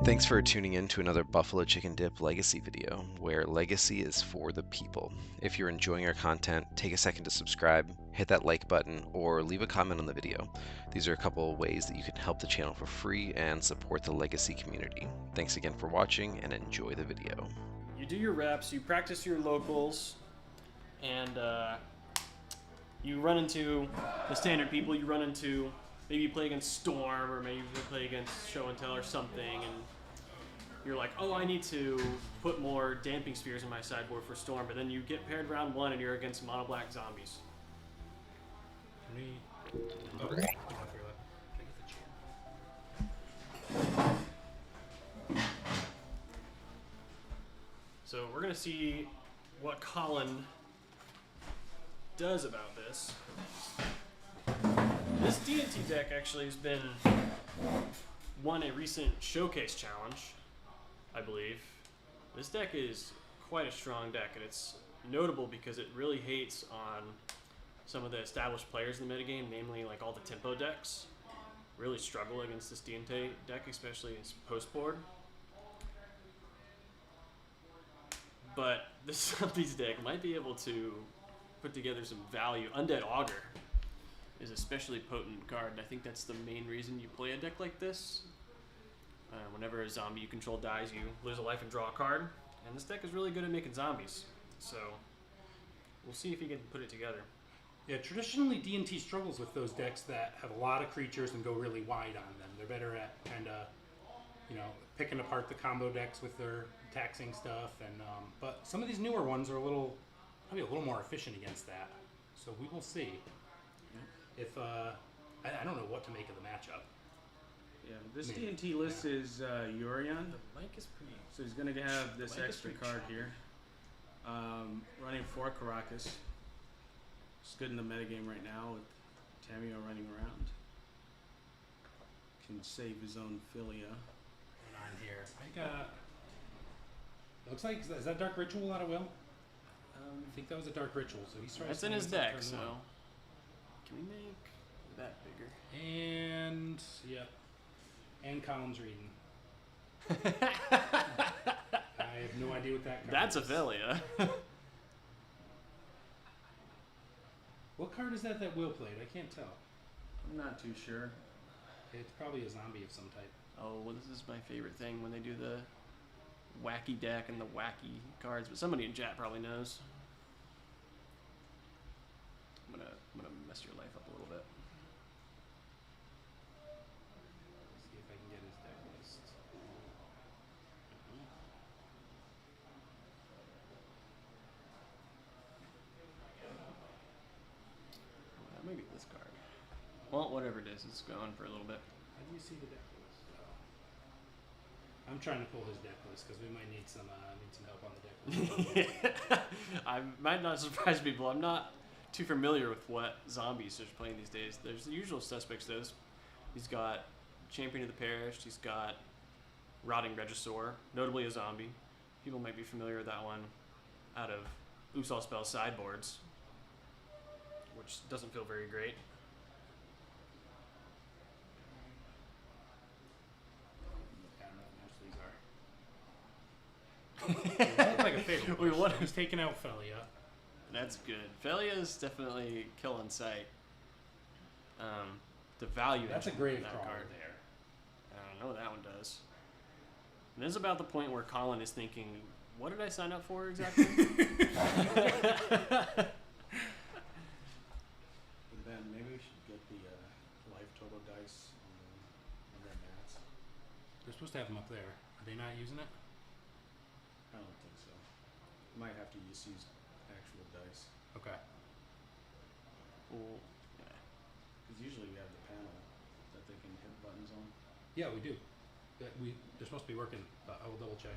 Thanks for tuning in to another Buffalo Chicken Dip Legacy video, where Legacy is for the people. If you're enjoying our content, take a second to subscribe, hit that like button, or leave a comment on the video. These are a couple of ways that you can help the channel for free and support the Legacy community. Thanks again for watching, and enjoy the video. You do your reps, you practice your locals, and you run into the standard people. You run into, maybe you play against Storm, or maybe you play against Show and Tell or something, and you're like, oh, I need to put more damping spheres in my sideboard for Storm, but then you get paired round one and you're against mono black zombies. So we're gonna see what Colin does about this. This D&T deck actually has won a recent showcase challenge, I believe. This deck is quite a strong deck, and it's notable because it really hates on some of the established players in the metagame, namely like all the tempo decks. Really struggle against this D&T deck, especially in post board. But this Zombies deck might be able to put together some value. Undead Augur is an especially potent card, and I think that's the main reason you play a deck like this. Whenever a zombie you control dies, you lose a life and draw a card. And this deck is really good at making zombies. So we'll see if he can put it together. Yeah, traditionally D&T struggles with those decks that have a lot of creatures and go really wide on them. They're better at kind of, picking apart the combo decks with their taxing stuff. And but some of these newer ones are probably a little more efficient against that. So we will see. If I don't know what to make of the matchup. Yeah, this D&T list is Urian. The mic is pretty. So he's going to have this extra card here. Running 4 Caracas. It's good in the metagame right now with Tamio running around. Can save his own Philia. On here, I got. Looks like is that Dark Ritual out of Will? I think that was a Dark Ritual, so he's That's in his deck. So can we make that bigger? And yep. And Colin's reading. I have no idea what that card That's is. a Philia. What card is that Will played? I can't tell. I'm not too sure. It's probably a zombie of some type. Oh, well, this is my favorite thing when they do the wacky deck and the wacky cards, but somebody in chat probably knows. I'm gonna mess your life up a little bit. See if I can get his deck list. Maybe this card. Well, whatever it is, it's going for a little bit. How do you see the deck list? I'm trying to pull his deck list because we might need some help on the deck list. I might not surprise people. I'm not too familiar with what zombies are playing these days. There's the usual suspects, though. He's got Champion of the Perished. He's got Rotting Regisaur, notably a zombie. People might be familiar with that one out of Usal Spell sideboards, which doesn't feel very great. I don't know what most of these are. Looks like a favorite. Wait, what? He's taking out Felia. That's good. Felia is definitely kill on sight. The value. That's a engine grave in that crawler card there. I don't know what that one does. And this is about the point where Colin is thinking, what did I sign up for exactly? Ben, maybe we should get the life total dice on their mats. They're supposed to have them up there. Are they not using it? I don't think so. Might have to use actual dice. Okay. Well, yeah. Because usually we have the panel that they can hit buttons on. Yeah, we do. They're supposed to be working, but I will double check.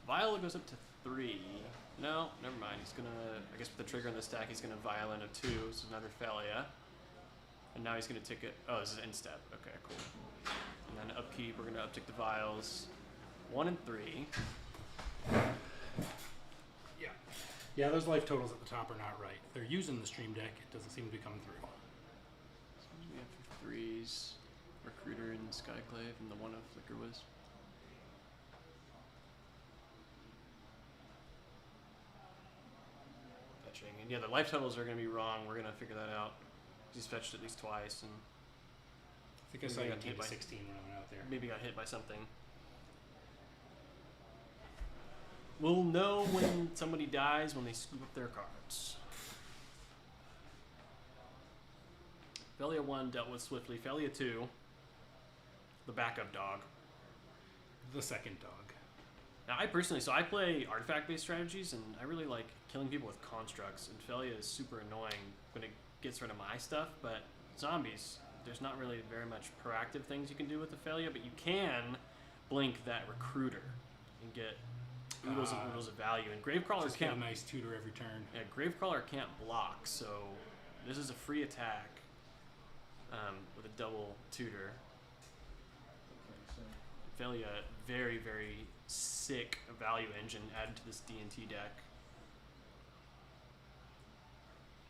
Viola goes up to 3. No, never mind. He's gonna, I guess with the trigger in the stack, he's gonna Violin a 2, so another Felia. And now he's gonna tick it. Oh, this is end step. Okay, cool. And then upkeep, we're gonna uptick the Vials. 1 and 3. Yeah. Yeah, those life totals at the top are not right. They're using the stream deck. It doesn't seem to be coming through. We have for threes, Recruiter and Skyclave, and the one of Flicker Wisp. Fetching. And yeah, the life totals are going to be wrong. We're going to figure that out. He's fetched at least twice, and I think I saw Maybe you got keep hit a by- 16 when I went out there. maybe got hit by something. We'll know when somebody dies when they scoop up their cards. Felia 1 dealt with swiftly. Felia 2, the backup dog. The second dog. Now, I personally, so I play artifact-based strategies, and I really like killing people with constructs, and Felia is super annoying when it gets rid of my stuff, but zombies, there's not really very much proactive things you can do with the Felia, but you can blink that recruiter and get oodles and oodles of value, and Gravecrawler Just get can't a nice tutor every turn. Yeah, Gravecrawler can't block, so this is a free attack with a double tutor. Okay, so Felia, very, very sick value engine added to this D&T deck.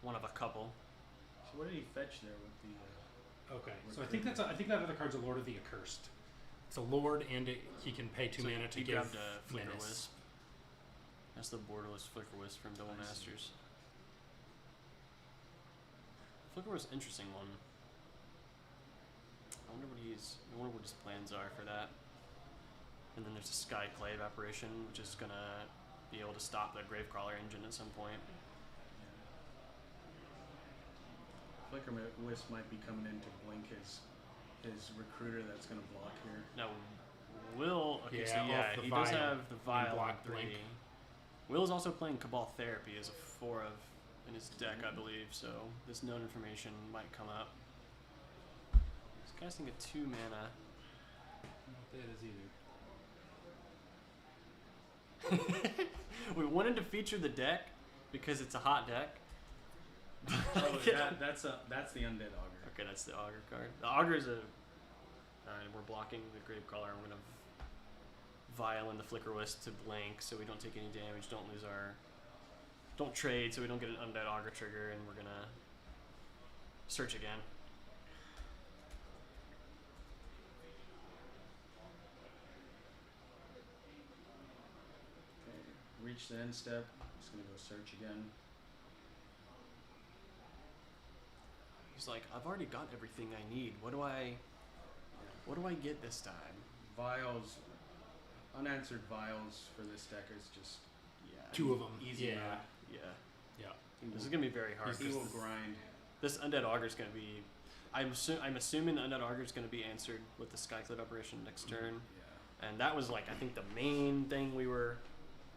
One of a couple. so what did he fetch there with the? Okay, so I think that other card's a Lord of the Accursed. It's a Lord, and he can pay 2 So mana to he give grabbed a Flicker menace. Wisp. That's the borderless Flicker Wisp from Double I see. Masters. Flicker Wisp, interesting one. I wonder what his plans are for that. And then there's a Skyclave apparition, which is gonna be able to stop the Gravecrawler engine at some point. Flicker Wisp might be coming in to blink his recruiter that's going to block here. Now, Will, okay, so Yeah, yeah, off the he does vial have the vial and block on 3. blink. Will is also playing Cabal Therapy as a 4 of in his deck, I believe, so this known information might come up. He's casting a 2 mana. Not bad as either. We wanted to feature the deck because it's a hot deck. Oh, that's the Undead Augur. Okay, that's the Augur card. The Augur is a. Alright, we're blocking the Gravecrawler. I'm gonna Vial in the Flicker Wisp to blink so we don't take any damage, don't lose our. Don't trade so we don't get an Undead Augur trigger, and we're gonna search again. Okay, reach the end step. Just going to go search again. He's like, I've already got everything I need. What do I get this time? Vials, unanswered vials for this deck is just Yeah. 2 of them. easy Yeah. mode. Yeah. Yeah. This is gonna be very hard. He will grind. This Undead Augur is gonna be. I'm assuming the Undead Augur is gonna be answered with the Skyclave operation next turn, Yeah. and that was like I think the main thing we were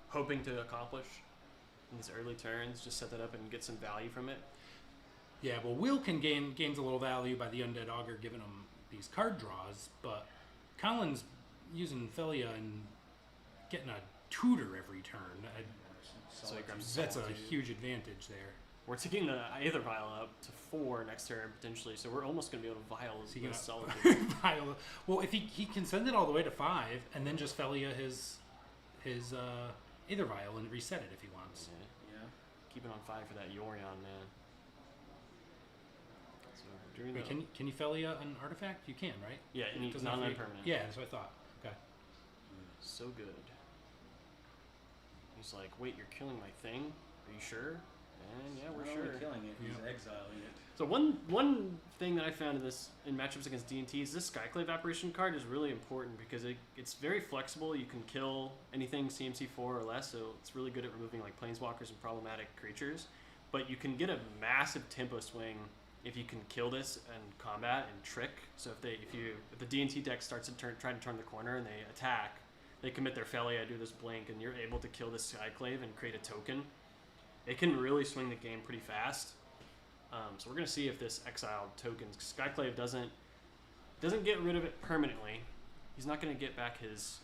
hoping to accomplish in these early turns. Just set that up and get some value from it. Yeah, well, Will can gains a little value by the Undead Augur giving him these card draws, but Colin's using Felia and getting a tutor every turn. So he grabs That's a Solitude. huge advantage there. We're taking the Aether Vial up to 4 next turn potentially, so we're almost gonna be able to vial Is he this gonna- Solitude. Vial- well, if he can send it all the way to 5 and then just Felia his Aether Vial and reset it if he wants. Yeah. Yeah. Keep it on 5 for that Yorion, man. So we're doing Wait, the- can you Felia an artifact? You can, right? Yeah, any Doesn't have to be- non-permanent. Yeah, that's what I thought. Okay. So good. He's like, wait, you're killing my thing? Are you sure? And yeah, we're Not sure. only killing it, he's Yeah. exiling it. So one thing that I found in matchups against D&T is this Skyclave apparition card is really important because it's very flexible. You can kill anything CMC 4 or less, so it's really good at removing like planeswalkers and problematic creatures. But you can get a massive tempo swing if you can kill this and combat and trick. So if the D&T deck starts to trying to turn the corner and they attack, they commit their Felia, do this blink, and you're able to kill this Skyclave and create a token. It can really swing the game pretty fast. So we're gonna see if this exiled token Skyclave doesn't get rid of it permanently. He's not gonna get back his.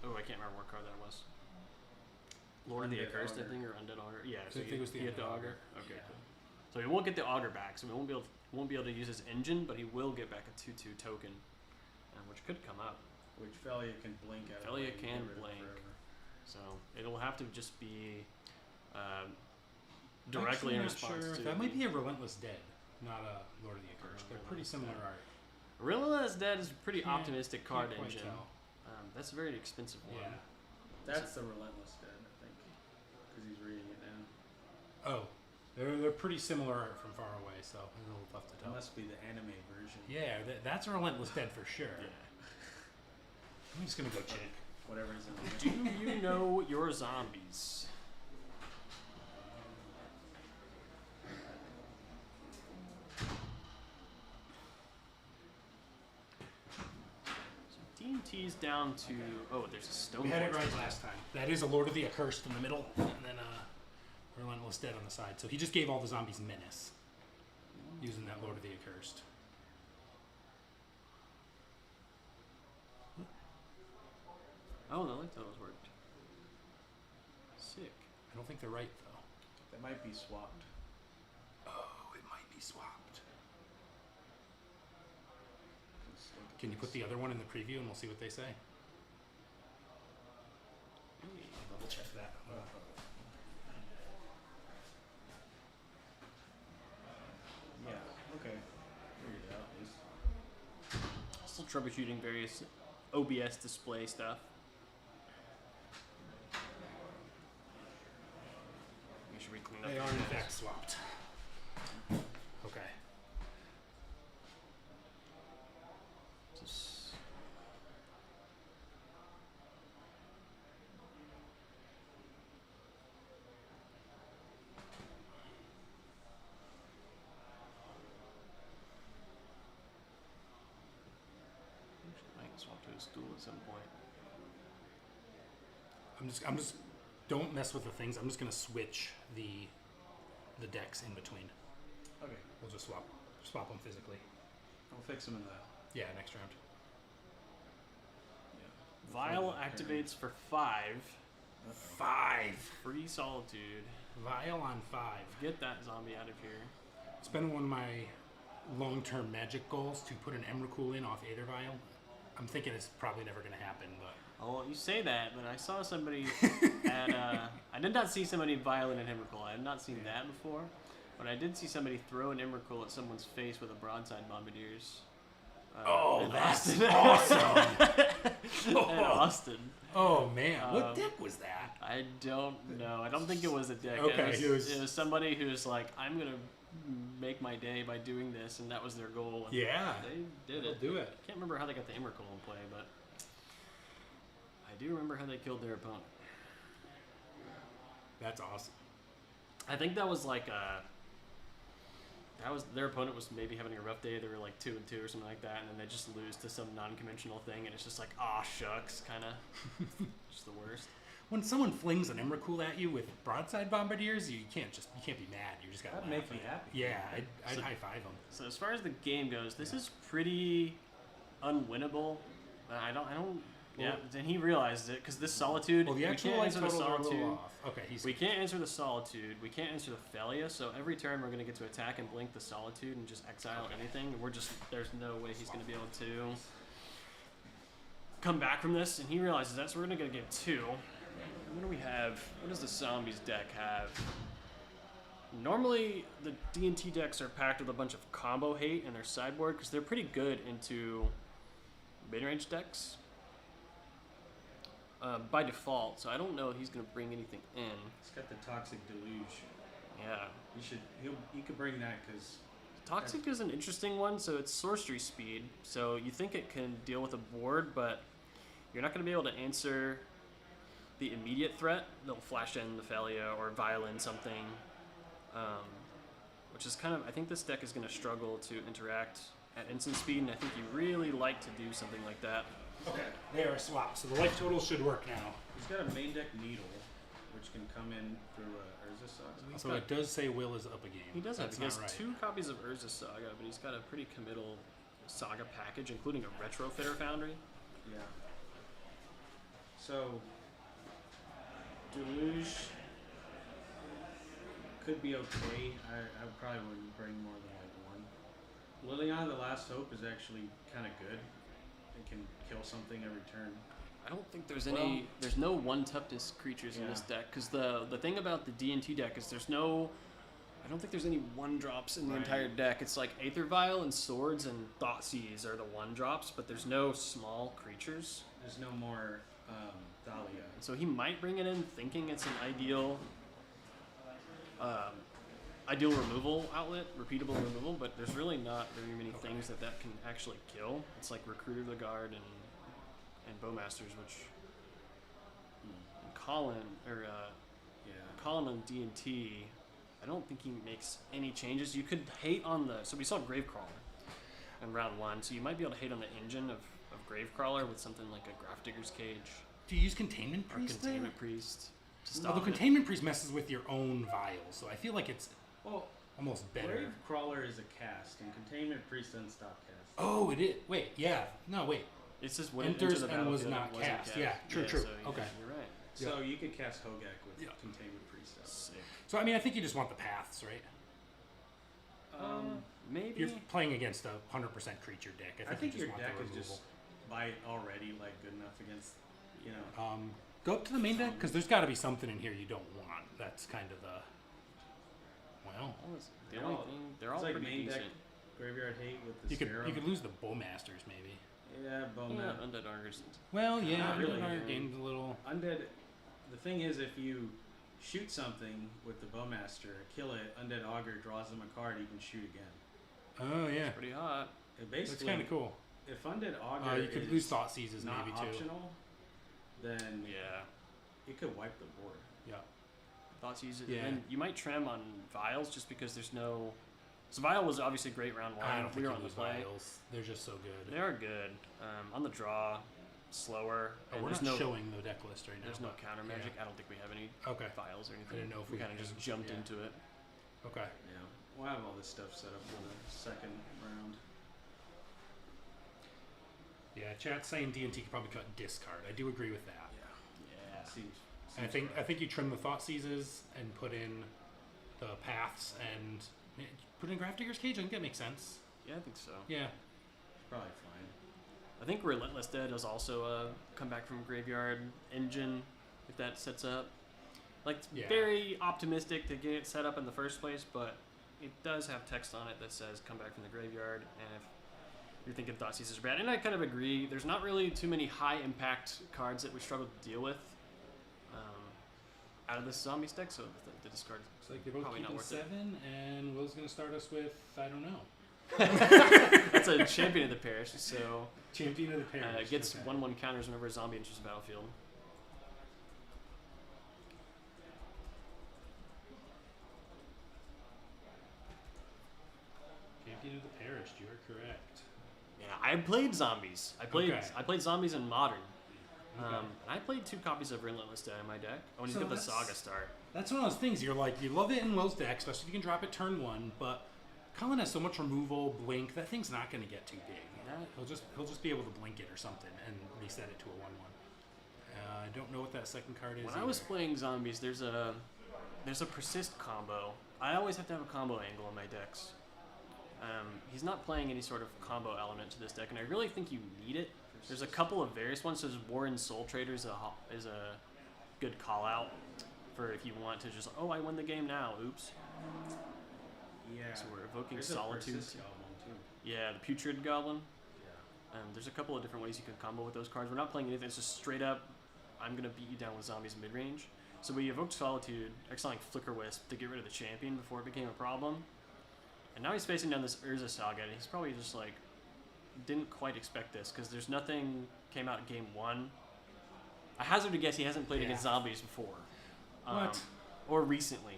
Oh, I can't remember what card that was. Lord of the Undead Accursed, I Augur. think, or Undead Augur. Yeah, So I think it was the he had the Undead Augur. Augur. Okay, Yeah. cool. So he won't get the Augur back. So we won't be able to use his engine, but he will get back a 2/2 token, which could come up. Which Felia can blink at. Felia and can get rid of blink. forever. So it'll have to just be directly in Actually, not response sure. to. That might be a Relentless Dead, not a Lord of the Accursed. They're pretty Relentless similar Dead. art. Relentless Dead is a pretty Can't- optimistic card can't quite engine. tell. That's a very expensive one. Yeah. That's the Relentless Dead, I think, because he's reading it now. Oh, they're pretty similar art from far away, so it's a little tough to That tell. must be the anime version. Yeah, that's a Relentless Dead for sure. Yeah. I'm just gonna go check. Whatever is in the Do you know your zombies? So D&T's down to there's a stone. We had it fortress. right last time. That is a Lord of the Accursed in the middle, and then Relentless Dead on the side. So he just gave all the zombies Menace, using that Lord of the Accursed. Oh, I like those worked. Sick. I don't think they're right though. That might be swapped. Oh, it might be swapped. Can you put the other one in the preview and we'll see what they say? Double check that. Yeah, okay. Figured it out at least. Still troubleshooting various OBS display stuff. Make sure we clean up. They are in fact swapped. Okay. Just I can swap to a stool at some point. I'm just don't mess with the things. I'm just gonna switch the decks in between. Okay, We'll just swap them physically. I'll fix him in the. Yeah, next round. Yeah. Vial activates for 5. Okay. 5. Free Solitude. Vial on 5. Get that zombie out of here. It's been one of my long-term Magic goals to put an Emrakul in off Aether Vial. I'm thinking it's probably never going to happen, but Oh, you say that, but I saw somebody at. I did not see somebody violent an Emrakul. I had not seen that before. But I did see somebody throw an Emrakul at someone's face with a broadside bombardiers. In that's Austin. awesome! In Austin. Oh man, what Um, deck was that? I don't know. I don't think it was a deck. Okay, it was somebody who's like, I'm gonna make my day by doing this, and that was their goal. And Yeah, they did they'll it. do it. Can't remember how they got the Emrakul in play, but I do remember how they killed their opponent. That's awesome. I think that was like their opponent was maybe having a rough day. They were like 2-2 or something like that, and then they just lose to some non-conventional thing, and it's just like, aw shucks, kind of, just the worst. When someone flings an Emrakul at you with broadside bombardiers, you can't be mad. You just got to That'd make me happy. Yeah, I'd So- high five them. So as far as the game goes, this is pretty unwinnable. I don't. Yeah, and he realizes it because this solitude. Well, the we actual can't life answer the totals are a solitude. little off. Okay, We can't answer the solitude. We can't answer the Thalia. So every turn we're gonna get to attack and blink the solitude and just exile anything. And there's no way he's gonna be able to come back from this. And he realizes that. So we're gonna get 2. What do we have? What does the zombies deck have? Normally the D&T decks are packed with a bunch of combo hate in their sideboard because they're pretty good into mid-range decks. By default, so I don't know if he's gonna bring anything in. He's got the Toxic Deluge. Yeah, He could bring that because Toxic is an interesting one. So it's sorcery speed, so you think it can deal with a board, but you're not gonna be able to answer the immediate threat. They'll flash in the Thalia or violin something, which is kind of. I think this deck is gonna struggle to interact at instant speed, and I think you really like to do something like that. Okay, they are swapped, so the life totals should work now. he's got a main deck Needle, which can come in through Urza Saga. So it does say Will is up a game. He does have. That's He has not right. 2 copies of Urza Saga, but he's got a pretty committal Saga package, including a Retrofitter Foundry. Yeah. So Deluge could be okay. I probably wouldn't bring more than like 1. Liliana the Last Hope is actually kind of good. It can kill something every turn. I don't think there's any. There's no one toughness creatures in this deck because the thing about the D&T deck is there's no. I don't think there's any one drops in the entire deck. It's like Aether Vial and Swords and Thoughtseize are the one drops, but there's no small creatures. There's no more Dahlia. So he might bring it in thinking it's an ideal removal outlet, repeatable removal, but there's really not very many things that can actually kill. It's like Recruiter of the Guard and Bowmasters, which Colin on D&T, I don't think he makes any changes. You could hate on so we saw Gravecrawler in round 1, so you might be able to hate on the engine of Gravecrawler with something like a Grafdigger's Cage. Do you use Containment Priest? Or Containment Priest. To stop Although Containment Priest messes with your own vials, so I feel like it's almost better. Gravecrawler is a cast, and Containment Priest doesn't stop cast. Oh, it is. Wait, yeah. No, wait. It's just when enters it and was not cast. Yeah, true. So okay. You're right. So you could cast Hogak with Containment Priest. Sick. So I mean, I think you just want the paths, right? Maybe. You're playing against a 100% creature deck. I think you your just want deck the is removal. just by already like good enough against, you know. Go up to the main deck because there's got to be something in here you don't want. That's kind of the. Well, They're all like pretty main decent. deck Graveyard Hate with the you could lose the Bowmasters maybe. Yeah, Bowman. Undead Augurs. Well, yeah, Not really. game's a little. Undead. The thing is, if you shoot something with the Bowmaster, kill it, Undead Augur draws them a card, you can shoot again. Oh yeah, Pretty hot. It that's basically, kind of cool. if Undead Augur You could is lose Thought Seizes not maybe too. optional, then Yeah. it could wipe the board. Yeah. Thoughts use it. Yeah. And you might trim on Vials just because there's no. So Vial was obviously great round 1. I don't we think were you on the lose play. Vials. They're just so good. They are good. On the draw, slower. And We're there's not no showing the deck list right now. There's no but- counter magic. I don't think we have any Okay. Vials or anything. didn't know if we we kind of had just any. jumped Yeah. into it. Okay. Yeah, we'll have all this stuff set up for the second round. Yeah, chat's saying D&T could probably cut discard. I do agree with that. Yeah. Seems And I think you trim the Thought Seizes and put in the paths and put in Grafdigger's Cage. I think that makes sense. Yeah, I think so. Yeah. probably fine. I think Relentless Dead is also a comeback from graveyard engine, if that sets up. Like, it's Yeah. very optimistic to get it set up in the first place, but it does have text on it that says come back from the graveyard, and if you're thinking Thoughtseize are bad, and I kind of agree, there's not really too many high impact cards that we struggle to deal with out of this Zombies deck, so the discard Looks like they're both Probably not keeping worth it. 7, and Will's going to start us with, I don't know. That's a champion of the parish, so Champion of the Parish. gets okay. 1/1 counters whenever a zombie enters the battlefield. Champion of the Parish, you are correct. Yeah, I played zombies. I played zombies in modern. Okay. And I played 2 copies of Relentless Dead in my deck. I want to So get the that's- Saga start. That's one of those things, you're like, you love it in Will's deck, especially if you can drop it turn 1, but Colin has so much removal, blink, that thing's not going to get too big. He'll just be able to blink it or something and reset it to a 1/1. I don't know what that second card is. When I was playing zombies, there's a persist combo. I always have to have a combo angle in my decks. He's not playing any sort of combo element to this deck, and I really think you need it. There's a couple of various ones. So Warren Soul Trader is a good call out for if you want to just I win the game now. Oops. Yeah. So we're evoking There's Solitude. a Persist Goblin too. Yeah, the Putrid Goblin. Yeah. There's a couple of different ways you can combo with those cards. We're not playing anything. It's just straight up, I'm going to beat you down with zombies mid-range. So we evoked Solitude, exiling Flicker Wisp to get rid of the champion before it became a problem. And now he's facing down this Urza Saga, and he's probably just like, didn't quite expect this, because there's nothing came out in game 1. I hazard to guess he hasn't played against zombies before. What? Or recently.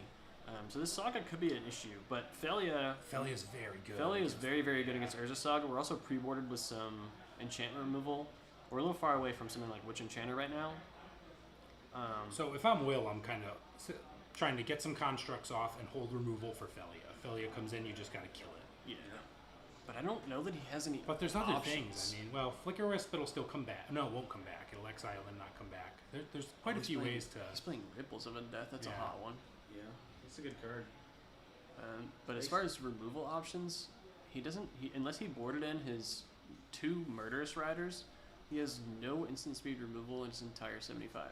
So this Saga could be an issue, but Felia Felia's very good. Felia is very, very good against Urza Saga. We're also pre-boarded with some enchantment removal. We're a little far away from something like Witch Enchanter right now. So if I'm Will, I'm kind of trying to get some constructs off and hold removal for Felia. Felia comes in, you just got to kill it. Yeah. But I don't know that he has any But there's other options. things. I mean, well, Flicker Wisp, it'll still come back. No, it won't come back. It'll exile and not come back. There's quite a He's few playing- ways to... He's playing Ripples of Undeath. That's a Yeah. hot one. Yeah. It's a good card. But as far as removal options, he doesn't. Unless he boarded in his 2 Murderous Riders, He has no instant speed removal in his entire 75.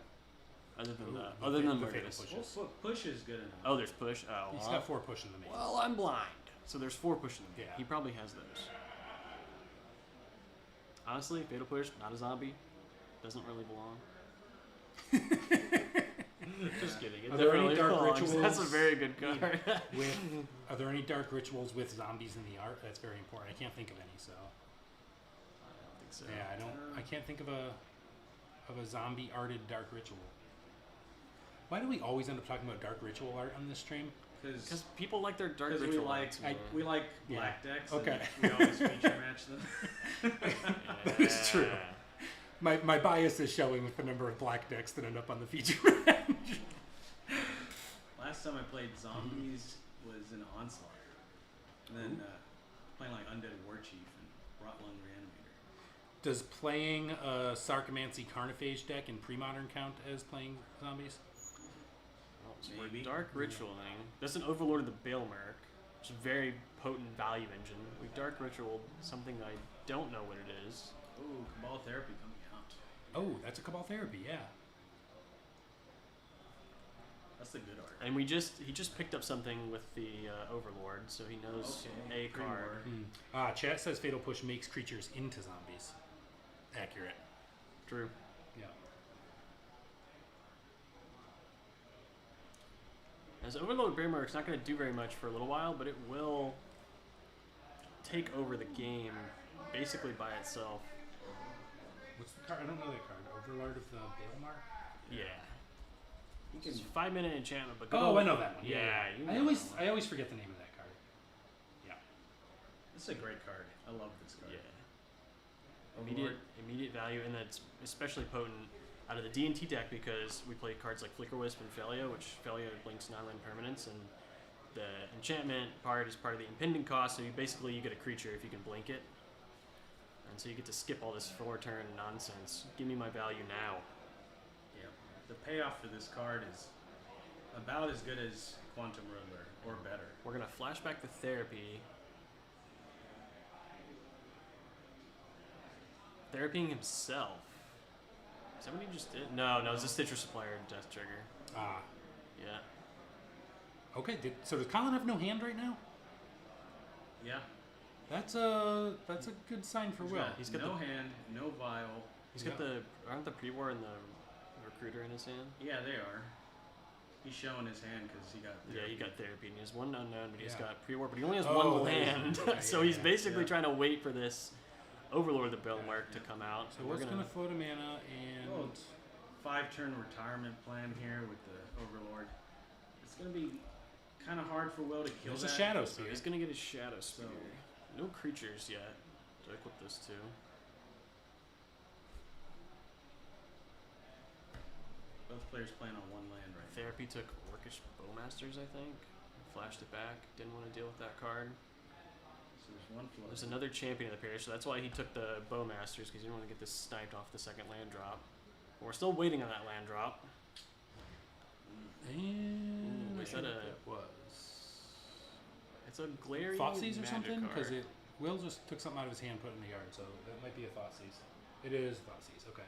Other than Ooh, other than the the fatal Murderous. pushes. Well, push is good enough. Oh, there's push. Oh, He's well, got 4 push in the main. well, I'm blind. So there's 4 pushing him. Yeah. He probably has those. Honestly, fatal push, not a zombie. Doesn't really belong. Just kidding. It Are there any definitely dark belongs. rituals? That's a very good card. Are there any dark rituals with zombies in the art? That's very important. I can't think of any. So I think so. yeah, I can't think of a zombie arted dark ritual. Why do we always end up talking about dark ritual art on this stream? Because people like their dark we ritual. like arts more. we like Yeah. black decks. Okay. And we always feature match them. That is true. My bias is showing with the number of black decks that end up on the feature range. Last time I played zombies was in Onslaught, and then playing like Undead Warchief and Rotlung Reanimator. Does playing a Sarcomancy Carnophage deck in pre-modern count as playing zombies? So Maybe. Dark Ritualing. That's an Overlord of the Baelmerk, which is a very potent value engine. We've Dark Ritual something I don't know what it is. Ooh, Cabal Therapy coming out. Oh, that's a Cabal Therapy, yeah. That's the good art. And he just picked up something with the Overlord, so he knows Okay, a card. Chat says Fatal Push makes creatures into zombies. Accurate. True. Yeah. As Overlord Baelmerk's not going to do very much for a little while, but it will take over the game basically by itself. What's the card? I don't know that card. Overlord of the Baelmark? Yeah. You can It's 5-minute enchantment, but Oh, I know that one. Yeah, you know I that always one. I always forget the name of that card. Yeah. This is a great card. I love this card. Yeah. Immediate value, and that's especially potent out of the D&T deck because we play cards like Flicker Wisp and Felia, which Felia blinks non-land permanents, and the enchantment part is part of the impending cost, so you get a creature if you can blink it. And so you get to skip all this 4-turn nonsense. Give me my value now. Yeah. The payoff for this card is about as good as Quantum Riddler, or better. We're going to flashback the therapy. Therapying himself. Is that what he just did? No, it's a Stitcher Supplier Death Trigger. Ah. Yeah. Okay. So does Colin have no hand right now? Yeah. That's a good sign for Will. He's got no hand, no vial. He's got aren't the Pre-War and the Recruiter in his hand? Yeah, they are. He's showing his hand because he got. Yeah, he got Therapy, and he has one unknown, but he's Yeah. got Pre-War, but he only has Oh, one little there he is. hand. Okay, So yeah, he's yeah. basically Yeah. trying to wait for this Overlord of the Baelmark to come out. So we're gonna float a mana and Oh, 5-turn retirement plan here with the Overlord. It's gonna be kind of hard for Will to kill there's that. a Shadow So Spear. he's gonna get his Shadow Spear. So- No creatures yet to equip this to. Both players playing on one land right now. Therapy took Orcish Bowmasters, I think. Flashed it back. Didn't want to deal with that card. So there's one float. There's another champion of the parish, so that's why he took the Bowmasters, because he didn't want to get this sniped off the second land drop. But we're still waiting on that land drop. And Ooh, I is that think a- that was It's a Glary Thoughtseize or Magic something? Because card. Will just took something out of his hand, put it in the yard, so that might be a Thoughtseize. It is Thoughtseize. Okay.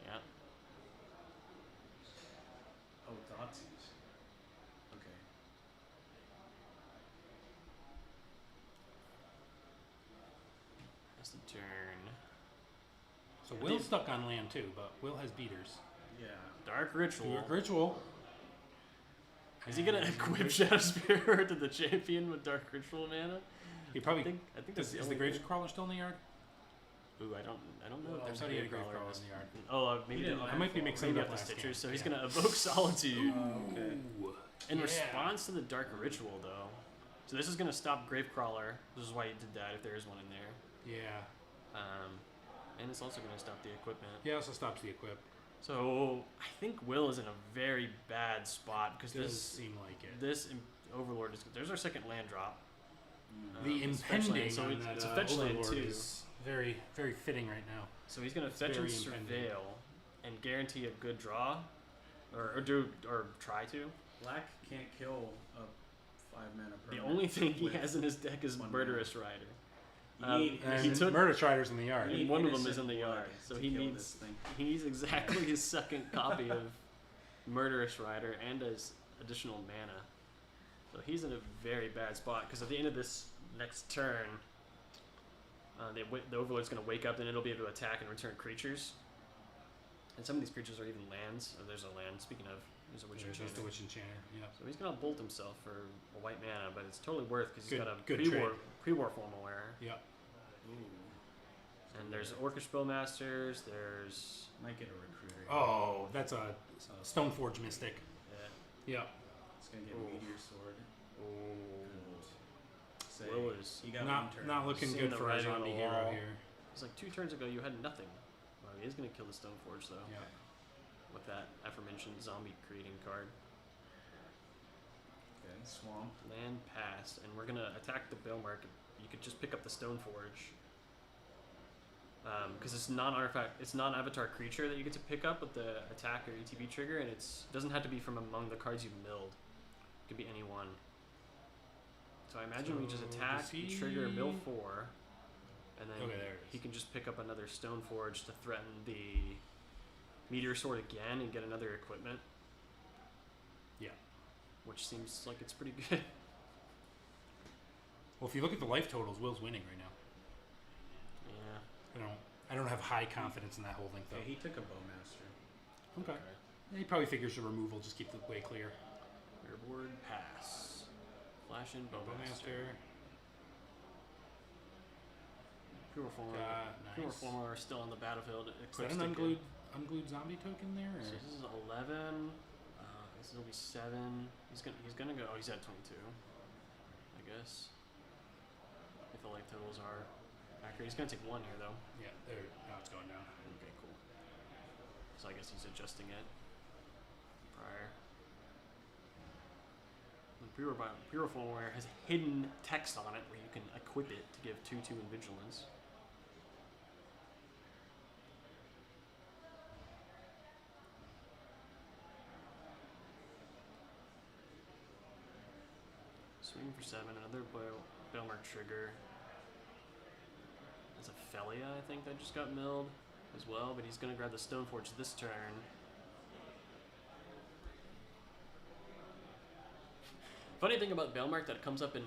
Yeah. Oh, Thoughtseize. Okay. That's the turn. So Will's stuck on land too, but Will has beaters. Yeah. Dark Ritual. Dark Ritual. Is he gonna And equip Shadow Spear to the champion with Dark Ritual mana? He probably. I think that's Is the only Grave Crawler still in the yard? Ooh, I don't know Well, if there's I a thought he had a Grave Grave Crawler Crawler in in the yard. Oh, maybe He didn't I might be mixing maybe it up up the last Stitchers. game. So he's Yeah. gonna evoke Solitude Okay. in Yeah. response to the Dark Ritual, though. So this is gonna stop Gravecrawler. This is why he did that. If there is one in there, Yeah. and it's also gonna stop the equipment. Yeah, also stops the equip. So I think Will is in a very bad spot because Does this seem like it. Overlord is. There's our second land drop. The it's fetch land, impending so on it's that a fetch land Overlord too. is very, very fitting right now. So he's gonna It's fetch and very impending. surveil and guarantee a good draw, or try to. Black can't kill a 5-mana The permanent. only thing he with- has in his deck is one Murderous Rider. And he took Murder Strider's in the yard. and one of them is in the yard, so he kill needs this thing. he needs exactly his second copy of Murderous Rider and his additional mana. So he's in a very bad spot because at the end of this next turn, the Overlord's going to wake up and it'll be able to attack and return creatures. And some of these creatures are even lands. Oh, there's a land. Speaking of, there's a Witch There's Enchanter. the Witch Enchanter. Yeah. So he's going to bolt himself for a white mana, but it's totally worth because he's Good- got a good pre-war formal wearer. Yeah. And there's Orcish Bowmasters. There's Might get a recruiter. Oh, that's a Stoneforge Mystic. Yeah. It's gonna get Ooh. Meteor Sword. Say, Will is you got Not one turn. not looking Seeing good the for our writing on zombie the hero wall. here. It's like 2 turns ago you had nothing. Well, he is going to kill the Stoneforge though Yeah. with that aforementioned zombie creating card. Okay, Swamp. Land passed, and we're gonna attack the Balemark. You could just pick up the Stoneforge. Because it's non-artifact, it's non-avatar creature that you get to pick up with the attack or ETB trigger, and it doesn't have to be from among the cards you've milled. It could be any one. So I imagine we just So attack, does you trigger he- mill 4, and then Okay, there it he is. can just pick up another Stoneforge to threaten the Meteor Sword again and get another equipment. Yeah. Which seems like it's pretty good. Well, if you look at the life totals, Will's winning right now. Yeah. I don't have high confidence in that holding though. Okay, he took a Bowmaster. Okay. He probably figures the removal just keep the way clear. Rearboard pass. Flash in Bowmaster. Bowmaster. Pure Form. Pure Nice. Form are still on the battlefield. Is that Equipped an to unglued zombie token there? So Or? this is 11. This will be 7. He's gonna go. Oh, he's at 22. I guess. If the life totals are accurate, he's gonna take 1 here though. Yeah, there. Now it's going down. Okay, cool. So I guess he's adjusting it prior. The Pure Form Wearer has hidden text on it where you can equip it to give 2/2 in Vigilance. Swing for 7, another Balemark trigger. That's a Felia, I think, that just got milled as well, but he's going to grab the Stoneforge this turn. Funny thing about Balemark that comes up in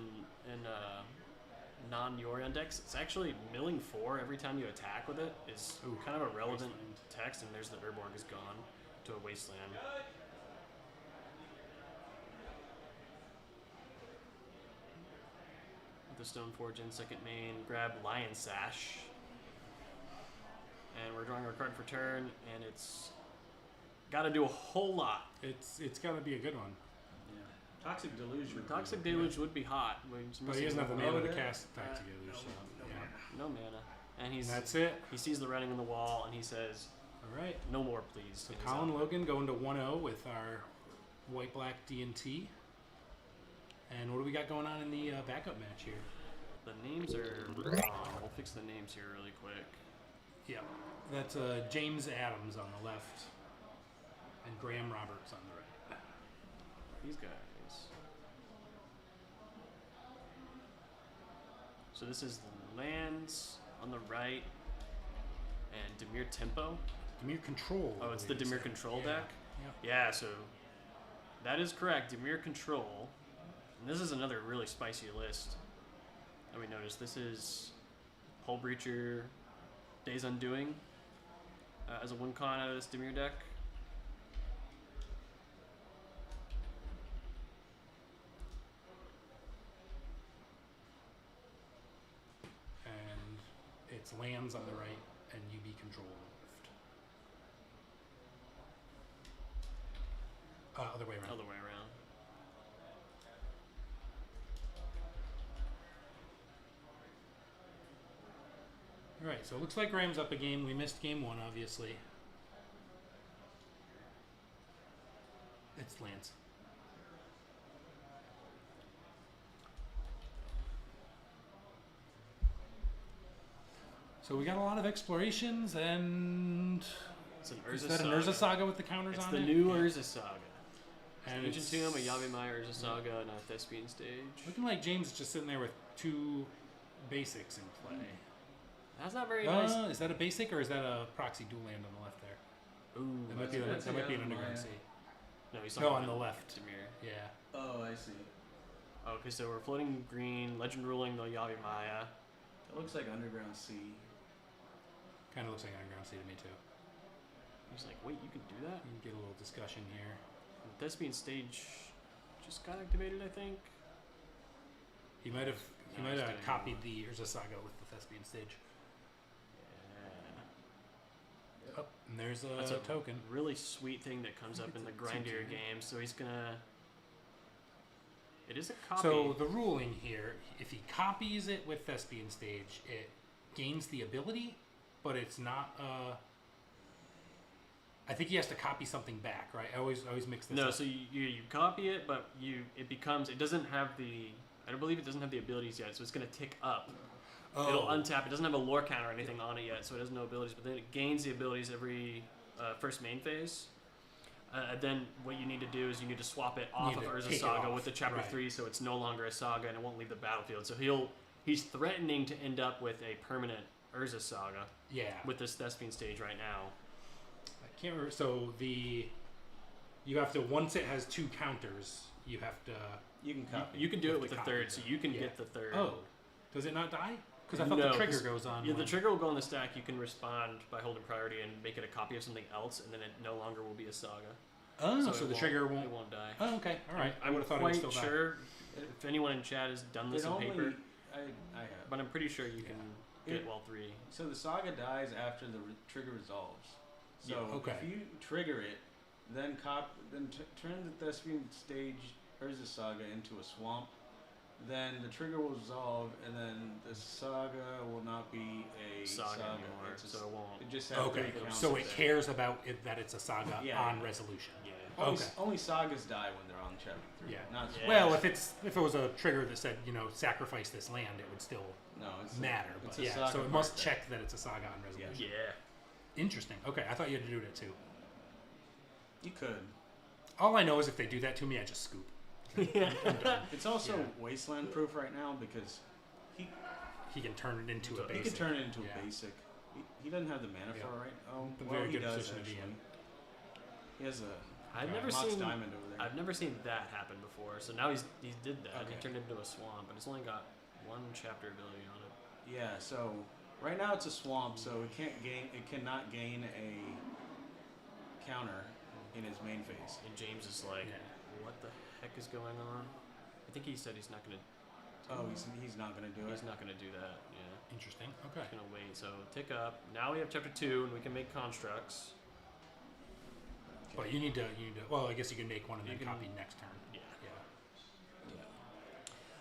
non-Yorion decks, it's actually milling 4 every time you attack with it is Ooh, kind of a relevant Wasteland. text, and there's the Urborg is gone to a Wasteland. The Stoneforge in second main, grab Lion Sash. And we're drawing our card for turn, and it's got to do a whole lot. It's got to be a good one. Yeah. Toxic Deluge. would be Toxic good. Deluge would be hot. But But he doesn't have the Oh, mana to yeah. cast Toxic Deluge. So, yeah. No mana. And And that's it. he sees the writing on the wall, and he says, All right. no more, please. So And he's Colin out. Logan going to 1-0 with our white-black D&T. And what do we got going on in the backup match here? The names are wrong. We'll fix the names here really quick. Yeah, that's James Adams on the left and Graham Roberts on the right. These guys. So this is lands on the right and Dimir Tempo. Dimir Control. I Oh, it's the believe Dimir it said. Control Yeah, deck? Yeah. Yeah, so that is correct. Dimir Control. And this is another really spicy list that we noticed. This is Hull Breacher, Days Undoing as a 1-con out of this Dimir deck. And it's lands on the right and UB Control on the left. Other way around. Other way around. All right, so it looks like Graham's up a game. We missed game 1, obviously. It's Lance. So we got a lot of explorations, and It's an is Urza that an Saga. Urza Saga with the counters It's on the it? new Yeah. Urza Saga. And Ancient it's Tomb, a Yavimaya Urza Saga, and a Thespian Stage. looking like James is just sitting there with 2 basics in play. That's not very nice. Is that a basic or is that a proxy dual land on the left there? Ooh, That might be that's an the underground Maya. sea. no, he's No, talking on about the left. Demir. Yeah. Oh, I see. Okay, so we're floating green, legend ruling the Yavi Maya. It looks like Underground Sea. Kind of looks like underground sea to me too. He's like, wait, you can do that? We can get a little discussion here. The Thespian stage just got activated, I think. He might have No, he's doing- copied the Urza Saga with the Thespian stage. Yeah. Oh, and there's a, That's a token. really sweet thing that comes I up think in the it's a Grindier 2/2. game, so he's gonna... It is a copy. So the ruling here, if he copies it with Thespian stage, it gains the ability, but it's not. I think he has to copy something back, right? I always mix this No, up. so you copy it, but it doesn't have the... I don't believe it doesn't have the abilities yet, so it's gonna tick up. It'll untap. It doesn't have a lore counter or anything on it yet, so it has no abilities. But then it gains the abilities every first main phase. Then what you need to do is you need to swap it off You of need to Urza take it Saga off, with the Chapter right. 3, so it's no longer a saga and it won't leave the battlefield. So he's threatening to end up with a permanent Urza Saga Yeah. with this Thespian stage right now. I can't remember. So you have to, once it has 2 counters, you have to. You can copy. You can do You it have with to the copy third, it. so you can Yeah. get the third. Oh, does it not die? Because I thought No, the trigger 'cause- goes on. Yeah, the when- trigger will go on the stack. You can respond by holding priority and make it a copy of something else, and then it no longer will be a saga. Oh, it so the trigger It won't. won't die. Oh, okay. All right. I I'm would have thought it would quite still die. sure if anyone in chat has done this It in only, paper, I have. but I'm pretty sure you can get It- all 3. So the saga dies after the trigger resolves. So Yeah, okay. if you trigger it, then turn the Thespian stage Urza Saga into a swamp, then the trigger will resolve, and then the saga will not be a Saga anymore, It's a so it won't. It just has Okay. 3 counters. So it cares about it, that it's a saga Yeah. on resolution. Yeah. Only, Okay. only sagas die when they're on chapter 3. Yeah. Not Yeah. Well, if it was a trigger that said, sacrifice this land, it would still no, it's matter. It's But a yeah, saga so it part must that- check that it's a saga on resolution. Yeah. Interesting. Okay, I thought you had to do that too. You could. All I know is if they do that to me, I just scoop. I'm done. It's also Yeah. wasteland proof right now because He can turn it into a He he basic. could turn it into Yeah. a basic. He doesn't have the mana Yeah. for it, right? Oh, A well, very he good does position to be actually. in. He has a I've Okay. never Mox seen Diamond over there. I've never seen that happen before. So now he did that. Okay. He turned it into a swamp, but it's only got 1 chapter ability on it. Yeah, so right now it's a swamp, so it cannot gain a counter in his main phase. And James is like, Yeah. what the heck is going on? I think he said he's not gonna. Oh, he's not gonna do it. He's not gonna do that. Yeah. Interesting. Okay. He's gonna wait. So tick up. Now we have chapter 2, and we can make constructs. But you need to. Well, I guess you can make one and You then can- copy next turn. Yeah. Yeah.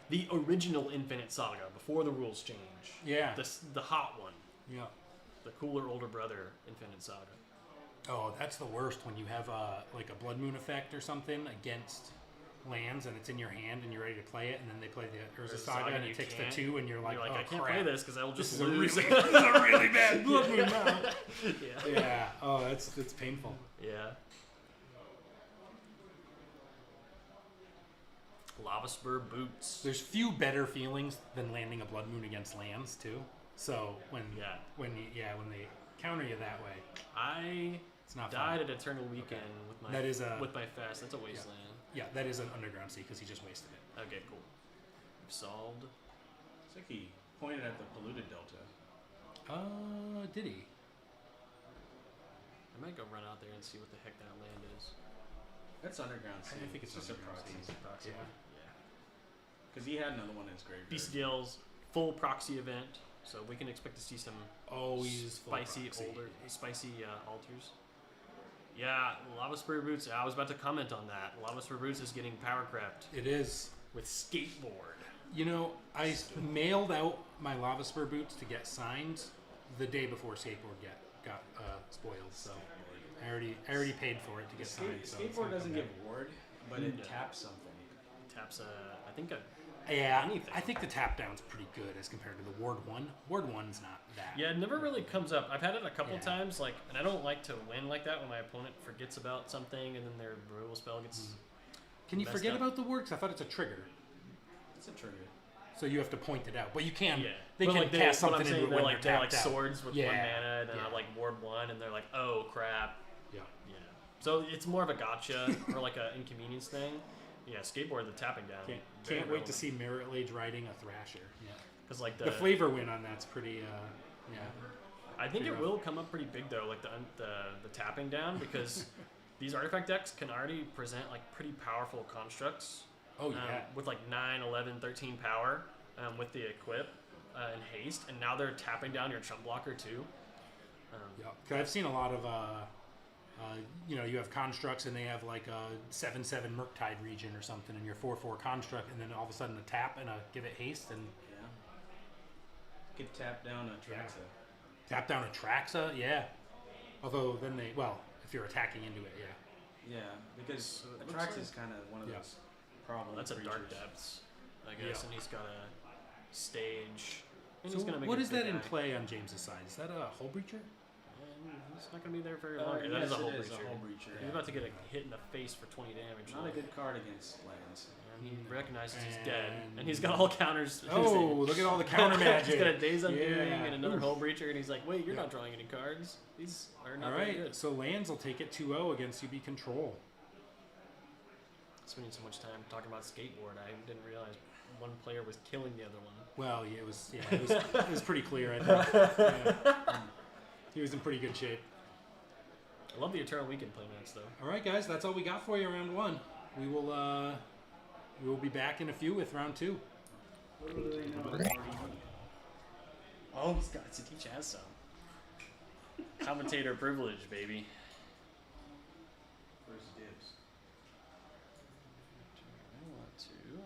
The original Infinite Saga before the rules change. Yeah. The hot one. Yeah. The cooler older brother Infinite Saga. Oh, that's the worst when you have like a blood moon effect or something against lands and it's in your hand and you're ready to play it, and then they play the Urza Saga and you it takes the can't. 2 and you're like, oh, I can't crap. play this because I will This just is a lose. really, this is a really bad blood moon now. yeah. Yeah. Oh, that's painful. Yeah. Lava Spur boots. There's few better feelings than landing a blood moon against lands too. So when they counter you that way, I it's not died fun. at Eternal Weekend That is with my fast. That's a wasteland. Yeah, that is an underground sea because he just wasted it. Okay, cool. We've solved. It's like he pointed at the polluted delta. Did he? I might go run out there and see what the heck that land is. That's underground sea. I think it's just a underground proxy. sea. Proxy. Yeah. Because he had another one in his graveyard. BCDL's full proxy event, so we can expect to see some Always full spicy proxy. altars. Yeah, Lava Spur Boots. I was about to comment on that. Lava Spur Boots is getting power crept It is. with skateboard. You know, I mailed out my lava spur boots to get signed the day before skateboard got spoiled. So I already paid for it to get signed. So it's Skateboard not doesn't come give back. ward, but it No. taps something. Taps I think Yeah, anything. I think the tap down's pretty good as compared to the Ward 1. Ward 1's not that. Yeah, it never really comes up. I've had it a couple Yeah. times, and I don't like to win like that when my opponent forgets about something and then their removal spell gets. Can you messed forget up. about the ward? 'Cause I thought it's a trigger. It's a trigger. So you have to point it out, but you can. Yeah. They But can like cast what I'm something saying, into it when they're they're like tapped out. swords with Yeah. 1 mana, and then Yeah. I like ward 1, and they're like, oh crap. Yeah. Yeah. So it's more of a gotcha or like an inconvenience thing. Yeah, skateboard, the tapping down. Can't wait to see Mirror Age riding a Thrasher. Yeah. Because like The flavor win on that's pretty. Yeah. I think pretty it rough. will come up pretty big though, like the tapping down, because these artifact decks can already present like pretty powerful constructs. Oh yeah. With like 9, 11, 13 power with the equip and haste, and now they're tapping down your chump blocker too. Yeah. 'Cause I've seen a lot of. You have constructs and they have like a 7/7 Murktide region or something, and your 4/4 construct, and then all of a sudden a tap and a give it haste and Yeah. Could tap down a Traxa. tap down a Traxa. Yeah. Although then if you're attacking into it, yeah. Yeah, because So it a looks Traxa like- is kind of one of Yeah. those problem That's a dark creatures. depths, I guess, Yeah. and he's got a stage. And So he's gonna make what a is that big in guy. play on James's side? Is that a Hull Breacher? And he's not gonna be there very long. That Yes, is a it whole is breacher. a Hull Breacher. He's about to get a hit in the face for 20 damage. Not a good card against lands. And he recognizes he's dead, And- and he's got all counters. Oh, look at all the counter magic. He's got a Days Undoing Yeah. and another Oof. Hull Breacher, and he's like, "Wait, you're Yeah. not drawing any cards. These are All not very right, good." so lands will take it 2-0 against UB Control. Spending so much time talking about skateboard, I didn't realize one player was killing the other one. Well, yeah, it was pretty clear. I think. Yeah. He was in pretty good shape. I love the Eternal Weekend playmats though. All right, guys, that's all we got for you round one. We will be back in a few with round two. Oh, Satish has some. Commentator privilege, baby. First dibs. I want to.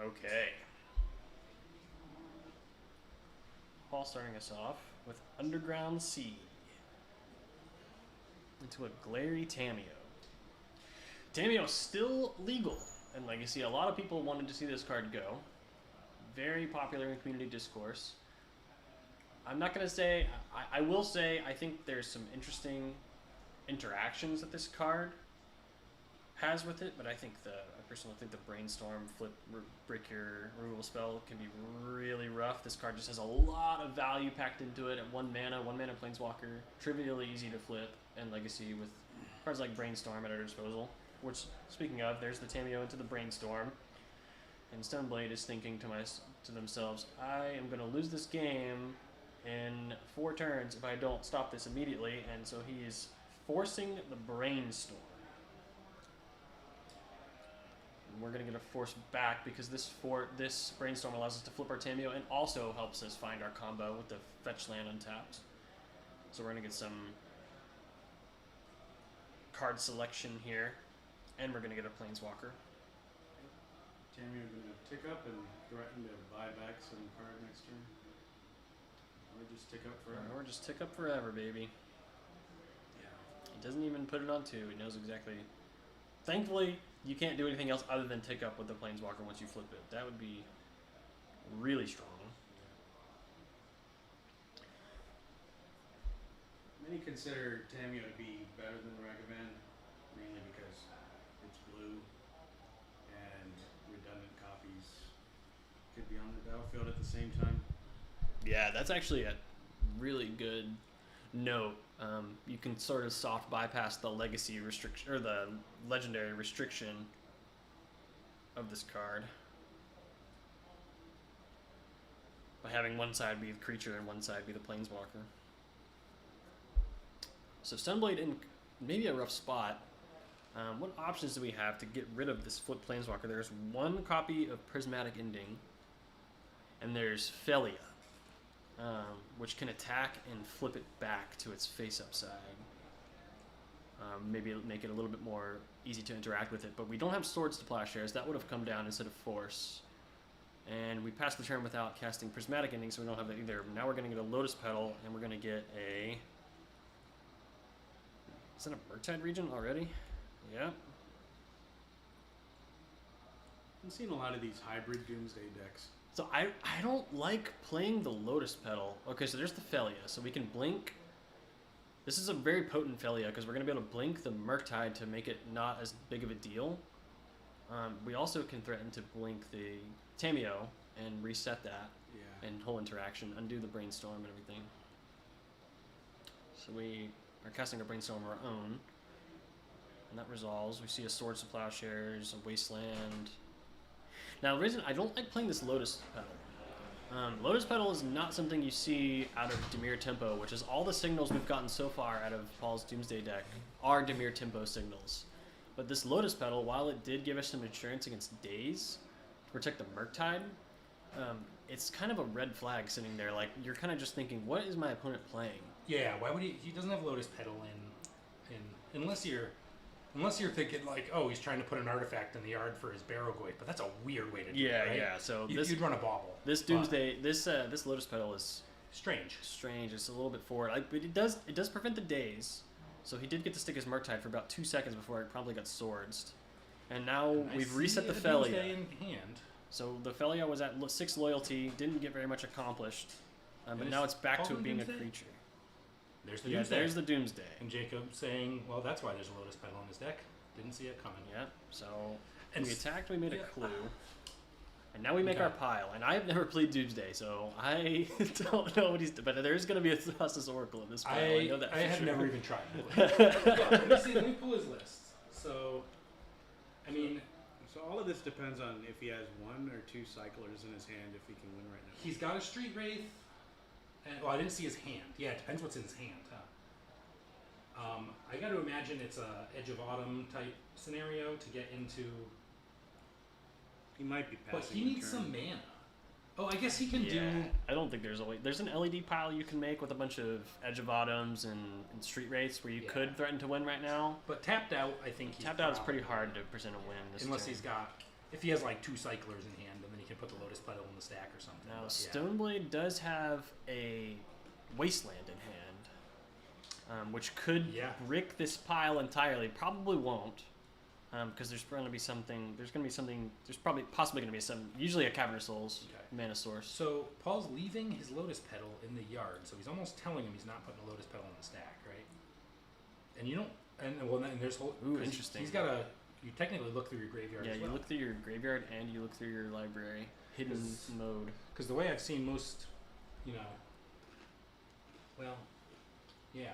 Okay. Paul starting us off with Underground Sea into a Glary Tameo. Tameo's still legal in Legacy. A lot of people wanted to see this card go. Very popular in community discourse. I'm not going to say, I will say, I think there's some interesting interactions that this card has with it, but I personally think the Brainstorm, break your removal spell can be really rough. This card just has a lot of value packed into it at 1 mana Planeswalker, trivially easy to flip, and Legacy with cards like Brainstorm at our disposal. Which, speaking of, there's the Tameo into the Brainstorm, and Stoneblade is thinking to themselves, I am going to lose this game in 4 turns if I don't stop this immediately, and so he is forcing the Brainstorm. We're going to get a force back because this Brainstorm allows us to flip our Tameo and also helps us find our combo with the fetch land untapped. So we're going to get some card selection here, and we're going to get a Planeswalker. Tammy, you're going to tick up and threaten to buy back some card next turn? Or just tick up forever? Or just tick up forever, baby. Yeah. He doesn't even put it on 2. He knows exactly. Thankfully, you can't do anything else other than tick up with the Planeswalker once you flip it. That would be really strong. Many consider Tameo to be better than Ragavan, mainly because it's blue and redundant copies could be on the battlefield at the same time. Yeah, that's actually a really good note. You can sort of soft bypass the legacy restriction or the legendary restriction of this card by having one side be the creature and one side be the Planeswalker. So Stoneblade in maybe a rough spot. What options do we have to get rid of this flip Planeswalker? There's 1 copy of Prismatic Ending, and there's Felia, which can attack and flip it back to its face-up side. Maybe make it a little bit more easy to interact with it, but we don't have Swords to Plowshares. That would have come down instead of Force. And we passed the turn without casting Prismatic Ending, so we don't have that either. Now we're going to get a Lotus Petal, and we're going to get a Is that a Murktide region already? Yeah. I'm seeing a lot of these hybrid Doomsday decks. So I don't like playing the Lotus Petal. Okay, so there's the Felia. So we can blink. This is a very potent Felia because we're going to be able to blink the Murktide to make it not as big of a deal. We also can threaten to blink the Tameo and reset that. Yeah. And whole interaction, undo the Brainstorm and everything. So we are casting a Brainstorm of our own. And that resolves. We see a Swords to Plowshares, a Wasteland. Now, the reason I don't like playing this Lotus Petal. Lotus Petal is not something you see out of Dimir Tempo, which is all the signals we've gotten so far out of Paul's Doomsday deck are Dimir Tempo signals. But this Lotus Petal, while it did give us some insurance against Daze to protect the Murktide, it's kind of a red flag sitting there. Like, you're kind of just thinking, what is my opponent playing? Yeah, why would he doesn't have Lotus Petal in unless you're thinking like, oh, he's trying to put an artifact in the yard for his Barrogoyf, but that's a weird way to do it, right? Yeah. So You'd run a bauble. This Doomsday, this Lotus Petal is strange. It's a little bit forward. But it does prevent the Daze. So he did get to stick his Murktide for about 2 seconds before it probably got swords. And now we've reset the Doomsday Felia. in hand. So the Felia was at 6 loyalty, didn't get very much accomplished, but now it's back to being Doomsday? a creature. There's the Yeah, Doomsday. there's the Doomsday. And Jacob saying, well, that's why there's a Lotus Petal in his deck. Didn't see it coming. Yeah, so And we attacked, we made a yeah. clue. And now we make Okay. our pile. And I have never played Doomsday, so I don't know what he's doing. But there's going to be a Thassa's Oracle in this pile. I know that I for have sure. never even tried. Let me pull his list. So, I mean, So all of this depends on if he has 1 or 2 cyclers in his hand, if he can win right now. he's got a Street Wraith. And, well, I didn't see his hand. Yeah, it depends what's in his hand, huh? I got to imagine it's a Edge of Autumn type scenario to get into. He might be But passing. he the needs turn. some mana. Oh, I guess he can do. I don't think there's a way. There's an LED pile you can make with a bunch of Edge of Autumns and Street Wraiths where you Yeah. could threaten to win right now. But tapped out, I think he's Tapped out is probably- pretty hard to present a win this Unless turn. he's got. If he has like 2 cyclers in hand, and then he can put the Lotus Petal in the stack or something. Now, But, yeah. Stoneblade does have a Wasteland in hand, which could Yeah. brick this pile entirely. Probably won't, because there's going to be something. There's probably possibly going to be some. Usually a Cavernous Souls Okay. mana source. So Paul's leaving his Lotus Petal in the yard, so he's almost telling him he's not putting a Lotus Petal in the stack, right? And you don't. And well, then there's whole. Ooh, 'cause interesting. He's got a. You technically look through your graveyard. Yeah, as you well. look through your graveyard and you look through your library. Hidden 'Cause- mode. Because the way I've seen most, well, yeah,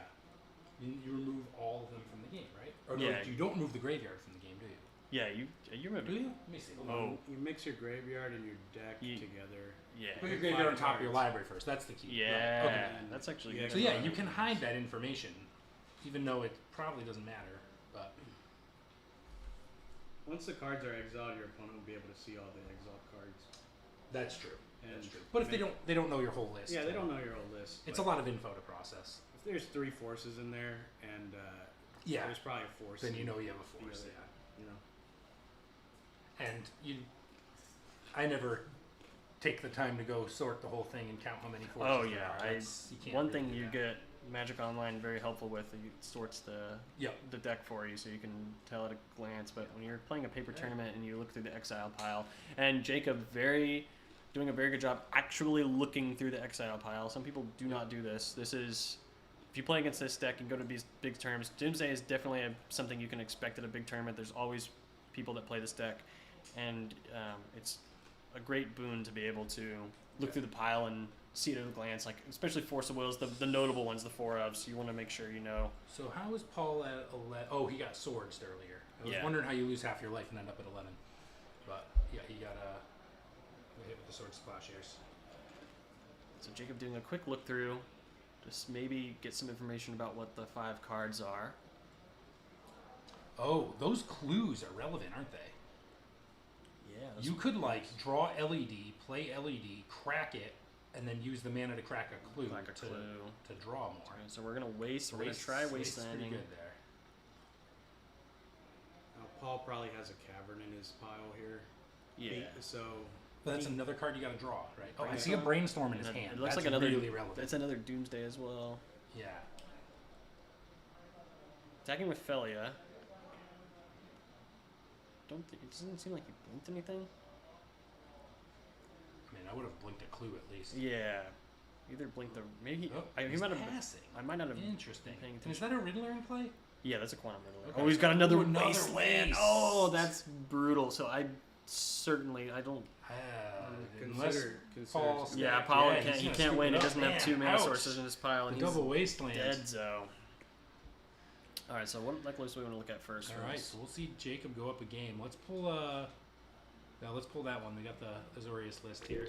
you remove all of them from the game, right? Or no, Yeah. you don't remove the graveyard from the game, do you? Yeah, you remember. Do you? Let me see. Hold on. Oh, You mix your graveyard and your deck Ye- together. yeah. Put your graveyard on top of your library first. That's the key. Yeah, Right. Okay. that's actually Yeah, good. So yeah, you can hide that information, even though it probably doesn't matter. But Once the cards are exiled, your opponent will be able to see all the exiled cards. that's true. And That's true. But if they don't know your whole list. Yeah, they don't know your whole list. It's but a lot of info to process. If there's 3 forces in there, and Yeah. there's probably a force. Then you in know you have a the force. other, Yeah. You know. And I never take the time to go sort the whole thing and count how many forces. Oh there yeah, are. That's- you can't one really thing do you that. get Magic Online very helpful with. It sorts the deck for you, so you can tell at a glance. But when you're playing a paper tournament and you look through the exile pile, and Jacob doing a very good job actually looking through the exile pile. Some people do not do this. This is if you play against this deck and go to these big tournaments, Doomsday is definitely something you can expect at a big tournament. There's always people that play this deck, and it's a great boon to be able to look through the pile and see it at a glance, like especially Force of Wills, the notable ones, the 4 ofs. You want to make sure you know. So how is Paul at 11? Oh, he got swords earlier. I was Yeah. wondering how you lose half your life and end up at 11. But yeah, he got hit with the swords to plowshares. So Jacob doing a quick look through, just maybe get some information about what the 5 cards are. Oh, those clues are relevant, aren't they? Yeah. You could like draw LED, play LED, crack it, and then use the mana to crack a clue, Crack a clue. to draw more. Alright, so we're gonna waste. We're gonna try Waste's wastelanding. pretty good there. Now, Paul probably has a cavern in his pile here. Yeah. So But that's another card you got to draw, right? Oh, I see a Brainstorm. brainstorm in his And hand. it looks That's like another. really relevant. That's another Doomsday as well. Yeah. Attacking with Felia. It doesn't seem like he blinked anything. I mean, I would have blinked a clue at least. Yeah. Either blinked the maybe he, Oh, he he's might have passing. I might not have Interesting. been paying And is attention. that a Riddler in play? Yeah, that's a Quantum Riddler. Okay. Oh, he's got another Ooh, another wasteland. waste. Oh, that's brutal. So I don't. Unless Consider Paul. some- Yeah, Yeah, Paul he's he gonna can't scoop win. it He up. doesn't have 2 Man, mana ouch. sources in his pile, and The he's double wasteland. dead. So. All right. So what deck list do we want to look at first? All right, so we'll see Jacob go up a game. Let's pull now let's pull that one. We got the Azorius list here.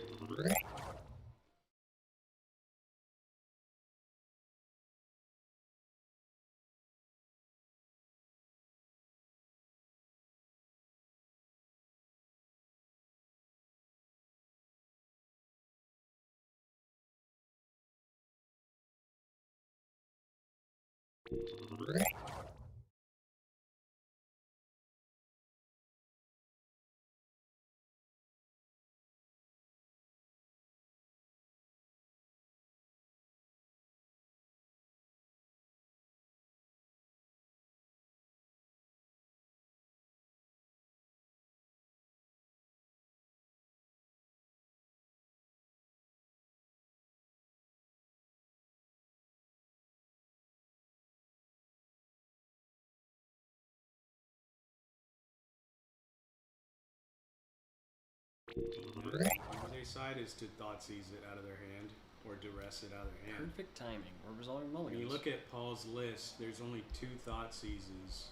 Their side is to Thoughtseize it out of their hand or duress it out of their hand. Perfect timing. We're resolving When mulligans. you look at Paul's list, there's only 2 Thoughtseizes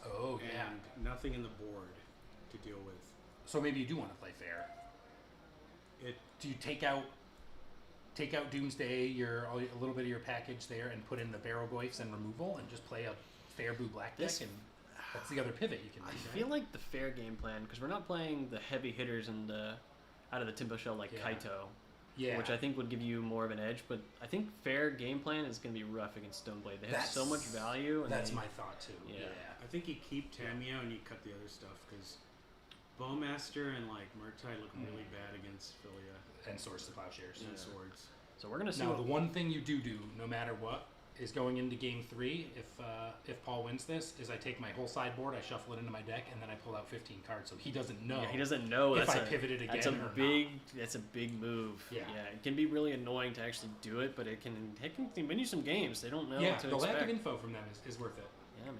Oh yeah. and nothing in the board to deal with. So maybe you do want to play fair. It Do you take out Doomsday, a little bit of your package there, and put in the Barrogoyfs and removal, and just play a fair blue black deck, This- and that's the other pivot you can I make. feel like the fair game plan, because we're not playing the heavy hitters and out of the Timbo shell like Yeah. Kaito, Yeah. which I think would give you more of an edge. But I think fair game plan is going to be rough against Stoneblade. They have so much value. And That's they, my thought too. Yeah. I think you keep Tamio and you cut the other stuff because Bowmaster and like Murktide look really bad against Philia And Swords to Plowshares. and Swords. So we're going to see. Now What, the one thing you do, no matter what, is going into game 3. If Paul wins this, is I take my whole sideboard, I shuffle it into my deck, and then I pull out 15 cards, so he doesn't know. yeah, he doesn't know if that's I a, pivoted again. That's a or big. Not. That's a big move. Yeah. It can be really annoying to actually do it, but it can win you some games. They don't know Yeah, what to the lack expect. of info from them is worth it. Yeah, man.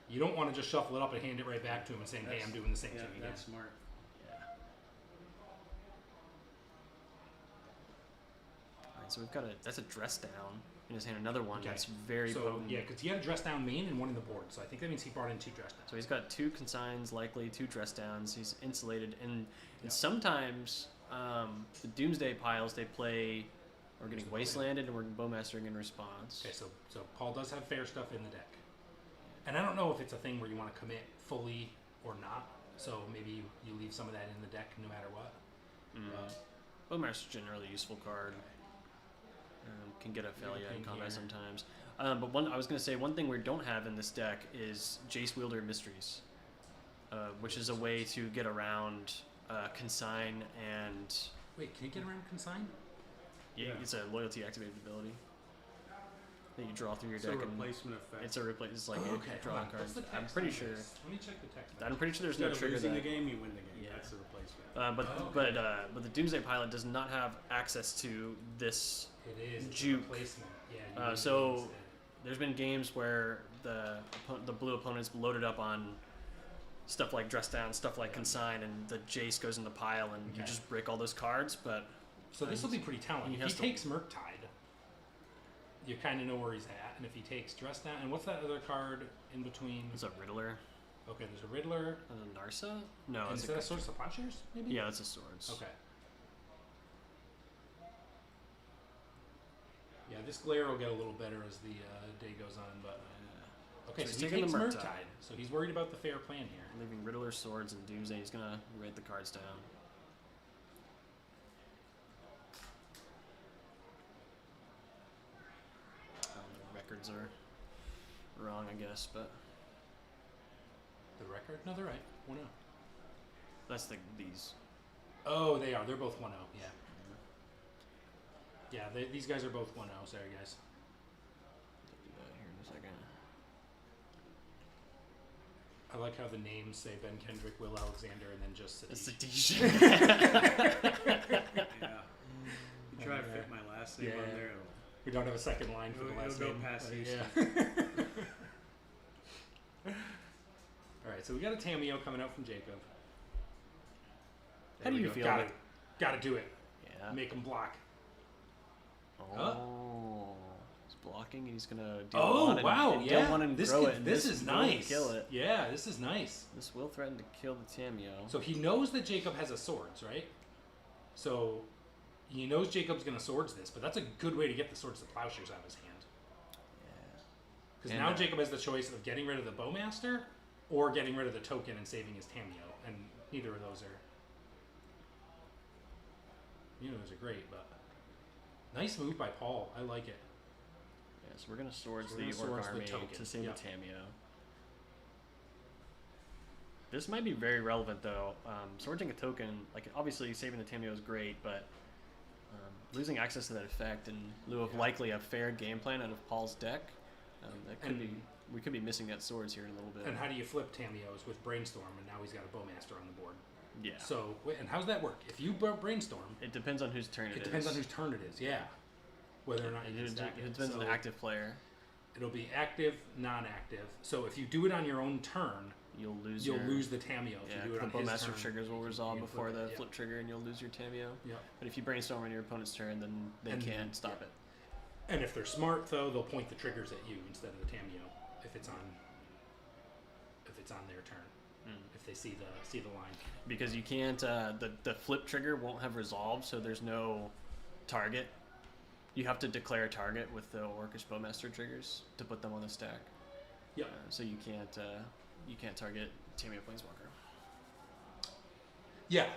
You don't want to just shuffle it up and hand it right back to him and saying, "Hey, I'm doing the same Yeah, thing again." that's smart. Yeah. Alright, so we've got that's a dress down in his hand. Another one Okay. that's very So potent. yeah, because he had a dress down main and one in the board, so I think that means he brought in 2 dress downs. So he's got 2 consigns, likely 2 dress downs. He's insulated, and Yeah. sometimes the Doomsday piles they play. We're getting Where's the wastelanded, and we're bowmastering in response. Okay, so Paul does have fair stuff in the deck, and I don't know if it's a thing where you want to commit fully or not. So maybe you leave some of that in the deck no matter what. Bowmaster's generally a useful card. Can get a failure in pink combat here. sometimes. But I was going to say one thing we don't have in this deck is Jace Wielder Mysteries, which is a way to get around consign and Wait, can you get around consign? yeah, Yeah. it's a loyalty activated ability that you draw through your It's a deck, and replacement effect. it's a replace. It's like Oh, okay, drawing hold on. What's cards. the I'm text pretty on sure. this? Let me check the text. I'm pretty sure there's Instead no of trigger losing that. the game, you win the game. Yeah. That's the replacement. But the Doomsday pilot does not have access to this. It is. It's a Juke. replacement. Yeah. You So need it instead. there's been games where the blue opponents loaded up on stuff like dress down, stuff like consign, and the Jace goes in the pile, and you Okay. just break all those cards. But So this will be pretty telling. he If has he to- takes Murktide, you kind of know where he's at, and if he takes dress down, and what's that other card in between? it's a Riddler Okay, there's a Riddler. and a Narsa. No, And it's is a that a Swords to Plowshares? Maybe. yeah, it's a swords. Okay. Yeah, this glare will get a little better as the day goes on, but okay, So so, he's he taking takes the Murktide. Murktide. So he's worried about the fair plan here. Leaving Riddler, swords, and Doomsday. He's gonna write the cards down. The records are wrong, I guess, but The record? No, they're right. 1-0. that's these. Oh, they are. They're both 1-0. Yeah. Yeah, these guys are both 1-0. Sorry, guys. Do that here in a second. I like how the names say Ben Kendrick, Will Alexander, and then just It's Sadiq. Yeah. You try to fit my last name on there. We don't have a second line for the last It'll name. go past yeah. All right, so we got a Tamiyo coming out from Jacob. How do you feel? Gotta do it. Yeah. Make him block. Oh. He's blocking and he's gonna deal Oh, one and, wow, and yeah. deal one and this throw could- it. And this is will nice. Kill it. Yeah, this is nice. This will threaten to kill the Tamiyo. So he knows that Jacob has a swords, right? So he knows Jacob's gonna swords this, but that's a good way to get the swords to plowshares out of his hand. Yeah. Because And, now Jacob has the choice of getting rid of the Bowmaster or getting rid of the token and saving his Tamiyo, and neither of those are. Neither of those are great, but nice move by Paul. I like it. Yeah, so we're gonna swords So the we're gonna Orc swords the Army token. to save Yeah. the Tamiyo. This might be very relevant though. Swordsing a token, like obviously saving the Tamiyo is great, but losing access to that effect in lieu of likely a fair game plan out of Paul's deck, that could be. We could be missing that swords here in a little bit. And how do you flip Tamiyos with Brainstorm, and now he's got a Bowmaster on the board? Yeah. So, and how's that work? If you Brainstorm, It depends on whose turn it is. it depends on whose turn it is. Yeah. Whether or not you can It stack it. depends on the So active player. It'll be active, non-active. So if you do it on your own turn, You'll lose. you'll your, lose the Tamiyo. If Yeah, you do it the on his Bowmaster turn, triggers will resolve you can before flip the it, yeah. flip trigger, and you'll lose your Tamiyo. Yeah. But if you brainstorm on your opponent's turn, then they And- can't stop yeah. it. And if they're smart, though, they'll point the triggers at you instead of the Tamiyo if it's on their turn. If they see the line. Because you can't. The flip trigger won't have resolved, so there's no target. You have to declare a target with the Orcish Bowmaster triggers to put them on the stack. Yep. So you can't target Tamiyo Planeswalker. Yeah.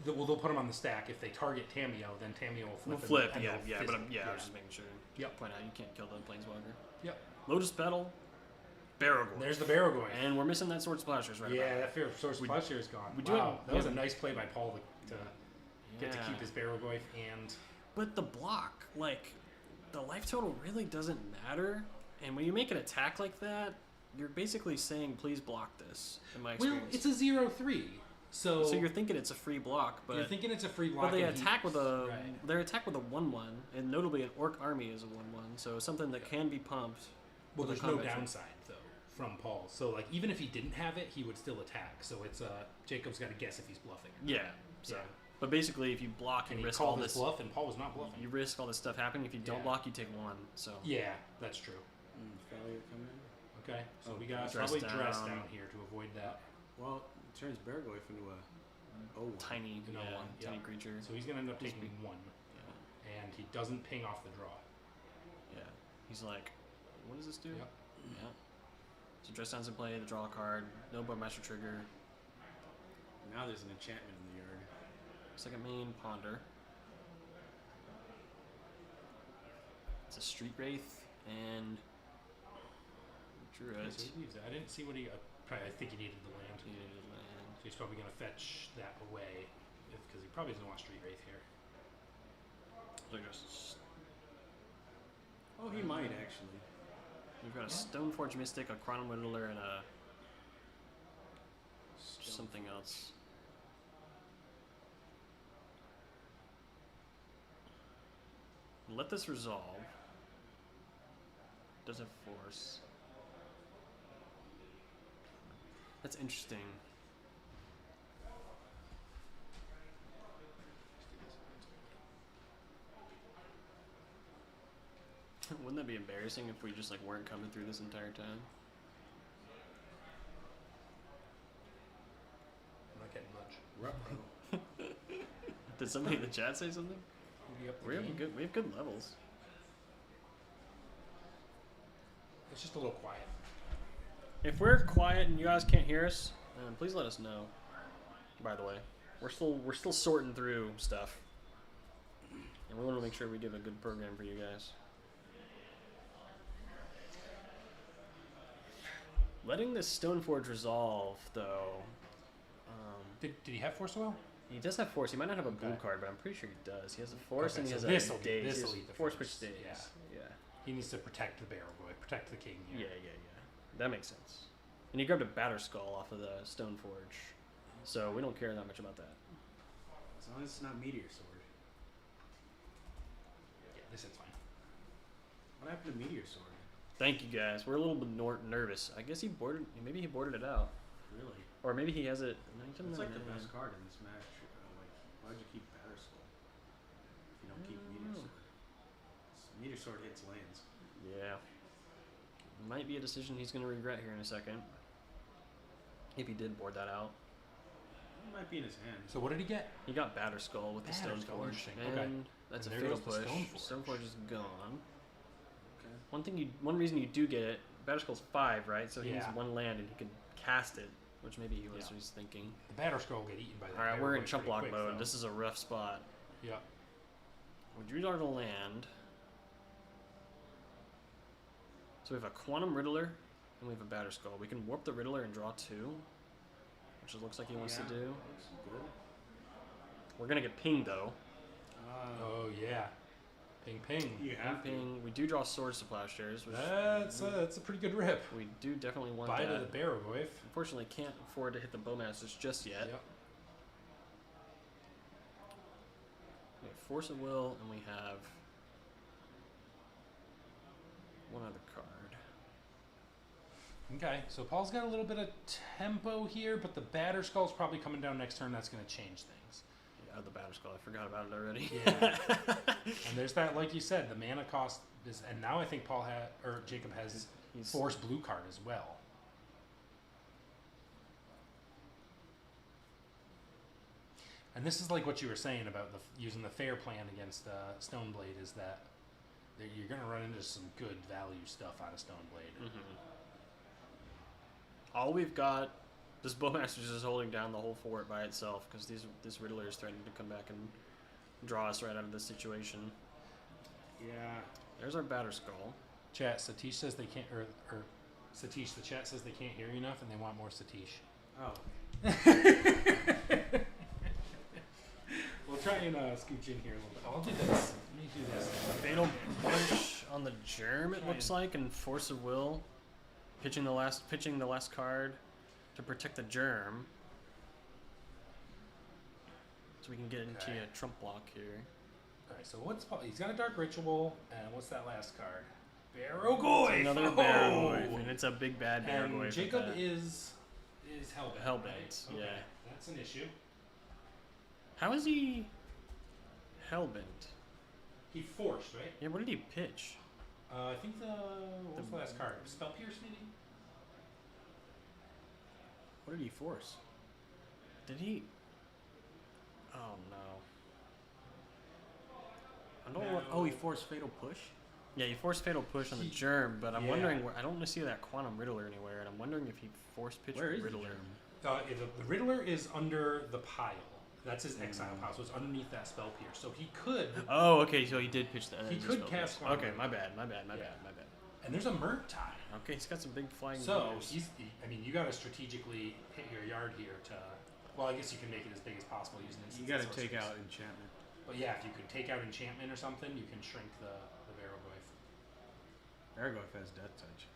They'll put them on the stack. If they target Tamiyo, then Tamiyo will flip. We'll and- flip, and yeah, they'll yeah, fizz but it. I was just making sure. Yep. Point out you can't kill the Planeswalker. Yep. Lotus Petal, Baragorn. There's the Baragorn. And we're missing that Sword Splashers right Yeah, about. that Fear of Source We- Plowshare is gone. we do Wow, it- that was a yeah. nice play by Paul to get to Yeah. keep his Baragorn and But the block, like, the life total really doesn't matter. And when you make an attack like that, you're basically saying, please block this, in my well, experience. it's a 0/3, so you're thinking it's a free block, but you're thinking it's a free block. but they and he- attack with a right. their attack with a 1/1, and notably an Orc Army is a 1/1, so something that can be pumped. Well, with a there's no combat trick. downside though from Paul. So like even if he didn't have it, he would still attack. So it's Jacob's got to guess if he's bluffing. Yeah. So, Yeah. but basically, if you block, And you he risk all called his this. bluff, and Paul was not bluffing. You risk all this stuff happening. If you don't Yeah. block, you take one. So Yeah, that's true. Failure come in. Okay, so Oh, we got dress probably dress down. down here to avoid that. Well, it turns Baragorn into a tiny, You know, yeah, one, tiny yeah. creature. So he's gonna end up Just taking be- one, Yeah. and he doesn't ping off the draw. Yeah. He's like, what does this do? Yep. Yeah. So dress down's in play. The draw a card. No Bowmaster trigger. Now there's an enchantment in the yard. Second main ponder. It's a Street Wraith and Druid. Okay, so he leaves it. I didn't see what he. I think he needed the land. So he's probably gonna fetch that away, because he probably doesn't want Street Wraith here. So just Oh, he might actually. we've got a Stoneforge Mystic, a Chrono Whittler, and a something else. Let this resolve. Does have force. That's interesting. Wouldn't that be embarrassing if we just like weren't coming through this entire time? I'm not getting much. Ruh-roh. Did somebody in the chat say something? Maybe up the We game. have good levels. It's just a little quiet. If we're quiet and you guys can't hear us, please let us know. By the way, we're still sorting through stuff, and we want to make sure we give a good program for you guys. Letting this Stoneforge resolve, though, Did he have Force Well? he does have force. He might not have a blue Okay. card, but I'm pretty sure he does. He has a force Okay, and he so has this'll a be- daze. this'll He has eat the force force, pitch daze. yeah. Yeah. He needs to protect the Barrow Boy, protect the king here. Yeah. That makes sense. And he grabbed a Batter Skull off of the Stoneforge. So we don't care that much about that. As long as it's not Meteor Sword. Yeah, this is fine. What happened to Meteor Sword? Thank you guys. We're a little bit nervous. I guess maybe he boarded it out. Really? Or maybe he has it. It's like the best card in this match. Like, why'd you keep Batter Skull if you don't keep Meteor Sword? Meteor Sword hits lands. Yeah. Might be a decision he's going to regret here in a second. If he did board that out. It might be in his hand. So what did he get? He got Batter Skull with Batter the Skull, Stoneforge. interesting. And Okay. that's And a there fatal goes the push. Stoneforge. Stoneforge is gone. Okay. One reason you do get it, Batter Skull's 5, right? So he needs Yeah. 1 land and he can cast it, which maybe he was Yeah. he's thinking. The Batter Skull will get eaten by that. Alright, we're in Barrowboy chump pretty block quick, mode. though. This is a rough spot. Yeah. We drew our land. So we have a Quantum Riddler and we have a Batter Skull. We can warp the Riddler and draw 2, which it looks like he wants to do. Looks good. We're gonna get pinged though. Oh yeah. Ping ping. You have to. Ping. We do draw Swords to Plowshares, which That's a pretty good rip. we do definitely want Bye that. to the Barrowboy. Unfortunately, can't afford to hit the Bowmasters just yet. Yep. We have Force of Will, and we have one other card. Okay, so Paul's got a little bit of tempo here, but the Batter Skull's probably coming down next turn. That's going to change things. Yeah, the Batter Skull. I forgot about it already. Yeah. And there's that, like you said, the mana cost is, and now I think Jacob has He's Force Blue card as well. And this is like what you were saying about using the fair plan against Stoneblade is that you're going to run into some good value stuff out of Stoneblade. Mm-hmm. All we've got, this Bowmaster's is holding down the whole fort by itself because this Riddler is threatening to come back and draw us right out of this situation. Yeah. There's our Batter Skull. Chat, Satish says they can't, or Satish, the chat says they can't hear you enough and they want more Satish. Oh. We'll try and scooch in here a little bit. I'll do this. Let me do this. Fatal Push on the Germ, it looks like, and Force of Will. Pitching the last card to protect the Germ. So we can get into Okay. a trump block here. Alright, so what's Paul? He's got a Dark Ritual, and what's that last card? Barrowgoyf! Another Oh! Barrowgoyf, and it's a big bad And Barrowgoyf. Jacob at that. is Hellbent. Hellbent, right? yeah. Okay, that's an issue. How is he Hellbent? He forced, right? Yeah, what did he pitch? I think what was the last card? Spell Pierce, maybe? What did he force? Did he? Oh no. I don't know. Oh, he forced Fatal Push? Yeah, he forced Fatal Push on the He- Germ, but I'm yeah. wondering where. I don't see that Quantum Riddler anywhere, and I'm wondering if he force pitched Where is Riddler. the Germ? The Riddler is under the pile. That's his exile pile, so it's underneath that Spell Pierce. So he could, Oh, okay, so he did pitch that. He could cast Quantum Okay, Riddler. my bad. Yeah. and there's a Murktide. Okay, he's got some big flying. So leaders. you got to strategically hit your yard here to. Well, I guess you can make it as big as possible using You instants gotta and take sorceries. out enchantment. But yeah, if you could take out enchantment or something, you can shrink the Barrowgoyf. Barrowgoyf has Death Touch.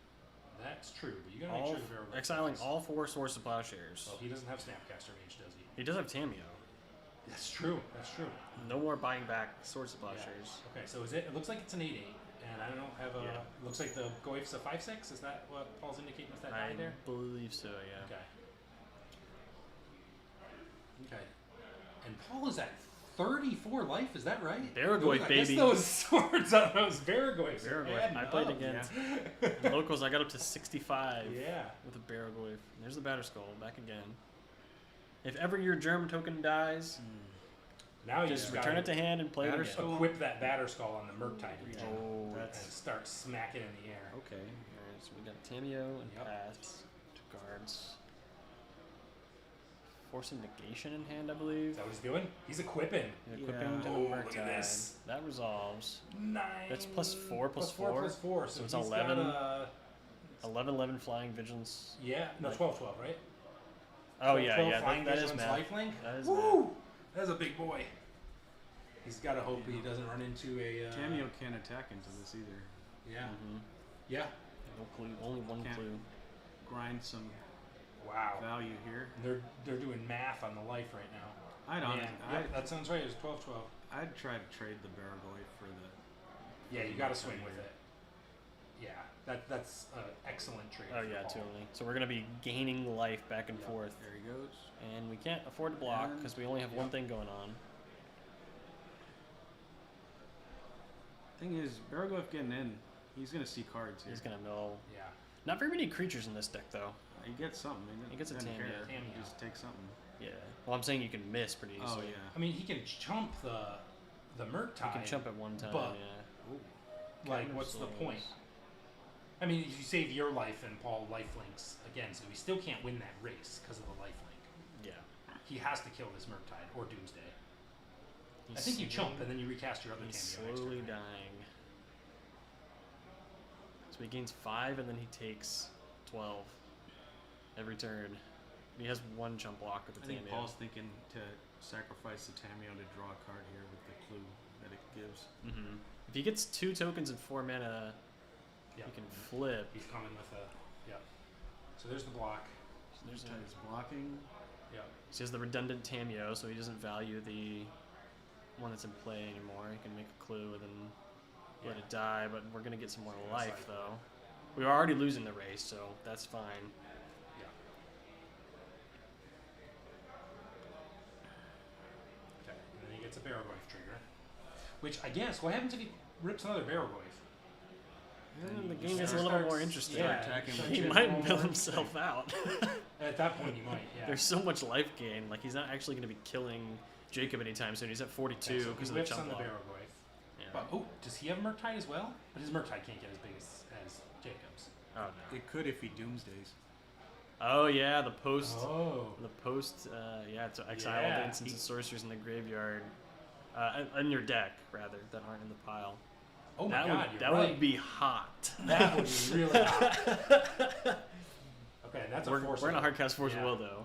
That's true, but you gotta make all sure the Barrowgoyf. exiling dies. all 4 Swords to Plowshares. Well, he doesn't have Snapcaster Mage, does he? He does have Tameo. That's true. That's true. No more buying back Swords to Plowshares. Okay, so is it? It looks like it's an 8/8, and I don't have a. Yeah. Looks like the Goyf's a 5/6. Is that what Paul's indicating with that die I there? believe so. Yeah. Okay. Okay. And Paul is at 34 life. Is that right? Barrowgoyf, I baby. guess those swords on those Barrowgoyfs. are Barrowgoyf. adding I played up. against in locals. I got up to 65 Yeah. with a Barrowgoyf. There's the Batter Skull back again. If ever your Germ token dies, Now you just just return it to hand and play Batter it again. Skull. equip that Batter Skull on the Murktide region Oh, and That's start smacking in the air. okay. Alright, so we got Tameo and Yep. Pass, 2 cards. Force of Negation in hand, I believe. Is that what he's doing? He's equipping. Equipping to the Oh, look at Murktide. this. That resolves. 9. That's +4, plus 4. So it's he's 11. Got, 11 flying vigilance. yeah, no, 12, right? Oh 12, yeah, 12 yeah. flying That is vigilance, math. lifelink. That is math. Woo! That's a big boy. He's got to hope he doesn't run into a. Tameo can't attack into this either. Yeah. Mhm. Yeah. No clue. Only one Can't. clue. grind some Wow. value here. They're doing math on the life right now. I'd honestly, Yep, that sounds right. It was 12-12. I'd try to trade the Baragoi for the. Yeah, you got to swing with it. Yeah, that's an excellent trade. Oh for yeah, Paul. totally. So we're gonna be gaining life back and Yep. forth, There he goes. and we can't afford to block And- because we only have one thing going on. Thing is, Baragoi getting in, he's gonna see cards here. He's gonna mill. Yeah. Not very many creatures in this deck though. He gets something. He gets a doesn't Tameo. care. Tameo. He just takes something. Yeah. Well, I'm saying you can miss pretty Oh easily. yeah. I mean, he can chump the Murktide. You can jump at one time. but- Yeah. Like, what's the point? I mean, you save your life and Paul lifelinks again, so we still can't win that race because of the lifelink. Yeah. He has to kill this Murktide or Doomsday. He's I think you slowly- chump and then you recast your other He's Tameo next slowly turn. dying. So he gains 5 and then he takes 12 every turn. He has one jump block with the I think Tameo. Paul's thinking to sacrifice the Tameo to draw a card here with the clue that it gives. Mm-hmm. If he gets 2 tokens and 4 mana, Yep. he can flip. He's coming with a. Yep. So there's the block. There's He's blocking. Yep. So he has the redundant Tameo, so he doesn't value the one that's in play anymore. He can make a clue and then let it die, but we're going to get some more Yeah, life, it's like- though. We were already losing the race, so that's fine. Yeah. Okay. And then he gets a Baragoi trigger. Which I guess, what happens if he rips another Baragoi? And the you game gets a start- little more interesting. yeah, attacking start with He chip might more mill interesting. himself out. At that point, he might. Yeah. There's so much life gain. Like, he's not actually going to be killing Jacob anytime soon. He's at 42 Okay, so because he of the whiffs jump on the block. Baragoi. Yeah. But oh, does he have a Murktide as well? But his Murktide can't get as big as Jacob's. Oh, no. It could if he Doomsdays. Oh, yeah, the post. Oh. The post, yeah, to exile Yeah. all the instances and sorcerers in the graveyard. In your deck, rather, that aren't in the pile. Oh my that God, would, you're that right. would be hot. That would be really hot. Okay, that's a we're, force. we're in a of- hard cast force yeah. will, though.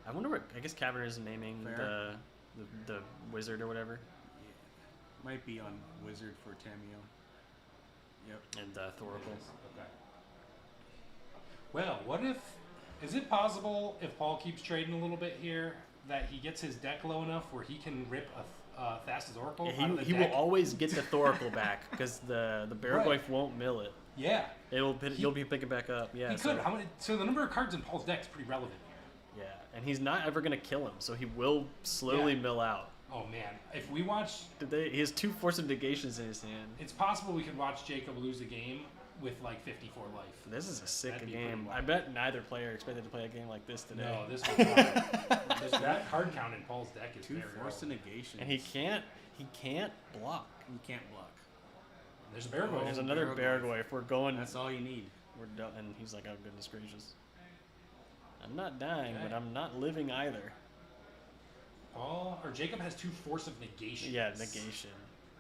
I wonder what, I guess Cavern is naming Fair. the wizard or whatever. Yeah. Might be on Wizard for Tameo. Yep. And Thoracle. Okay. Well, what if? Is it possible if Paul keeps trading a little bit here that he gets his deck low enough where he can rip a Thassa's Oracle out of the He will deck? always get the Thoracle back because the Baragoi Right. won't mill it. Yeah. You'll be picking back up. Yeah. He could. How many? So the number of cards in Paul's deck is pretty relevant here. Yeah, and he's not ever gonna kill him, so he will slowly Yeah. mill out. Oh man, if we watch, He has 2 Force of Negations in his hand. it's possible we could watch Jacob lose a game with like 54 life. This is a sick That'd be pretty game. I wild. bet neither player expected to play a game like this today. No, this was wild. That card count in Paul's deck is 2 very force relevant. negations. And he can't block. You can't block. There's a Baragoi. There's another Baragoi. Baragoi. If we're going, That's all you need. we're done. And he's like, oh goodness gracious. I'm not dying, Okay. but I'm not living either. Paul or Jacob has 2 force of negation. Yeah, negation.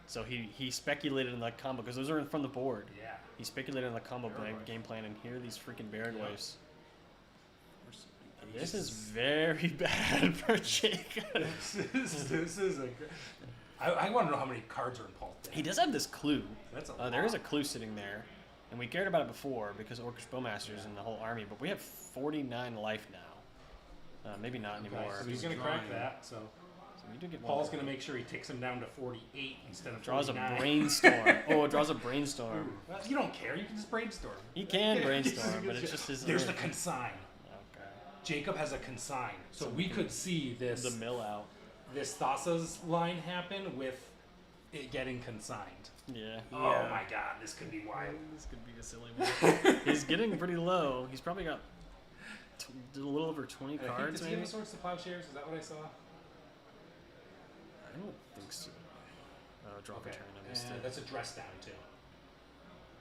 So he speculated in the combo because those are from the board. Yeah. He speculated in the combo Baragoi. game plan, and here are these freaking Baragois. Force This is very bad for Jacob. this is a. I want to know how many cards are in Paul's deck. He does have this clue. That's a There is a lot. clue sitting there, and we cared about it before because Orcish Bowmasters and the whole army, but we have 49 life now. Maybe not Okay, anymore. so he's He's gonna crack drawing. that. So So we do get Paul's one. gonna make sure he takes him down to 48 instead of Draws a 49. brainstorm. Oh, it draws a brainstorm. Well, you don't care. You can just brainstorm. He can brainstorm, but it just isn't. There's the really- consign. Okay. Jacob has a consign, so we could see this The mill out. this Thassa's line happen with it getting consigned. Yeah. Oh my God, this could be wild. This could be a silly one. He's getting pretty low. He's probably got a little over 20 I think, cards, does he maybe. have a Swords to Plowshares? Is that what I saw? I don't think so. Oh, drop Okay. a turn. I missed And it. that's a dress down too.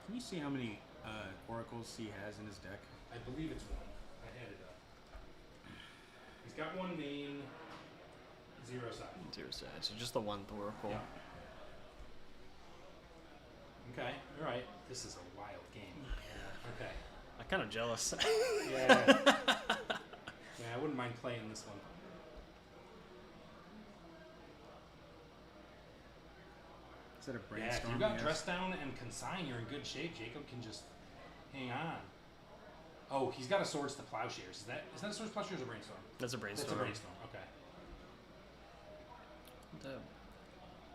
Can you see how many oracles he has in his deck? I believe it's 1. I had it up. He's got 1 main, 0 side. 0 side. So just the one Thoracle. Yeah. Okay, all right. This is a wild game. Okay. I'm kind of jealous. Yeah. Yeah, I wouldn't mind playing this one. Is that a Yeah, if brainstorm? you got Yes. dress down and consign, you're in good shape. Jacob can just hang on. Oh, he's got a Swords to Plowshares. Is that a Swords to Plowshares or Brainstorm? That's a That's brainstorm. a Brainstorm. Okay.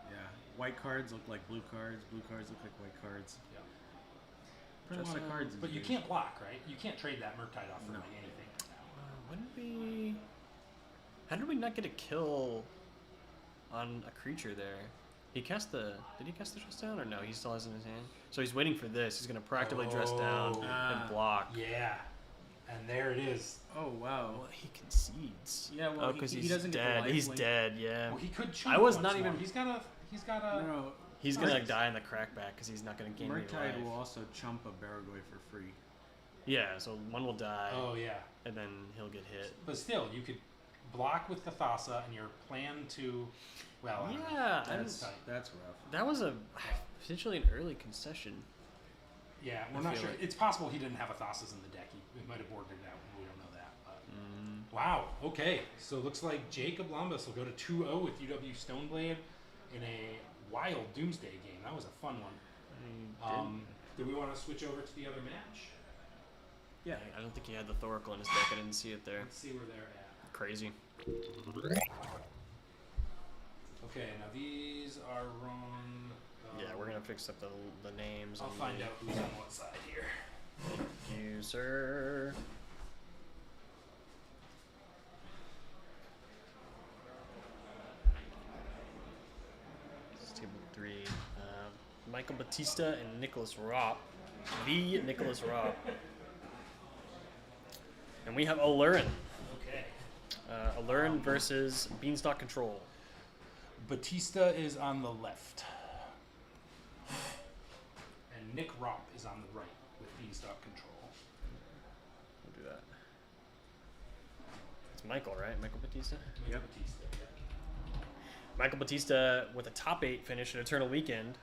Yeah, white cards look like blue cards. Blue cards look like white cards. Yeah. Pretty a lot of cards. But you can't block, right? You can't trade that Murktide off for No. like anything right now. When did we? How did we not get a kill on a creature there? He cast the. Did he cast the dress down or no? He still has it in his hand. So he's waiting for this. He's gonna proactively dress down Oh. and block. Yeah. And there it is. Oh wow. Well, he concedes. Yeah, well, oh, because he he's doesn't get the dead. life He's link. dead. Yeah. Well, he could choose. I was once not more. even- He's got a. No, He's gonna Right. die in the crackback because he's not gonna gain any life. Murktide will also chump a Baragoi for free. Yeah. So one will die, Oh yeah. and then he'll get hit. But still, you could block with the Thassa, and your plan to. Well. I don't know. Yeah. That's tight. That's rough. That was a potentially an early concession. Yeah, we're I not feel sure. like- It's possible he didn't have a Thassa's in the deck. He might have boarded it out. We don't know that. But. Mm. Wow. Okay. So it looks like Jacob Lambus will go to 2-0 with UW Stoneblade in a wild Doomsday game. That was a fun one. Do we want to switch over to the other match? Yeah. I don't think he had the Thoracle in his deck. I didn't see it there. Let's see where they're at. Crazy. Okay. Now these are run. Yeah, we're gonna fix up the names. I'll on find the out who's on what side here. user. This is table 3. Michael Batista and Nicholas Ropp. The Nicholas Ropp. And we have Aluren. Okay. Aluren versus Beanstalk Control. Batista is on the left. And Nick Ropp is on the right with Beanstalk Control. We'll do that. It's Michael, right? Michael Batista? Yep. Batista, yeah. Michael Batista with a top 8 finish at Eternal Weekend.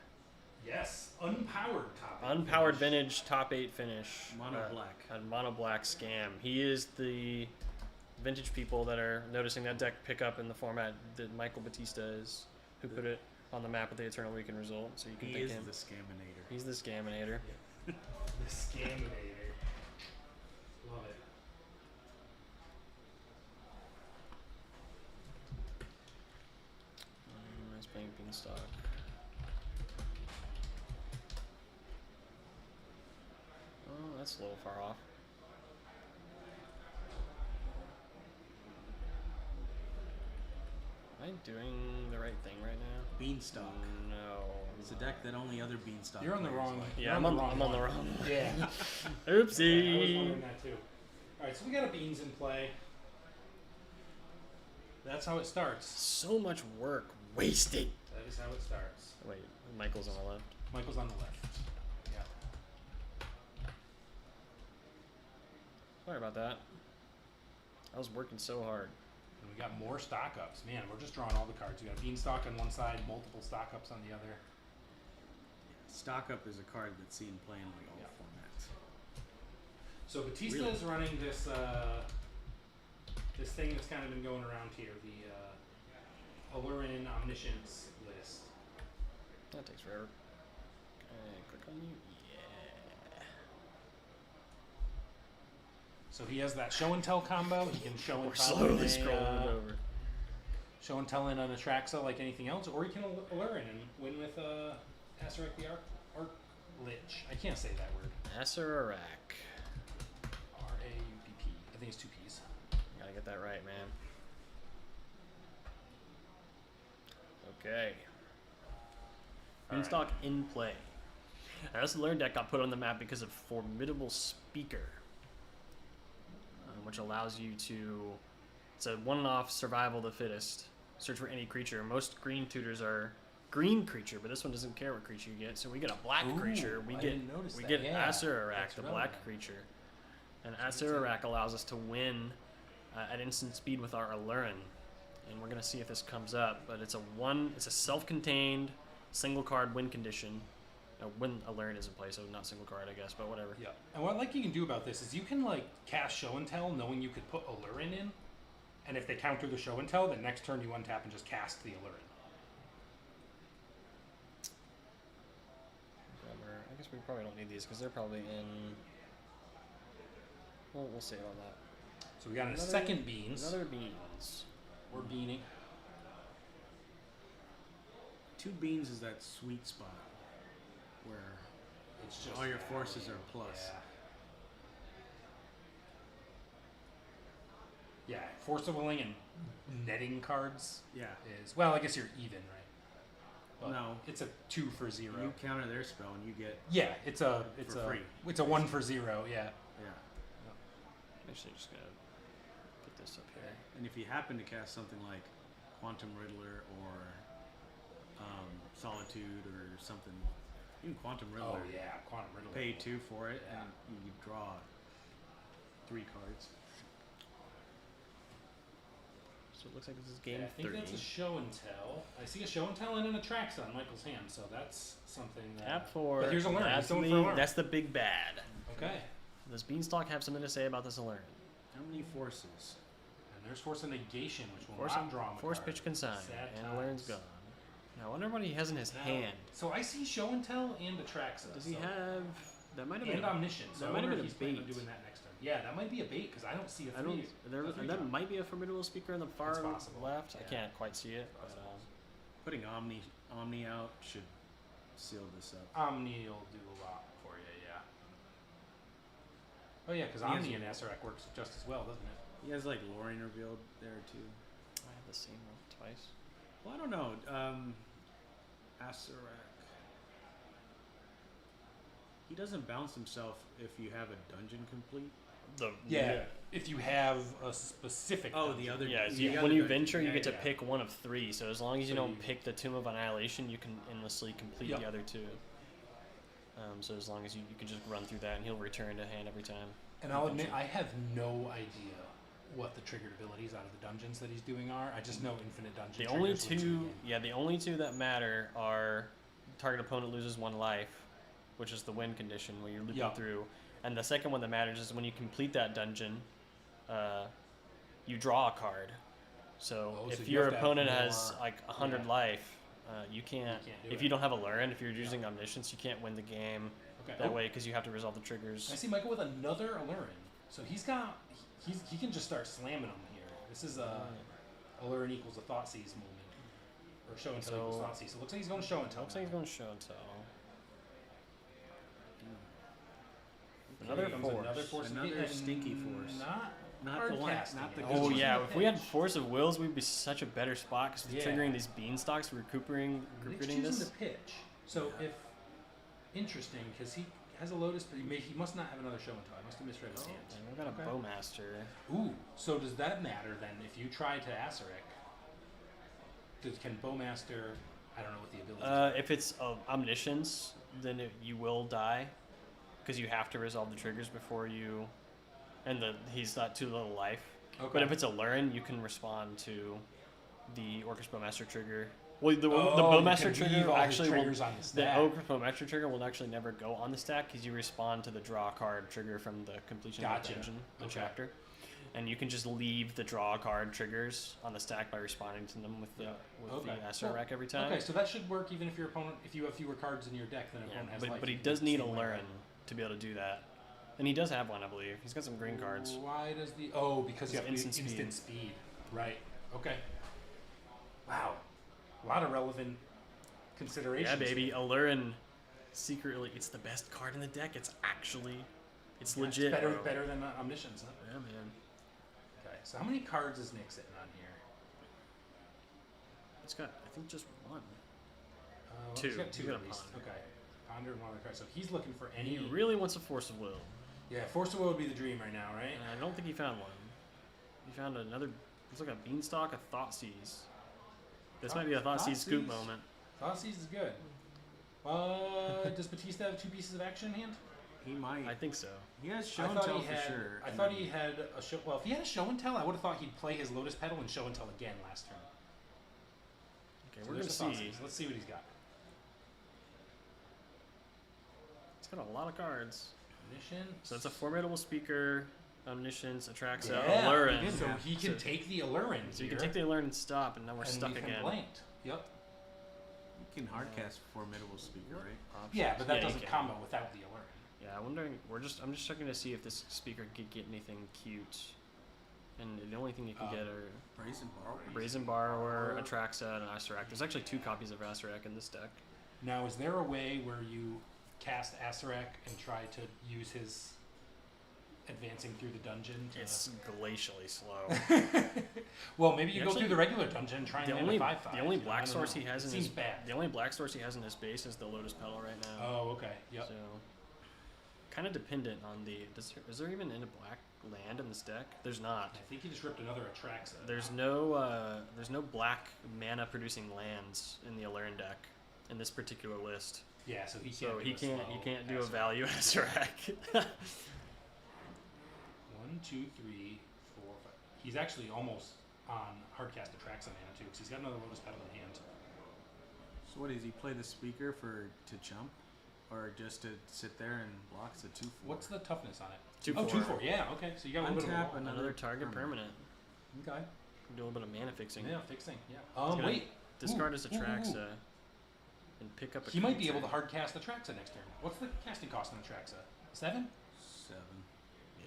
Yes, unpowered top. Unpowered vintage top 8 finish. Mono black. A mono black scam. He is the vintage people that are noticing that deck pick up in the format that Michael Batista is, who put it on the map with the Eternal Weekend result. So you can He thank is him. the Scaminator. He's the scaminator. The Scaminator. Love it. Nice playing Beanstalk. Oh, that's a little far off. Am I doing the right thing right now? Beanstalk. No. It's a deck that only other Beanstalk. You're on the players wrong. like. Yeah, you're I'm on the one. wrong one. Yeah. I Oopsie. was wondering that too. All right, so we got a beans in play. That's how it starts. So much work wasted. That is how it starts. Wait, Michael's on the left. Michael's on the left. Yeah. Sorry about that. I was working so hard. And we got more stock ups. Man, we're just drawing all the cards. We got Beanstalk on one side, multiple stock ups on the other. Stock Up is a card that's seen play in like all Yeah. formats. So Batista Really? is running this this thing that's kind of been going around here, the Aluren Omniscience list. That takes forever. Okay, click on you. Yeah. So he has that show and tell combo. He can show and We're tell slowly in a, scrolling over. show and tell in an Atraxa like anything else, or he can Aluren and win with Asarak the Arc Lich. I can't say that word. Asarak. R-A-U-P-P. I think it's 2 P's. Gotta get that right, man. Okay. Beanstalk in play. Now, this Aluren deck got put on the map because of Formidable Speaker, which allows you to. It's a one-off survival of the fittest. Search for any creature. Most green tutors are green creature, but this one doesn't care what creature you get. So we get a black Ooh, creature. We I get didn't notice that. get Yeah, Asarak, that's the relevant. black creature, and Asarak allows us to win at instant speed with our Aluren, and we're gonna see if this comes up. But it's a self-contained single card win condition. When Aluren is in play, so not single card, I guess, but whatever. Yeah. And what I like you can do about this is you can like cast show and tell knowing you could put Aluren in, and if they counter the show and tell, then next turn you untap and just cast the Aluren. I guess we probably don't need these because they're probably in. We'll save on that. So we got a second beans. Another beans. We're beaning. 2 beans is that sweet spot where It's just all your forces are plus. Yeah, force of willing and netting cards Yeah. is, well, I guess you're even, right? But No. it's a 2 for 0. You counter their spell and you get Yeah, it's a free. It's a 1 for 0. Yeah. yeah. Actually, just gonna put this up here. And if you happen to cast something like Quantum Riddler or Solitude or something, even Quantum Riddler, Oh yeah, Quantum Riddle. pay 2 for it Yeah. and you draw 3 cards. So it looks like this is game I think 30. that's a show and tell. I see a show and tell and an Atraxa on Michael's hand, so that's something that. Tap 4. But here's a learn. That's, He's going the, for a learn. that's the big bad. Okay. Does Beanstalk have something to say about this Aluren? How many forces? And there's Force of Negation, which will Force, not draw him a force card. pitch consign, Sad and times. Aluren's gone. Now I wonder what he has in his Now- hand. So I see show and tell and Atraxa. Does he so- have? That might have and been. Omniscience? So that I might have wonder been if a he's planning on bait. doing that next turn. Yeah, that might be a bait because I don't see a 3. I don't. There, a 3 and that drop. might be a formidable speaker in the far It's possible. left. I Yeah. can't quite see it. But, Putting Omni out should seal this up. Omni will do a lot for you, yeah. Oh yeah, because He has Omni a- and Acererak works just as well, doesn't it? He has like Loring revealed there too. I have the same one twice. Well, I don't know. Acererak. He doesn't bounce himself if you have a dungeon complete. If you have a specific. Oh, dungeon. the other. Yeah, the when other you dungeon. venture, you Yeah, get to yeah. pick one of 3. So as long as you So don't you- pick the Tomb of Annihilation, you can endlessly complete Yep. the other 2. So as long as you can just run through that, and he'll return to hand every time. And I'll admit, I have no idea what the triggered abilities out of the dungeons that he's doing are. I just know infinite dungeon. The only triggers, which two, again- yeah, the only 2 that matter are target opponent loses 1 life, which is the win condition where you're looping Yep. through, and the second one that matters is when you complete that dungeon, you draw a card. So Oh, so if you your have to have opponent has more- like 100 yeah. life, you can't. You can't do If it. you don't have a Luren, if you're using Omniscience, you can't win the game Okay. that Oh, way because you have to resolve the triggers. I see Michael with another Aluren. So he's got. He can just start slamming them here. This is a Aluren equals a Thought Seize moment, or show and tell equals So- Thought Seize. So it looks like he's going to show and tell. Looks like he's going to show and tell. Here Another comes force. Another force. Another and stinky force. Not Not the one. hard-casting Not the it. good Oh one. yeah, Just if we had pitch. Force of Wills, we'd be such a better spot because we're Yeah. triggering these beanstalks, recuperating Nick's choosing this. to pitch. So if interesting, because he has a Lotus, but he must not have another show and tell. I must have misread his hand. And we've got a Okay. Bowmaster. Ooh, so does that matter then? If you try to Acererak, can Bowmaster? I don't know what the ability is. If it's Omniscience, then you will die because you have to resolve the triggers before you. And he's got 2 little life. Okay. But if it's a Luren, you can respond to the Orcus Bowmaster trigger. Well, the Oh, Bowmaster you can trigger leave all his actually triggers on the the stack. Orcus Bowmaster trigger will actually never go on the stack because you respond to the draw card trigger from the completion of Gotcha. the dungeon, the Okay. chapter. And you can just leave the draw card triggers on the stack by responding to them with the Okay. Acererak every time. Okay, so that should work even if your opponent, if you have fewer cards in your deck than an opponent has life. but he you can does need a same way, Luren right? to be able to do that. And he does have one, I believe. He's got some green cards. Why does the because you have Instant instant speed. Right. Okay. Wow. A lot of relevant considerations. Yeah, baby. Aluren, secretly, it's the best card in the deck. It's legit. Better, bro. better than Omniscience. Huh? Yeah, man. Okay. So how many cards is Nick sitting on here? It's got, I think, just one. He's Two. got 2 He's got at a least. Ponder. Okay. Ponder and one other card. So he's looking for any. He really wants a Force of Will. Yeah, Force of Will would be the dream right now, right? And I don't think he found one. He found another. It's like a Beanstalk, a Thought Seize. This might be a Thought Seize scoop Thoughtseize? moment. Thoughtseize is good. Does Batista have 2 pieces of action in hand? He might. I think so. He has I show and thought tell he for had. sure. I and thought then- he had a show. Well, if he had a show and tell, I would have thought he'd play his Lotus Petal and show and tell again last turn. Okay, So we're gonna there's see. the Thoughtseize. Let's see what he's got. He's got a lot of cards. Omniscience. So it's a formidable speaker, Omniscience, Atraxa, Yeah, Aluren. so he can take the Aluren. So you can take the Aluren and stop, and now we're and stuck leave him again. blanked. Yep. You can hardcast Formidable Speaker, right? Yeah, but that Yeah, you doesn't can. combo without the Aluren. Yeah, I'm wondering. I'm just checking to see if this speaker could get anything cute. And the only thing you can get are Brazen Borrower, Atraxa, and Asarak. There's actually 2 copies of Asarak in this deck. Now, is there a way where you cast Asarak and try to use his advancing through the dungeon? It's glacially slow. Well, maybe you go Actually, through the regular dungeon and try and land a 5/5. The only black source he has in his bad. The only black source he has in his base is the Lotus Petal right now. Oh, okay. Yep. So, kind of dependent on the. Is there even any black land in this deck? There's not. I think he just ripped another Atraxa. There's no black mana producing lands in the Aluren deck in this particular list. Yeah, so he can't. So do he a can't. slow You can't do a Asarak. value Asarak. 1, 2, 3, 4, 5. He's actually almost on hardcast Atraxa mana too, because he's got another Lotus Petal in hand. So what does he play the speaker to jump, or just to sit there and block? It's a 2/4. What's the toughness on it? 2/4. Oh, 2/4. Yeah. Okay. So you got a little bit of Untap a wall. Another target permanent. Okay. Do a little bit of mana fixing. Yeah, fixing. Yeah. gonna Wait. Discard his Ooh, ooh, ooh. Atraxa and pick up a He might be able creature. to hardcast Atraxa next turn. What's the casting cost on Atraxa? 7? 7.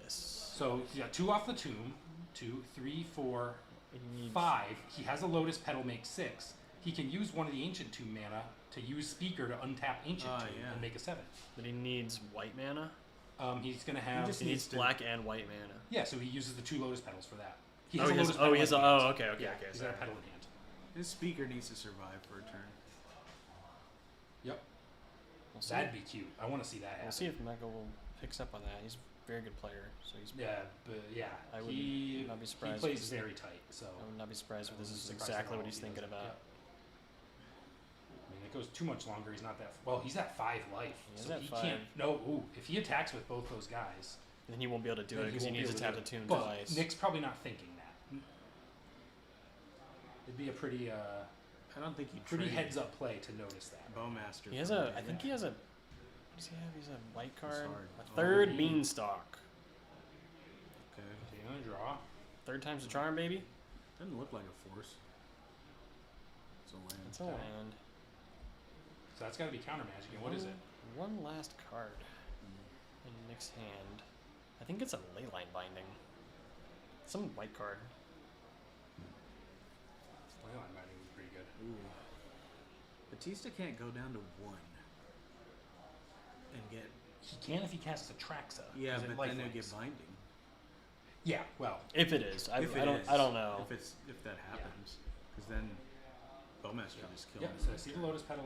Yes. So he's got 2 off the tomb. 2, 3, 4, He needs 5. He has a Lotus Petal, make 6. He can use one of the Ancient Tomb mana to use Speaker to untap Ancient Tomb yeah. and make a 7. But he needs white mana. He's gonna have. just He needs needs to- black and white mana. Yeah, so he uses the 2 Lotus Petals for that. He Oh, has he a has. Lotus Oh, Petal he has. in Oh, hand. okay, okay, Yeah, okay. he's Sorry. got a Petal in hand. His speaker needs to survive for a turn. Yep. We'll see. That'd be cute. I want to see that happen. We'll see if Michael picks up on that. He's a very good player, so he's. Yeah, but yeah, I would he not be he surprised plays if this- very tight. So I would not be surprised if this is surprised at exactly all what if he's he thinking doesn't. about. Yep. I mean, it goes too much longer. He's not that well. He's at 5 life, He is so at he 5. can't. No, ooh, if he attacks with both those guys, And then he won't be able to do then it because he won't be needs to able tap do the it. tomb But twice. Nick's probably not thinking that. It'd be a pretty I don't think he pretty heads up play to notice that. Bowmaster. He has for a. him. I think he has a. What does he have? He's a white card. hard. A third Oh. beanstalk. Okay. Okay, I'm gonna draw. 3rd time's the charm, baby. Doesn't look like a force. It's a land. It's a land. So that's got to be counter magic. And what is it? One last card in Nick's hand. I think it's a leyline binding. Some white card. Leyline binding would be pretty good. Ooh. Batista can't go down to 1 and get. He can if he casts Atraxa. Yeah, 'cause it but then they get lifelinks. binding. Yeah, well, If it is, I If it don't. is. I don't know. If that happens, because then Bowmaster just kills yeah. him. So I see the Lotus Petal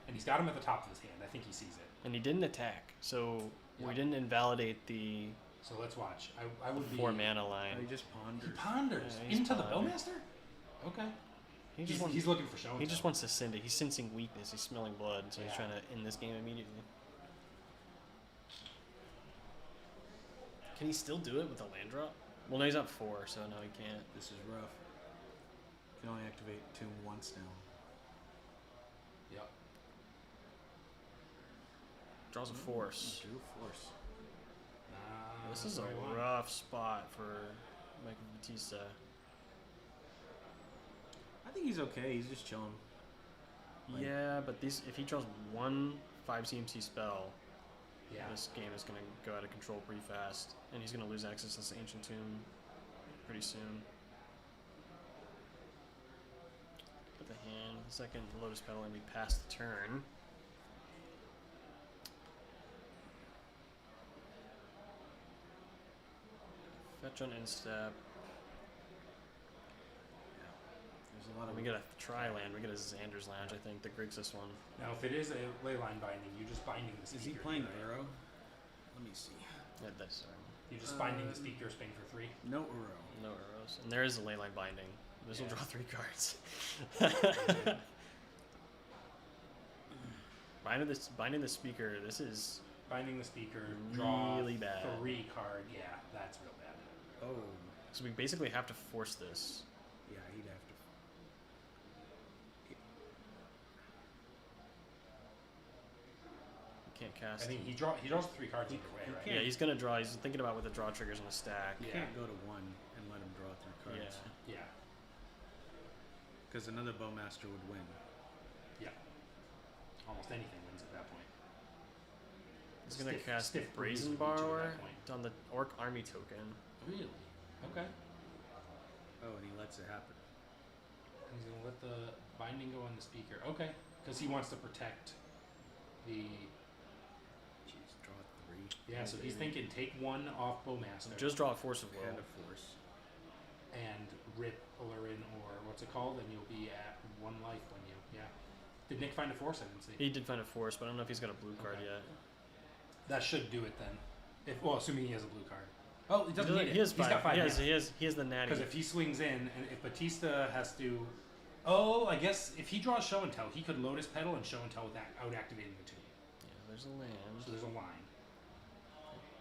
and he's got him at the top of his hand. I think he sees it. And he didn't attack, so Yeah. we didn't invalidate the So let's watch. I would be 4 mana Oh, line. he just He ponders. ponders Yeah, he's into pondering. the Bowmaster. Okay. He just wants. He's looking for show. He just wants to send it. He's sensing weakness. He's smelling blood, so he's Yeah. trying to end this game immediately. Can he still do it with a land drop? Well, no, he's up 4, so no, he can't. This is rough. Can only activate Tomb once now. Yep. Draws a force. Drew force. This is a that's what I want. rough spot for Michael Batista. I think he's okay. He's just chilling. Like- Yeah, but if he draws one 5 CMC spell, Yeah. this game is going to go out of control pretty fast, and he's going to lose access to this Ancient Tomb pretty soon. Put the hand, second Lotus Petal, and we pass the turn. Fetch on instep. There's a lot of. We get a tri-land. We get a Xander's Lounge, I think, that Griggs this one. Now, if it is a leyline binding, you're just binding the Is speaker. he playing right? Arrow? Let me see. Yeah, that's You're just binding the speaker, Spain for 3. No Arrow. no arrows. And there is a leyline binding. This will Yeah. draw 3 cards. Binding the speaker, this is Binding the speaker, draw really bad. 3 card. Yeah, that's real bad. Oh. So we basically have to force this. Yeah, he'd have to. We can't cast. I mean, he draws 3 cards either way, right? Yeah, he's gonna draw. He's thinking about what the draw triggers on the stack. You Yeah. can't go to 1 and let him draw 3 cards. Yeah. Yeah. Because another Bowmaster would win. Yeah. Almost anything wins at that point. This He's gonna stiff, cast stiff Brazen breeze would be to Borrower that point. on the Orc Army token. Really? Okay. Oh, and he lets it happen. He's gonna let the binding go on the speaker. Okay, because he wants to protect the. Jeez, draw 3. Yeah, so he's thinking take 1 off Bowmaster Just draw a Force of Will. And a force. and rip Aluren or what's it called, and you'll be at 1 life when you. Yeah. Did Nick find a force? I didn't see. He did find a Force, but I don't know if he's got a blue card Okay. yet. That should do it then. If well, assuming he has a blue card. Oh, he doesn't need it. He has He's 5. got 5 He has the natty. Because if he swings in, and if Batista has to, oh, I guess if he draws Show and Tell, he could Lotus Petal and Show and Tell without activating the tomb. Yeah, there's a land. So there's a line.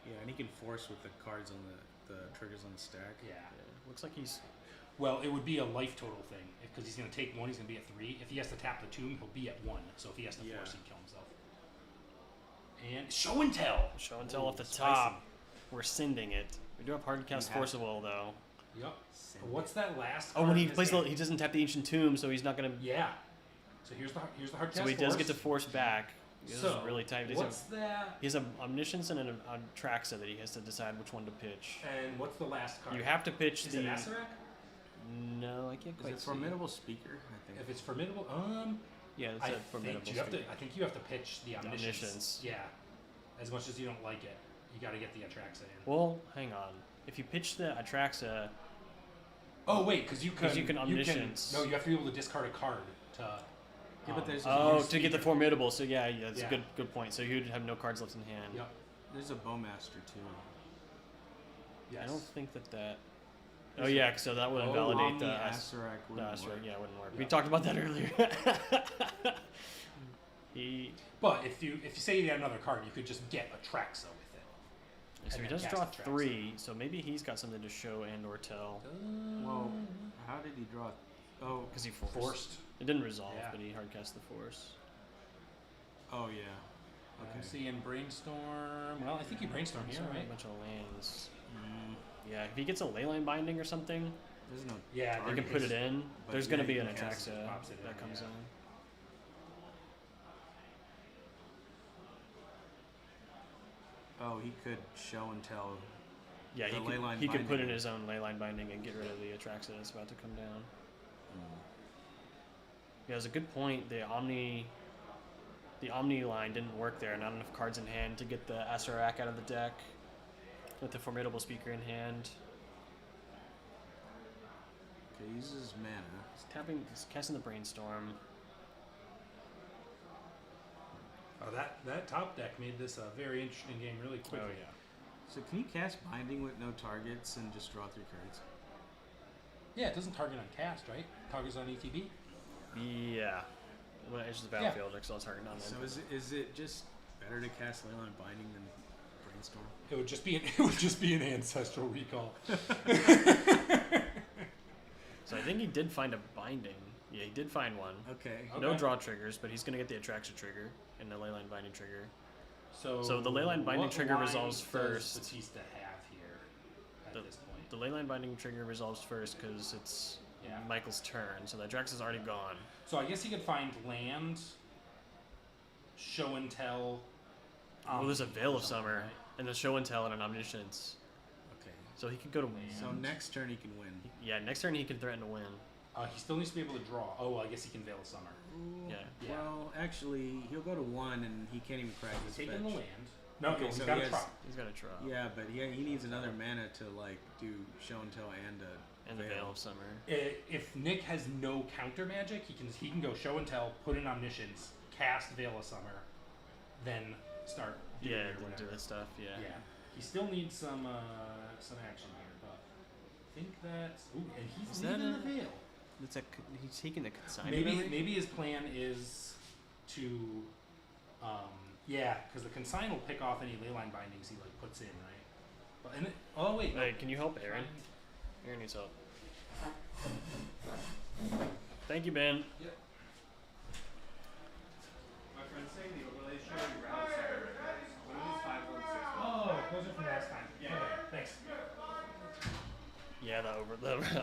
Yeah, and he can force with the cards on the triggers on the stack. Yeah. Yeah, looks like he's. Well, it would be a life total thing because he's going to take 1. He's going to be at 3. If he has to tap the tomb, he'll be at 1. So if he has to Yeah. force, he'd kill himself. And Show and Tell. Show and Tell Ooh, off the spicy. top. We're sending it. We do have hard to cast You have Force of Will though. Yep. Send What's that last? Oh, when card he in his plays the, hand? he doesn't tap the Ancient Tomb, so he's not gonna. Yeah. So here's the hard cast. So he does get to force. Force back. This So is really tight. what's that? He has an Omniscience and an Atraxa that he has to decide which one to pitch. And what's the last card? You have to pitch Is the. it Asarak? No, I can't Is quite it see. Formidable Speaker? I think. If it's formidable, Yeah, it's I a think formidable. you have to. Speaker. I think you have to pitch the omniscience. Omniscience. Yeah. As much as you don't like it, you got to get the Atraxa in. Well, hang on. If you pitch the Atraxa, Oh wait, because you can. 'Cause you can omniscience. No, you have to be able to discard a card to. Yeah, but there's oh, there's to get the formidable. So yeah, that's Yeah. a good point. So you'd have no cards left in hand. Yep. there's a Bowmaster too. Yes. I don't think that. Oh yeah, so that would Oh, invalidate the Asarak No, wouldn't that's right. work. Yeah, it wouldn't work. Yeah. We talked about that earlier. he But if you say you had another card, you could just get Atraxa with it. so And he then does cast draw Atraxa. 3. So maybe he's got something to show and or tell Well, how did he draw? Oh, because he forced. Forced. It didn't resolve, Yeah. but he hardcast the force. oh yeah. I'm Okay. seeing brainstorm. Well, I think you brainstorm He's here, got right? a bunch of lands. Mm, Yeah, if he gets a leyline binding or something, there's no. Yeah, you they can put it in. But There's yeah, going to be you an can cast Atraxa pops it in, that comes yeah. in. Oh, he could show and tell. Yeah, The he could, leyline he could put in binding. his own leyline binding and get rid of the Atraxa that's about to come down. Yeah, it's a good point. The Omni line didn't work there. Not enough cards in hand to get the Asarak out of the deck with the Formidable Speaker in hand. Okay, he uses mana. He's casting the Brainstorm. Oh, that top deck made this a very interesting game really quickly. Oh yeah. So can you cast Binding with no targets and just draw 3 cards? Yeah, it doesn't target on cast, right? Targets on ETB. Yeah. When it edges the battlefield, it's all target on So is it just better to cast Leyline Binding than Brainstorm? It would just be an ancestral recall. So I think he did find a binding. Yeah, he did find one. Okay. No Okay. draw triggers, but he's going to get the Atraxa trigger and the Leyline Binding trigger. So the leyline binding what trigger line resolves does first. Batista have here at The- this point? The Leyline Binding trigger resolves first because it's Yeah. Michael's turn, so the Atraxa's already gone. So I guess he could find land, show and tell. Well, there's a Veil or of something, Summer, right? and a Show and Tell, and an Omniscience. Okay. So he could go to So next turn he can win. Yeah, next turn he can threaten to win. He still needs to be able to draw. Oh, well, I guess he can Veil of Summer. Yeah. Yeah. Well, actually, he'll go to 1 and he can't even crack his Taking fetch. the land. No, Okay, he's so got he a has- drop. He's got a draw. Yeah, but he needs another mana to like do show and tell and And the Veil of Summer. If Nick has no counter magic, he can go show and tell, put in Omniscience, cast Veil of Summer, then start doing Yeah, or didn't do whatever. this stuff. Yeah. Yeah, he still needs some action here, but I think that's and he's Is that leaving a- the Veil. It's he's taking the consignment. Maybe his plan is to, because the consign will pick off any leyline bindings he like puts in, right? But oh wait, no. Hey, can you help Aaron? Aaron needs help. Thank you, Ben. My friend's saying the overlay show you round seven. One of these 5, 1, 6. Oh, those are from last time. Yeah. Okay, thanks. Yeah,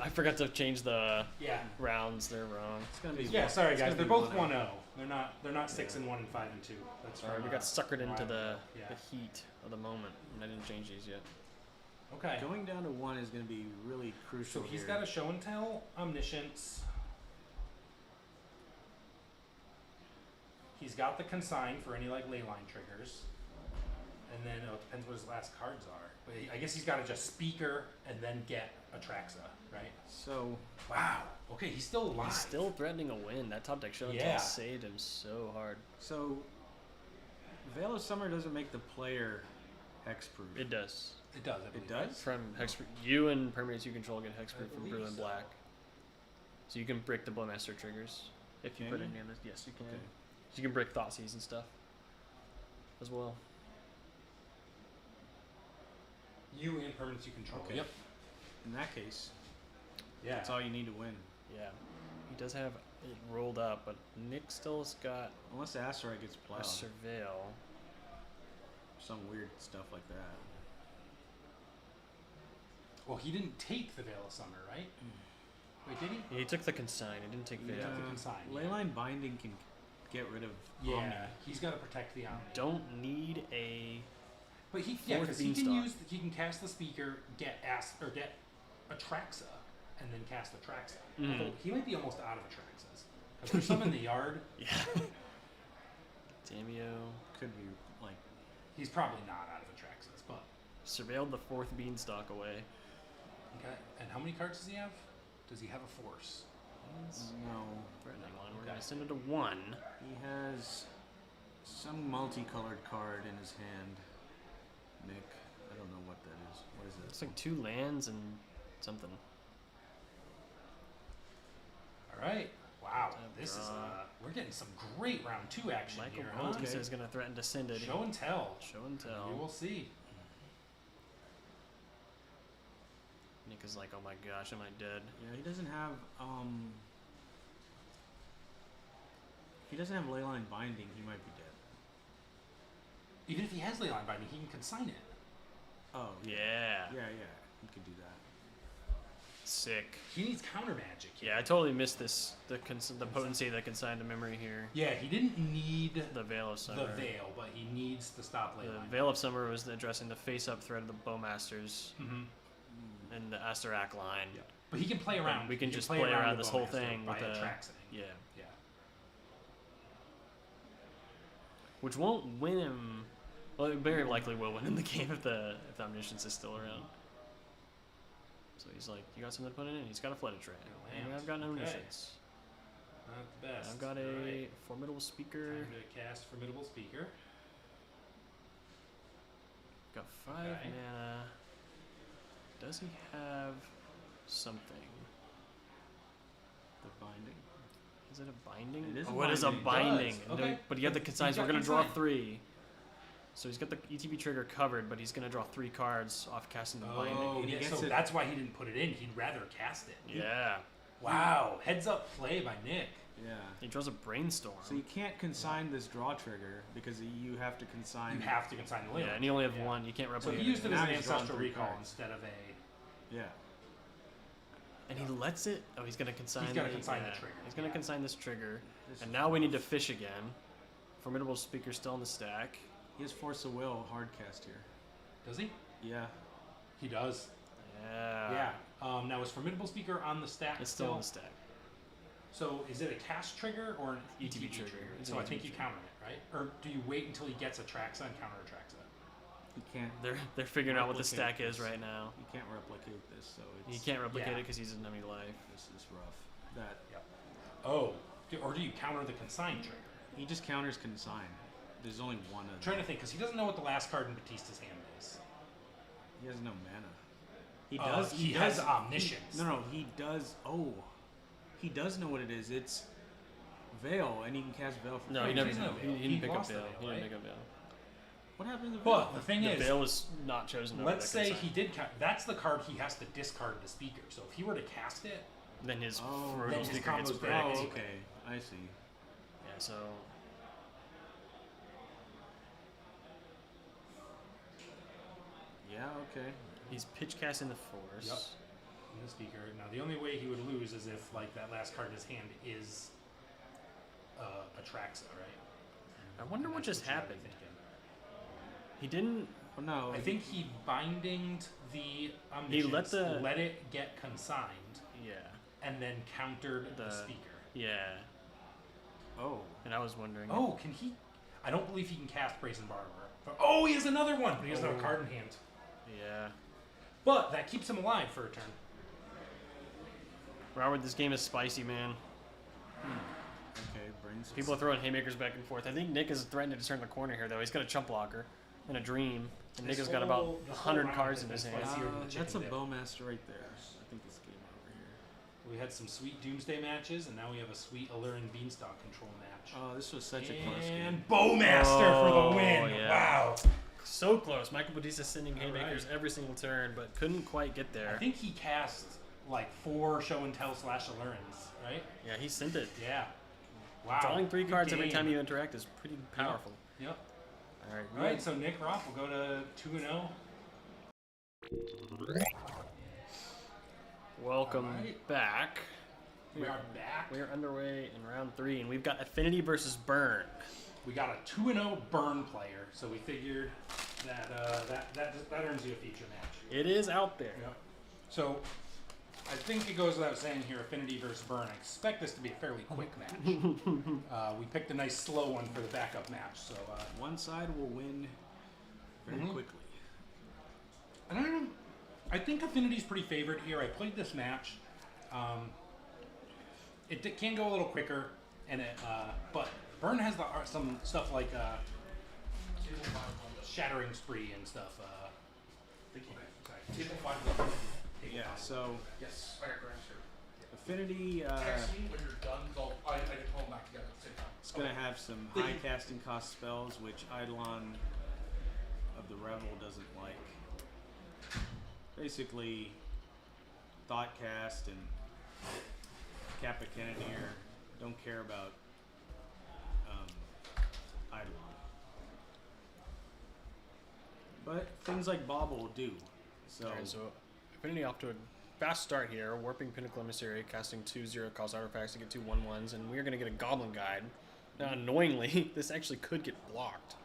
I forgot to change the Yeah. rounds. They're wrong. It's gonna be. Yeah, sorry guys. gonna They're be both 1-0. 1-0. They're not 6-1 and 5-2. That's Sorry, from, we got suckered a into while the ago. Yeah. the heat of the moment, and I didn't change these yet. Okay. Going down to 1 is gonna be really crucial. So he's here. got a show and tell, omniscience. He's got the consign for any like ley line triggers, and then it depends what his last cards are. But I guess he's got to just speaker and then get Atraxa, right? So Wow. Okay, he's still alive. He's still threatening a win. That top deck show and Yeah. tell saved him so hard. so Veil of Summer doesn't make the player hexproof. It does. It does. I believe. It does? From hexproof, you and permanents you control get hexproof from believe blue and so. black. So you can break the Blowmaster triggers if you Can put you? any of this. Yes, you can. Okay. So you can break Thoughtseize and stuff as well. You and permanents you control. Okay. Yep. In that case, Yeah. that's all you need to win. Yeah, he does have it rolled up, but Nick still's got Unless the Asteroid gets a plowed. surveil. Some weird stuff like that. Well, he didn't take the Veil of Summer, right? Wait, did he? Yeah, he took the consign. He didn't take Yeah. veil. took the consign, yeah. Leyline Binding can get rid of Yeah. Omni. He's got to protect the Omni. Don't need a. But he, Fourth because he can Beanstalk. he can cast the speaker, get Atraxa, and then cast Atraxa. Mhm. Although he might be almost out of Atraxas because there's some in the yard. Yeah. Damio Could be like He's probably not out of Atraxas, but surveilled the fourth beanstalk away. okay. And how many cards does he have? Does he have a force? no. Threatening one. We're Okay. gonna send it to 1. He has some multicolored card in his hand. Nick, I don't know what that is. What is It's it? like 2 lands and something. All right. Wow. Tab This is draw. we're getting some great round 2 action Michael here, Bautista huh? is gonna threaten to send it. Show and tell. Show and tell. We will see. Nick is like, oh my gosh, am I dead? Yeah, he doesn't have if he doesn't have Leyline Binding, he might be dead. Even if he has Leyline Binding, he can consign it. Oh Yeah. Yeah, he could do that. Sick. He needs counter magic. Yeah, I totally missed this. The potency that consigned to memory here. Yeah, he didn't need The Veil of Summer. the Veil, but he needs to stop The Leyline. Veil of Summer was addressing the face-up threat of the Bowmasters Mm-hmm. and the Asterak line. Yeah. But he can play around. We can He just play around around the this whole Bowmaster thing by with a- Atraxing. Yeah. Yeah. Which won't win him. Well, it very likely will win in the game if the Omniscience is still around. So he's like, you got something to put in? He's got a Flooded Train. And Land. I've got an Okay. Omniscience. Not the best. I've got a Alright. Formidable Speaker. Time to cast Formidable Speaker. Got 5 Okay. mana. Does he have something? The Binding. Is it a binding? It is a Oh, it is a binding. binding. It does. And Okay. But you have the He's consigns. got We're going to draw consign. 3. So he's got the ETB trigger covered, but he's going to draw 3 cards off casting the binding. Oh, And he yeah, gets so it- that's why he didn't put it in. He'd rather cast it. Yeah. Wow. Heads up play by Nick. Yeah. He draws a Brainstorm. So you can't consign this draw trigger because you have to consign. You have to consign the Leyline. Yeah, and you only have Yeah. 1. You can't So replicate he used it Now as an he's drawn Ancestral 3 Recall cards. instead of a... Yeah. And he lets it. Oh, he's going to consign. He's gotta the- consign the yeah. trigger, He's going to yeah. consign this trigger. This And is now we need to rough. fish again. Formidable Speaker still in the stack. He has Force of Will hard cast here. Does he? Yeah. He does. Yeah. Yeah. Now, is Formidable Speaker on the stack It's still in the stack. So, is it a cast trigger or an ETB ETB trigger. trigger? It's So, an I think ETB you trigger. counter it, right? Or do you wait until he gets Atraxa and counter Atraxa? He can't. They're figuring out what the Replicate stack is this. right now. He can't replicate this, so He it's. can't replicate Yeah. it because he doesn't have any life. This is rough. That Oh. Or do you counter the consign trigger? he just counters consign. There's only one of I'm them. trying to think, because he doesn't know what the last card in Batista's hand is. He has no mana. He Uh, does. he does, has Omniscience. No, he does. Oh, he does know what it is. It's Veil, and he can cast Veil for No, free. he never. he's not He Veil. didn't He pick up lost the Veil. Veil, He didn't right? pick up Veil. What happened to Veil? But the thing The is, Veil was not chosen over let's the say consign. he did. That's the card he has to discard the speaker. So if he were to cast it, Then his Oh, Formidable then his Speaker gets combo's bricked. back. Oh, okay. I see. Yeah, so Yeah. Okay. he's pitch casting the Force. Yep. in the speaker. Now, the only way he would lose is if, like, that last card in his hand is Atraxa, right? I wonder And what that's just you gotta be happened. thinking. He didn't. Well, no, I think he bindinged the He let omniscience, the- let it get consigned, Yeah. and then countered the The- speaker. Yeah. Oh, And I was wondering. Oh, can he? I don't believe he can cast Brazen Barber. Oh, he has another one, but he doesn't have a card in hand. Yeah. But that keeps him alive for a turn. Robert, this game is spicy, man. okay, brains. People are throwing haymakers back and forth. I think Nick is threatening to turn the corner here, though. He's got a chump blocker and a dream. And Nick has got about 100 cards in his hand. Spicier than the chicken That's a dip. Bowmaster right there. I think this game over here. We had some sweet Doomsday matches, and now we have a sweet Aluren Beanstalk control match. Oh, this was such a close game. And Bowmaster for the win! yeah. Wow! So close. Michael Bautista sending haymakers Alright. every single turn, but couldn't quite get I there. think he cast like 4 show and tell / Allurens, right? Yeah, he sent it. Yeah. Wow. Drawing 3 Good cards every game. time you interact is pretty powerful. Yep. All right. All right, so Nick Roth will go to 2-0. Welcome Alright. back. We are back. We are underway in round 3, and we've got Affinity versus Burn. We got a 2-0 burn player, so we figured that that earns you a feature match. It is out there. Yep. So I think it goes without saying here, Affinity versus Burn. I expect this to be a fairly quick match. We picked a nice slow one for the backup match, so One side will win very Mhm. quickly. and I think Affinity's pretty favored here. I played this match. It can go a little quicker, and but Burn has some stuff like Shattering Spree and stuff. Yeah, so Yes. Alright, go ahead, sure. Affinity Text me when you're done, so I can pull them back together at the same time. is going to have some high casting cost spells, which Eidolon of the Revel doesn't like. Basically, Thoughtcast and Kappa Cannoneer don't care about Eidolon. But things like Bauble will do. So, Alright, so Affinity off to a fast start here. Warping Pinnacle Emissary, casting 2 0-cost artifacts to get 2 1/1s, and we're going to get a Goblin Guide. Now, annoyingly, this actually could get blocked.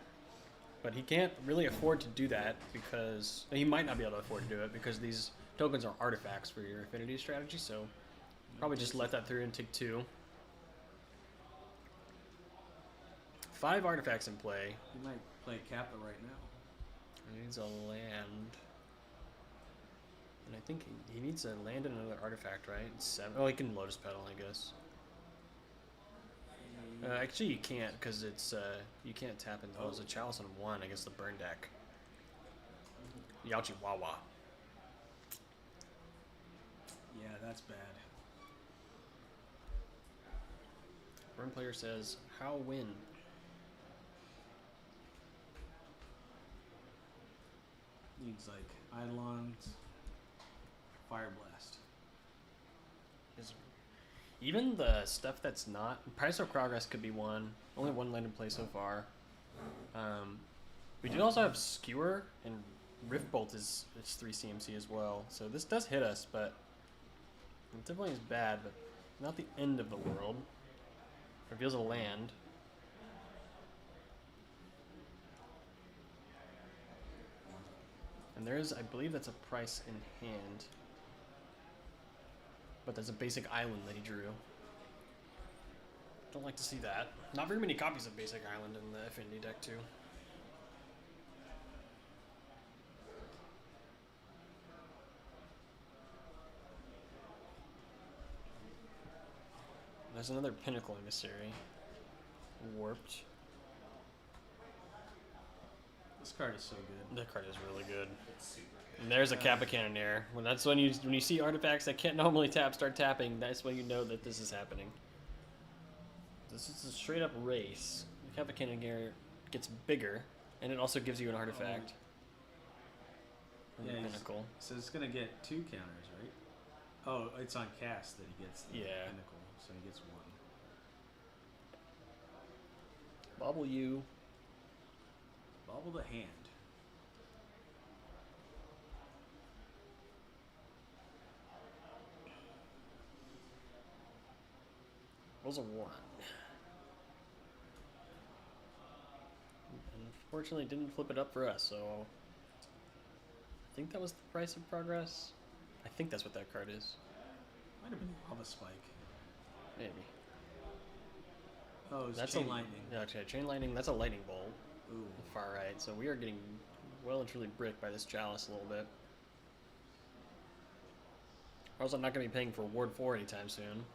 But he can't really afford to do that because he might not be able to afford to do it because these tokens are artifacts for your Affinity strategy, so probably just let that through and take 2. 5 artifacts in play. he might play Kappa right now. He needs a land. And I think he needs a land and another artifact, right? 7. Oh, he can Lotus Petal, I guess. Actually, you can't because it's you can't tap into. Oh, it's a Chalice on 1 against the burn deck. Yauchi Wawa. Yeah, that's bad. Burn player says, "How win?" Needs like Eidolon's Fire Blast. Even the stuff that's not Price of Progress could be one. Only 1 land in play so far. We do also have Skewer and Rift Bolt is 3 CMC as well. So this does hit us, but it definitely is bad, but not the end of the world. Reveals a land. And there is, I believe that's a price in hand. But that's a basic island that he drew. Don't like to see that. Not very many copies of basic island in the Affinity deck too. There's another Pinnacle Emissary. Warped. This card is so good. That card is really good. And there's a Kappa Cannoneer. When that's when you see artifacts that can't normally tap start tapping, that's when you know that this is happening. This is a straight up race. The Kappa Cannoneer gets bigger, and it also gives you an artifact. From the Yeah, he's- Pinnacle. So it's gonna get 2 counters, right? Oh, it's on cast that he gets the Yeah. Pinnacle, so he gets 1. Bobble you. Bobble the hand. Rolls a 1. Unfortunately, didn't flip it up for us, so I think that was the price of progress. I think that's what that card is. Might have been Lava Spike. Maybe. Oh, it's That's Chain a Lightning. Yeah, okay, chain lightning. That's a lightning bolt. Ooh. Far right. So we are getting well and truly bricked by this chalice a little bit. Also, I'm not going to be paying for Ward 4 anytime soon.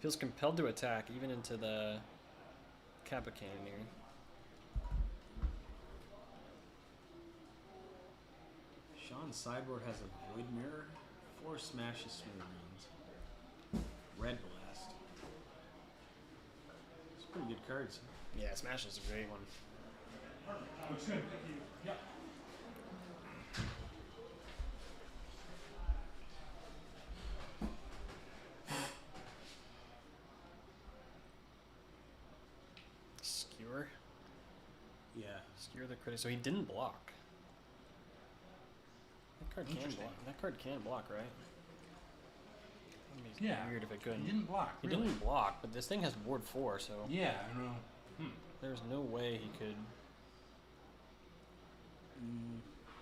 Feels compelled to attack even into the Kappa Cannoneer. Sean's sideboard has a Void Mirror, 4 Smashes Smooth Runes, Red Blast. It's pretty good cards. Yeah, Smash is a great one. Looks good. Thank you. Yep. Skewer. Yeah. Skewer the critic. So he didn't block. That card can Interesting. block. That card can block, right? That'd be Yeah. weird if it couldn't. He didn't block. He Really. didn't block, but this thing has Ward 4, so Yeah, I don't know. there's no way he could.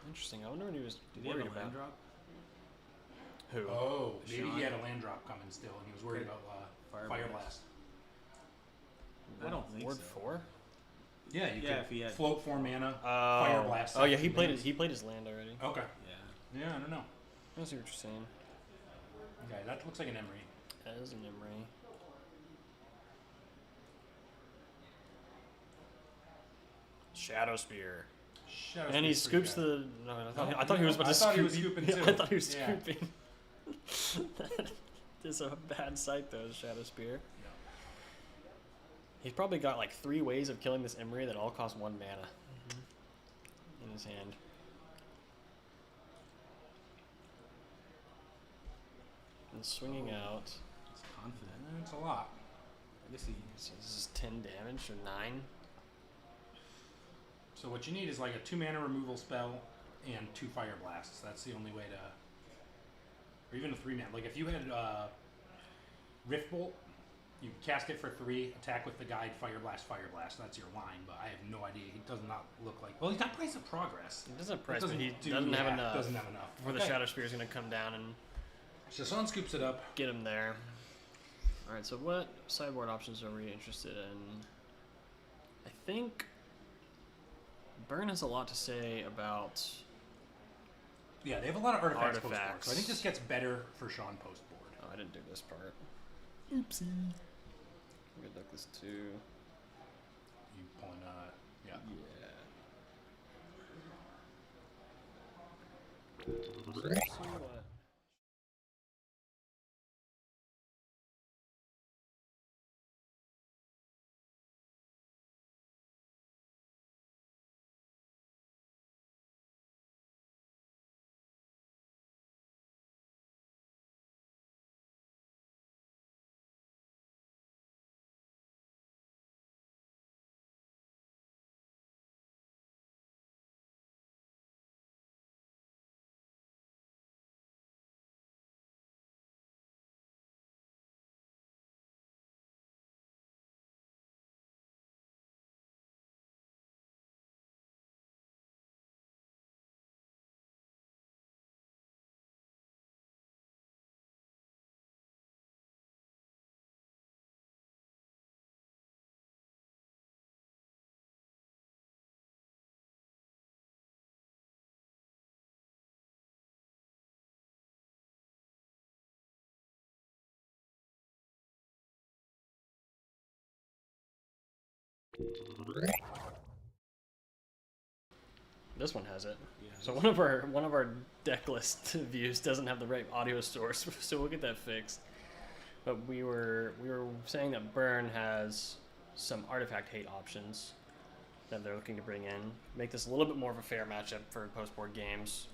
Interesting. I wonder what he was Did he have a worried land about. drop? Who? Oh, maybe Sean? he had a land drop coming still, and he was worried Okay. about Fire Fire Blast. Blast. I don't think Ward so. 4? Yeah, you Yeah, could if he had- float 4 mana. Oh. Fire Blast. Oh yeah, he after played mana. his land already. Okay. Yeah. Yeah, I don't know. I see what you're saying. Okay, that looks like an Emery. That is an Emery. Shadow Spear. Shadow And he Spear's pretty scoops good. the. No, No, I thought he was about to I scoop. thought he was scooping too. I thought he was Yeah. scooping. That is a bad sight though, Shadow Spear. He's probably got like 3 ways of killing this Emery that all cost 1 mana in his hand. And swinging out. He's confident. It's a lot. I guess he. So this is 10 damage or 9. So what you need is like a 2 mana removal spell and 2 Fire Blasts. That's the only way to, or even a 3 mana. Like if you had Rift Bolt, you cast it for 3, attack with the guide, Fire Blast. That's your line. But I have no idea. He does not look like. Well, he's got Price of Progress. He doesn't press, Doesn't but he do- doesn't have yeah, enough. Doesn't have enough. Before the Okay. Shadow Spear is going to come down and Shashan scoops it up. get him there. Alright, so what sideboard options are we interested in? I think Burn has a lot to say about. Yeah, they have a lot of artifacts post board. Artifacts. So I think this gets better for Sean post board. Oh, I didn't do this part. Oopsie. I'm gonna duck this too. You pulling yeah. Yeah. Let's see what. This one has it. Yeah. So one of our deck list views doesn't have the right audio source, so we'll get that fixed. But we were saying that Burn has some artifact hate options that they're looking to bring in, make this a little bit more of a fair matchup for post board games.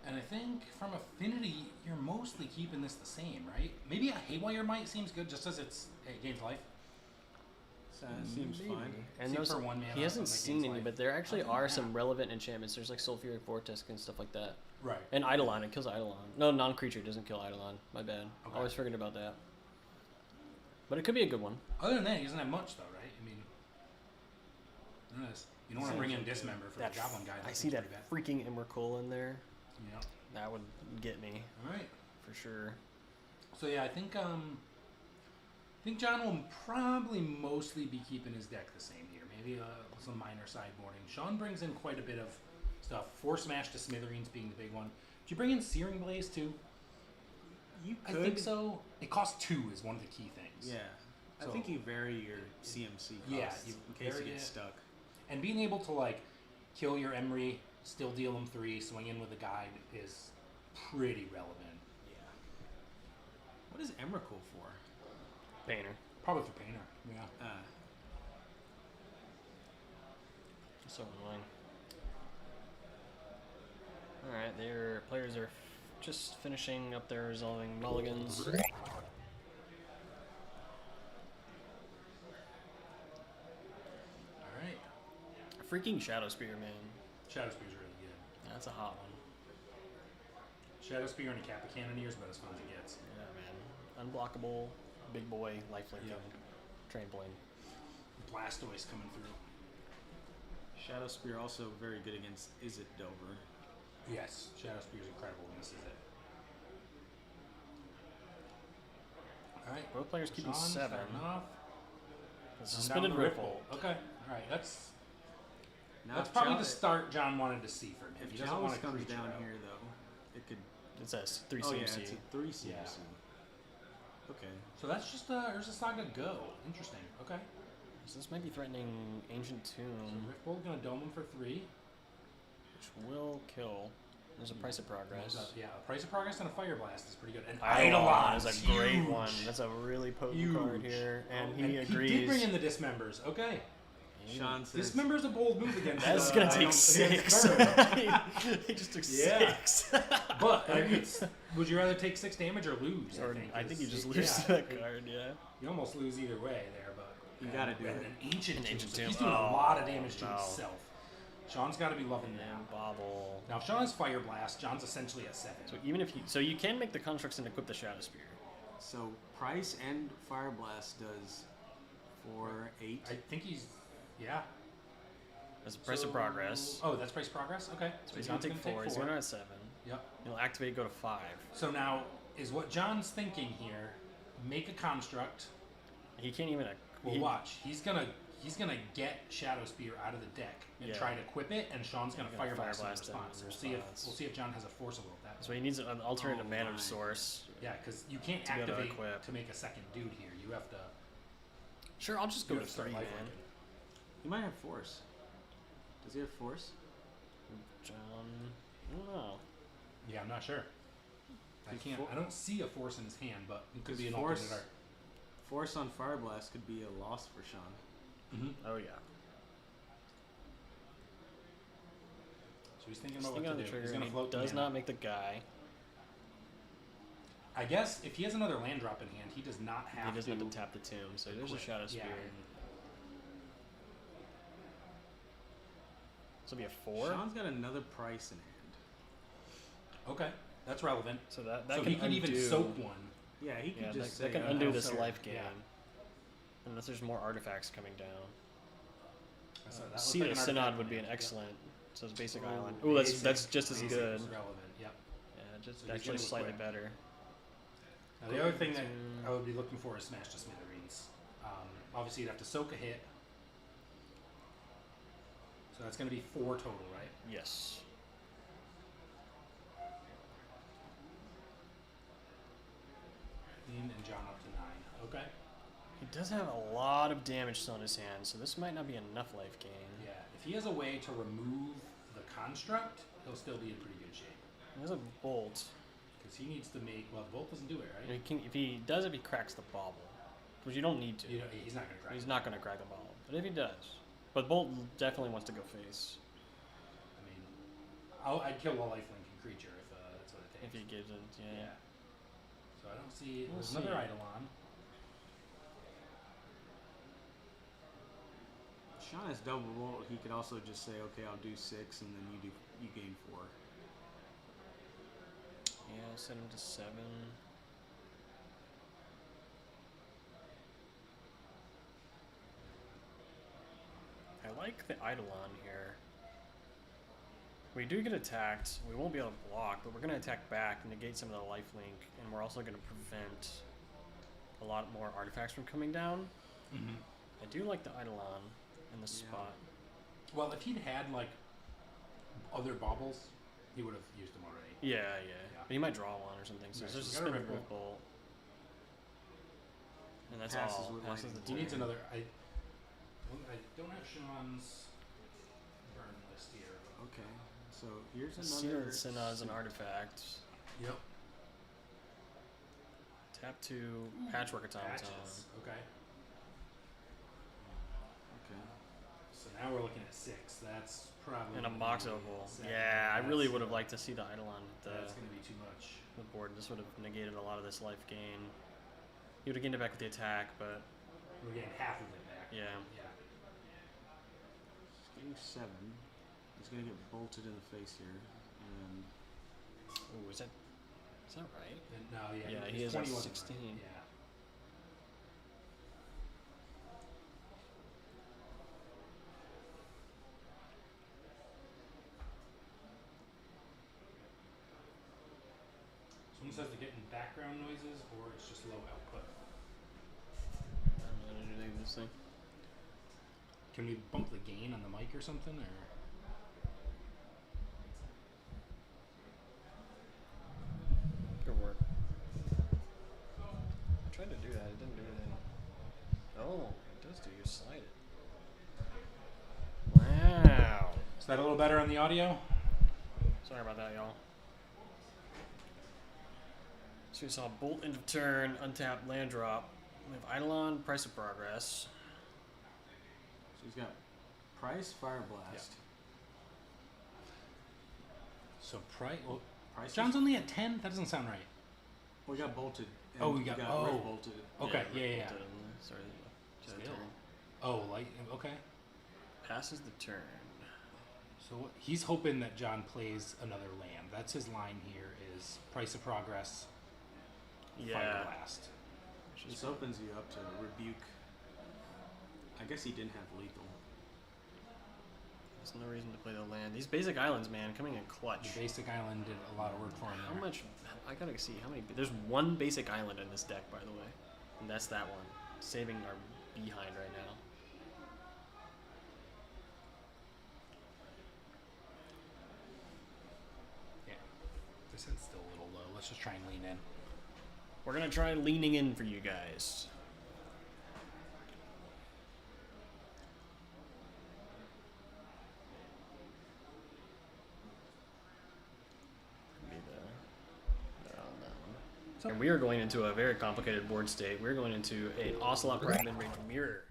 And I think from Affinity, you're mostly keeping this the same, right? Maybe a Haywire Might seems good just as it gains life. Seems Maybe. fine. And See, those, for 1 mana, he hasn't something seen gains any, life. but there actually Other than are that- some relevant enchantments. There's like Sulfuric Vortex and stuff like that. Right. And Eidolon, it kills Eidolon. No, non-creature doesn't kill Eidolon. My bad. Okay. Always forget about that. But it could be a good one. Other than that, he doesn't have much, though, right? I mean, you don't want to bring in Dismember for That the Goblin guy. I see that freaking Emrakul in there. Yeah. That would get me All right. for sure. So yeah, I think John will probably mostly be keeping his deck the same here. Maybe some minor sideboarding. Sean brings in quite a bit of stuff. Force Smash to Smithereens being the big one. Did you bring in Searing Blaze too? You I could. think so. It costs 2 is one of the key things. Yeah. I So- think you vary your CMC costs Yeah, you in case vary you get it. stuck. And being able to like kill your Emery, still deal him 3, swing in with a guide is pretty relevant. Yeah. What is Emrakul for? Painter. Probably for Painter. Yeah. So annoying. Alright, their players are just finishing up their resolving mulligans. All right. Freaking Shadow Spear, man. Shadow Spear's really good. That's a hot one. Shadow Spear and a Kappa Cannoneer is about as fun as it gets. Yeah, man. Unblockable, big boy, lifelink, Yep. trampoline. Blastoise coming through. Shadow Spear also very good against Izzet Dover. Yes, Shadow Spear's incredible when this is it. All right. Both players keeping Sean 7. starting off. The Down suspended the ripple. Okay. All right. That's Now, probably if the start John wanted to see from him. If He doesn't Chalice want to comes creature down out. here, though, it could. It says 3 Oh, yeah, CMC. it's a 3 CMC. Yeah. Okay. So that's just Urza Saga Go. Interesting. Okay. So this might be threatening Ancient So Tomb, Riftbolt gonna dome him for 3. which will kill. There's a price of progress. Yeah, a Price of Progress and a Fire Blast is pretty good. And Eidolon is a Eidolon's great huge. one. That's a really potent card Huge. here, and Oh, he agrees. He did bring in the Dismembers. Okay. Sean says. Dismember's a bold move against. That's gonna take against 6. Burn. He just took Yeah. 6. But I mean, would you rather take 6 damage or lose? Or I think you It's- just lose to that card, yeah. You almost lose either way there, but You gotta do and it. An ancient An tomb. Ancient So Tomb. he's doing Oh, a lot of damage to no. himself. Sean's got to be loving And that. then Bobble. Now, if Sean has Fire Blast, John's essentially at 7. So even if so you can make the constructs and equip the Shadow Spear. So Price and Fire Blast does 4, 8. I think he's, yeah. That's a price of progress. Oh, that's Price Progress? Okay. So he's gonna take 4. He's gonna at 7. Yep. He'll activate, go to 5. So now, is what John's thinking here, make a construct. He can't even. Well, watch. He's gonna get Shadow Spear out of the deck and Yeah. try to equip it, and Sean's gonna He's Fire gonna Blast in Fire Blast response. in We'll see if John has a Force of Will at that. So he needs an alternate Oh, mana my. source. Yeah, because you can't To be able to activate equip. to make a second dude here. You have to. Sure, I'll just go You to have to start 3, man. lifelinking. He might have Force. Does he have Force? John, I don't know. Yeah, I'm not sure. I Because can't. I don't see a Force in his hand, but it could Because be an Force- alternate art. Force on Fire Blast could be a loss for Sean. Oh yeah. So he's thinking Just about thinking what on to the do. trigger, He's and gonna he float the does mana. not make the guy. I guess if he has another land drop in hand, he does not have He doesn't to. have to tap the tomb, so there's a equip. Shadow Spear. Yeah. So it'll be a 4. Sean's got another Price in hand. Okay, that's relevant. So that So can he can even undo- soak one. Yeah, he could Yeah, just that say. can "Oh, undo no, this so- life gain. yeah. Unless there's more artifacts coming down. So that looks Sea like of an Synod artifact would be in an hand. excellent. So it's basic Yep. island. Oh, that's Basic- just as basic good. is relevant. Yep. Yeah, just So he's actually gonna slightly equip. better. Now, the other thing that Mm. I would be looking for is Smash to Smithereens. Obviously, you'd have to soak a hit. So that's going to be 4 total, right? Yes. Dean and John up to 9. Okay. He does have a lot of damage still in his hand, so this might not be enough life gain. Yeah. If he has a way to remove the construct, he'll still be in pretty good shape. He has a bolt. Because he needs to make. Well, the bolt doesn't do it, right? If he does it, he cracks the bobble, which you don't need to. He's not going to crack. He's not going to crack the bobble, but if he does, but Bolt definitely wants to go face I mean, I'd kill a lifelinking creature if that's what it takes. if he gives it. Yeah. Yeah. So I don't see. We'll There's another see. Eidolon. Sean has double bolt. He could also just say, "Okay, I'll do 6, and then you gain 4." Yeah, I'll set him to 7. like the Eidolon here. We do get attacked. We won't be able to block, but we're going to attack back, negate some of the lifelink, and we're also going to prevent a lot more artifacts from coming down. Mm-hmm. I do like the Eidolon in this Yeah. spot. Well, if he'd had like other baubles, he would have used them already. Yeah. But he might draw one or something. So Right, there's a so we got a spin of Red Rift Bolt. And that's Passes all. with Passes lightning. the He needs turn. another. I don't have Sean's burn list here. Okay, so here's Seal another. of Sinna is an artifact. Yep. Tap 2, Patchwork Automaton. Patches. Okay. Okay. So now we're looking at 6. That's probably. And a gonna Mox be Opal. 7. Yeah, I really That's- would have liked to see the Eidolon with That's going to be too much. the board. This would have negated a lot of this life gain. He would have gained it back with the attack, but We're getting half of it back. yeah. Yeah. He's getting 7. He's gonna get bolted in the face here, and Ooh, is that right? And, no, yeah. Yeah, his he is 20 at wasn't 16. Right. Yeah. Someone says they're getting background noises, or it's just low output. I don't know how to do anything with this thing. Can we bump the gain on the mic or something, or? Good work. I tried to do that. It didn't do anything. Oh, it does do. You slide it. Wow. Is that a little better on the audio? Sorry about that, y'all. So we saw Bolt end of turn, untapped land drop. We have Eidolon, Price of Progress. so he's got Price, Fire Blast. So price. Well, Price. John's only at 10. That doesn't sound right. We got bolted. and Oh, we got- Rift oh. bolted. Okay. Yeah. Bolted Yeah. in the start of the Still. turn. Oh, like okay. Passes the turn. So he's hoping that John plays another land. That's his line here. Is Price of Progress, Fire Yeah. Blast. This opens you up to rebuke. I guess he didn't have lethal. There's no reason to play the land. These basic islands, man, coming in clutch. The basic island did a lot of work for him. How there. much? I gotta see how many. There's one basic island in this deck, by the way, and that's that one. Saving our behind right now. Yeah. This is still a little low. Let's just try and lean in. We're gonna try leaning in for you guys. And we are going into a very complicated board state. We're going into an Ocelot Prime mid-range mirror.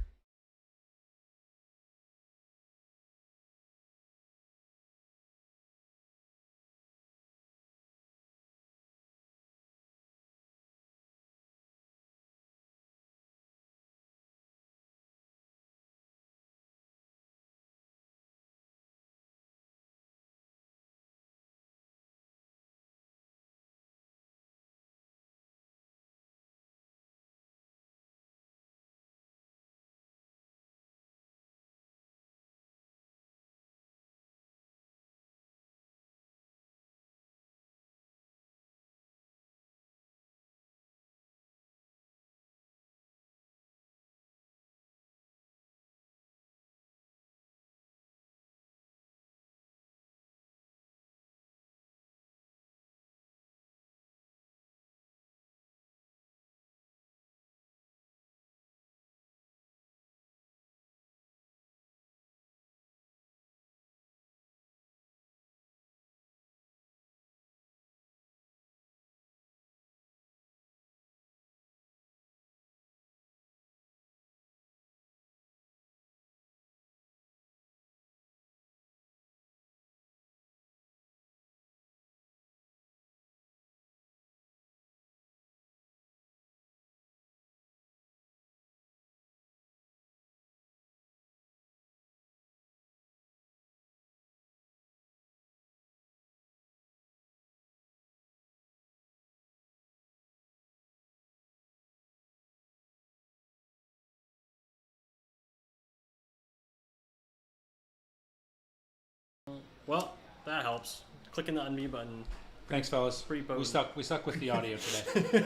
Well, that helps. Clicking the unmute button. Thanks, fellas. Pretty We potent. stuck with the audio today.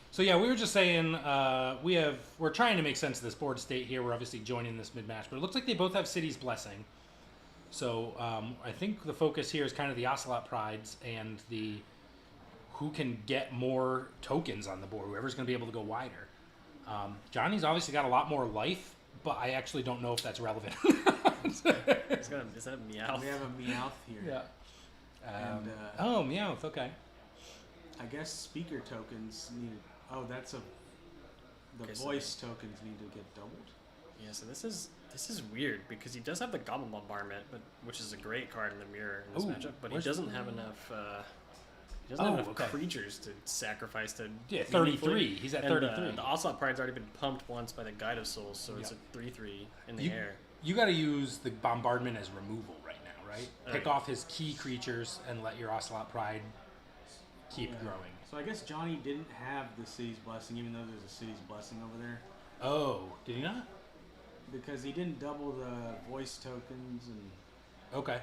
So yeah, we were just saying we're trying to make sense of this board state here. We're obviously joining this mid match, but it looks like they both have City's Blessing. So I think the focus here is kind of the Ocelot Prides and the who can get more tokens on the board. Whoever's going to be able to go wider. Johnny's obviously got a lot more life, but I actually don't know if that's relevant. Is that a meow? We have a Meowth here. Yeah. And, oh, Meowth. Okay. I guess speaker tokens need. Oh, that's a. The Okay, so voice tokens need to get doubled. Yeah, so this is weird because he does have the Goblin Bombardment, which is a great card in the mirror in this Ooh, matchup, but he where's- doesn't have enough. He doesn't have enough okay. creatures to sacrifice to. Yeah, meaningfully. 33. He's at And, 33. the Ocelot Pride's already been pumped once by the Guide of Souls, so it's Yeah. a 3/3 in the You- air. You got to use the bombardment as removal right now, right? Pick Okay. off his key creatures and let your Ocelot Pride keep growing. So I guess Johnny didn't have the City's Blessing, even though there's a City's Blessing over there, Oh, did he not? because he didn't double the voice tokens, and Okay.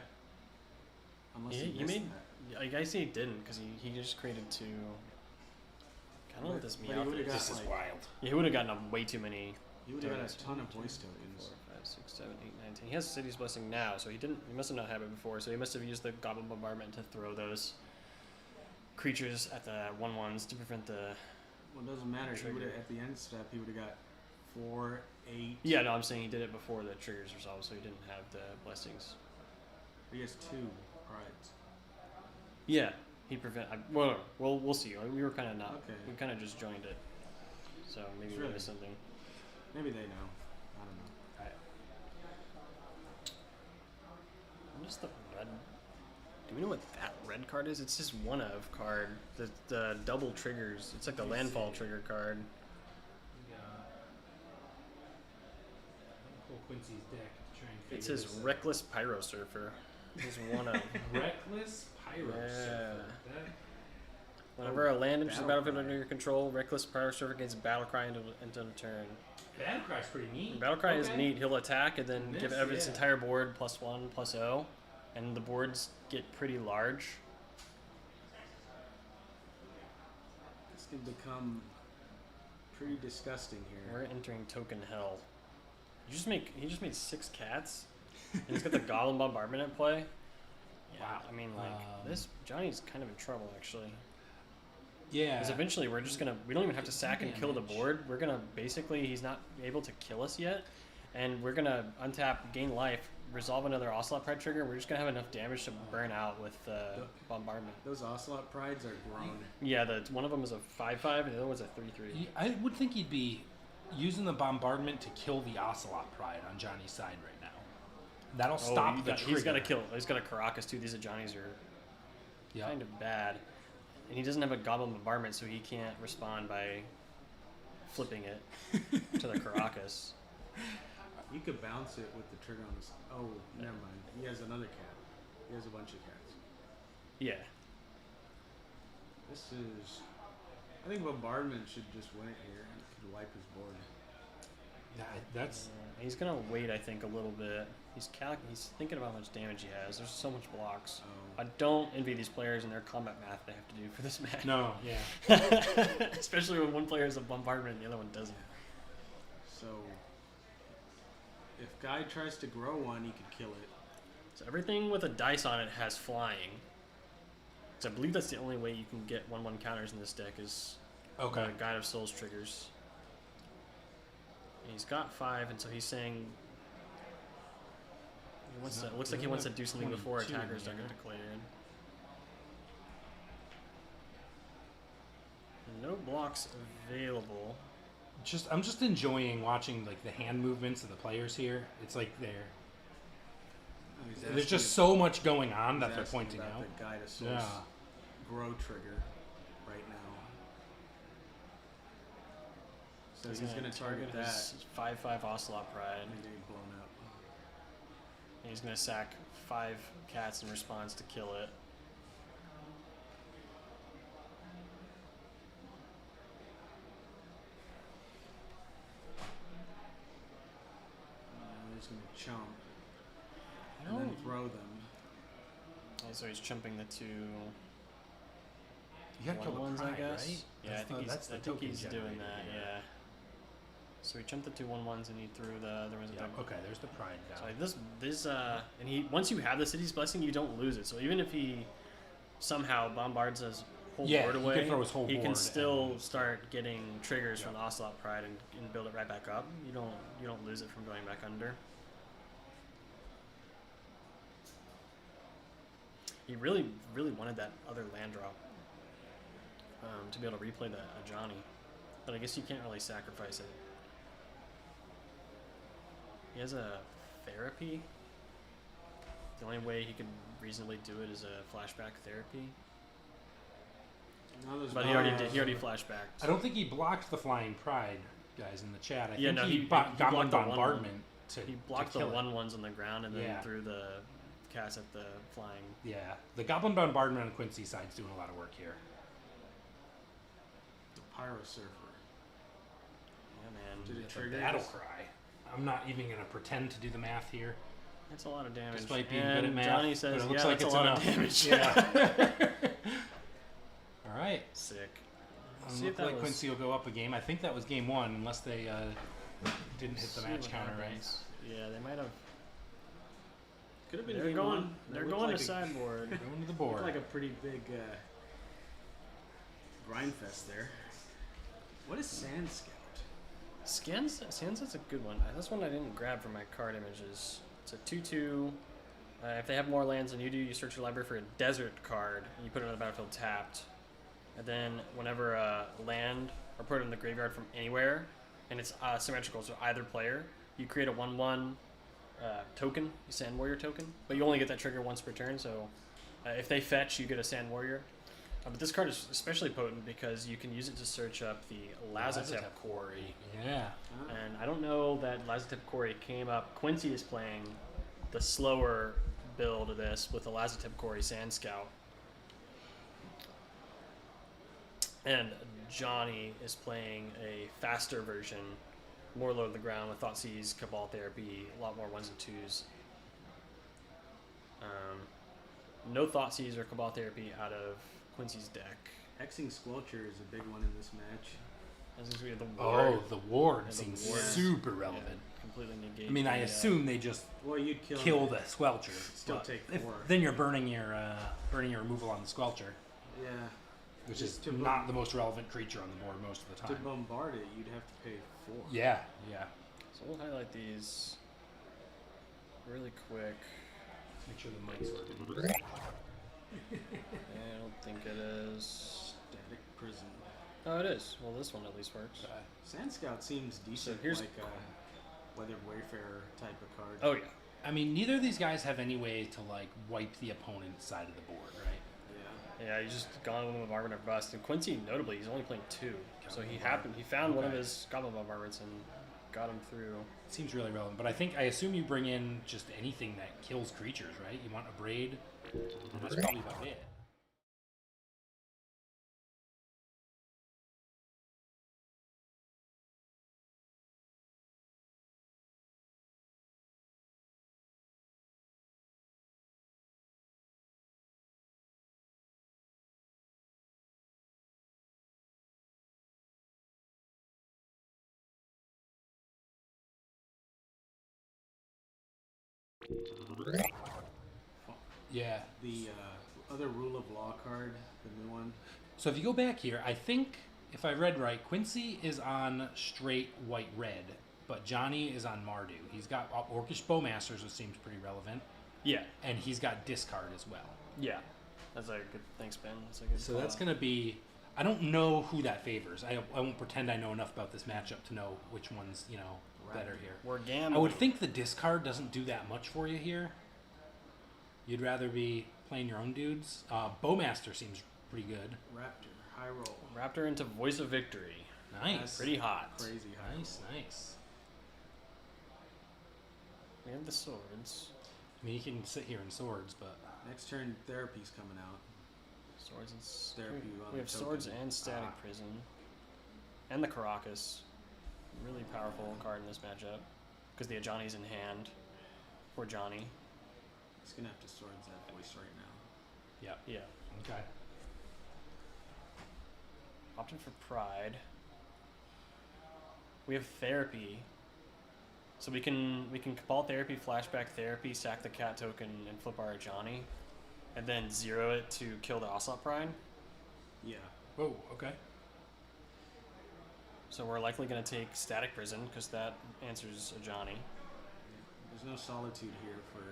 unless Yeah, he you missed made. that. I guess he didn't because he just created two. I don't know what this But he Meowth would've is. got, This is like- wild. Yeah, he would have gotten way too many. He would have got tokens. a ton of 1, voice 2, 3, tokens. 4, 5, 6, 7, 8, 9, 10. He has City's Blessing now, so he must have not had it before. So he must have used the Goblin Bombardment to throw those creatures at the 1/1s to prevent the. Well, it doesn't matter. He would Trigger. have at the end step. He would have got 4, 8. Yeah, no, I'm saying he did it before the triggers resolved, so he didn't have the blessings. He has 2 prides. Yeah, he we'll see. We were kind of not. Okay. We kind of just joined it, so maybe we Really? missed something. Maybe they know. I don't know. What is the red? Do we know what that red card is? It's just one of card. The double triggers. It's like the landfall trigger card. Pull Quincy's deck to try and It figure says this out. Reckless Pyro Surfer. It's one of. Reckless Pyro Yeah. Surfer. That- Whenever a land enters the Battle battlefield Cry. under your control, Reckless Pyro Surfer gains Battle Cry into the turn. Battle Cry's pretty neat. Battle Cry is Okay. neat. He'll attack and then give Miss, its yeah. entire board +1/+0, and the boards get pretty large. This can become pretty disgusting here. We're entering token hell. He just made 6 cats, and he's got the Goblin Bombardment at play. Yeah, Wow. I mean, like this Johnny's kind of in trouble actually. Yeah. Because eventually we don't even have to sack and kill the Damage. board. We're gonna basically he's not able to kill us yet, and we're gonna untap, gain life, resolve another Ocelot Pride trigger. We're just gonna have enough damage to burn out with bombardment. Those Ocelot prides are grown. Yeah, one of them is a 5/5 and the other one's a 3/3. I would think he'd be using the bombardment to kill the Ocelot Pride on Johnny's side right now. That'll stop the trigger. He's got to kill. He's got a Caracas too. These Johnny's are Yeah. kind of bad, and he doesn't have a Goblin Bombardment, so he can't respond by flipping it to the Caracas. You could bounce it with the trigger on this. Oh, never mind. He has another cat. He has a bunch of cats. Yeah. This is. I think bombardment should just win it here. He could wipe his board. Yeah, that's He's gonna wait, I think, a little bit. He's thinking about how much damage he has. There's so much blocks. Oh. I don't envy these players and their combat math they have to do for this match. no, yeah. Especially when one player has a bombardment and the other one doesn't. So, if Guy tries to grow one, he could kill it. So everything with a dice on it has flying. So I believe that's the only way you can get 1/1 counters in this deck is Okay. Guide of Souls triggers. And he's got 5, and so he's saying he wants to. It looks like he wants to do something before 22 attackers don't here. get declared. No blocks available. I'm just enjoying watching like the hand movements of the players here. It's like Oh, he's there's asking just so much going on he's that they're asking pointing about out. The Guide of Souls Yeah. grow trigger right now. So he's gonna target that his 5/5 Ocelot Pride. and get blown up. And he's gonna sack 5 cats in response to kill it. He's gonna chomp. and then throw them. Oh, so he's chumping the 2 You gotta kill the 1/1s, I pride, guess. right? Yeah, That's I think that's the I think token he's doing generator that. here. Yeah. So he chumped the 2 1/1s and he threw the. There was a. Yeah, okay, there's the pride down. So like this and he once you have the city's blessing, you don't lose it. So even if he somehow bombards his whole board he away, can throw his whole he board can still and- start getting triggers from the Ocelot Pride and build it right back up. You don't lose it from going back under. He really wanted that other land drop to be able to replay the Ajani, but I guess you can't really sacrifice it. He has a therapy. The only way he could reasonably do it is a flashback therapy. Now there's But he already did. He already flashbacked. I don't think he blocked the flying pride, guys, in the chat. I Yeah, think no, he he blocked Goblin blocked the Bombardment to He blocked to the kill it. 1/1s on the ground and then Yeah. threw the cast at the flying. Yeah, the Goblin Bombardment on Quincy's side's doing a lot of work here. the Pyro Surfer. Yeah, man. Did it It's a trigger? battle cry. I'm not even going to pretend to do the math here. That's a lot of damage. Despite being and good at math, Johnny but says, it looks yeah, like that's it's a lot enough. of damage. Yeah. All right. Sick. See if like Quincy will go up a game. I think that was game 1, unless they didn't hit the See match what counter right. happens. Yeah, they might have. Could have been They're game going. one. They're That looked going like to sideboard. Going to the Looked board. like a pretty big grind fest there. What is Sand Scout? Sansa's a good one. That's one I didn't grab from my card images. It's a 2/2. If they have more lands than you do, you search your library for a desert card and you put it on the battlefield tapped. And then whenever land or put it in the graveyard from anywhere, and it's symmetrical, so either player, you create a 1/1 token, a Sand Warrior token, but you only get that trigger once per turn. So if they fetch, you get a Sand Warrior. But this card is especially potent because you can use it to search up the Lazotep Quarry. Yeah. And I don't know that Lazotep Quarry came up. Quincy is playing the slower build of this with the Lazotep Quarry Sand Scout. And Johnny is playing a faster version, more low to the ground with Thoughtseize, Cabal Therapy, a lot more 1s and 2s. No Thoughtseize or Cabal Therapy out of Quincy's deck. Hexing Squelcher is a big one in this match. As long as we have the ward. Oh, the ward Yeah, the seems ward. super Yeah, relevant. completely negate. I mean, I the, assume they just Well, you'd kill the Squelcher. Still but take if- 4. then you're burning your removal on the Squelcher, Yeah. which is To not the most relevant creature on the board most of the To time. bombard it, you'd have to pay 4. Yeah, yeah. So we'll highlight these really quick. Make sure the mic's working. I don't think it is. Static Prison. Oh, it is. Well, this one at least works. Sand Scout seems decent, here's- like a Weathered Wayfarer type of card. Oh yeah. I mean, neither of these guys have any way to like wipe the opponent's side of the board, right? Yeah. Yeah, you just gone with Arbiter Bust. And Quincy, notably, he's only playing 2. So he Goblin found one of Okay. his Goblin Bombardments and got him through. Seems really relevant, but I assume you bring in just anything that kills creatures, right? You want a braid, and that's probably about it. Yeah. The other Rule of Law card, the new one. So if you go back here, I think if I read right, Quincy is on straight white-red, but Johnny is on Mardu. He's got Orcish Bowmasters, which seems pretty relevant, Yeah. and he's got discard as well. Yeah. That's a good. Thanks, Ben. That's a good. So call. that's going to be. I don't know who that favors. I won't pretend I know enough about this matchup to know which one's better here. We're gambling. I would think the discard doesn't do that much for you here. You'd rather be playing your own dudes. Bowmaster seems pretty good. Raptor, high roll. Raptor into Voice of Victory. Nice. Pretty hot. Crazy high Nice, roll. nice. We have the swords. I mean, you can sit here in swords, but Next turn, Therapy's coming out. Swords and Therapy on we have the swords token. and Static Prison, and the Caracas. Really powerful card in this matchup because the Ajani's in hand for Johnny. He's gonna have to Swords that voice right now. Yeah. Okay. Opting for Pride. We have Therapy. So we can Cabal Therapy, Flashback Therapy, sack the cat token, and flip our Ajani. And then 0 it to kill the Ocelot Pride. Yeah. Whoa, okay. So we're likely going to take Static Prison, because that answers Ajani. There's no Solitude here for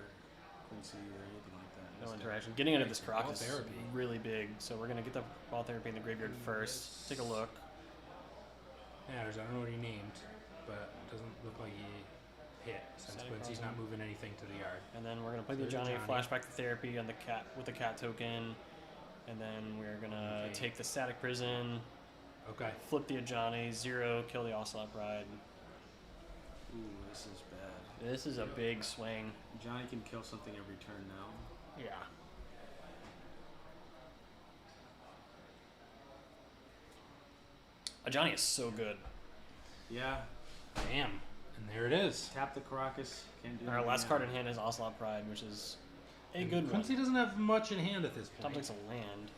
Quincy or anything like that. No Just interaction. Getting into this Cabal Croc is Therapy. really big, so we're going to get the Cabal Therapy in the graveyard first. Take a look. Yeah, I don't know what he named, but it doesn't look like he hit since Static Quincy's Prison. not moving anything to the yard. And then we're going to play So the there's Ajani, Ajani. Flashback the Therapy on the cat with the cat token. And then we're going to Okay. take the Static Prison, Okay. flip the Ajani, 0, kill the Ocelot Pride. Ooh, this is bad. This is a big swing. Johnny can kill something every turn now. Yeah. Ajani is so good. Yeah. Damn. And there it is. Tap the Caracas. Can't do Our anything last now. card in hand is Ocelot Pride, which is a And good one. Quincy doesn't have much in hand at this Top point. deck's a land.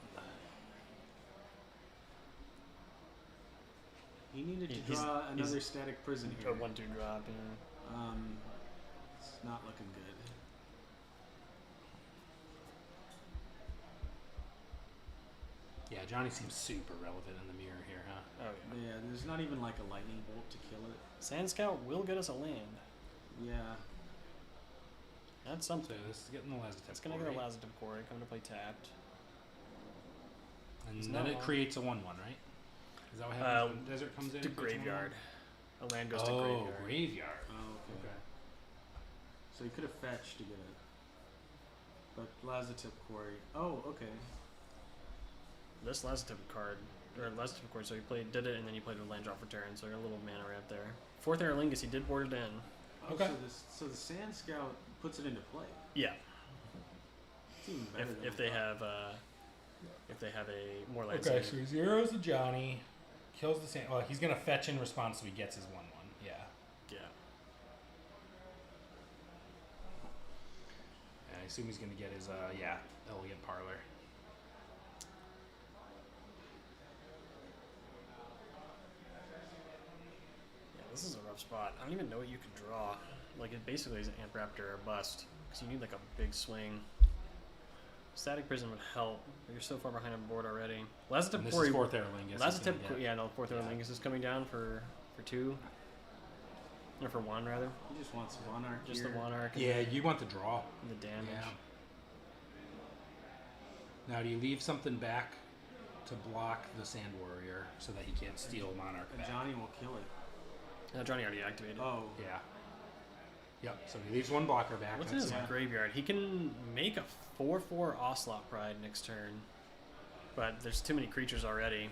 He needed to He's- draw he's- another Static Prison A here. 1-2 drop. Yeah. It's not looking good. Yeah, Johnny seems super relevant in the mirror here, huh? Oh yeah. Yeah, there's not even like a lightning bolt to kill it. Sand Scout will get us a land. Yeah. That's So something. this is getting the Lazatep. It's gonna get a Lazatep Quarry, coming to play tapped. And It's then not it long. creates a 1/1, right? Is that what happens when Desert comes in? To and creates a 1/1? graveyard. A land goes to Oh, graveyard. graveyard. Oh, okay. Okay. So he could have fetched to get it. But Lazatep Quarry. Oh, okay. This Lazatep card, or Lazatep Quarry, so he did it, and then he played with land drop for turn, so I got a little mana ramp there. 4th Aerolingus, he did board it in. Oh, Okay. So the Sand Scout puts it into play. Yeah. It's even better than If I they thought. have a more land Okay, save. so he zeros the Johnny, kills the sand. Well, he's gonna fetch in response, so he gets his 1/1. Yeah. Yeah. I assume he's gonna get his elegant parlor. Yeah, this is a rough spot. I don't even know what you could draw. Like, it basically is an Amp Raptor or bust. Because you need, like, a big swing. Static Prison would help, but you're so far behind on board already. And Lazatep this Quarry. is 4th Aerolingus. Lazatep, yeah, no, 4th Aerolingus is coming down for 2. Or for 1, rather. He just wants Monarch Just here. the Monarch and Yeah, you want the draw. the damage. Yeah. Now, do you leave something back to block the Sand Warrior so that he can't steal Monarch And back? Johnny will kill it. Johnny already activated. Oh. Yeah. Yep, so he leaves one blocker back. What's in his Yeah. graveyard? He can make a 4/4 Ocelot Pride next turn. But there's too many creatures already.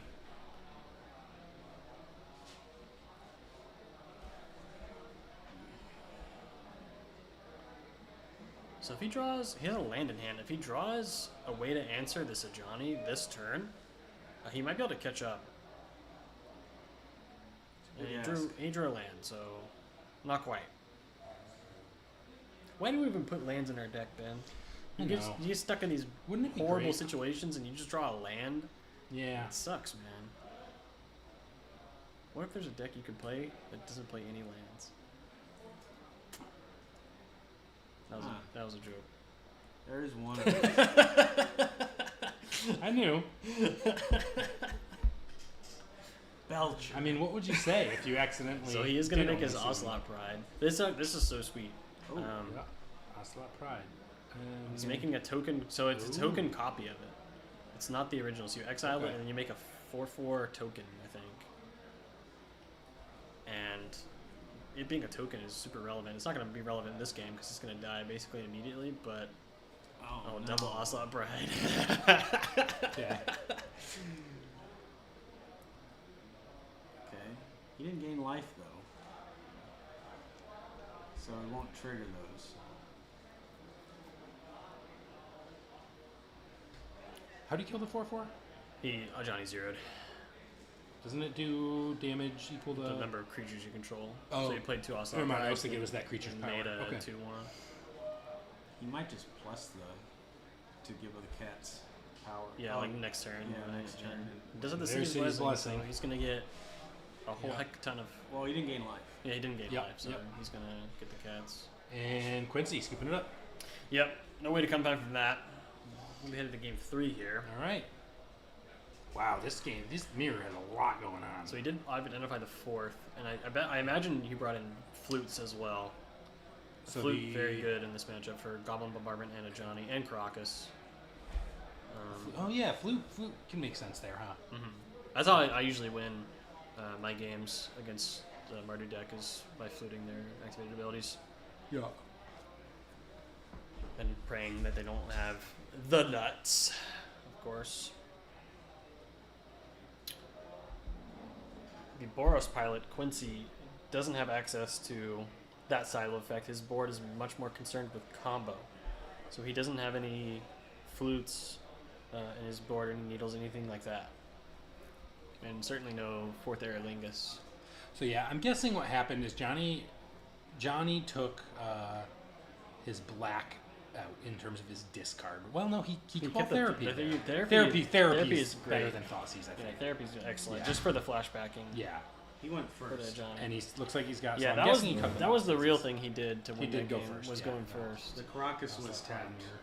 So if he draws, he has a land in hand. If he draws a way to answer this Ajani this turn, he might be able to catch up. And Big he drew a land, so not quite. Why do we even put lands in our deck, Ben? I You know. get stuck in these Wouldn't it be horrible great? situations and you just draw a land. Yeah. It sucks, man. What if there's a deck you could play that doesn't play any lands? That was a joke. There is one. Of those. I knew. Belch. I mean, what would you say if you accidentally... So he is going to did make his almost Ocelot Pride. This is so sweet. Oh, Yeah. Ocelot Pride. He's making a token, so it's a Ooh. token copy of it. It's not the original. So you exile it Okay. and then you make a 4/4 token, I think. And it being a token is super relevant. It's not going to be relevant in this game because it's going to die basically immediately. But Oh, no. double Ocelot Pride. Yeah. Okay. He didn't gain life though. So it won't trigger those. How do you kill the 4/4? Johnny zeroed Doesn't it do damage equal to... the number of creatures you control. Oh. So you played 2 Ocelot Never mind, I Prides was thinking it was that creature's and power. made a Okay. 2/1. He might just plus to give the cats power. Yeah, like next turn. Yeah, right, next turn. and doesn't the There's city's City's blessing, so Blessing. he's gonna get a whole Yeah. heck ton of. Well, he didn't gain life. Yeah, he didn't get Yep, life, so yep. he's gonna get the cats. And Quincy scooping it up. Yep, no way to come back from that. We headed to game 3 here. All right. Wow, this mirror has a lot going on. So he did identify the 4th, and I imagine he brought in flutes as well. So Flute very good in this matchup for Goblin Bombardment and a Johnny and Crocus. Oh yeah, flute can make sense there, huh? That's how I usually win my games against the Mardu deck, is by fluting their activated abilities Yeah. and praying that they don't have the nuts, of course. The Boros pilot, Quincy, doesn't have access to that silo effect. His board is much more concerned with combo. So he doesn't have any flutes in his board, any needles, anything like that. And certainly no 4th Aerolingus. So yeah, I'm guessing what happened is Johnny took his black out in terms of his discard. Well, no, he kept kept the- therapy. the there. therapy- Therapy therapy is is better great. than Thoughtseize, I Yeah, think. therapy's excellent, Yeah. just for the flashbacking. Yeah, He went For the first. Johnny. and he looks like he's got. Yeah, so I'm that was guessing he cut that was the real Thoughtseizes. thing he did to He win did that go game, first, was yeah. going first. The Crocus That's was the prime tapped. here.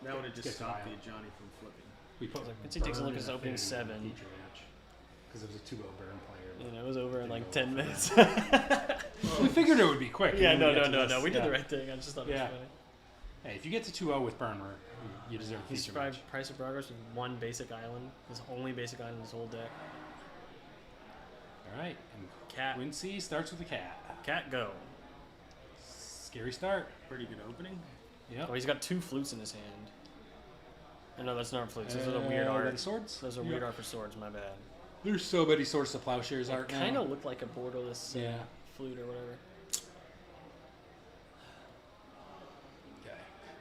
That would have just Get stopped the the Johnny from flipping. We put. Like, Quincy takes a Burn look at his in opening Affinity 7. feature match, because it was a 2-0 burn player. And it was over in like Didn't 10 go minutes. We figured it would be quick. Yeah, and then we get to no. this. We did the Yeah. right thing. I just thought it Yeah. was funny. Hey, if you get to 2-0 with burn, you deserve a He feature survived match. Price of Progress with 1 basic island. His only basic island in his whole deck. All right, and Cat. Quincy starts with a cat. Cat go. Scary start. Pretty good opening. Yep. Oh, he's got 2 flutes in his hand. Oh, no, that's not flutes. Those are the weird art. The swords. Those are weird art for swords, my bad. There's so many swords to plowshares It art now. kind of looked like a borderless Yeah. flute or whatever. Okay.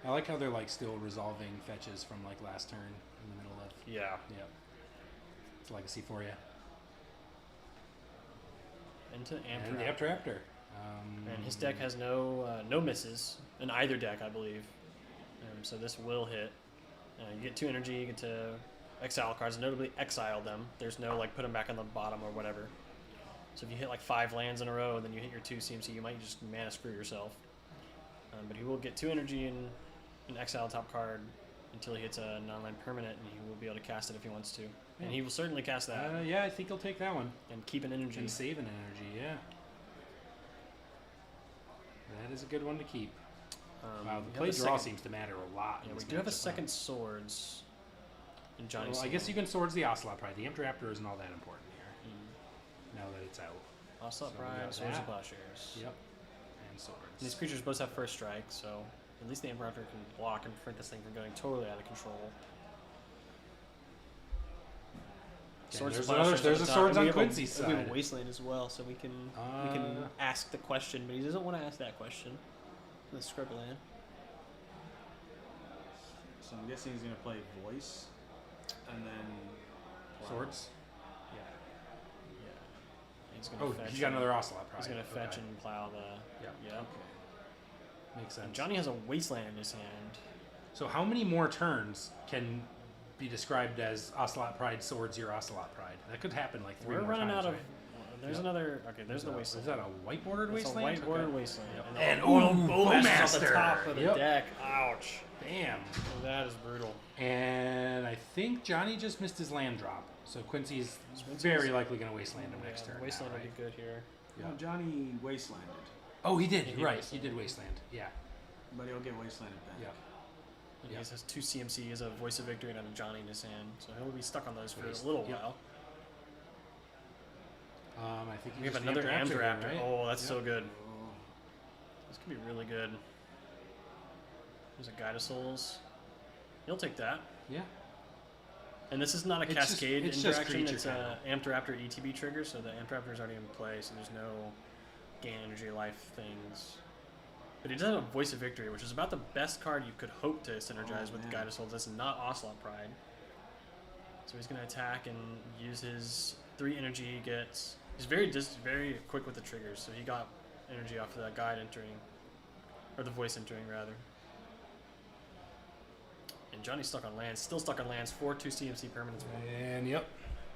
I like how they're like still resolving fetches from like last turn in the middle of. Yeah. Yep. It's legacy for you. Into Amp And Trap. after. And his deck has no misses in either deck, I believe. So this will hit. You get 2 energy, you get to exile cards, notably exile them. There's no like put them back on the bottom or whatever. So if you hit like 5 lands in a row and then you hit your 2 CMC, you might just mana screw yourself. But he will get 2 energy and an exile top card until he hits a non-land permanent, and he will be able to cast it if he wants to. And he will certainly cast that Yeah, I think he'll take that one. and keep an energy. And save an energy, yeah. That is a good one to keep. Wow, we the have play a draw second- seems to matter a lot. in Yeah, we this do have a matchup, huh? second swords in Johnny's. Well, I guess you can swords the Ocelot Pride. The Amtraptor isn't all that important here. Now that it's out. Ocelot So we Pride, got Swords that. and Plowshares. Yep. And swords. These creatures both have first strike, so at least the Imperator can block and prevent this thing from going totally out of control. Okay, Swords there's and another- Plowshares there's at a the swords top, on and we have Quincy's we have side. a Wasteland as well, so we can ask the question, but he doesn't want to ask that question. The Scribbland. So I'm guessing he's gonna play voice, and then plow. Swords? Yeah. He's gonna Oh, fetch he's got and- another Ocelot Pride. He's gonna fetch Okay. and plow the. Yeah. Yeah. Makes sense. And Johnny has a Wasteland in his hand. So how many more turns can be described as Ocelot Pride swords your Ocelot Pride? That could happen like 3 We're more running times, out of. right? There's Yep. another. Okay, there's the Is Wasteland. that a white bordered It's a wasteland? white bordered Okay. wasteland. Yep. And, And Bowmaster's off the Bowmaster. top of the Yep. deck. Ouch. Damn. Oh, that is brutal. And I think Johnny just missed his land drop. So Quincy's very likely going to wasteland him next turn. Wasteland now, would right? be good here. Yeah. No, Johnny wastelanded, Oh, he did. Yeah, You're he right. wastelanded. He did wasteland. Yeah. but he'll get wastelanded back. Yeah. And Yeah. he has 2 CMC as a Voice of Victory and a Johnny in his hand, so he'll be stuck on those for Waste. a little Yep. while. I think he We have just another Amp Raptor, Amdraptor. right? Oh, that's Yep. so good. Oh, This could be really good. There's a Guide of Souls. He'll take that. Yeah. And this is not a It's just- Cascade it's just interaction. creature It's a Amtraptor ETB trigger, so the Amtraptor is already in play, so there's no gain energy life things. But he does have a Voice of Victory, which is about the best card you could hope to synergize with man. Guide of Souls. That's not Ocelot Pride. So he's going to attack and use his 3 energy. He gets. He's very quick with the triggers, so he got energy off of that Guide entering, or the Voice entering rather. And Johnny's stuck on lands. Still stuck on lands. 4/2 CMC permanents. And yep.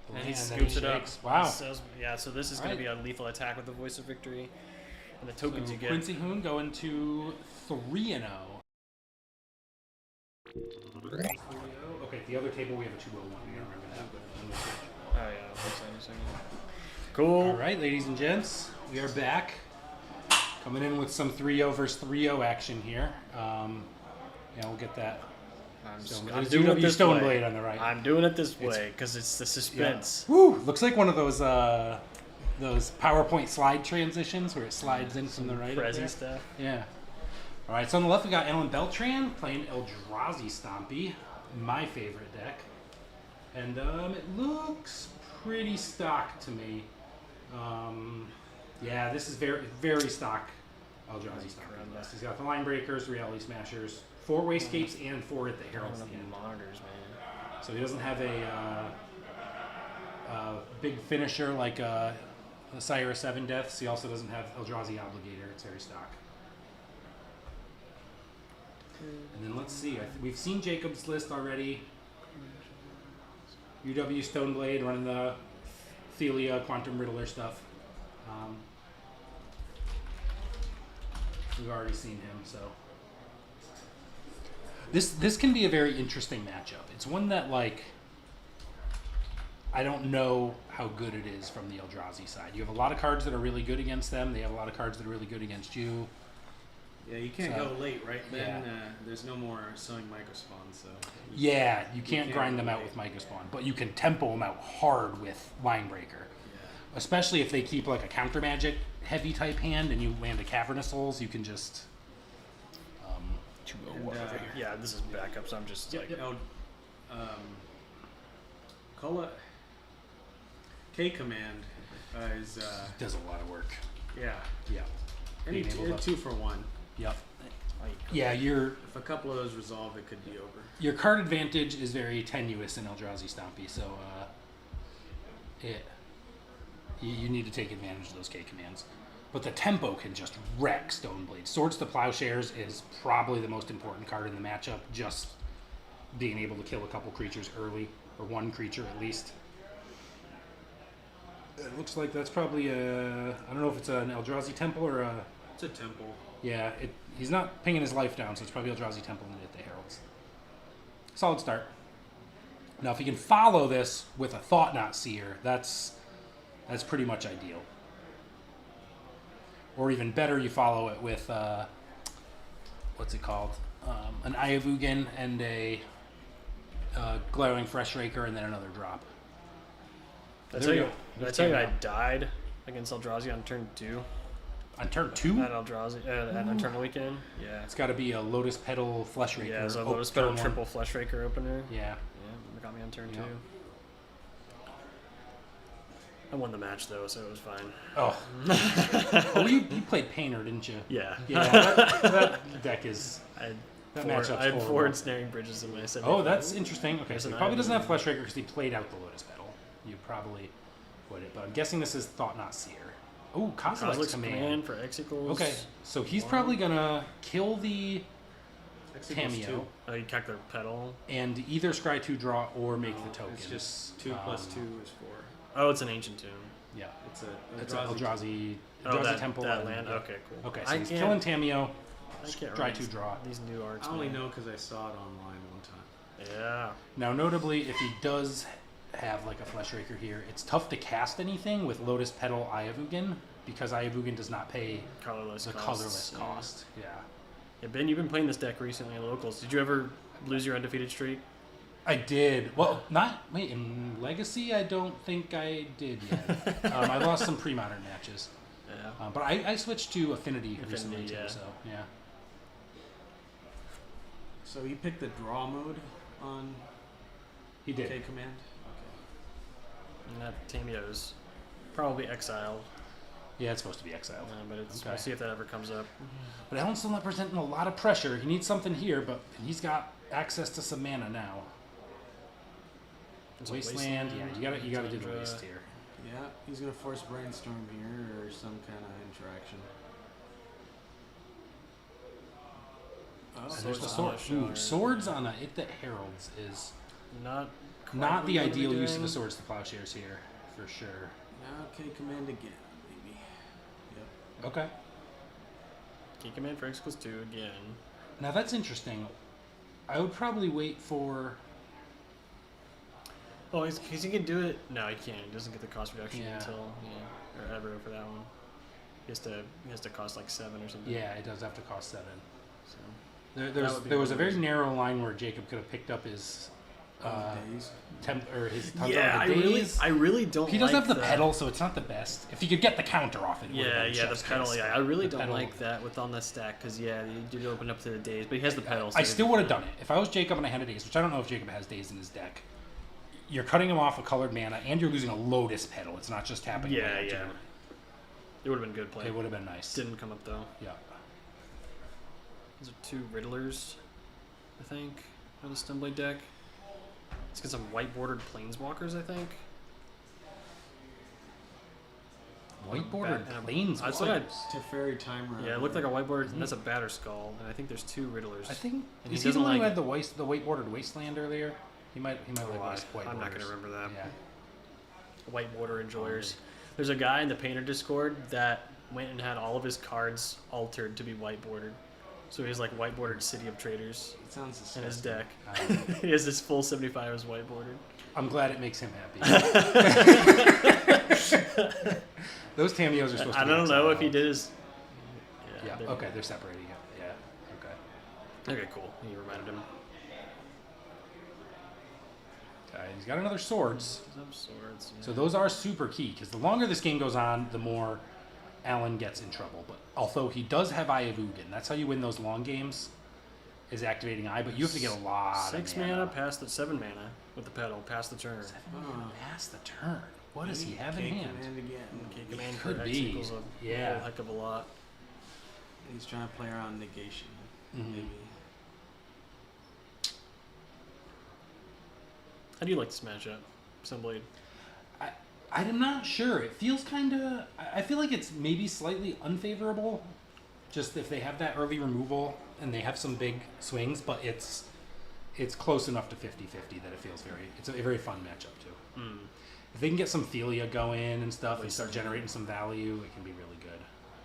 And he then scoops it up. shakes. Wow. So, yeah, so this is going Alright. to be a lethal attack with the Voice of Victory. And the tokens So you get. Quincy Hoon going to 3-0. Okay, the other table we have a 2-0-1. I remember that. Oh, yeah. Cool. All right, ladies and gents, we are back. Coming in with some 3-0 versus 3-0 action here. Yeah, we'll get that. I'm doing it this Stoneblade way. on the right. I'm doing it this way because it's the suspense. Yeah. Woo! Looks like one of those PowerPoint slide transitions where it slides in from the right. Prezi stuff. Yeah. All right, so on the left we got Alan Beltran playing Eldrazi Stompy, my favorite deck. And it looks pretty stock to me. Yeah, this is very, very stock Eldrazi Stompy. He's got the Line Breakers, Reality Smashers, 4 Wastegapes, and 4 at the Herald's the end. Monitors, man. So he doesn't have a big finisher like a Sire of 7 Deaths. He also doesn't have Eldrazi Obligator. It's very stock. And then let's see. We've seen Jacob's list already. UW Stoneblade running the Thelia Quantum Riddler stuff. We've already seen him, so this can be a very interesting matchup. It's one that, like, I don't know how good it is from the Eldrazi side. You have a lot of cards that are really good against them. They have a lot of cards that are really good against you. Yeah, you can't So, go late, right? Then yeah. There's no more sowing Microspawn, so... Yeah, you can't can't grind go them out late. with Micro Spawn, but you can tempo them out hard with Line Breaker. Yeah. Especially if they keep like a counter magic heavy type hand and you land a Cavernous Souls, you can just 2-0 And, over here. Yeah, this is backup, so I'm just like... Oh, call it... K-Command is... Does a lot of work. yeah. Yeah. Any Being able to- 2 for 1. Yep. Yeah, your If a couple of those resolve, it could be over. your card advantage is very tenuous in Eldrazi Stompy, so you need to take advantage of those K commands. But the tempo can just wreck Stoneblade. Swords to Plowshares is probably the most important card in the matchup, just being able to kill a couple creatures early, or one creature at least. It looks like that's probably I don't know if it's an Eldrazi Temple or a... It's a temple. Yeah, he's not pinging his life down, so it's probably Eldrazi Temple and at the Heralds. Solid start. Now, if he can follow this with a Thought Knot Seer, that's pretty much ideal. Or even better, you follow it with, what's it called? An Eye of Ugin and a Glowing Fresh Raker and then another drop. Did There we I go. He's tell you came I out. died against Eldrazi on turn 2? On turn 2, At Eldrazi, at Eternal Weekend? Yeah. it's got to be a Lotus Petal Flesh Raker. Yeah, so Oh, Lotus Petal turn one. triple Flesh Raker opener. Yeah. Yeah, it got me on turn Yeah. 2. I won the match though, so it was fine. Oh. Oh, you played Painter, didn't you? Yeah. Yeah, that deck is... I had That four, matchup's I had horrible. 4 ensnaring bridges in my set. Oh, that's interesting. Okay, There's so he an probably Eye doesn't of have Flesh Raker because he played out the Lotus Petal. You probably would it, but I'm guessing this is Thought Knot Seer. Oh, Kozilek's Kozilek's command. command for Exicles. Okay, so he's One. probably gonna kill the Executes Cameo 2. Oh, you cack their pedal. and either scry 2 draw or make the token. It's just 2 plus 2 is 4. Oh, it's an ancient tomb. Yeah, It's a it's an Eldrazi Oh, that, Temple. that and- land. yeah. Okay, cool. Okay, so I he's can't- killing Tameo. I can't Try remember to draw. these new arts. I only man. know because I saw it online one time. Yeah. Now, notably, if he does have like a Flesh Raker here, it's tough to cast anything with Lotus Petal Eye of Ugin because Eye of Ugin does not pay Colorless the costs, colorless yeah. cost. Yeah. Yeah, Ben, you've been playing this deck recently in locals. Did you ever lose your undefeated streak? I did. Well, in Legacy, I don't think I did yet. I lost some pre-modern matches. Yeah. But I switched to Affinity recently Affinity, too, yeah. so yeah. So you picked the draw mode on He did. K command? And that Tameo's probably exiled, Yeah, it's supposed to be exiled. but it's, Okay. we'll see if that ever comes up. But Alan's still not presenting a lot of pressure. He needs something here, but he's got access to some mana now. It's a Wasteland, yeah, you gotta do the Tundra. waste here. Yeah, he's gonna force brainstorm here or some kind of interaction. Oh, And there's the Swords sword. on a Ooh, shard. swords on a It That Heralds is Not quite not what the you wanna be ideal use of doing. the swords to plowshares here, for sure. Now K command again, maybe. Yep. Okay. Key command for X equals 2 again. Now that's interesting. I would probably wait for. Oh, because he can do it. No, he can't. He doesn't get the cost reduction Yeah. until or ever for that one. He has to cost like 7 or something. Yeah, it does have to cost 7. So There was a very narrow line where Jacob could have picked up his Days. his yeah, of the days. I really don't. He does like have the pedal, so it's not the best. If he could get the counter off it, Yeah, the the pedal. Yeah, I really The don't pedal. like that with on the stack because you did open up to the days, but he has the pedal. So I still would have done it if I was Jacob and I had a daze, which I don't know if Jacob has daze in his deck. You're cutting him off a colored mana, and you're losing a Lotus pedal. It's not just tapping. Yeah, away, yeah. It would have been good play. It would have been nice. Didn't come up though. Yeah. These are 2 Riddlers, I think, on the Stoneblade deck. Let's get some white bordered planeswalkers, I think. White bordered And a- planes. That's what I. Teferi Timer. Yeah, it looked like a white bordered. And that's a Batter Skull, and I think there's 2 Riddlers. I think And is he he the doesn't one who like had the white bordered wasteland earlier? He might like white I'm not borders. gonna remember that. Yeah. White border enjoyers. There's a guy in the Painter Discord that went and had all of his cards altered to be white bordered. So he has like white bordered City of Traders It sounds in his disgusting. deck. He has this full 75 as white bordered. I'm glad it makes him happy. Those Tamios are supposed to I be don't know if he exiled. did his. Yeah, they're- okay, they're separating it. Yeah, okay. Okay, cool. He reminded him. He's got another swords. He's up swords. Yeah. So those are super key, because the longer this game goes on, the more Alan gets in trouble. But although he does have Eye of Ugin, that's how you win those long games, is activating Eye, but you have to get a lot 6 of mana past the 7 mana with the pedal past the turn. 7 mana past the turn. What does he have in K hand? command again. Okay, command could for X be. equals a Yeah. whole heck of a lot. He's trying to play around negation. Mhm. Maybe. How do you like this matchup, Stoneblade? I'm not sure. It feels kind of... I feel like it's maybe slightly unfavorable, just if they have that early removal and they have some big swings, but it's close enough to 50-50 that it feels it's a very fun matchup, too. Hmm. If they can get some Thelia going and stuff and start Wasteland. generating some value, it can be really good.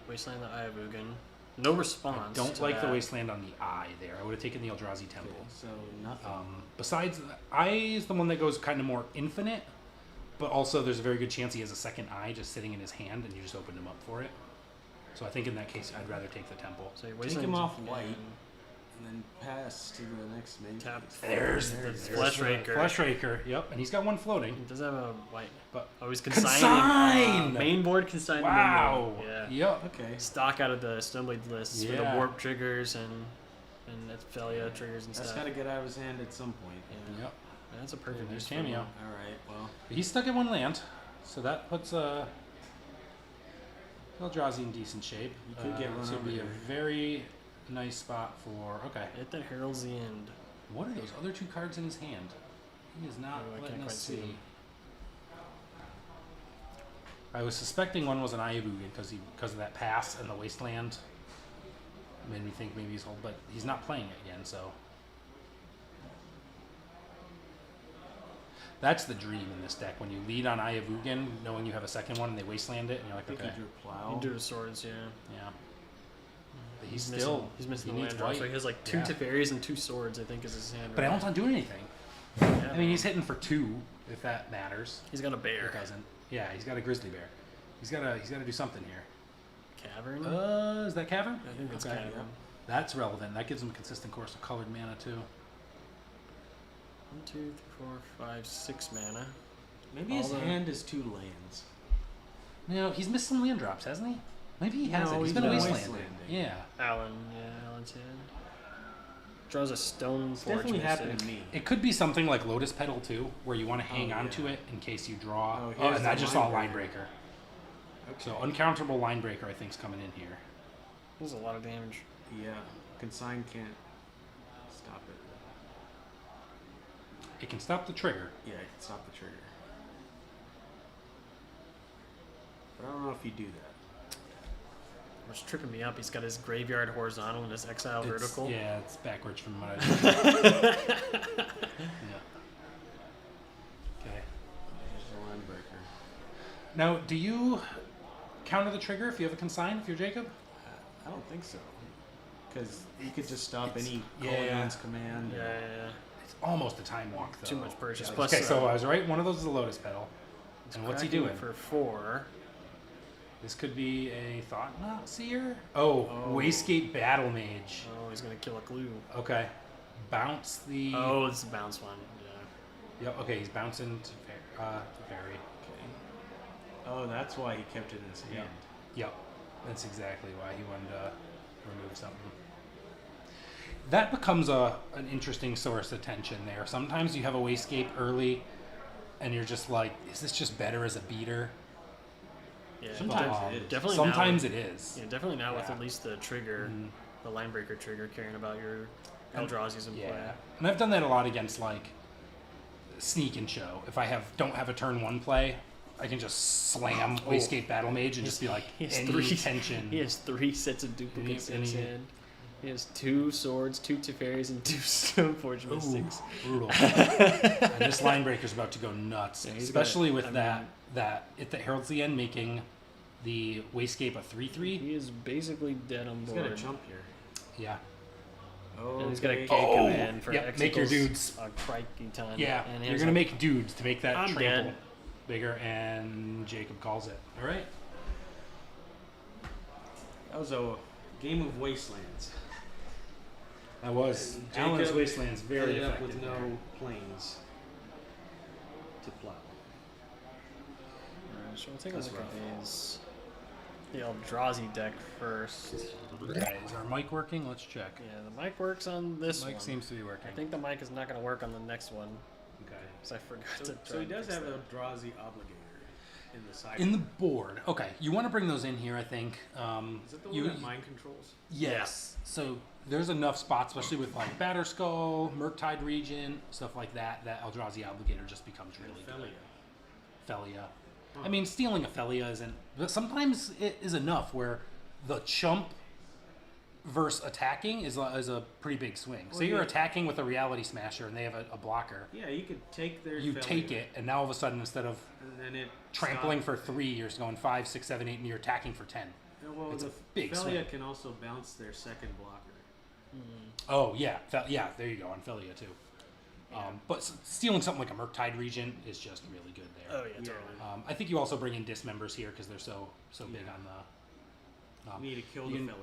Wasteland, the Eye of Ugin. No response. I don't to like the that. Wasteland on the Eye there. I would have taken the Eldrazi Temple. Okay, so nothing. Besides, Eye is the one that goes kind of more infinite, but also there's a very good chance he has a second Eye just sitting in his hand and you just opened him up for it. So I think in that case, I'd rather take the Temple. So Take Wasteland's him off again. white. And then pass to the next main. Tap. There's There the it is. Flesh Raker. Flesh Raker, yep. And he's got one floating. He does have a white. But Oh, he's consigning. Consign! Main board consigning. Wow. Main board. Yeah. Yep. Okay. Stock out of the Stoneblade lists for the Yeah. warp triggers and Athalia triggers and That's stuff. got to get out of his hand at some point. Yeah. Yep. That's a perfect There's use for Cameo. him. All right. Well, He's stuck at one land, so that puts Eldrazi in decent shape. You could get run This would over be a here. very nice spot for. Okay. It that heralds the end. What are those other 2 cards in his hand? He is not Oh, I letting can't us quite see see. them. I was suspecting one was an Eye of Ugin because of that pass and the wasteland. Made me think maybe he's hold, but he's not playing it again. So that's the dream in this deck when you lead on Eye of Ugin, knowing you have a second one and they wasteland it, and you're I like, think okay, he drew plow. You do the swords, yeah. yeah. But He's he's missing he the needs land drop, white. so he has like 2 Yeah. Teferis and 2 swords, I think, is his hand. But right? Alan's not doing anything. Yeah, I mean, he's hitting for 2 if that matters. He's got a bear. It doesn't. Yeah, he's got a grizzly bear. He's got to do something here. Cavern? Is that Cavern? I think it's okay. Cavern. That's relevant. That gives him a consistent course of colored mana too. 1, 2, 3, 4, 5, 6 mana. Maybe All his the- hand is 2 lands. No, he's missed some land drops, hasn't he? Maybe he hasn't. No, He's he's been been wastelanding. wastelanding. Yeah. Alan's hand. Draws a stone It's forge definitely happened mystic. to me. It could be something like Lotus Petal too, where you want to hang Oh, on yeah. to it in case you draw. Oh, Oh, here's and the I just saw a Line line Breaker. breaker. Okay. So uncounterable line breaker, I think, is coming in here. There's a lot of damage. Yeah. Consign can't stop it. It can stop the trigger. Yeah, it can stop the trigger. But I don't know if you do that. What's tripping me up? He's got his graveyard horizontal and his exile It's- vertical. Yeah, it's backwards from what I did. Yeah. Okay. There's the line breaker. Now, do you counter the trigger if you have a consign, if you're Jacob? I don't think so. Because you could just stop It's- any yeah. Colon's command. Yeah. It's almost a time walk, though. Too much purchase. Yeah. Plus, Okay, so I was right. One of those is a Lotus Petal. And what's he cracking doing? for 4? This could be a Thought-Knot Seer? Oh, Wayscape Battle Mage. Oh, he's gonna kill a glue. Okay. Bounce the... Oh, it's a bounce one. Yeah. Yep, okay, he's bouncing to Fairy. Okay. Oh, that's why he kept it in his hand. Yep, that's exactly why he wanted to remove something. That becomes an interesting source of tension there. Sometimes you have a Wayscape early, and you're just like, is this just better as a beater? Yeah. Sometimes it is. Definitely. Sometimes now, it is. Yeah, definitely now with Yeah. at least the trigger, the line breaker trigger, caring about your And- Eldrazi's in play. Yeah, and I've done that a lot against like Sneak and Show. If I don't have a turn 1 play, I can just slam Wayscape Battle Mage and just be like, He has any 3 tension. He has 3 sets of duplicates in his Any- hand. He has 2 swords, 2 Teferis, and 2 Stoneforge Ooh, Mystics. brutal. And this line breaker's about to go nuts, Yeah, he's especially got- with I that it that heralds the end, making the Wayscape a 3/3. He is basically dead on He's board. got to jump here. Yeah, Oh, And he's got a okay. K Oh, command for yep, make your Exegals dudes. a crikey ton. yeah. And You're he's gonna like, make dudes to make that I'm trample dead. bigger, and Jacob calls it. All right. That was a game of wastelands. That was And Alan's Jacob Wasteland's very ended up effective. with there. no planes to plow. Alright, so we'll take a That's look rough. at these. The Eldrazi deck first. Okay, is our mic working? Let's check. Yeah, the mic works on this Mic one. seems to be working. I think the mic is not going to work on the next one Okay. because I forgot to. So try he and does fix have that. a Eldrazi obligator in the side. In the board. Okay, you want to bring those in here, I think. Is that the one that mind controls? Yes. So there's enough spots, especially with like Batterskull, Murktide Region, stuff like that, that Eldrazi Obligator just becomes really good. Felia. I mean, stealing a Felia isn't, but sometimes it is enough where the chump versus attacking is a pretty big swing. Well, Say you're yeah. attacking with a Reality Smasher and they have a blocker. Yeah, you could take their. You Felia, take it, and now all of a sudden, instead of and then it trampling stops. for 3, you're going 5, 6, 7, 8, and you're attacking for 10. Well, it's the a big Felia swing. can also bounce their second blocker. Oh yeah, yeah. There you go on Felia too. But stealing something like a Murktide Region is just really good there. Oh yeah, totally. I think you also bring in dismembers here because they're so big Yeah. on the. You need to kill you the can-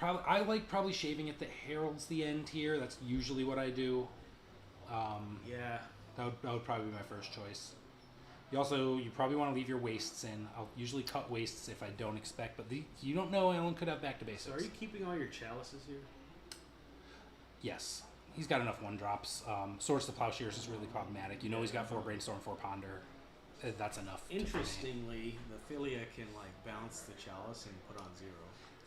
Felia. I like probably shaving it that heralds the end here. That's usually what I do. Yeah. That would probably be my first choice. You probably want to leave your wastes in. I'll usually cut wastes if I don't expect, but you don't know. Alan could have back to basics. So are you keeping all your chalices here? Yes. He's got enough 1-drops. Swords to Plowshares is really problematic. You know he's got 4 Brainstorm, 4 Ponder. That's enough. to terminate. Interestingly, the Philia can like bounce the chalice and put on 0.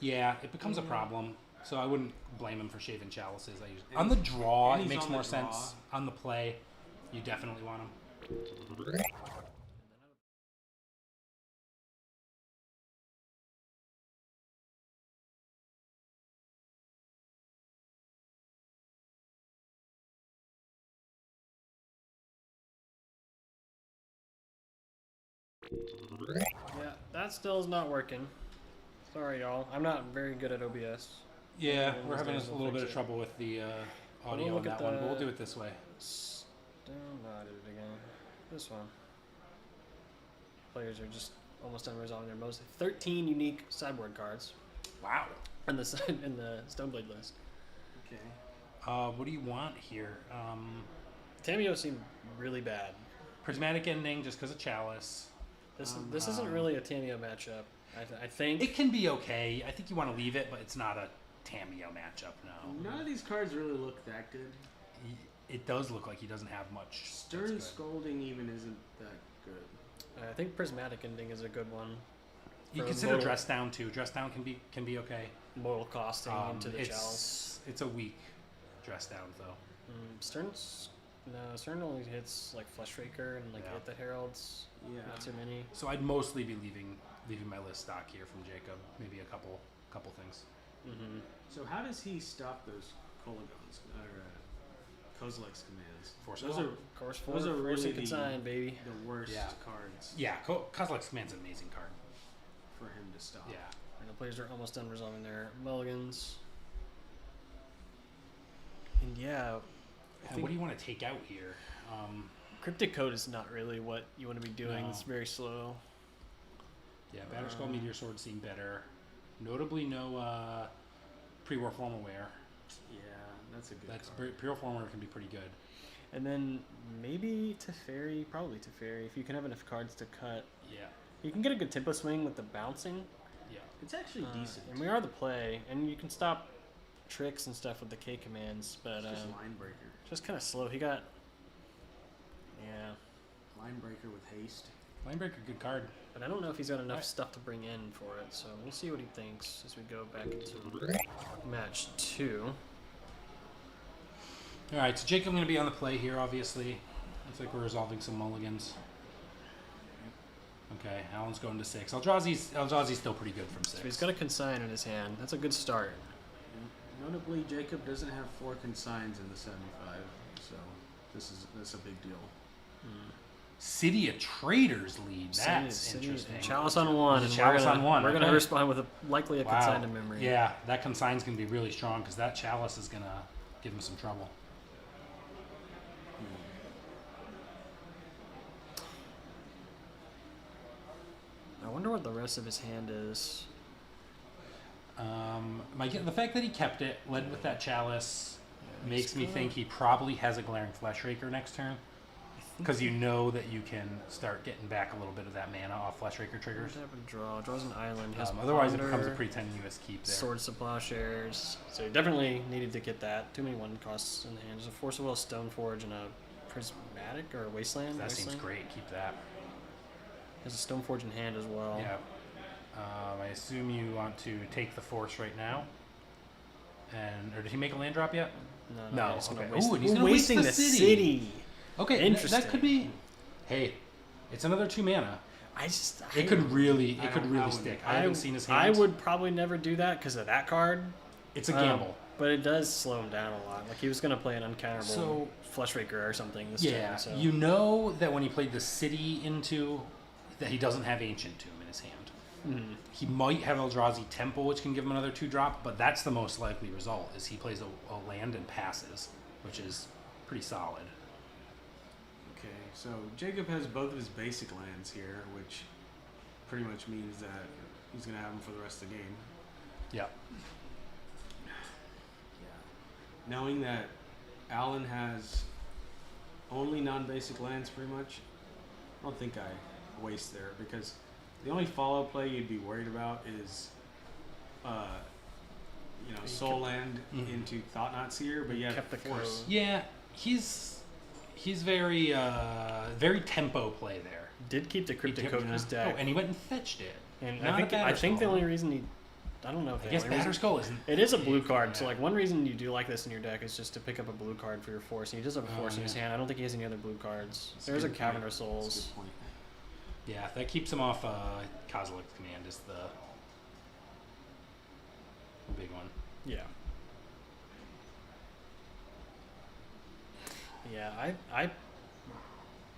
Yeah, it becomes a problem. So I wouldn't blame him for shaving chalices. And On the draw, and it he's makes on the more draw. sense. On the play, you definitely want him. Yeah, that still is not working. Sorry, y'all. I'm not very good at OBS. Yeah, Yeah, we're having a those will little bit fix of it. trouble with the We'll audio on look at that one, but we'll the- do it this way. No, I did it again. This one. Players are just almost done resolving their most 13 unique sideboard cards Wow. in the in the Stoneblade list. Okay. What do you want here? Tameo seemed really bad. Prismatic Ending just because of Chalice. This isn't really a Tameo matchup. I think. It can be okay. I think you want to leave it, but it's not a Tameo matchup, no. None of these cards really look that good. It does look like he doesn't have much. that's Stern good. Scolding even isn't that good. I think Prismatic Ending is a good one. You for consider modal- Dress Down too. Dress Down can be okay. Modal costing into the Chalice. It's a weak Dress Down though. Stern only hits like Fleshraker and like Yeah. hit the Heralds. Yeah. Not too many. So I'd mostly be leaving leaving my list stock here from Jacob. Maybe a couple things. Mm-hmm. So how does he stop those Kolagons or Kozilek's commands? Force Those Call. are Of course, Those are force really and consign, baby. the worst Yeah. cards Yeah, Kozilek's Command's an amazing card. for him to stop. Yeah. And the players are almost done resolving their mulligans. And yeah, I What do you want to take out here? cryptic code is not really what you want to be doing. No. It's very slow. Yeah, Batterskull Meteor Sword seem better. Notably, no pre-war formal wear. Yeah, that's a good That's card. pre-war formal wear can be pretty good. And then maybe Teferi, probably Teferi, if you can have enough cards to cut. Yeah. You can get a good tempo swing with the bouncing. Yeah. It's actually decent. And we are the play, and you can stop tricks and stuff with the K commands, but It's just line breaker. just kind of slow. He got, yeah, Line breaker with haste. Linebreaker, good card. but I don't know if he's got enough Right. stuff to bring in for it, so we'll see what he thinks as we go back into match 2. All right, so Jacob going to be on the play here, obviously. Looks like we're resolving some mulligans. Okay, Alan's going to 6. Eldrazi's still pretty good from 6. So he's got a consign in his hand. That's a good start. And notably, Jacob doesn't have 4 consigns in the 75, so that's a big deal. City of Traders lead. That's City- interesting. Chalice on 1. There's And a Chalice on 1, We're going to okay. respond with likely a consign to memory. Yeah, that consign's going to be really strong because that Chalice is going to give him some trouble. I wonder what the rest of his hand is. The fact that he kept it, led with that Chalice, makes me gonna- think he probably has a Glaring Fleshraker next turn. Because you know that you can start getting back a little bit of that mana off Fleshraker triggers. Does have a draw? Draws an island. Has Otherwise, it Ponder, becomes a pretty tenuous keep there. Swords to Plowshares. So he definitely needed to get that. Too many 1 costs in the hand. There's a Force of Will, Stoneforge, and a Prismatic or a Wasteland. That seems Wasteland. great. Keep that. Has a Stoneforge in hand as well. Yeah. I assume you want to take the Force right now. Or did he make a land drop yet? No, he's gonna okay. waste Ooh, it. and he's gonna waste wasting the city. Okay, Interesting. that could be. Hey, it's another 2 mana. It could really stick. I haven't seen his I hands. would probably never do that because of that card. It's a gamble. But it does slow him down a lot. Like he was going to play an uncounterable So- Fleshraker or something this Yeah, turn. So. you know that when he played the city into, that he doesn't have Ancient Tomb in his hand. Mhm. He might have Eldrazi Temple, which can give him another 2-drop, but that's the most likely result, is he plays a land and passes, which is pretty solid. Okay, so Jacob has both of his basic lands here, which pretty much means that he's going to have them for the rest of the game. Yeah. Yeah. Knowing that Alan has only non-basic lands pretty much, I don't think I waste there, because the only follow play you'd be worried about is, Soul Land into Thought Knot Seer, but yeah, kept the Force. code. Yeah, he's very very tempo play there. Did keep the Cryptic Code in his deck. Oh, and he went and fetched it. And Not I think the Batterskull. only reason he... I don't know if I the guess only reason... Batterskull isn't. It is a blue card, Yeah. so like one reason you do like this in your deck is just to pick up a blue card for your Force. And he does have a Force in his yeah. hand. I don't think he has any other blue cards. That's There's a good Cavern point. of That's a Souls. good point. Yeah, that keeps him off Kozilek's command is the big one. Yeah. Yeah, I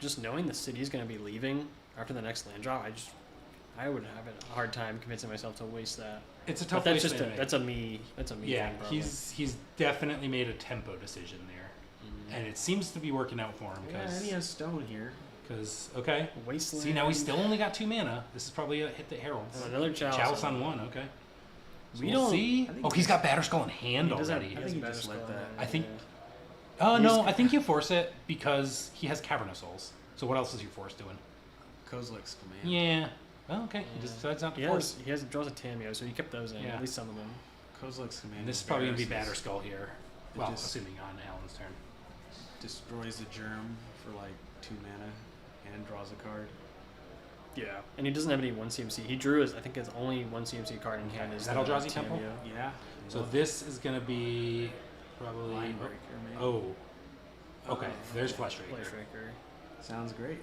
just knowing the city's going to be leaving after the next land drop, I would have a hard time convincing myself to waste that. It's a But tough that's waste just anyway. that's a me Yeah, thing, probably. he's definitely made a tempo decision there, and it seems to be working out for him Yeah, and he because has Stone here. okay. Wasteland. See, now he's still only got 2 mana. This is probably a hit that heralds. And another Chalice. Chalice on 1. Okay. So We we'll don't- see. I think Oh, he's got Batterskull in hand He does have- already. he I has think he a just better let skull, that- I think. yeah. Oh He's no, got- I think you force it because he has Cavern of Souls. So what else is your force doing? Kozilek's command. Yeah. Well, okay. He just decides not to force. He draws a Tameo, so he kept those in, Yeah. at least some of them. Kozilek's command. And this is probably gonna be embarrasses- Batterskull here. It Well, just- assuming on Alan's turn. Destroys the germ for like 2 mana and draws a card. Yeah. And he doesn't have any 1 CMC. He drew his only 1 CMC card in hand. Is the that Eldrazi Temple? Tameo. Yeah. So this is gonna be probably. Line breaker, maybe. Oh. Okay. There's Fleshraker. Fleshraker. Sounds great.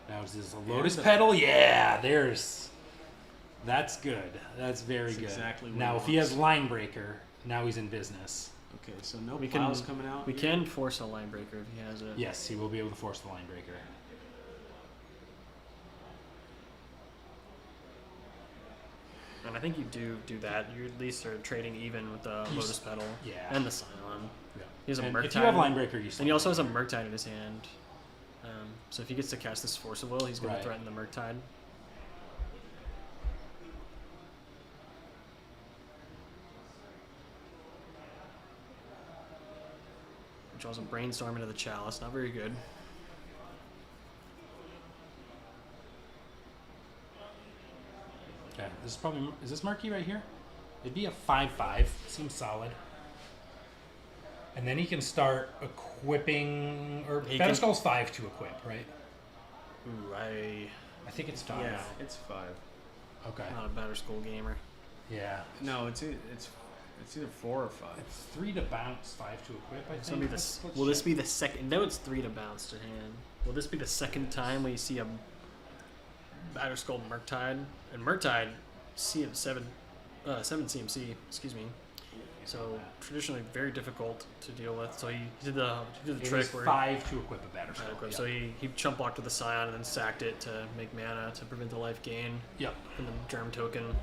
Now is this a Lotus Petal? Yeah, that's good. That's very That's good. exactly what now, he if he has wants. Line Breaker, now he's in business. Okay, so no We plows can- coming out. We here? can force a line breaker if he has it. Yes, he will be able to force the Line Breaker. And I think you do that. You at least are trading even with the You Lotus s- Petal yeah. and the Scion. Yeah. He has a And Murktide. if you have Line Breaker, you And he also has a Murktide in his hand. So if he gets to cast this Force of Will, he's going Right. to threaten the Murktide. Draws a Brainstorm into the Chalice. Not very good. Okay, this is probably is this murky right here? It'd be a 5/5. Seems solid. And then he can start equipping, or He Battle can- Skull's 5 to equip, right? Ooh, I think it's 5. Yeah, it's 5. Okay. I'm not a Batter Skull gamer. Yeah. No, it's either 4 or 5. It's 3 to bounce, 5 to equip. I It's think. gonna be Let's will this check. be the second? No, it's 3 to bounce to hand. Will this be the second time we see a Batter Skull Murktide? And Murktide, CM7 CMC. Excuse me. So traditionally very difficult to deal with. So he did the It trick is where 5 to equip a Batter Skull. he, Yep. so he chump blocked with the Scion and then sacked it to make mana to prevent the life gain Yep. from the Germ token.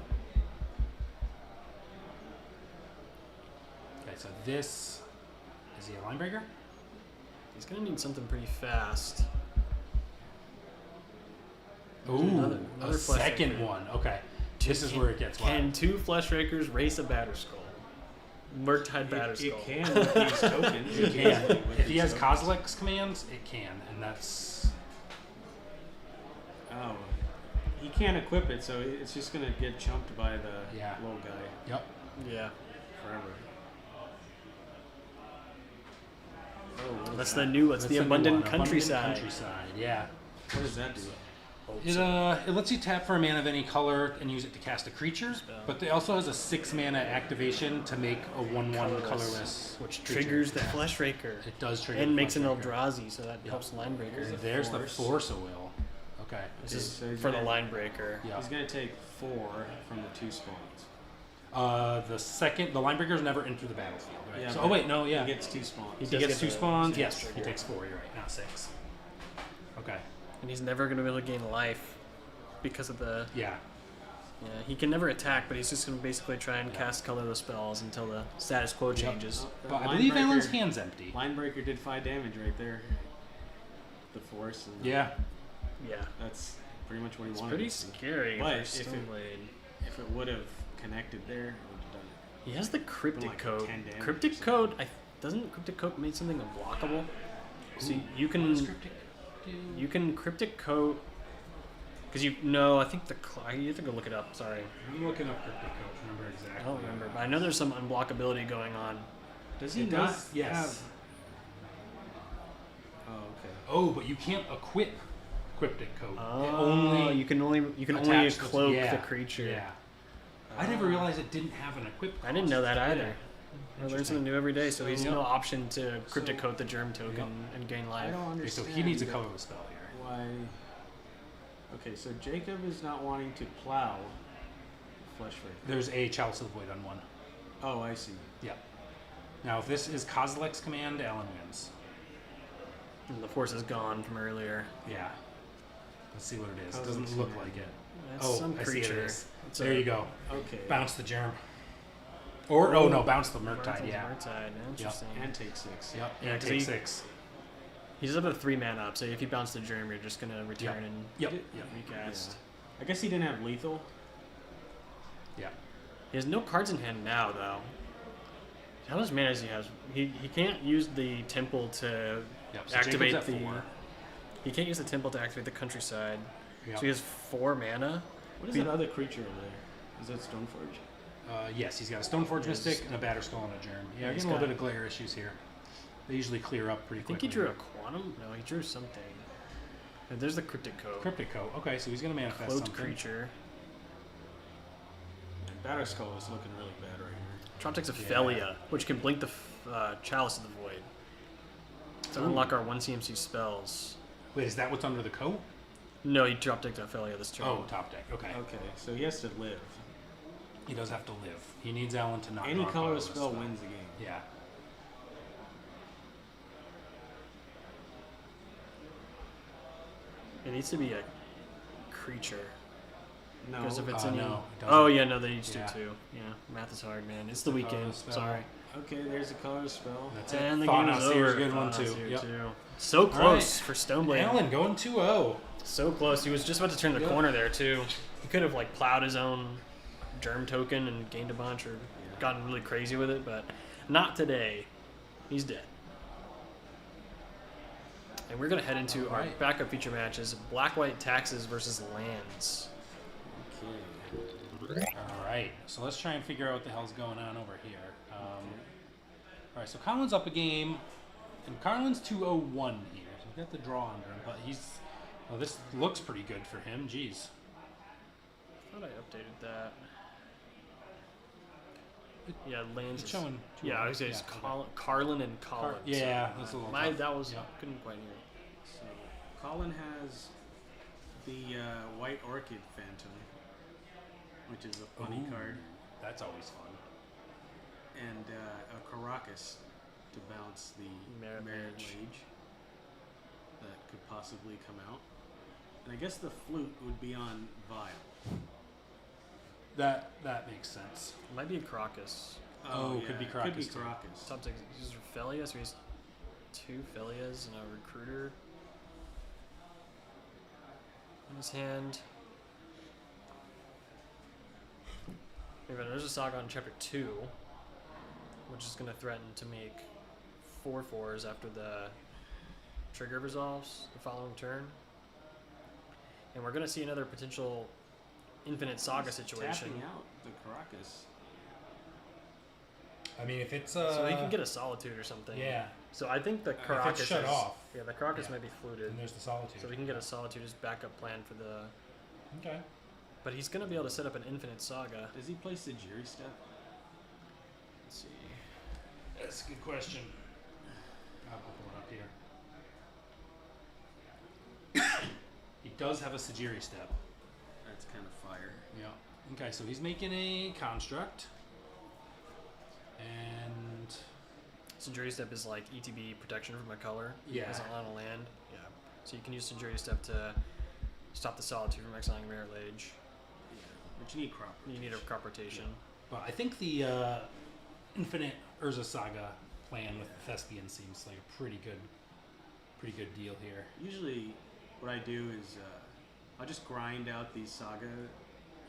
Okay, so this is he a Line Breaker? He's gonna need something pretty fast. Ooh, another a Flesh second Breaker. one. Okay, this is where it gets Can wild. 2 Flesh Rakers race a Batter Skull? Murktide Batter It Skull. can with these tokens. It can. With If he these has tokens. Kozilek's commands, it can, and that's Oh, he can't equip it, so it's just gonna get chumped by the Yeah. little guy yep. Yeah. forever. Oh, what That's is the that? new. It's That's the new abundant one, countryside. Countryside, yeah. What does that do? It lets you tap for a mana of any color and use it to cast a creature, Spell. but it also has a 6 mana activation to make a 1/1 colorless, which creature. triggers the Flesh Raker It does trigger and the makes an Flesh Breaker. Eldrazi, so that helps Line Breaker. There's the Force. Force of Will. Okay. This is So he's for the gonna- Line Breaker. Yeah. He's gonna take 4 from the 2 spawns. The Line Breakers never enter the battlefield, right? Yeah, so, but oh wait, no, yeah. He gets 2 spawns. He He does gets get 2 the spawns. Flesh Yes, he Trigger. takes 4. You're right, not 6. Okay. And he's never going to be able to gain life because of the. Yeah. Yeah, he can never attack, but he's just going to basically try and cast colorless spells until the status quo changes. But I Line believe Breaker- Alan's hand's empty. Line Breaker did 5 damage right there. The Force. And Yeah. Yeah. That's pretty much what he It's wanted. pretty to see. scary But for if it- Stoneblade. If it would have connected there, it would have done it. He has the Cryptic like Code. 10 damage or Cryptic something. Code, doesn't Cryptic Code make something unblockable? So you What does can Cryptic do? you can Cryptic Code because you no, I think you have to go look it up. Sorry, I'm looking up Cryptic Code. Remember exactly. I don't remember, but I know there's some unblockability going on. Does he It not does, yes. have? Oh, okay. Oh, but you can't equip Cryptic Code. Oh, It only you can only attach the- cloak yeah, the creature. Yeah. I never realized it didn't have an equip. I didn't know that cost. either. Yeah. I learn something new every day. So he's So- no option to Cryptic So- Code the Germ token Yep. and gain I life. don't Okay, understand. so he needs a that- colorless spell here. Why? Okay, so Jacob is not wanting to plow Flesh Raker. There's a Chalice of the Void on one. Oh, I see. Yeah. Now, if this is Kozilek's command, Alan wins. And the force is gone from earlier. Yeah. Let's see what it is. It Kozilek's doesn't look command. like it. That's Oh, some I see it creature. is. It's There a- you go. Okay. Bounce the germ. Or, oh no, bounce the Murktide, Murktide, yeah. Murktide, interesting. And take 6. Yep, Yeah, and 'cause take he- 6. He does have a 3 mana up, so if you bounce the germ, you're just gonna return and Yep. recast. I guess he didn't have lethal. Yeah. He has no cards in hand now, though. How much mana does he have? He can't use the temple to Yep. So activate Jacob's the. at 4. He can't use the temple to activate the countryside. Yep. So he has 4 mana. What is that other creature over there? Is that Stoneforge? Yes, he's got a Stoneforge Yes. Mystic and a Batter Skull and a Germ. Yeah, He's getting a little got- bit of glare issues here. They usually clear up pretty I think quickly. he drew a quantum. No, he drew something. And there's the cryptic code. Cryptic Code. Okay, so he's going to manifest Cloaked something. creature. Batter Skull is looking really bad right here. Trump takes Yeah. Ophelia, which can blink the Chalice of the Void. To Ooh. unlock our 1 CMC spells. Wait, is that what's under the coat? No, he drop decked Ophelia this turn. Oh, top deck. Okay. Okay, so he has to live. He does have to live. He needs Alan to not Any draw a colorless colorless spell wins the game. Yeah. It needs to be a creature. No, Because if it's no, any... it doesn't. Oh, yeah, no, they each Yeah. do too. Yeah, math is hard, man. It's the weekend. colorless spell. Sorry. okay, there's a colorless spell. That's it. And the Thought game is Nasir's over. a good one, Thought too. Nasir, Yep. too. So close for Stoneblade. Alan going 2-0. So close. He was just about to turn the Yep. corner there, too. He could have, like, plowed his own germ token and gained a bunch or gotten really crazy with it, but not today. He's dead. And we're going to head into our Alright. backup feature matches. Black-White Taxes versus Lands. Okay. All right. So let's try and figure out what the hell's going on over here. All right. So Colin's up a game, and Carlin's 2-0-1 here. So we got the draw under him, but he's. Well, this looks pretty good for him. Jeez. I thought I updated that. Yeah, Lands. It's is- showing. Yeah, I was saying it's okay. Carlin and Collins. Yeah, that's a little tough. That was Yeah. couldn't quite hear. So Colin has the White Orchid Phantom, which is a funny Ooh, card, That's always fun. and a Caracas to bounce the Merit Merit Mage. Mage that could possibly come out. And I guess the flute would be on Vile. That makes sense. It might be a Crocus. Oh, could be Could be Caracas, too. Caracas. Top six uses Ophelia, so he has 2 Philias and a Recruiter in his hand. Anyway, there's a Saga on chapter 2, which is going to threaten to make 4/4s after the trigger resolves the following turn. And we're going to see another potential infinite Saga He's situation. Tapping out the Caracas. I mean, if it's So he can get a Solitude or something. yeah, So I think the If it's Caracas shut is, off. Yeah, the Caracas Yeah. might be fluted. and there's the solitude. So we can get a Solitude as backup plan for the... Okay. But he's going to be able to set up an infinite Saga. Does he play Sajiri Step? Let's see. That's a good question. I'll pull it up here. He does have a Sajiri step. That's kind of fire. Yeah. Okay, so he's making a construct. And Century Step is like ETB protection from a color. Yeah. As on a land. Yeah. So you can use Century Step to stop the Solitude from exiling Merit Lage. Yeah. But you need crop. You need a crop rotation. well, I think the Infinite Urza Saga plan with Thespian seems like a pretty good deal here. Usually, what I do is I'll just grind out these Saga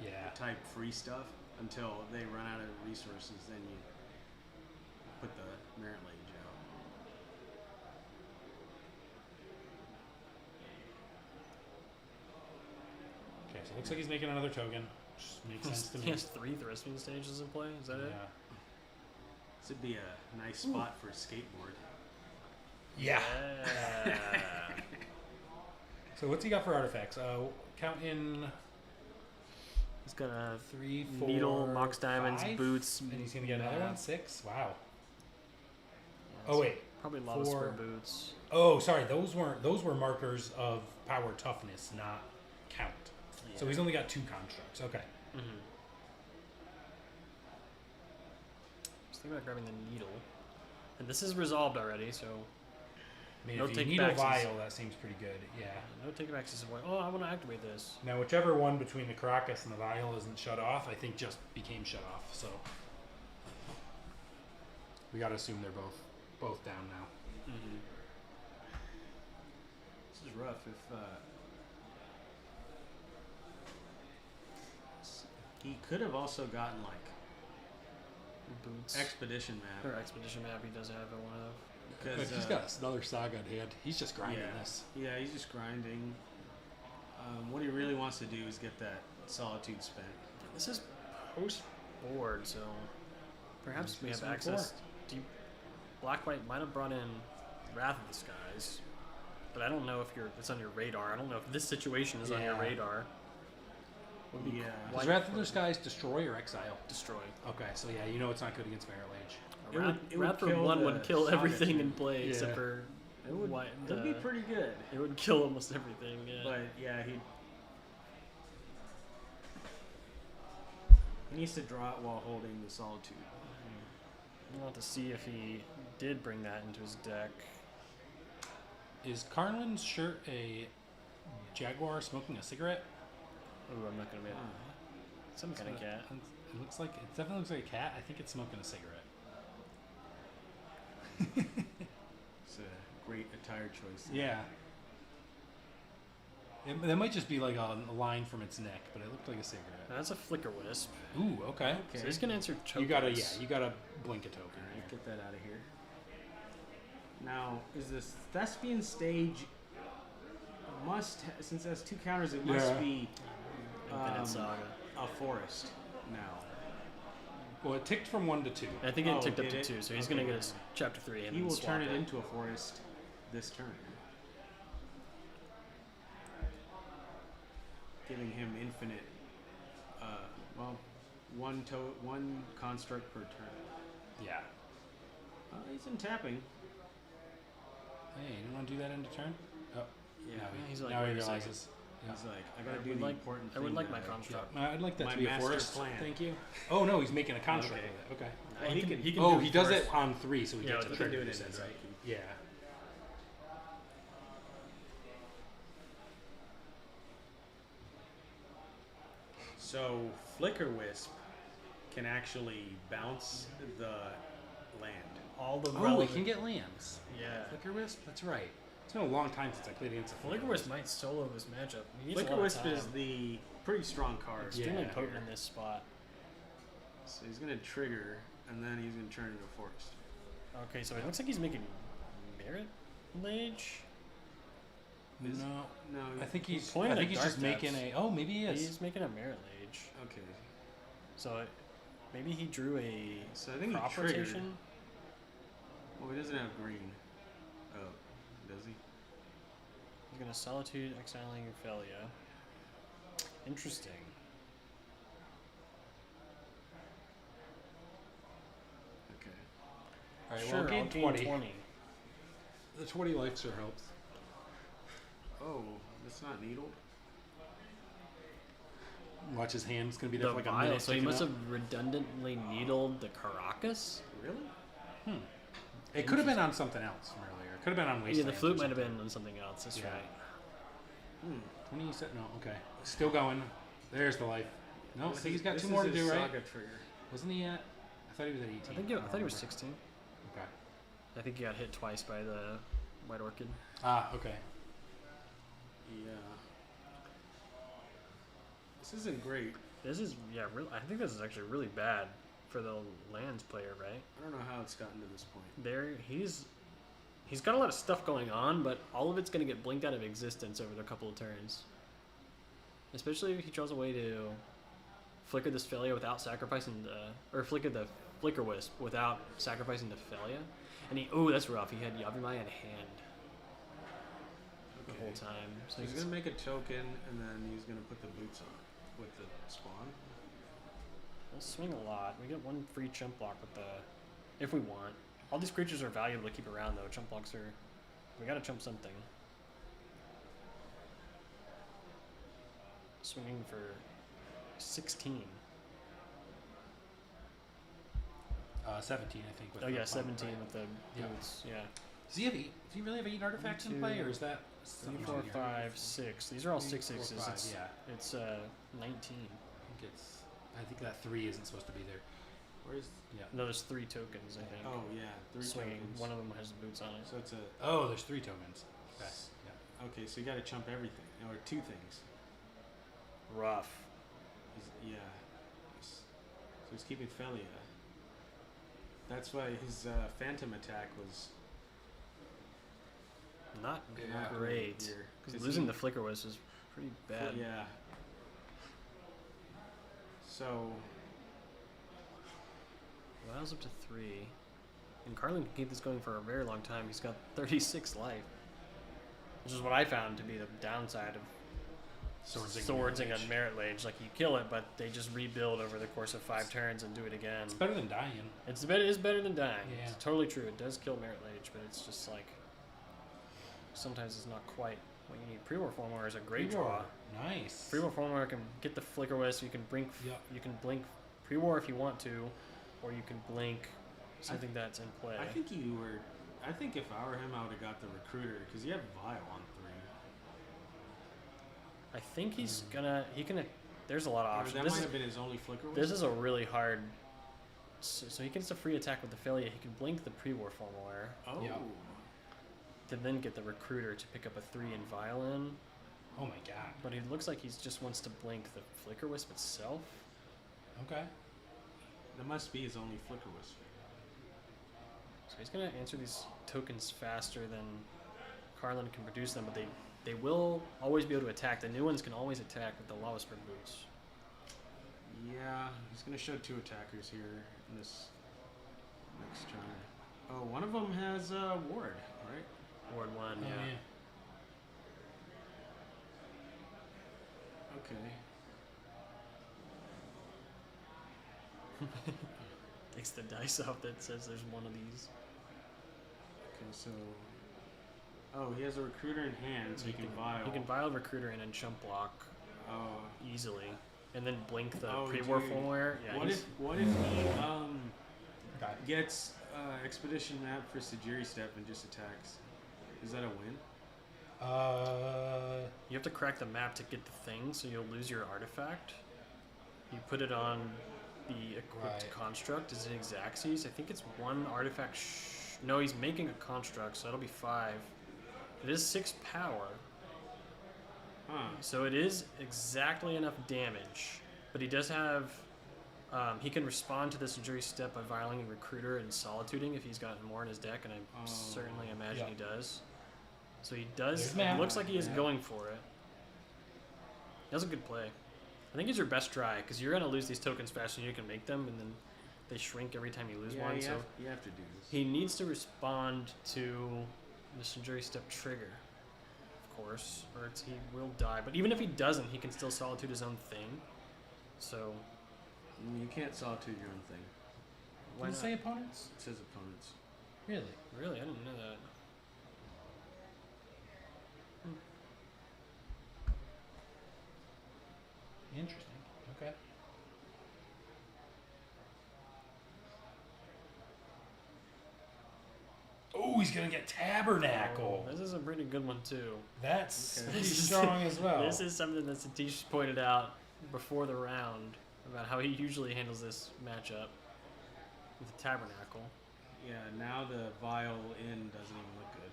Yeah. type free stuff until they run out of resources. Then you put the Merit Lage out. Okay, so it looks like he's making another token, which makes sense to He me. has 3 Threspian stages in play. Is that it? Yeah. This would be a nice spot for a skateboard. Yeah. Yeah. So what's he got for artifacts? Count in He's got a 3, 4, Needle, Mox Diamonds, 5, Boots. and he's gonna get another one. 6. Wow. Yeah, Oh wait. Probably Lava 4. Spur Boots. Oh, sorry. Those were markers of power toughness, not count. So he's only got 2 constructs. Okay. Mm-hmm. Just think about grabbing the Needle. And this is resolved already, so I mean, No if you need a takebacks is- vial, that seems pretty good. Yeah. no takebacks is like, oh, I want to activate this. Now, whichever one between the Caracas and the vial isn't shut off, I think just became shut off. So we gotta assume they're both down now. Mm-hmm. This is rough. If he could have also gotten like Boots. Expedition Map. Or Expedition Map he does have one of. Because He's got another saga in hand. He's just grinding yeah, this. Yeah, he's just grinding. What he really wants to do is get that Solitude spent. This is post board, so perhaps we have Space access. Black-White might have brought in Wrath of the Skies, but I don't know if it's on your radar. I don't know if this situation is on your Yeah. radar. Would be Yeah. quite Does Wrath of the Skies destroy or exile? destroy. Okay, so yeah, you know it's not good against Merit Lage. It would Wrath for kill 1 the would kill Saga everything too. in play except Yeah. for It would, it'd be pretty good. It would kill almost everything. Yeah. But yeah, he needs to draw it while holding the Solitude. We'll have to see if he did bring that into his deck. Is Carlin's shirt a jaguar smoking a cigarette? Oh, I'm not gonna be. Some kind of cat. It looks like it definitely looks like a cat. I think it's smoking a cigarette. It's a great attire choice. Yeah. That might just be like a line from its neck, but it looked like a cigarette. That's a Flicker Wisp. Ooh, okay. So he's gonna answer tokens. You gotta blink a token. Alright, get that out of here. Now, is this Thespian stage since it has 2 counters, it must be Infinite Saga. a forest now. Well, it ticked from 1 to 2. I think it ticked up did to it? 2, so he's Okay, gonna get then. his chapter 3 and He then will swap turn it into a forest this turn. Giving him infinite, one construct per turn. Yeah. He's in tapping. Hey, you don't want to do that end of turn? Oh, Yeah, he's like, now he wait a second. realizes. he's like, I gotta I do would the like- important I thing. would like my that construct. I'd like that My to be a master forest. plan. Thank you. Oh no, he's making a construct Okay. with it. Okay. Well, he can Oh, do he does forest. it on 3, so he Yeah, gets with a the trigger. do it he in says, it, right? right? Yeah. So Flicker Wisp can actually bounce the land. All the Oh, he relevant. can get lands. Yeah. Flicker Wisp? That's right. It's been a long time since I played against a Flicker Wisp might solo this matchup. He needs a Flicker lot of Wisp time. is the pretty strong card. Extremely Yeah. potent in this spot. So he's gonna trigger, and then he's gonna turn into a forest. Okay, so it looks like he's making Merit Mage. No. No, I think he's playing I think a he's Dark just making Depths. a Oh, maybe he is. He's making a Merit Mage. okay. So maybe he drew a So I think he crop triggered. rotation. Well, he doesn't have green. Oh, does he? He's gonna Solitude, exiling Ophelia. Interesting. Okay. Alright, Sure, well, gain I'll gain 20. 20. The 20 life sure helps. Oh, that's not needled. Watch his hand's gonna be there The for like a vial, minute. so he ticking must up. have redundantly needled the Caracas? Really? It could have been on something else from earlier. It could have been on Yeah, Wasteland. the flute might have been on something else. That's Yeah. right. 20 set? No, okay. Still going. There's the life. No, I This think he's is- got this 2 is more to his do, right? Saga trigger. Wasn't he at? I thought he was at 18. I thought he was remember. 16. Okay. I think he got hit twice by the White Orchid. Ah, okay. Yeah. This isn't great. This is I think this is actually really bad for the lands player, right? I don't know how it's gotten to this point. There, he's got a lot of stuff going on, but all of it's gonna get blinked out of existence over the couple of turns. Especially if he draws a way to flicker this Felia without sacrificing or flicker the Flicker Wisp without sacrificing the Felia. And that's rough. He had Yavimaya in hand the whole time. So So he's gonna make a token, and then he's gonna put the boots on with the spawn. we'll swing a lot. We get one free chump block with the, if we want. All these creatures are valuable to keep around though. Chump blocks are, we gotta chump something. Swinging for 16. 17, I think. With Oh the yeah, pump, 17 right? with the Yeah. boots. Yeah. Does he have 8? Does he really have 8 artifacts in play, or is that 3, something 4, here? 5, 6. These are all 6 4, sixes. 5, It's, yeah. it's 19. I think that 3 isn't supposed to be there. Where's? Yeah. No, there's 3 tokens, I think. Oh yeah, 3 Swinging. tokens. One of them has boots on it. So it's a. Oh, there's 3 tokens. Okay. Yeah. Okay, so you gotta chump everything, or 2 things. Rough. Yeah. So he's keeping Felia. That's why his phantom attack was Not Yeah. great. here. Because 'Cause losing he- the Flicker Wisp is pretty bad. Yeah. So Allows up to 3. And Carlin can keep this going for a very long time. He's got 36 life. Which is what I found to be the downside of swordsing on Merit Lage. Like, you kill it, but they just rebuild over the course of 5 turns and do it again. It's better than dying. It is better than dying. Yeah. It's totally true. It does kill Merit Lage, but it's just like, sometimes is not quite what you need. Pre-war Formula is a great Pre-war. draw. Nice. Pre-war Formula can get the Flicker Wisp. You can blink. Yep. You can blink pre-war if you want to, or you can blink something that's in play. I think I think if I were him, I would have got the recruiter because you have Vile on 3. I think he's gonna. He can. There's a lot of Or options. that This might is, have been his only flicker. this is a really hard. So he gets a free attack with Affiliate. He can blink the pre-war Formulaire Oh. Yeah. to then get the recruiter to pick up a 3 in Violin. Oh my god. But he looks like he just wants to blink the Flicker Wisp itself. Okay. That must be his only flicker wisp. So he's gonna answer these tokens faster than Carlin can produce them, but they will always be able to attack. The new ones can always attack with the Lava Spur boots. Yeah, he's gonna show 2 attackers here in this next turn. Oh, one of them has ward, right? Ward 1, Oh, yeah. Okay. Takes the dice off that says there's one of these. Okay, so. Oh, he has a recruiter in hand, so he can Vile. You can Vile Recruiter in and jump block Oh. easily, and then blink the Oh, pre-war dude. Formulaire. Yeah, What he's- if he Okay. gets Expedition Map for Sajiri Step and just attacks? Is that a win? you have to crack the map to get the thing, so you'll lose your artifact. You put it on the equipped Right. construct. Is it Xaxes? I think it's 1 artifact. No, he's making a construct, so that'll be 5. It is 6 power, Huh. so it is exactly enough damage. But he does have. He can respond to this injury step by violating Recruiter and Solituding if he's got more in his deck, and I Oh. certainly imagine Yeah. he does. So he does. There's It Matt. looks like he is Yeah. going for it. That's a good play. I think it's your best try because you're gonna lose these tokens faster than you can make them, and then they shrink every time you lose Yeah, one. you, So have to do this. he needs to respond to this injury step trigger, of course, or he will die. But even if he doesn't, he can still Solitude his own thing. So You can't solitude your own thing. why Did it not? say opponents? It says opponents. Really? Really, I didn't know that. Interesting. Okay. Oh, he's gonna get Tabernacle. Oh, this is a pretty good one too. That's Okay. pretty strong as well. This is something that Satish pointed out before the round about how he usually handles this matchup with the Tabernacle. Yeah, now the Vile in doesn't even look good.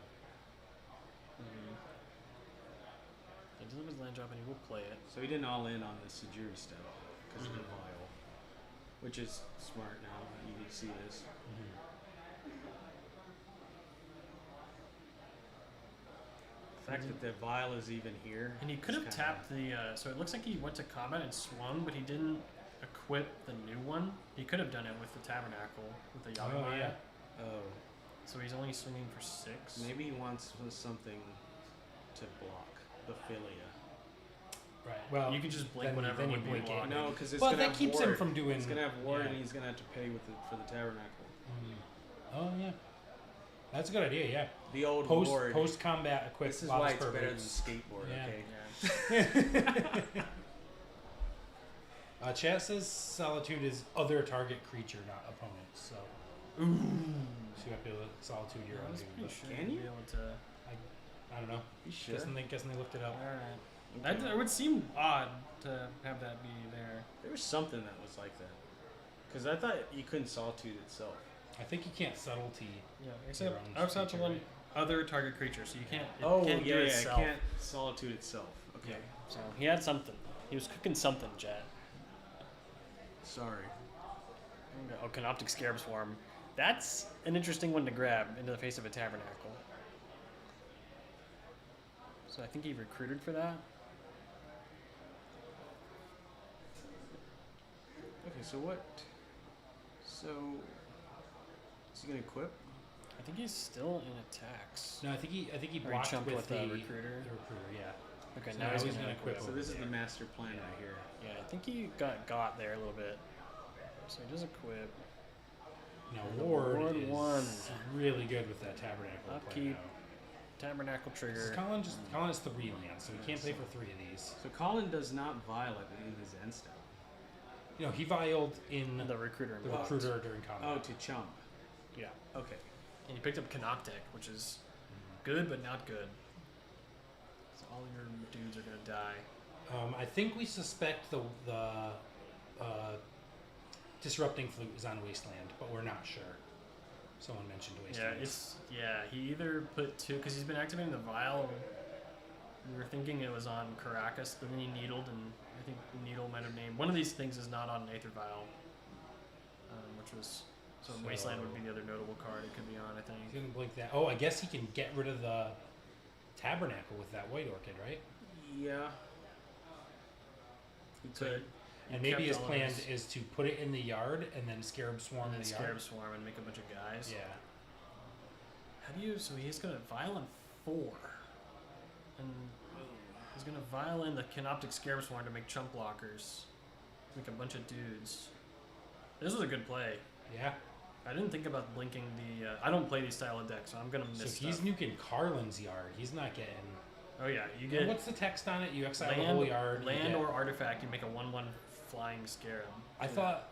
He doesn't have his land drop and he will play it. So he didn't all in on the Sajiri step because of the Vile, which is smart now. You can see this. The fact that the Vile is even here. And he could is have kinda- tapped the. So it looks like he went to combat and swung, but he didn't equip the new one. He could have done it with the Tabernacle with the Yagami. Oh, yeah. Oh, So he's only swinging for 6. maybe he wants something to block the Philia. Right. Well, You can just blink then- whenever then you would be blink it. blocked. No, because it's Well, gonna that have keeps ward. him from doing. It's gonna have ward, yeah. and he's gonna have to pay for the Tabernacle. Oh yeah. That's a good idea. Yeah. The old Post ward. combat equipped. This is Lava why it's Spur better than boots. skateboard. Yeah. Okay. Chat says Solitude is other target creature, not opponent. So. So you have to Solitude your I own was dude. pretty but sure Can he'd you? be able to. I don't know. You sure? Guessing they looked it up. Alright. That it would seem odd to have that be there. There was something that was like that. Because I thought you couldn't solitude itself. I think you can't subtlety. Yeah, Your except own outside to creature, one right? other target creature, so you can't. It Oh, can't do yeah, it it itself. can't solitude itself. Okay. So he had something. He was cooking something, Jet. Sorry. Oh, Canoptic Scarab Swarm. That's an interesting one to grab into the face of a Tabernacle. So I think he recruited for that. Okay, so what? So, is he gonna equip? I think he's still in attacks. No, I think he Or he blocked jumped with with the the recruiter. The recruiter, yeah. Okay, So now now he's he's gonna gonna equip equip. So this is there. the master plan right here. Yeah, I think he got there a little bit. So he does equip. Now The Ward Ward is one. really good with that Tabernacle. Upkeep. Tabernacle trigger. Colin has 3 lands, so he can't play for 3 of these. So Colin does not violate in his end step. You know, he violed in The recruiter. the involved. recruiter during combat. Oh, to chump. Yeah. Okay. And you picked up Canoptic, which is good but not good. So all your dudes are gonna die. I think we suspect the disrupting flute is on Wasteland, but we're not sure. Someone mentioned Wasteland. He either put 2 because he's been activating the vial. We were thinking it was on Caracas, but then he needled, and I think Needle might have named one of these things is not on Aether Vial, which was so Wasteland would be the other notable card it could be on. I think. He's gonna blink that. Oh, I guess he can get rid of the Tabernacle with that White Orchid, right? Yeah. He So could. And he maybe his kept all plan his- is to put it in the yard and then Scarab Swarm and in then the Scarab yard. Swarm and make a bunch of guys. Yeah. How do you? So he's gonna vial in 4, and he's gonna vial in the Canoptic Scarab Swarm to make chump blockers, make a bunch of dudes. This was a good play. Yeah. I didn't think about blinking the. I don't play these style of decks, so I'm gonna So miss if he's stuff. nuking Carlin's yard, he's not getting. Oh yeah, you And get what's the text on it? You exile the whole yard. you land get- or artifact. You make a 1/1 flying scarab. I thought.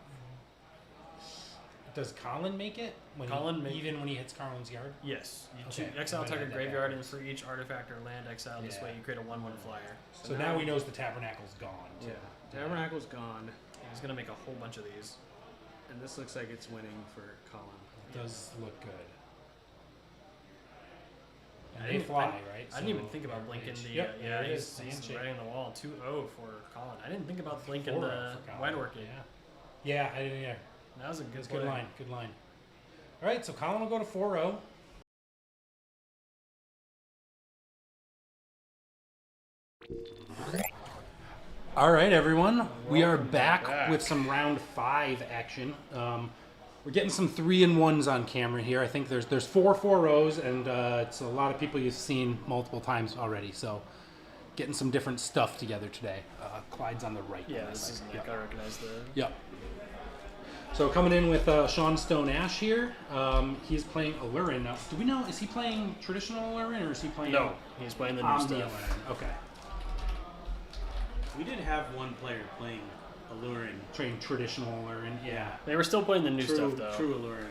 Does Colin make it? Even when he hits Carlin's yard? Yes, you Okay, exile I'm gonna target add that graveyard, and backwards. for each artifact or land exile this Yeah. way, you create a 1/1 flyer. So now he knows the Tabernacle's gone. Yeah. Tabernacle's gone, And he's gonna make a whole bunch of these. and this looks like it's winning for Colin. It does look good. And I they didn't- fly, I- right? I didn't even So think about they're blinking rich. the. Yep, Yeah, there it he's is, the handshake. right on the wall. 2-0 for Colin. I didn't think about blinking 4-0 the for Colin. White Orchid. Yeah. Yeah, I didn't either. That was a good That's play. good line. Good line. All right, so Colin will go to 4-0. All right, everyone. We are back with some round 5 action. We're getting some 3-1s on camera here. I think there's 4 4-0s, and it's a lot of people you've seen multiple times already. So, getting some different stuff together today. Clyde's on the right. Yeah, on this side. is Yep. like I recognize the. Yep. So coming in with Sean Stone Ash here. He's playing Aluren. Now, do we know, is he playing traditional Aluren or is he playing No, he's playing the new Omni stuff. Aluren? Okay. We did have one player playing Aluren. Playing traditional Aluren. Yeah. They were still playing the new True, stuff though. true Aluren.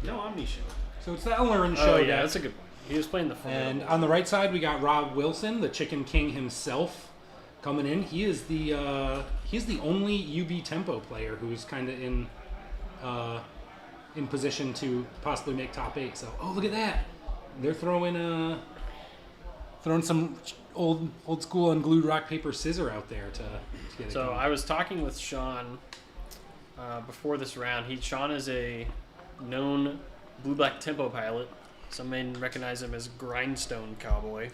No Omni show. So it's the Aluren show. Oh yeah, deck. that's a good point. He was playing the full. And on the right side, we got Rob Wilson, the Chicken King himself, coming in. He is he's the only UB Tempo player who's kind of in position to possibly make top 8. So, oh, look at that! They're throwing some old school unglued rock paper scissor out there to get it So going. I was talking with Sean before this round. Sean is a known blue-black tempo pilot. Some may recognize him as Grindstone Cowboy.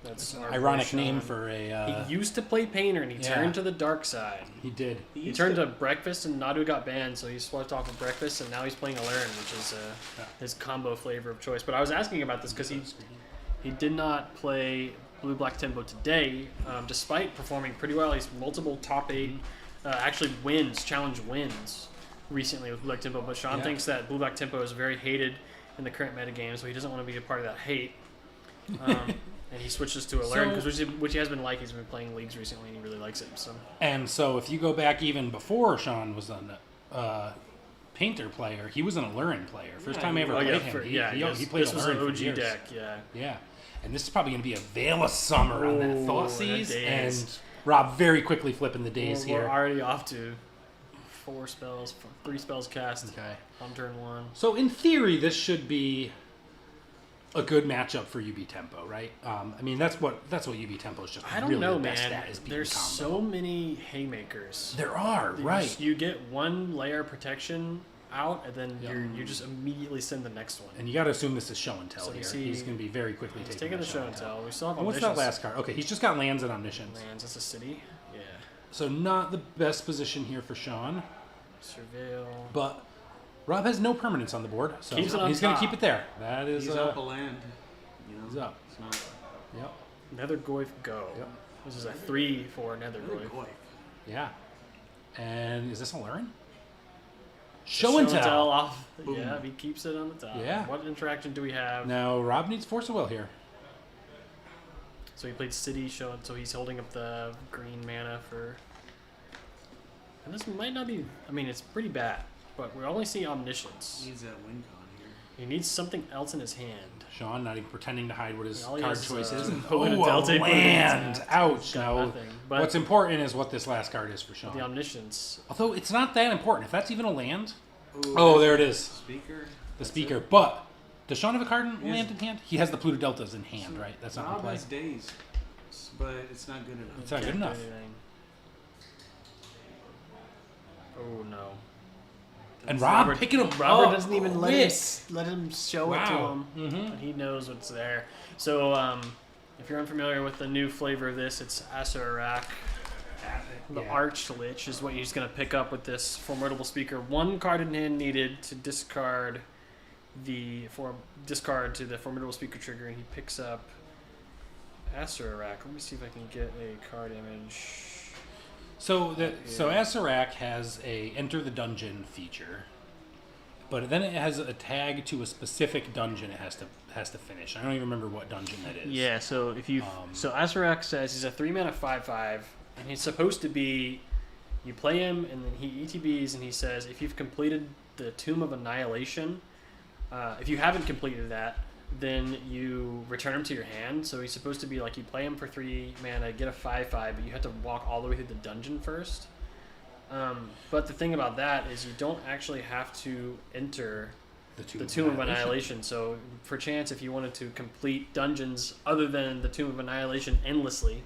That's our boy Ironic Sean. name for a. He used to play Painter, and he yeah. turned to the dark side. He did. He turned to Breakfast, and Nadu got banned, so he swapped off of Breakfast, and now he's playing Aluren, which is his combo flavor of choice. But I was asking about this because he did not play blue-black tempo today, despite performing pretty well. He's multiple top 8, actually challenge wins recently with blue-black tempo. But Sean thinks that blue-black tempo is very hated in the current metagame, so he doesn't want to be a part of that hate. And he switches to Aluren, which he has been like. He's been playing leagues recently, and he really likes it. So. And so if you go back even before Sean was a Painter player, he was an Aluren player. First time I ever played him. He played this was an Aluren for OG years. deck, yeah. Yeah. And this is probably going to be a Veil of Summer on that Ooh, Thoughtseas. that And daze. Rob very quickly flipping the days We're here. already off to 3 spells cast Okay. on turn 1. So in theory, this should be a good matchup for UB Tempo, right? I mean, that's what UB Tempo is just I don't really know, the best man. at is beating There's combo. so many haymakers. There are, right. You get one layer protection out, and then you just immediately send the next one. And you got to assume this is show and tell So you here. see- He's going to be very quickly He's taking taking the that show and tell. We still have And what's that Omniscience. last card? Okay, he's just got lands and omniscience. Lands, that's a city. Yeah. So not the best position here for Sean, Surveil. but Rob has no permanence on the board, so Keeps it on he's going to top. keep it there. That is He's up a land. You know, he's up. It's not. Yep. Nether Goyf go. Yep. This is a 3 for Nether Goyf. Boy. Yeah. And is this Aluren? Show and tell. off. Boom. Yeah, he keeps it on the top. Yeah. What interaction do we have? Now Rob needs Force of Will here. So he played City, so he's holding up the green mana for. And this might not be. I mean, it's pretty bad, but we only see Omniscience. Needs that win con here. He needs something else in his hand. Sean not even pretending to hide what his All he card has, choice is. oh, Oh, a Delta land! Ouch! Got No. nothing. But What's important is what this last card is for Sean. the Omniscience. Although it's not that important. If that's even a land. Ooh, Oh, there it is. Speaker. The speaker. But does Sean have a card in land in hand? He has the Pluto Deltas in hand, right? That's not in Rob play. has days, but it's not good enough. It's not good Can't do enough. anything. Oh no. And Rob Robert, picking up. Robert oh, doesn't even let him show it to Wow. him. Mm-hmm. But he knows what's there. So, if you're unfamiliar with the new flavor of this, it's Asarak. The Yeah. Arch Lich is what he's going to pick up with this Formidable Speaker. One card in hand needed to discard discard to the Formidable Speaker trigger, and he picks up Asarak. Let me see if I can get a card image. So Asarak has a enter the dungeon feature, but then it has a tag to a specific dungeon it has to finish. I don't even remember what dungeon that is. Yeah, so if you so Asarak says he's a 3-mana 5/5, and he's supposed to be. You play him, and then he ETBs, and he says if you've completed the Tomb of Annihilation, if you haven't completed that, then you return him to your hand. So he's supposed to be like you play him for 3 mana, get a 5/5, but you have to walk all the way through the dungeon first. But the thing about that is you don't actually have to enter the Tomb of Annihilation. So for chance, if you wanted to complete dungeons other than the Tomb of Annihilation endlessly,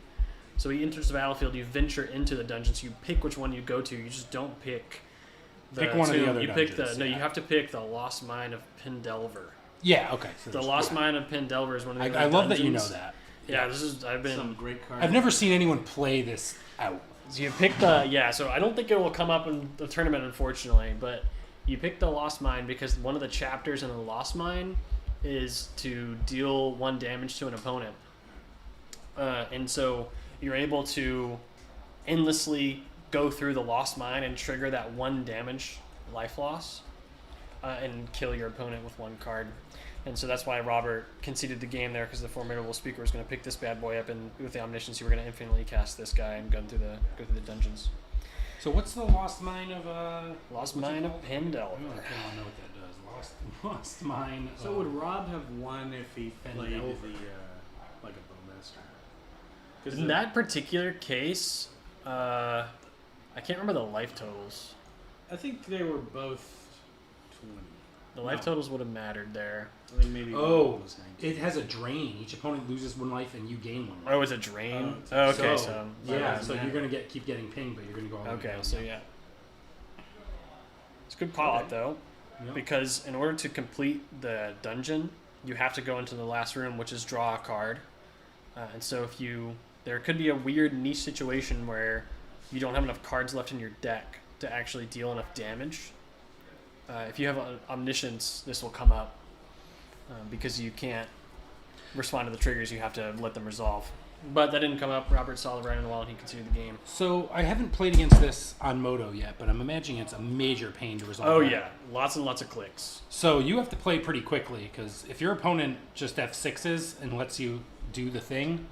so he enters the battlefield, you venture into the dungeon, so you pick which one you go to. You just don't pick the Pick one of the tomb. other You pick dungeons, no, you yeah. have to pick the Lost Mine of Pendelver. Yeah. Okay. So The there's- Lost Mine of Pendelver is one of the I other love that you know dungeons. that. Yeah, this is I've been. Some great cards. I've never seen anyone play this out. So you pick the so I don't think it will come up in the tournament, unfortunately, but you pick the Lost Mine because one of the chapters in the Lost Mine is to deal 1 damage to an opponent, and so you're able to endlessly go through the Lost Mine and trigger that 1 damage life loss, and kill your opponent with 1 card. And so that's why Robert conceded the game there, because the Formidable Speaker was going to pick this bad boy up, and with the Omniscience, you were going to infinitely cast this guy and go through the dungeons. So what's the Lost Mine of Lost what's it Mine of called? Pendelver. I don't know what that does. Lost Mine. So would Rob have won if he played the Pendelver. like a Bowmaster? In that particular case, I can't remember the life totals. I think they were both 20. The life No. totals would have mattered there. I think maybe Oh, one was 19. it has a drain. Each opponent loses 1 life, and you gain 1 life. Oh, it's a drain. Oh, Okay, so, so yeah, doesn't so matter. you're gonna keep getting pinged, but you're gonna go all the way okay, down. so yeah, it's a good call out though. Yeah. Because in order to complete the dungeon, you have to go into the last room, which is draw a card. And so there could be a weird niche situation where you don't have enough cards left in your deck to actually deal enough damage. If you have Omniscience, this will come up because you can't respond to the triggers. You have to let them resolve. But that didn't come up. Robert saw the writing on the wall and he continued the game. So I haven't played against this on Moto yet, but I'm imagining it's a major pain to resolve. Oh that. yeah, lots and lots of clicks. So you have to play pretty quickly, because if your opponent just F6s and lets you do the thing,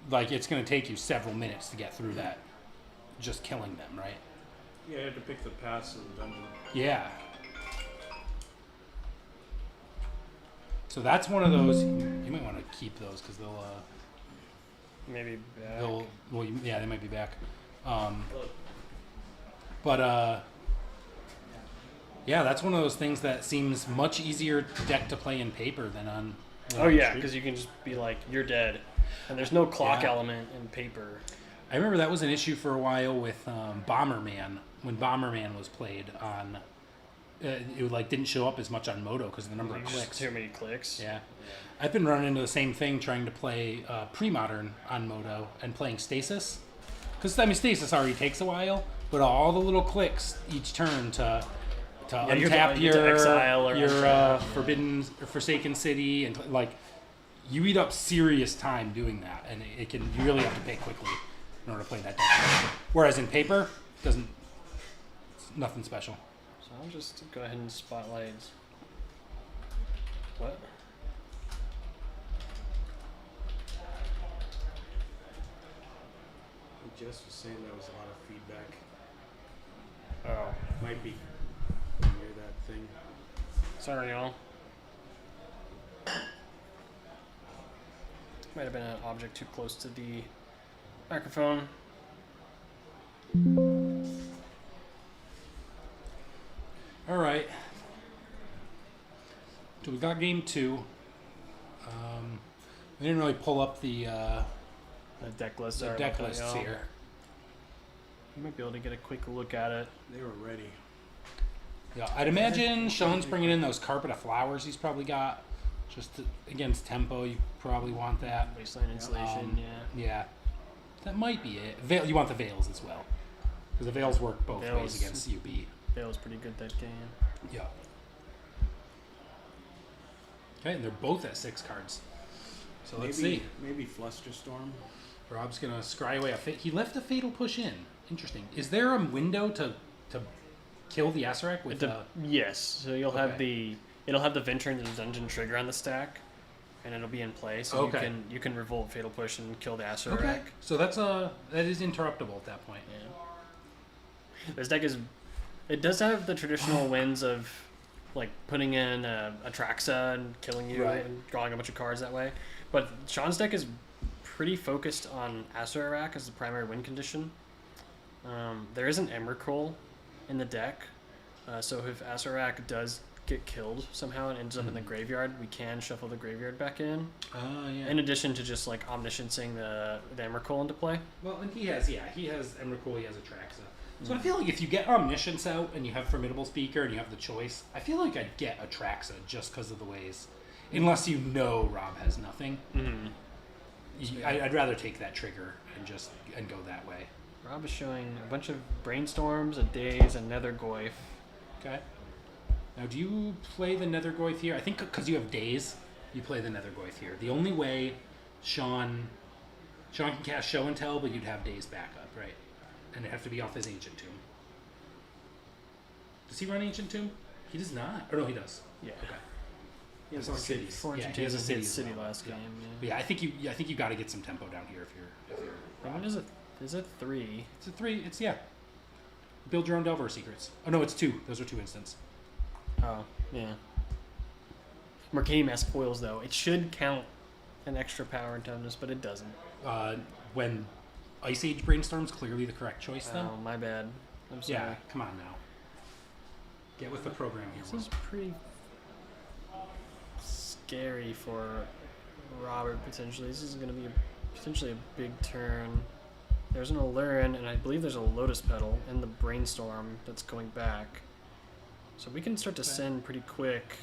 like it's going to take you several minutes to get through that, just killing them, right? Yeah, you had to pick the paths of the dungeon. Yeah. So that's one of those. You might want to keep those because Maybe back. yeah, they might be back. Yeah, that's one of those things that seems much easier deck to play in paper than on. Oh yeah, street. because you can just be like, you're dead, and there's no clock Yeah. element in paper. I remember that was an issue for a while with Bomberman when Bomberman was played on. It didn't show up as much on Moto because of the number of Just clicks. too many clicks. Yeah. I've been running into the same thing trying to play pre-modern on Moto and playing Stasis. Because, I mean, Stasis already takes a while, but all the little clicks each turn to you have untap to exile or your Forsaken City, and like, you eat up serious time doing that, and you really have to pay quickly in order to play that deck. Whereas in paper, it's nothing special. So I'll just go ahead and spotlight. What? Jess was saying there was a lot of feedback. Oh, Might be near that thing. sorry, y'all. Might have been an object too close to the microphone. All right. So we got game 2. We didn't really pull up the deck list. the Sorry deck about that, lists y'all. here. You might be able to get a quick look at it. They were ready. Yeah, I'd imagine Sean's bringing in those carpet of flowers he's probably got. Just against tempo, you probably want that. Baseline insulation, yeah. Yeah, that might be it. Veil, you want the veils as well, because the veils work both Veils. ways against UB. Bale's pretty good that game. Yeah. Okay, and they're both at 6 cards. So let's see. Maybe Flusterstorm. Rob's gonna scry away he left a fatal push in. Interesting. Is there a window to kill the Asarak with Yes, so you'll have Okay. it'll have the Venture into the Dungeon trigger on the stack, and it'll be in play. So Okay. you can revolt fatal push and kill the Asarak. Okay. So that is interruptible at that point. Yeah. This deck it does have the traditional wins of like putting in a Traxa and killing you Right. and drawing a bunch of cards that way. But Sean's deck is pretty focused on Asarak as the primary win condition. There is an Emrakul in the deck, so if Asarak does get killed somehow and ends up in the graveyard, we can shuffle the graveyard back in. Yeah. In addition to just like omnisciencing the Emrakul into play. Well, and he has Emrakul, he has Atraxa. So I feel like if you get Omniscience out and you have Formidable Speaker and you have the choice, I feel like I'd get Atraxa just because of the ways. Unless you know Rob has nothing. Mm-hmm. I'd rather take that trigger and go that way. Rob is showing a bunch of Brainstorms, a Daze, and Nethergoyf. Okay. Now, do you play the Nethergoyf here? I think because you have Daze, you play the Nethergoyf here. The only way Sean can cast Show and Tell, but you'd have Daze backup, right? And it'd have to be off his Ancient Tomb. Does he run Ancient Tomb? He does not. Or no, he does. Yeah. Okay. He has Or a city. Yeah, he has a city. as City well. last Yeah. game. But yeah, I think you got to get some tempo down here if you're. Yeah. When is it? Is it 3? It's a 3. It's Build your own Delver Secrets. Oh no, it's 2. Those are 2 instants. Oh, yeah. Mercadian Mask foils though. It should count an extra power and toughness, but it doesn't. When Ice Age Brainstorm's clearly the correct choice, then. Oh, my bad. I'm sorry. Yeah, come on now. Get with the program here. This is pretty scary for Robert potentially. This is going to be potentially a big turn. There's an Aluren, and I believe there's a Lotus Petal in the Brainstorm that's going back. So we can start to send pretty quick,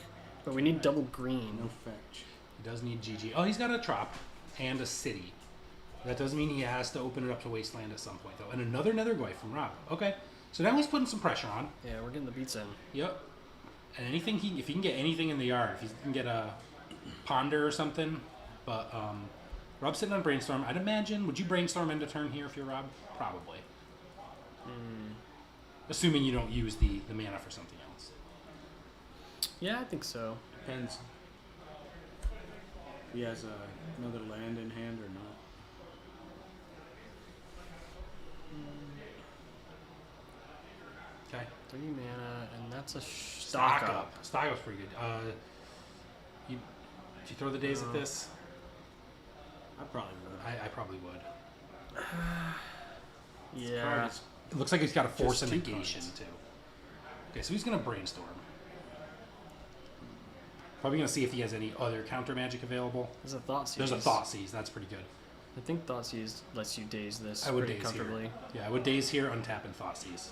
but we need double green. No fetch. He does need GG. Oh, he's got a Trop and a City. That doesn't mean he has to open it up to Wasteland at some point, though. And another Nethergoyf from Rob. Okay. So now he's putting some pressure on. Yeah, we're getting the beats in. Yep. And if he can get anything in the yard, if he can get a Ponder or something. But Rob's sitting on Brainstorm. I'd imagine, would you Brainstorm end a turn here if you're Rob? Probably. Assuming you don't use the mana for something else. Yeah, I think so. Depends. If he has another land in hand or not. 3 mana, and that's a stock up. Stock up's pretty good. Did you throw the days at this? I probably would. I probably would. Yeah. It looks like he's got a force Just and 2 negation, cards. too. Okay, so he's going to Brainstorm. Probably going to see if he has any other counter magic available. There's a Thoughtseize. There's a Thoughtseize. That's pretty good. I think Thoughtseize lets you daze this I would pretty daze comfortably. here. Yeah, I would daze here, untap, and Thoughtseize.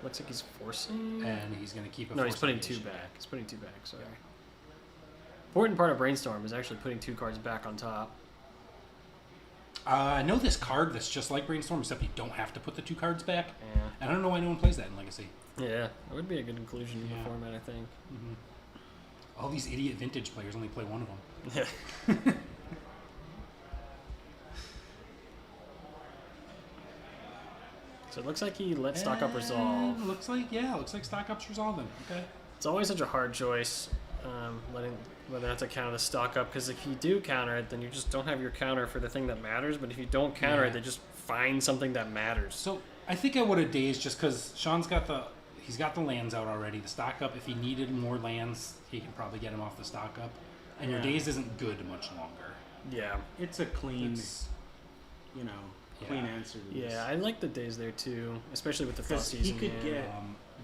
Looks like he's forcing. And he's going to keep a No, force he's putting negation. 2 back. He's putting 2 back, sorry. Important part of Brainstorm is actually putting 2 cards back on top. I know this card that's just like Brainstorm, except you don't have to put the 2 cards back. Yeah. And I don't know why no one plays that in Legacy. Yeah, that would be a good inclusion in Yeah. the format, I think. All these idiot Vintage players only play one of them. Yeah. So it looks like he let stock up resolve. Looks like stock up's resolving. Okay. It's always such a hard choice, letting whether or not to counter the stock up, because if you do counter it, then you just don't have your counter for the thing that matters. But if you don't counter it, they just find something that matters. So I think I would have dazed just because Sean's got the lands out already. The stock up, if he needed more lands, he can probably get him off the stock up. And your daze isn't good much longer. Yeah. It's a clean, clean answer to this. Yeah, I like the days there too, especially with the fall Because season. he could yeah. get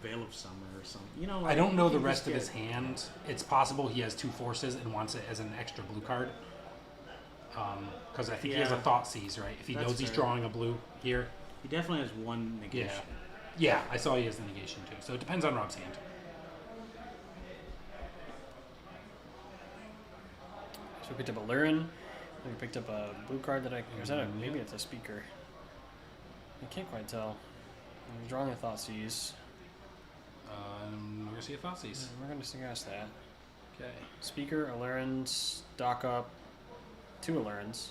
Veil of Summer or something. I don't know the rest of his hand. It's possible he has 2 forces and wants it as an extra blue card. Because I think he has a Thought Seize, right? If he knows he's drawing a blue here. He definitely has 1 negation. Yeah, I saw he has the negation too. So it depends on Rob's hand. So we picked up Aluren. We picked up a blue card that maybe it's a speaker. I can't quite tell. I'm drawing a Thought Seize. We're going to see a Thought Seize. We're going to suggest that. Okay. Speaker, Alurens, stock up, 2 Alurens.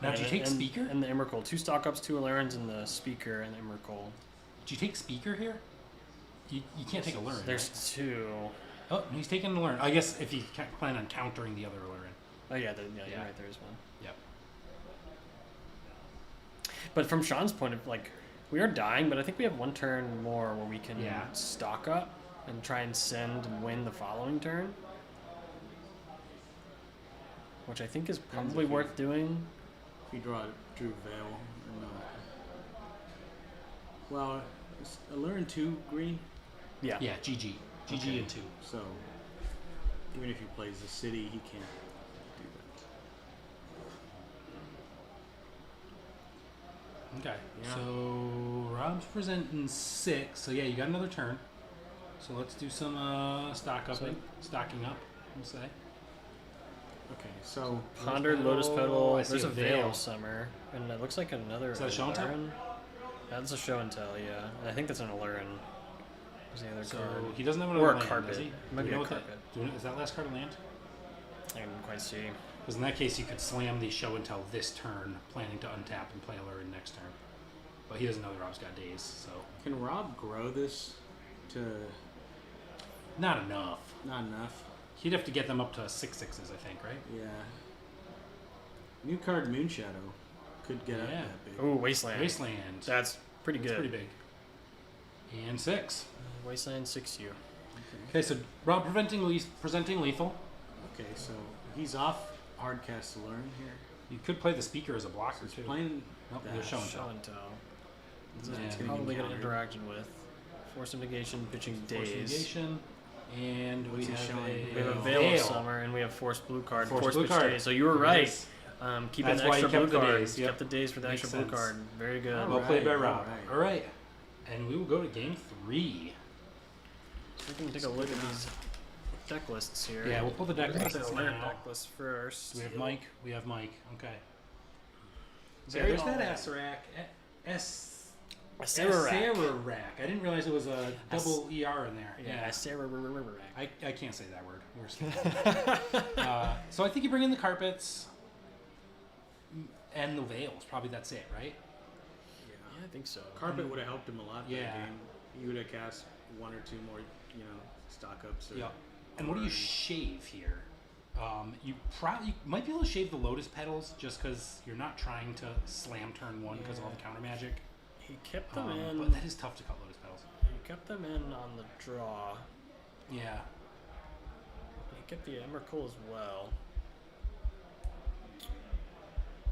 Now, did you take Speaker? And the Emrakul. 2 stock ups, 2 Alurens, and the Speaker and the Emrakul. Did you take Speaker here? You can't take Aluren. There's right? 2. Oh, he's taking Aluren. I guess if you plan on countering the other Aluren. Oh, yeah, you're right, there is one. Yep. But from Sean's point of, we are dying, but I think we have 1 turn more where we can stock up and try and send and win the following turn. Which I think is probably worth doing. If you drew Veil or not. Well, is Aluren 2 green? Yeah. Yeah, GG. GG and 2. So, even if he plays the city, he can't do that. Okay. Yeah. So Rob's presenting 6. So yeah, you got another turn. So let's do some stocking up. We'll say. Okay, so Pondered Lotus Petal. I see There's a a Veil Veil. Summer, and it looks like another. Is that a show and tell? Aluren. That's a show and tell, yeah. And I think that's an Aluren. Is the other So card? he doesn't have Or another a land, carpet. does he? It might Do be we know a what that- carpet. Is that last card a land? I didn't quite see. Because in that case, you could slam the show and tell this turn, planning to untap and play Aluren next turn. But he doesn't know that Rob's got days, so can Rob grow this to not enough. not enough? He'd have to get them up to 6/6s, I think, right? Yeah. New card Moonshadow could get up Yeah. that big. Ooh, Wasteland. Wasteland. That's pretty That's good. pretty big. And 6. Wasteland 6U. Okay, so Rob presenting lethal. Okay, so he's off Hardcast to learn here. You could play the speaker as a blocker He's too. playing Nope, that. they're showing Show and tell. Yeah. It's gonna probably be going to countered. interacted with. Force of Negation, pitching Force Days. negation, and we What's he have showing? We have a Veil. Veil of Summer, and we have Force Blue card. Force Force blue Pitch card. Days. So you were There it right. is. Keep That's an why you extra kept blue the card. days, yep. Kept the days for the Makes extra blue sense. card. Very good. Well played by Alright, Rob. alright. All right, and we will go to game 3. So we can take a look at these deck lists here. Yeah, we'll pull the deck We'll lists look at now. deck list first. We have Mike. We have Mike. Okay. So Very there's that all- Asarak. Acerarak. Acerarak. I didn't realize it was a double ER in there. Yeah, Acerarak. I can't say that word. We're so I think you bring in the carpets and the veils. Probably that's it, right? Yeah, I think so. Carpet would have helped him a lot Yeah. that game. He would have cast 1 or 2 more, stock ups. Or Yeah. And what do you shave here? You might be able to shave the lotus petals just because you're not trying to slam turn 1 because of all the counter magic. He kept them in. But that is tough to cut lotus petals. He kept them in on the draw. Yeah. He kept the Emrakul as well.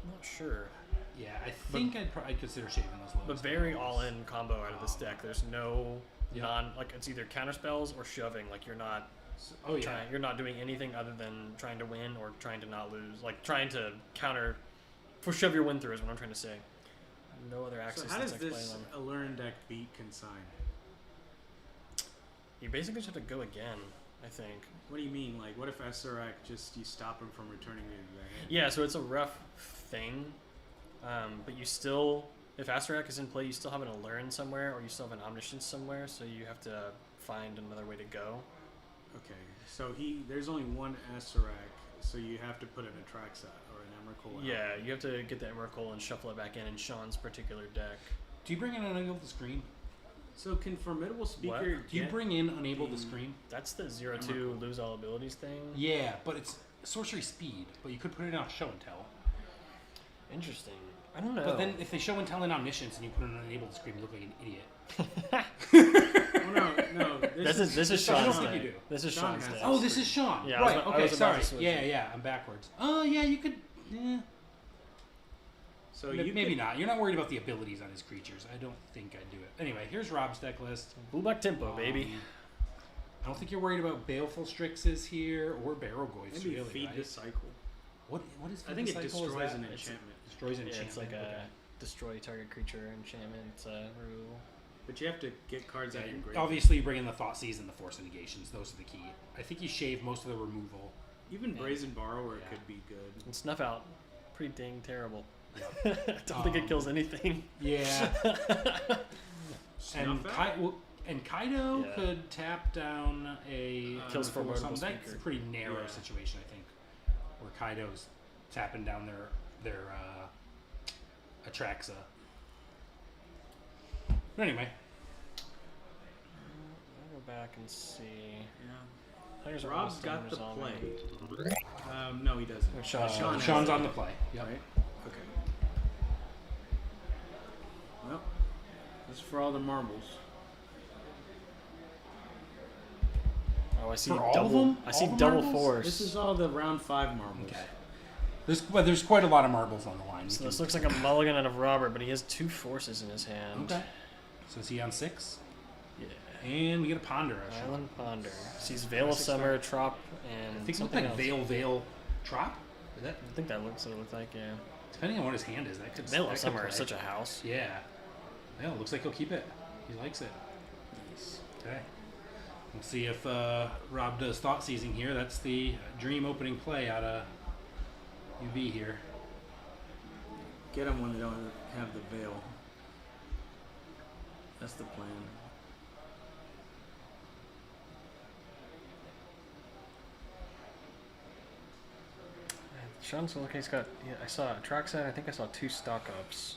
Not sure. Yeah, I think I'd consider shaving those lotus But very petals. all-in combo out of this deck. There's no Yeah. it's either counter spells or shoving. Like you're not Oh, yeah. you're not doing anything other than trying to win or trying to not lose. Like trying to counter for shove your win through is what I'm trying to say. No other access So how does that's explaining this them. Aluren deck beat Consign? You basically just have to go again, I think. What do you mean? Like, what if Asarak you stop him from returning to the hand? Yeah, so it's a rough thing. But you still, if Asarak is in play, you still have an Aluren somewhere, or you still have an Omniscience somewhere, so you have to find another way to go. Okay, so there's only one Asarak, so you have to put in a Traxat or an Emrakul. out. Yeah, you have to get the Emrakul and shuffle it back in Sean's particular deck. Do you bring in Unable to Scream? So can Formidable Speaker Do you get- bring in Unable to Scream? That's the 0-2 lose all abilities thing. Yeah, but it's sorcery speed. But you could put it on Show and Tell. Interesting. I don't know. But then if they Show and Tell in Omniscience and you put it on Unable to Scream, you look like an idiot. Oh, no. this is I Sean's don't think day. you do. This is Sean Sean's has day. Oh, this is Sean. Yeah, right. I Okay. was about Sorry. to switch Yeah. it. Yeah. I'm backwards. Oh, yeah. You could. Yeah. So Maybe could- not. You're not worried about the abilities on his creatures. I don't think I'd do it. Anyway, here's Rob's deck list. Blue Black Tempo, baby. I don't think you're worried about Baleful Strixes here or Barrogoyfs. Maybe really, feed right? the cycle. What is I think Feed it the Cycle? Is destroys that- an it's- enchantment. Destroys an Yeah, enchantment. it's like a okay. destroy target creature enchantment rule. But you have to get cards out of your graveyard. Obviously, you bring in the Thought Seize and the Force of Negations. Those are the key. I think you shave most of the removal. Even Brazen Borrower Yeah. could be good. And Snuff Out, pretty dang terrible. I don't think it kills anything. Yeah. and Snuff Out? Kaido Yeah. could tap down a Kills Formidable Formidable Summon. That's a Speaker. pretty narrow Yeah. situation, I think, where Kaido's tapping down their Atraxa. But anyway, I'll go back and see. Yeah. Players are Rob's almost got done the resolving. play. No, he doesn't. Oh, Sean. Sean has Sean's it. on the play. Yep. Right? Okay. Well, that's for all the marbles. Oh, I see For all of double. them? I see All the double marbles? force. This is all the round 5 marbles. Okay. There's quite a lot of marbles on the line. So We this can- looks like a mulligan out of Robert, but he has 2 forces in his hand. Okay. So is he on 6? Yeah. And we get a Ponder. out of Sean. Island Ponder. Sees Veil of Classic Summer, Trop, and I think it looked something like else. Veil Trop. Is that I think that looks what it looks like, yeah. depending on what his hand is? That could Veil that of could Summer play. is such a house. Yeah. Yeah, it looks like he'll keep it. He likes it. Nice. Okay. We'll see if Rob does Thought Seizing here. That's the dream opening play out of UV here. Get them when they don't have the veil. That's the plan. Sean's looking, he's got, yeah, I saw a track set, I think I saw 2 stock ups.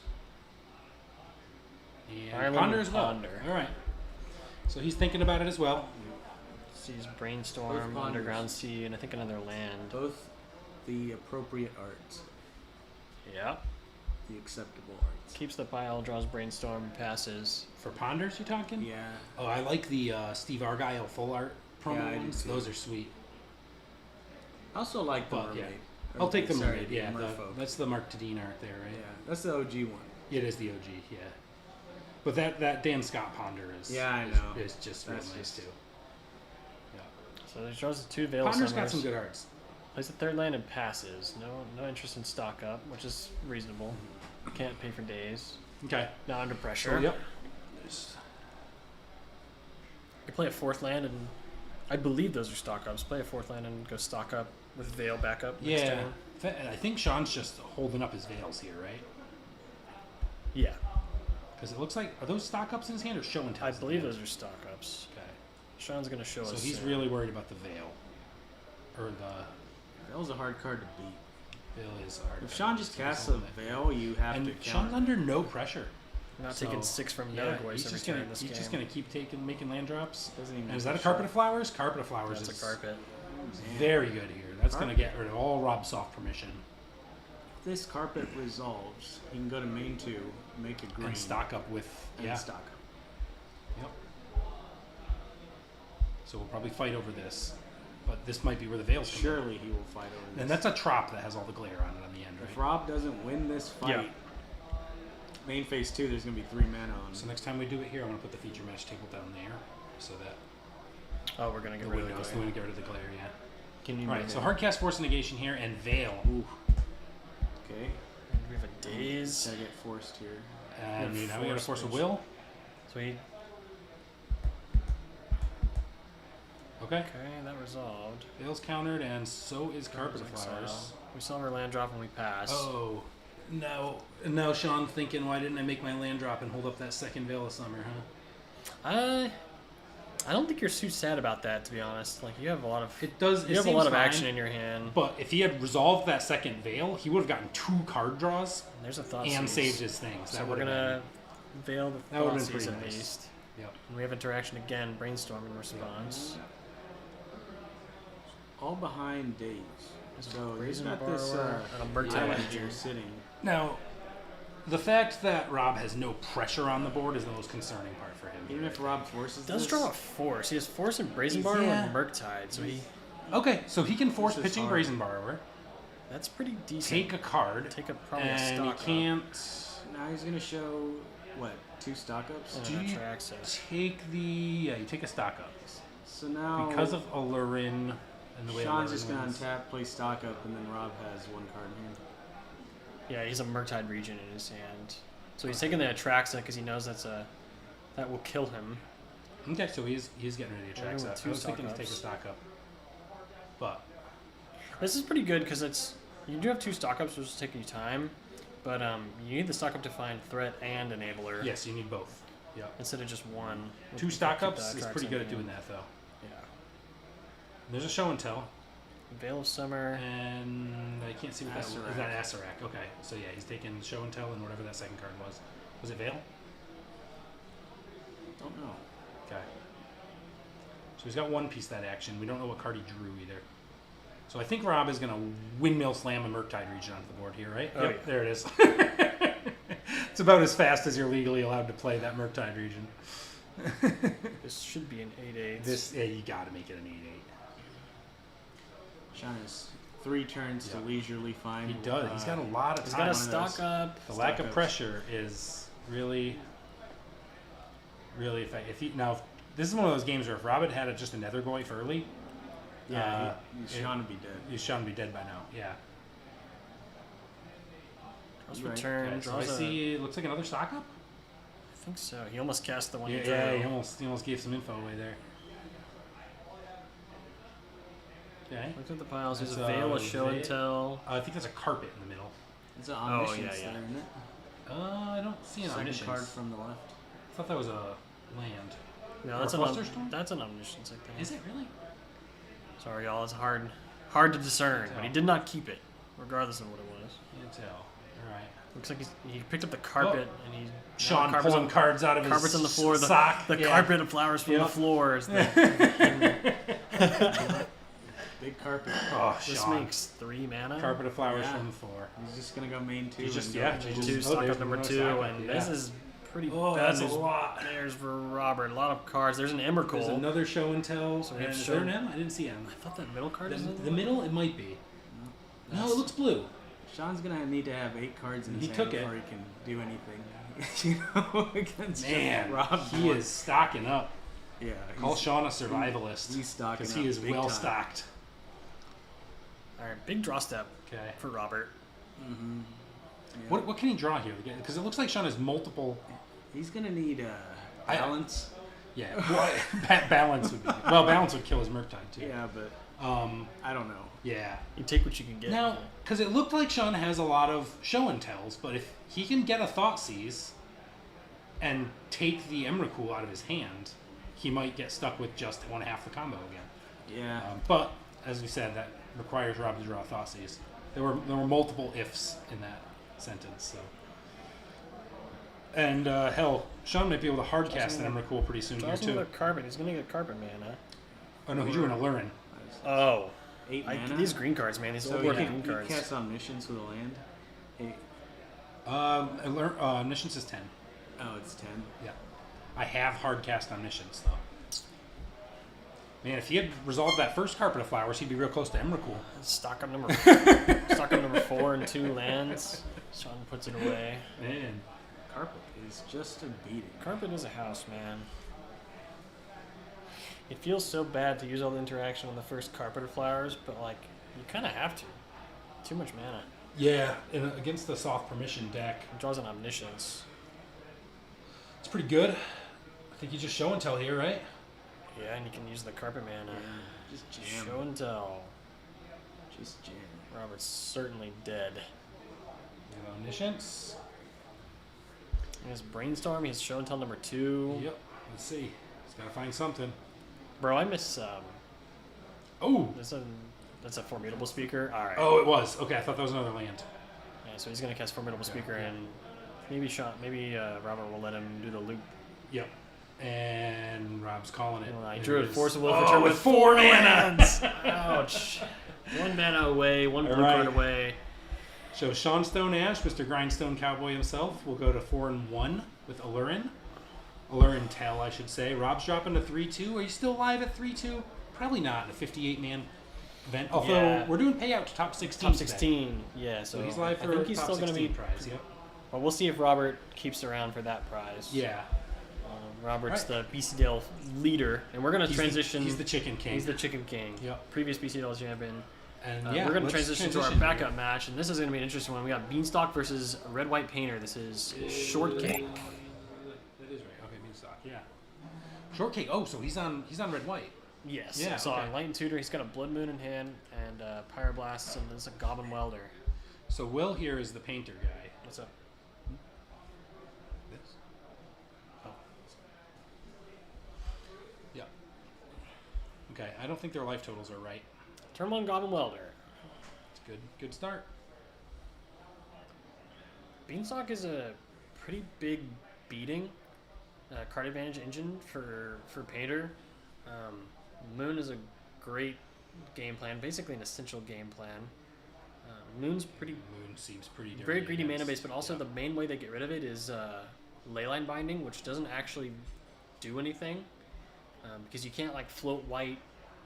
And Island Ponder as well. Ponder. All right. So he's thinking about it as well. Sees Both Brainstorm, ponders. Underground Sea, and I think another land. Both the appropriate arts, Yeah. the acceptable arts. Keeps the pile, draws Brainstorm, passes. For Ponders, you talking? Yeah. Oh, I like the Steve Argyle full art promo Yeah, I do ones. too. Those are sweet. I also like the But, yeah. mermaid. I'll take the Sorry, mermaid. Yeah, merfolk. that's the Mark Tadine art there, right? Yeah, that's the OG one. It is the OG, yeah. But that Dan Scott Ponder is Yeah, I know. is just real That's nice just- too. Yeah. So he draws the 2 Veil of Ponder's Summers. got some good arts. Plays the 3rd land and passes. No interest in stock up, which is reasonable. Can't pay for days. Okay. Not under pressure. So, yep. You play a 4th land, and I believe those are stock ups. Play a 4th land and go stock up with Veil back up. Next Yeah. turn. I think Sean's just holding up his veils here, right? Yeah. Because it looks like, are those stock ups in his hand or show and tell? I believe those are stock ups. Okay. Sean's gonna show So us. he's soon. really worried about the veil. Or the That was a hard card to beat. veil is hard. If Sean just So he's casts a holding it. veil, you have And to Sean's counter. under no pressure. not So, taking 6 from Yeah, Nogoyce he's every just turn gonna in this he's game. just gonna keep taking land drops. Doesn't even And is have that a to carpet shove. of flowers? Carpet of flowers That's is a carpet. very good here. That's gonna Carpet. get rid of all Rob Soft permission If this carpet resolves, he can go to main 2, make a green, and stock up with and stock. Yep. So we'll probably fight over this, but this might be where the veils come in. Surely he will fight over this. And that's a trop that has all the glare on it on the end, If right? Rob doesn't win this fight, Yeah. main phase 2, there's gonna be 3 mana on. So next time we do it here, I'm gonna put the feature match table down there, so that Oh, we're gonna get the rid of windows, the the glare. way to get rid of the glare, yeah. Can you All right, move so it? hardcast force negation here and veil. Ooh. Okay. We have a daze. Gotta get forced here. And Yeah, now we gotta force force a switch. will. So he. Okay. Okay, that resolved. Veil's countered, and so is carpet of Exile. flowers. We saw our land drop and we pass. Oh, no. Now Sean thinking, why didn't I make my land drop and hold up that second Veil of Summer, huh? I don't think you're too sad about that, to be honest. Like you have a lot of It does. you have a lot of action in your hand. But if he had resolved that second Veil, he would have gotten 2 card draws And there's a thought and seize. saved his things. So That we're would've gonna Veil the That would've been Thoughtseize pretty at nice. least. Yep. And we have interaction again, Brainstorm in response. All behind Days. So he's Brazen got this Borrower and a Murktide island Legion. here sitting. Now, the fact that Rob has no pressure on the board is the most concerning part for him. Even if Rob forces Does this, draw a Force. He has Force and Brazen Borrower Yeah. and Murktide, so he Okay, so he can force This is pitching hard. Brazen Borrower, that's pretty decent. take a card, Take a probably a and he stock up. can't now he's gonna show what 2 stock ups. And Do an you Atraxas. take the you take a stock up So now because of Aluren and the way Sean's Aluren just gonna wins. untap, play stock up, and then Rob has 1 card here. Yeah, he's a Murktide Region in his hand. So he's taking the Atraxa because he knows that will kill him. Okay, so he's getting ready to We're attract going with up. I 2 was thinking to stock take a ups. stock up, but This is pretty good because you do have 2 stock ups, which is taking you time, but you need the stock up to find threat and enabler yes, you need both. Yep. instead of just one. 2 stock ups is pretty good at doing that though. Yeah. There's a show and tell, Veil of Summer. and I can't see what that is. Asarak. Is that Asarak? Okay, so yeah, he's taking show and tell and whatever that second card was. Was it Veil? Don't know. Okay. So he's got 1 piece of that action. We don't know what card he drew either. So I think Rob is going to windmill slam a Murktide Region onto the board here, right? Oh, Yep, yeah. there it is. It's about as fast as you're legally allowed to play that Murktide Region. This should be an 8/8. This, yeah, you got to make it an 8/8. Sean has 3 turns to Yeah. leisurely find. He does. He's got a lot of He's time. got a one of those. stock up. The lack stock of ups. pressure is really effective. If this is one of those games where if Rob had had just a Nethergoyf early, Yeah, it- Sean would be dead. he's Sean would be dead by now. Yeah. Draws Right. return. Okay, so I Draws a, see. It looks like another stock up. I think so. He almost cast the one Yeah, he drew. yeah, he almost gave some info away there. Okay. Looked at the piles. There's a That's, Veil of Show and Veil. Tell. I think there's a carpet in the middle. It's an Oh, omniscience yeah, yeah. there, isn't it? I don't see an Second omniscience. card from the left. I thought that was a land. No, Or that's a an Flusterstorm? that's an omniscience, I think. Is it really? Sorry, y'all. It's hard to discern, but he did not keep it, regardless of what it was. Can't tell. All right. Looks like he picked up the carpet and he. Sean carpet's pulling on, cards out of his carpet's on the floor. sock. The yeah. carpet of flowers from the Yep. floor is the. Big carpet. Oh, This Sean. makes 3 mana. Carpet of flowers Yeah. from the floor. He's just gonna go main 2. He's just- and go yeah, for just- 2 oh, stock there's up number another 2, stock up, and yeah. this is pretty Oh, bad that's a news lot. bears for Robert. A lot of cards. There's an Emrakul. There's another show and tell. So we have And is show- there an M? I didn't see M. I thought that middle card is in The middle, it might be. No, That's- it looks blue. Sean's gonna need to have 8 cards in his He hand took it. before he can do anything. You know, against Man, Rob. he is stocking up. Yeah. Call Sean a survivalist. He's stocking because up he is big well time. stocked. All right, big draw step Okay. for Robert. Mm-hmm. Yeah. What can he draw here? Because it looks like Sean has multiple. He's gonna need I- balance. Yeah, balance would be. Well, balance would kill his Murktide too. Yeah, but I don't know. Yeah. You take what you can get. Now, because it looked like Sean has a lot of show and tells, but if he can get a Thoughtseize and take the Emrakul out of his hand, he might get stuck with just 1/2 the combo again. Yeah. But as we said, that requires Rob to draw a Thoughtseize. There were multiple ifs in that sentence. So, and hell, Sean might be able to hard cast an Emrakul pretty soon here Draws another too. carpet. He's gonna get carpet mana. Oh no, he drew an Aluren. Oh, 8 mana. these green cards, man. These So old he board can green he cards. casts Omniscience with a land. 8. Omniscience is 10. Oh, it's 10. Yeah. I have hard cast Omniscience though. Man, if he had resolved that first Carpet of Flowers, he'd be real close to Emrakul. Stock up number 4 and 2 lands. Sean puts it away. Man. Carpet is just a beating. Carpet is a house, man. It feels so bad to use all the interaction on the first carpet of flowers, but like you kind of have to. Too much mana. Yeah, and against the soft permission deck, It draws an omniscience. it's pretty good. I think you just show and tell here, right? Yeah, and you can use the carpet mana. Just jam. Show and tell. Just jam. Robert's certainly dead. You have Omniscience. He has brainstorm. He has show and tell number 2. Yep. Let's see. He's got to find something. Bro, I miss Oh. that's a formidable speaker. All right. Oh, it was. Okay, I thought that was another land. Yeah, so he's gonna cast formidable speaker yeah. and Maybe Robert will let him do the loop. Yep. And Rob's calling it. Well, I There drew it a is. Force of Will Oh, for turn with with 4 mana. lands. Ouch. 1 mana away, 1 blue All right. card away. So Sean Stone Ash, Mr. Grindstone Cowboy himself, will go to 4-1 with Aluren. Aluren Tell, I should say. Rob's dropping to 3-2. Are you still live at 3-2? Probably not in a 58-man event. Although Yeah. we're doing payout to top 16. Top today. 16, yeah. So So he's live for I think he's top still going to 16 be. prize. Yep. Well, we'll see if Robert keeps around for that prize. Yeah. Robert's Right. the BCDL leader, and we're going to He's transition. he's the Chicken King. He's the Chicken King. Yep. Previous BCDL champion. And We're yeah, going to let's transition to our here. backup match, and this is going to be an interesting one. We got Beanstalk versus Red White Painter. This is Shortcake. That is right. Okay, Beanstalk. Yeah. Shortcake. Oh, so he's on Red White. Yes. Yeah, So okay. Light and Tutor, he's got a Blood Moon in hand and Pyroblast, and there's a Goblin Welder. So Will here is the painter guy. What's up? This? Oh. Yeah. Okay, I don't think their life totals are right. Turn 1 Goblin Welder. It's good. Good start. Beanstalk is a pretty big beating card advantage engine for Painter. Moon is a great game plan, basically an essential game plan. Moon's pretty Moon seems pretty dirty. very greedy mana against- base, but also yeah. the main way they get rid of it is Leyline Binding, which doesn't actually do anything because you can't like float white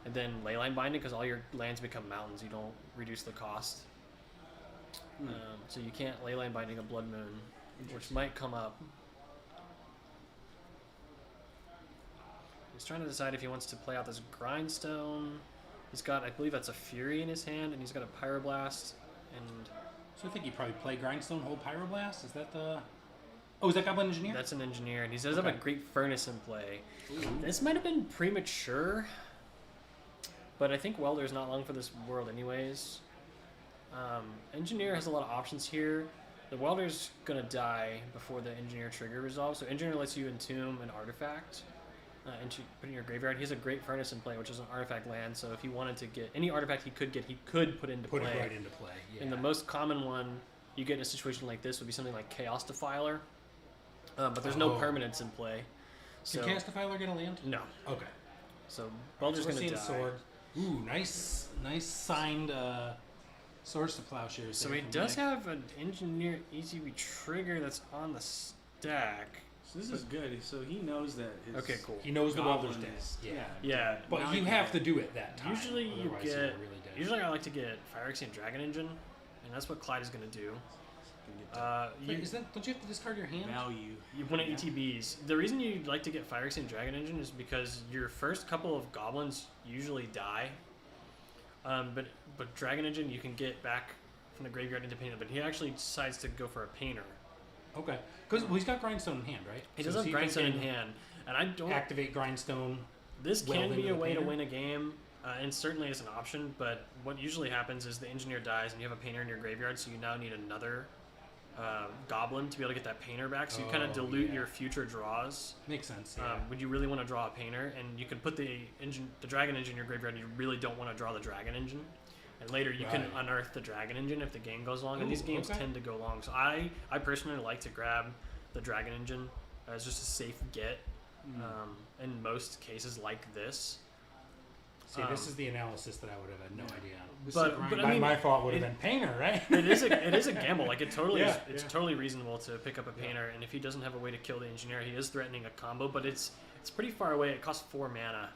and then Leyline Binding because all your lands become mountains. You don't reduce the cost. So you can't Leyline Binding a Blood Moon, which might come up. He's trying to decide if he wants to play out this Grindstone. He's got, I believe that's a Fury in his hand, and he's got a Pyroblast. And So I think you probably play Grindstone, hold Pyroblast. Is that the? Oh, is that Goblin Engineer? that's an Engineer, and he does have a Okay. Great Furnace in play. This might have been premature, but I think Welder's not long for this world anyways. Engineer has a lot of options here. The Welder's gonna die before the Engineer trigger resolves, so Engineer lets you entomb an artifact and put in your graveyard. He has a Great Furnace in play, which is an artifact land, so if he wanted to get any artifact he could put into Put play. it right into play. Yeah. And the most common one you get in a situation like this would be something like Chaos Defiler, but there's no Oh. permanence in play. So Can Cast Defiler get a land? no. Okay. So Welder's We're gonna seeing die. sword. Ooh, nice signed Swords to Plowshares. So there he from does Nick. have an Engineer ETB trigger that's on the stack. So this is good. So he knows that. His Okay, cool. He knows the goblin Welder's dead. is- Yeah. Yeah, But now you he have can- to do it that time. Usually you otherwise get. you're really dead. Usually I like to get Phyrexian Dragon Engine, and that's what Clyde is gonna do. Can get Wait, You, is that? Don't you have to discard your hand? value. you win at ETBs. The reason you like to get Phyrexian Dragon Engine is because your first couple of goblins usually die. But Dragon Engine you can get back from the graveyard independent. But he actually decides to go for a Painter. Okay. Because he's got Grindstone in hand, right? He So does is have he Grindstone in thinking hand, and I don't. Activate Grindstone. This weld can be into a the way to painter? win a game, and certainly is an option. But what usually happens is the Engineer dies, and you have a Painter in your graveyard, so you now need another Goblin to be able to get that Painter back. So you kind Oh, of dilute yeah. your future draws. Makes sense. Yeah. Would you really want to draw a Painter? And you can put the Dragon Engine in your graveyard. And you really don't want to draw the Dragon Engine. And later you can Right. unearth the Dragon Engine if the game goes long. And these Ooh, games okay. tend to go long. So I personally like to grab the Dragon Engine as just a safe get. In most cases like this. See, this is the analysis that I would have had no idea. This But- is a grind. but I mean, my fault would have it- been Painter, right? it is a gamble. Like it totally Yeah, it's yeah. totally reasonable to pick up a Painter, and if he doesn't have a way to kill the Engineer, he is threatening a combo. But it's pretty far away. It costs 4 mana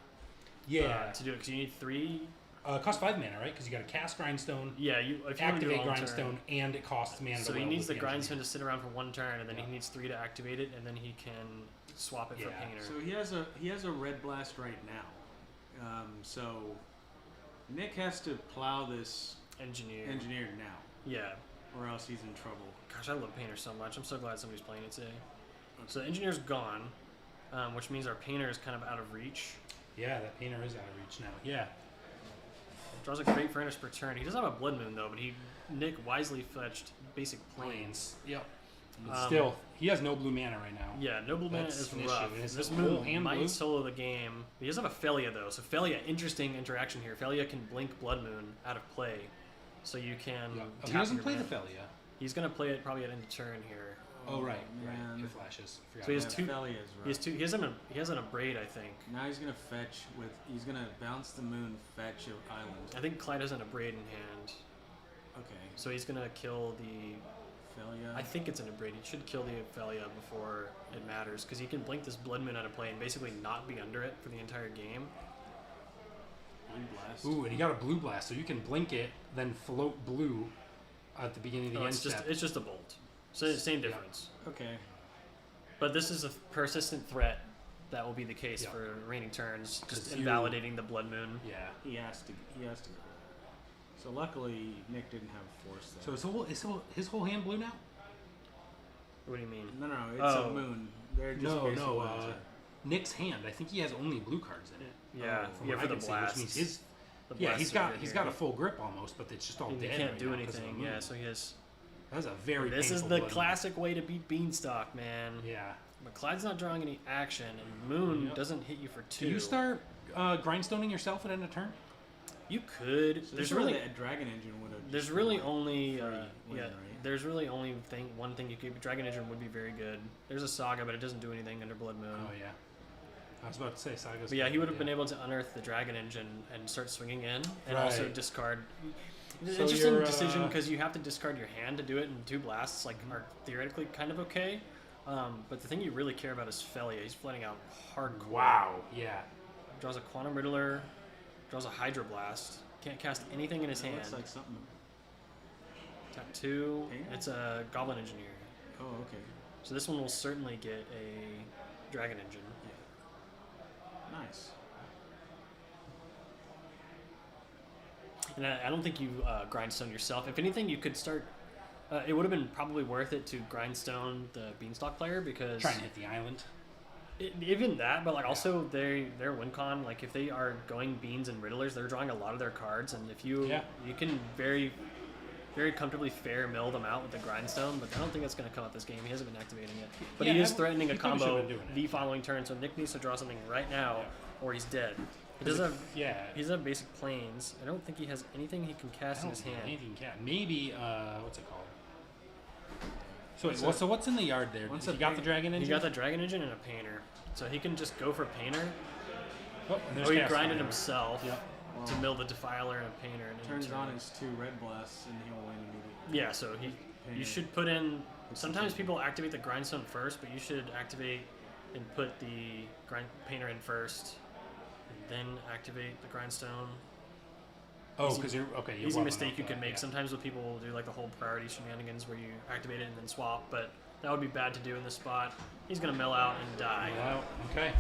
Yeah. to do it because you need 3. Costs 5 mana, right? Because you got to cast Grindstone, Yeah, if you want to do activate it long Grindstone, turn. and it costs mana. So to he weld needs the with Grindstone Engineer. to sit around for 1 turn, and then Yeah. he needs 3 to activate it, and then he can swap it for Yeah. Painter. So he has a red blast right now. So Nick has to plow this engineer now, Yeah. or else he's in trouble. Gosh, I love Painter so much. I'm so glad somebody's playing it today. So the Engineer's gone, which means our Painter is kind of out of reach. Yeah, that Painter is out of reach now. Yeah. Draws a Great Furnace per turn. He does have a Blood Moon though, but Nick wisely fetched basic Plains. Yep. But still, he has no blue mana right now. Yeah, no blue mana That's is an issue. rough. And it's This a full moon hand might blue. solo the game. He does have a Felia though, so Felia, interesting interaction here. Felia can blink Blood Moon out of play, so you can. Yeah. Oh, tap he doesn't your play mana. the Felia. He's gonna play it probably at end of turn here. Oh, right. man. It flashes. Forgot So he has about two- Felia's He has rough. two. He has an abrade, I think. Now he's gonna fetch with. He's gonna bounce the moon, fetch an island. I think Clyde has an abrade in hand, Okay. so he's gonna kill the. Felia. I think it's an abrade. He should kill the Ophelia before it matters, because he can blink this Blood Moon out of play and basically not be under it for the entire game. Blue blast. that. Ooh, and he got a blue blast, so you can blink it, then float blue at the beginning of the Oh, end it's just step. it's just a bolt. So same difference. Okay. But this is a persistent threat that will be the case Yeah. for remaining turns, just 'Cause you- invalidating the Blood Moon. Yeah. He has to. He has to get rid of that. So luckily, Nick didn't have force there. So his whole hand blue now? What do you mean? no, it's Oh. a moon. They're just No, basically no. ones that- Nick's hand. I think he has only blue cards in it. Yeah, from yeah, what for I the can see, blast. which means his. The Yeah, blasts he's are got good he's here. got a full grip almost, but it's just all And dead. he can't right do now 'cause of the anything. moon. Yeah, so he has. That's a very. This is painful the blood classic way to beat Beanstalk, man. moon. Yeah. But Clyde's not drawing any action, and Moon Yep. doesn't hit you for 2. Do you start grindstoning yourself at end of turn? You could. So There's this is where really, the Dragon Engine would have. there's really only, win, yeah. right? There's really only one thing you could. Dragon Engine would be very good. There's a Saga, but it doesn't do anything under Blood Moon. Oh yeah. I was about to say Saga's. But yeah, good, he would have been yeah. able to unearth the Dragon Engine and start swinging in, and also Right. discard. It's So interesting you're, decision because you have to discard your hand to do it, and 2 blasts are theoretically kind of okay. But the thing you really care about is Felia. He's flooding out hardcore. Wow. Yeah. Draws a Quantum Riddler, draws a Hydro Blast. Can't cast anything in his It hand. looks like something. Tap 2. Painter? It's a Goblin Engineer. Oh, okay. So this one will certainly get a Dragon Engine. Nice. And I don't think you grindstone yourself. If anything, you could start. It would have been probably worth it to grindstone the Beanstalk player because Trying to hit the island. even that, but like also their win con, like if they are going Beans and Riddlers, they're drawing a lot of their cards, and if you you can very comfortably fair mill them out with the grindstone, but I don't think that's going to come out this game. He hasn't been activating it, but he Yeah, is threatening a he probably combo should've been doing it. the following turn. So Nick needs to draw something right now, or he's dead. He does have Yeah. he does have basic planes. I don't think he has anything he can I cast in don't his think hand. anything can. Maybe what's it called? So wait, so what's in the yard there? Once He a got the paint- dragon engine. He got the Dragon Engine and a Painter, so he can just go for Painter. Oh, and there's Or he cast grinded fire. himself Yep. to mill the Defiler and a Painter. And Turns into- on his 2 red blasts and he'll win immediately. Yeah, so you Painter. should put in. Sometimes people activate the Grindstone first, but you should activate and put the Painter in first, and then activate the Grindstone. Oh, Easy- because you're okay. You're Easy one mistake up you that, can make. yeah. Sometimes what people will do like the whole priority shenanigans where you activate it and then swap, but that would be bad to do in this spot. He's gonna mill out and die. Wow. Okay.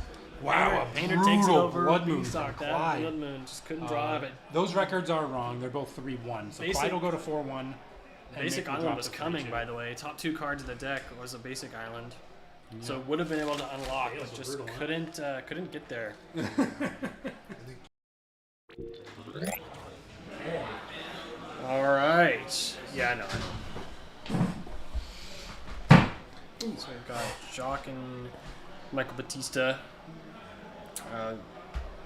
Wow. A Painter brutal takes it over. blood moon Beanstalk. from That Clyde. Blood Moon just couldn't draw it. Those records are wrong. They're both 3-1. So Basic- Clyde will go to 4-1. and Basic Nick will Island drop was to coming, 3-2. by the way. Top 2 cards of the deck was a Basic Island, so would have been able to unlock, Fails but were just brutal, huh? couldn't get there. All right. Yeah, I know. So we've got Jacques and Michael Batista.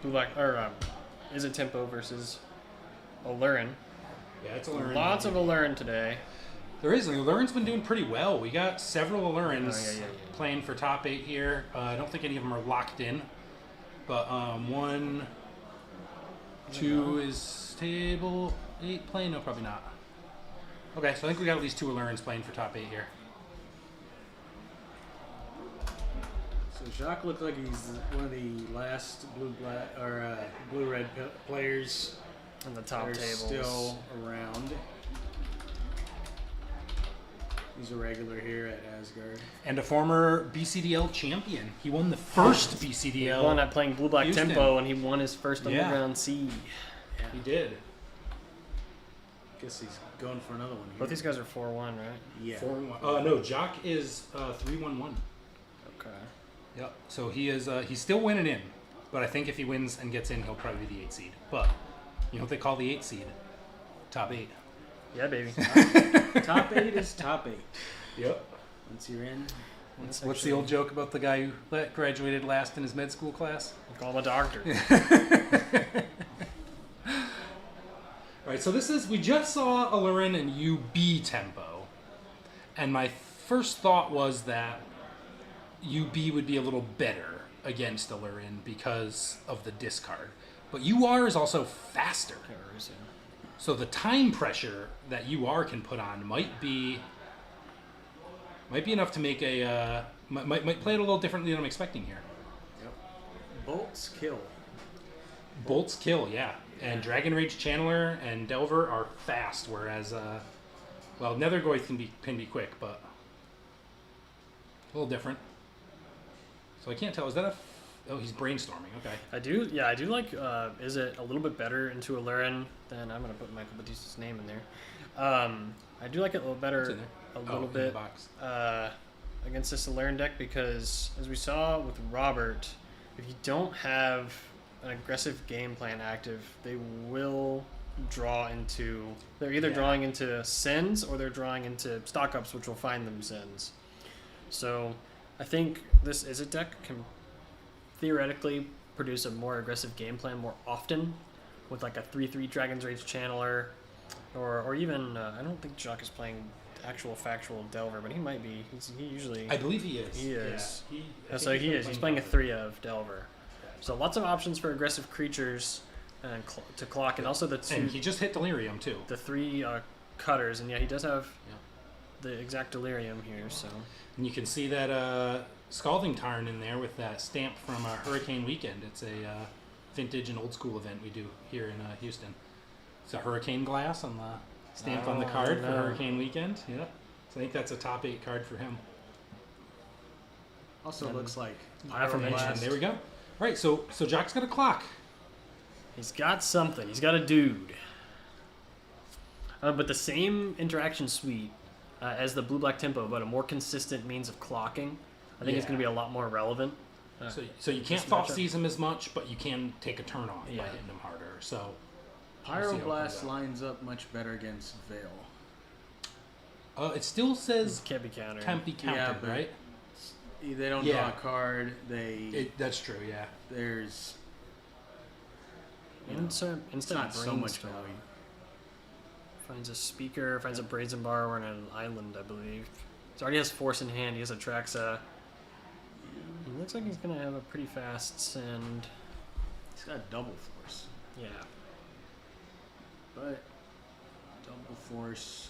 Izzet Tempo versus Aluren. Yeah, it's Aluren. Lots of Aluren today. There is. Aluren's been doing pretty well. We got several Allurens yeah. playing for top 8 here. I don't think any of them are locked in. But 1, 2 is table 8 playing? No, probably not. Okay, so I think we got at least 2 Allurens playing for top 8 here. So Jacques looked like he's one of the last blue-red players On the that top are tables. still around. He's a regular here at Asgard. And a former BCDL champion. He won the first He BCDL. won at playing Blue Black Houston. Tempo, and he won his first Yeah. Underground Sea. He did. Guess he's going for another one here. Both these guys are 4-1, right? Yeah. 4-1. No, Jock is 3-1-1. Okay. Yep. So he is. He's still winning in, but I think if he wins and gets in, he'll probably be the 8 seed. But you know what they call the 8 seed? Top 8. Yeah, baby. Top 8 is top 8. Yep. Once you're in, What's the old joke about the guy who graduated last in his med school class? Call him a doctor. All right. So this is. We just saw Aluren and UB tempo, and my first thought was that UB would be a little better against Aluren because of the discard. But UR is also faster. So the time pressure that UR can put on might be enough to make a might play it a little differently than I'm expecting here. Yep. Bolts kill. Bolts kill, yeah. And Dragon Rage Channeler and Delver are fast, whereas Nethergoyf can be quick, but a little different. So I can't tell. Is that oh, he's brainstorming. Okay. I do like Izzet a little bit better into Aluren than I'm gonna put Michael Batista's name in there. I do like it a little better bit against this Aluren deck because as we saw with Robert, if you don't have an aggressive game plan active, they will draw into they're either drawing into sins or they're drawing into stock ups which will find them sins. So I think this Izzet deck can theoretically produce a more aggressive game plan more often with like a 3/3 Dragon's Rage Channeler or even I don't think Jock is playing actual factual Delver, but he might be. He usually I believe he is. He is. Yeah, So he is. He's playing a 3 of Delver. So lots of options for aggressive creatures and to clock, and also the two. And he just hit Delirium too. The 3 cutters, and yeah, he does have the exact Delirium here. So. And you can see that Scalding Tarn in there with that stamp from Hurricane Weekend. It's a vintage and old school event we do here in Houston. It's a hurricane glass on the stamp on the card for Hurricane Weekend. Yeah. So I think that's a top 8 card for him. Also looks like Affirmation. There we go. All right, so Jock's got a clock. He's got something. He's got a dude. But the same interaction suite as the blue-black tempo, but a more consistent means of clocking. I think it's going to be a lot more relevant. So you can't thought seize him as much, but you can take a turn off by hitting him harder. So Pyroblast lines up much better against Veil. It still says Can't be countered. can't be countered, but right? They don't draw a card. That's true. Yeah. There's Instant not so much brainstorm. value. Finds a speaker, finds a Brazen Borrower and an island, I believe. So already has Force in hand. He has Atraxa. He looks like he's going to have a pretty fast send. He's got double force. Yeah. But double force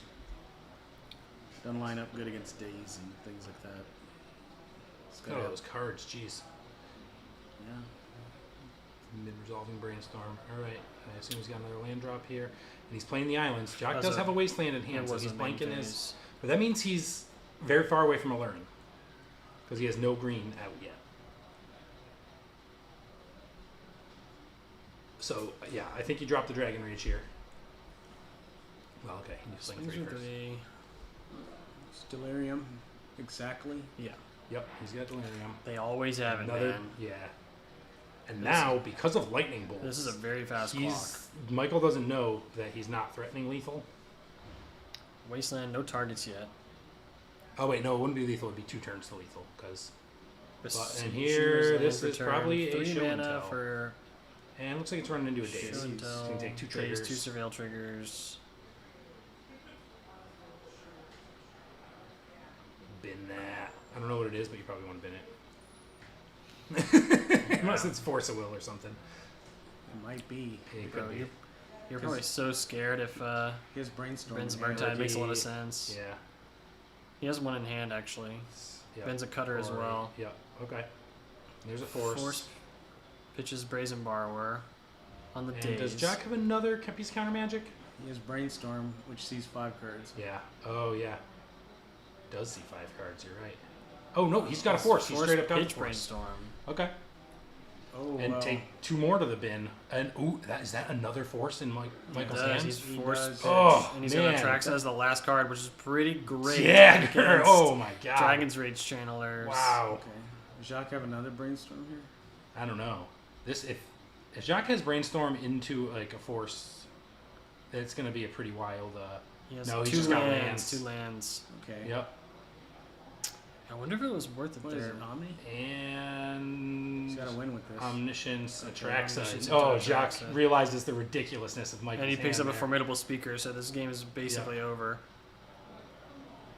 doesn't line up good against days and things like that. Look at all those cards, jeez. Yeah. Mid-resolving brainstorm. All right, I assume he's got another land drop here, and he's playing the islands. Jock That's does have a wasteland in hand, It so was he's a main blanking his. phase. But that means he's very far away from Aluren because he has no green out yet. So yeah, I think he dropped the Dragon Rage here. Well, okay, he needs to swing 3 first. It's Delirium, exactly. Yeah. Yep, he's got Delirium. They always have it, man. Yeah. And now, because of Lightning Bolts, This is a very fast clock. Michael doesn't know that he's not threatening lethal. Wasteland, no targets yet. Oh wait, no, it wouldn't be lethal. It'd be 2 turns to lethal because. Besiege And here, is this in is return. probably a 3 show and mana tell. for And it looks like it's running into a daze. show It's and tell. gonna take 2 Daze, triggers. 2 surveil triggers. Bin that. I don't know what it is, but you probably want to bin it. Unless it's Force of Will or something. It might be. It Bro, could be. you're probably so scared if He has Brainstorm. Ben's in hand. Murktide makes a lot of sense. Yeah. He has one in hand, actually. Yep. Ben's a cutter as well. Yep. Okay. There's a Force. Pitches Brazen Borrower on the And days. does Jack have another piece of counter magic? He has Brainstorm, which sees 5 cards. Yeah. Oh, yeah. Does see 5 cards, you're right. Oh, no, he's got a Force. He's straight up got a pitch Force. Brainstorm. Okay. Oh, And well. take 2 more to the bin. And, ooh, is that another Force in Michael's Does. hands? He's He forced does. pitch. Oh, and he's man. got Atraxa as the last card, which is pretty great. Jagger! against Oh, my God. Dragon's Rage Channelers. Wow. Okay. Does Jacques have another Brainstorm here? I don't know. If Jacques has Brainstorm into, like, a Force, it's going to be a pretty wild... He has No, he's 2 just got lands. lands. 2 lands. Okay. Yep. I wonder if it was worth it What is there. it, Ami? And... He's got to win with this. Omniscience, Okay, Atraxa. Omniscience Oh, into Jacques Atraxa. realizes the ridiculousness of Michael's And he picks up hand a there. formidable speaker, so this game is basically over.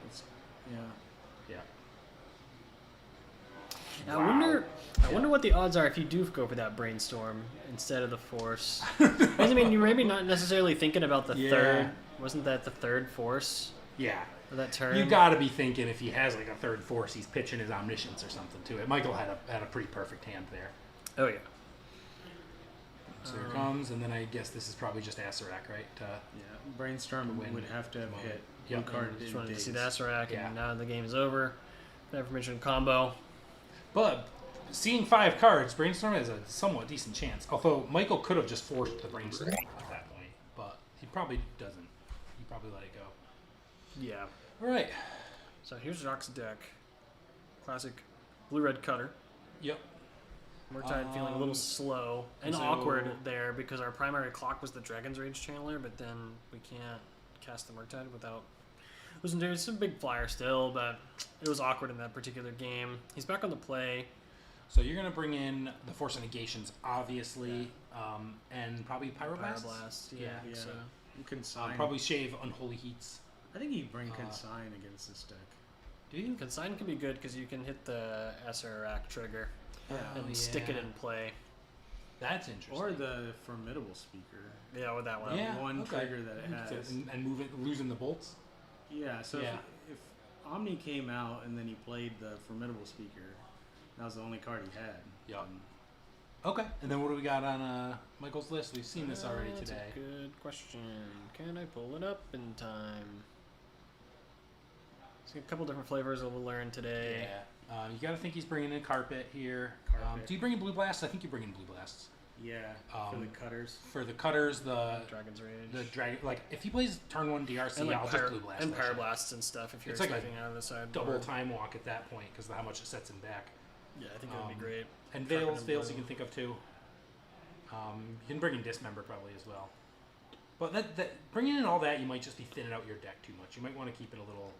It's, yeah. I wonder what the odds are if you do go for that brainstorm instead of the force. I mean, you're maybe not necessarily thinking about the third. Wasn't that the third force? Yeah. Of that turn. You got to be thinking if he has like a third force, he's pitching his omniscience or something to it. Michael had a pretty perfect hand there. Oh yeah. So here comes, and then I guess this is probably just Acerak, right? Yeah, brainstorm would have to have hit. Yep. One card Just in wanted to days. see the Acerak, Yeah. and now the game is over. The aforementioned combo. But seeing 5 cards, Brainstorm has a somewhat decent chance. Although Michael could have just forced the Brainstorm at that point, but he probably doesn't. He probably let it go. Yeah. All right. So here's Jacques' deck. Classic blue-red cutter. Yep. Murktide feeling a little slow and so- awkward there because our primary clock was the Dragon's Rage Channeler, but then we can't cast the Murktide without losing to it. It's a big flyer still, but it was awkward in that particular game. He's back on the play. So you're going to bring in the Force of Negations, obviously, and probably Pyroblast? Pyroblast, yeah. Yeah. So You can sign. Probably shave Unholy Heats. I think he'd bring consign against this deck. Do you? Consign can be good because you can hit the Acerak trigger and stick it in play. That's interesting. Or the formidable speaker. Yeah, with that one. Yeah. One okay. trigger that it has. And move it, losing the bolts? Yeah, so Yeah. If Omni came out and then he played the formidable speaker, that was the only card he had. Yep. Okay. And then what do we got on Michael's list? We've seen this already That's today. a good question. Can I pull it up in time? So a couple different flavors that we'll learn today. Yeah. You got to think he's bringing in Carpet here. Carpet. Do you bring in Blue Blasts? I think you bring in Blue Blasts. Yeah, for the cutters. For the cutters, the Dragon's Rage. dragon. Like if he plays turn 1 DRC, and like I'll just Blue Blast. and that shit. Pyroblasts and stuff if you're It's like a expecting out of the side. Double board. time walk at that point because of how much it sets him back. Yeah, I think that would be great. And Trucking Veils, and Veils Blue. you can think of too. You can bring in Dismember probably as well. But that bringing in all that, you might just be thinning out your deck too much. You might want to keep it a little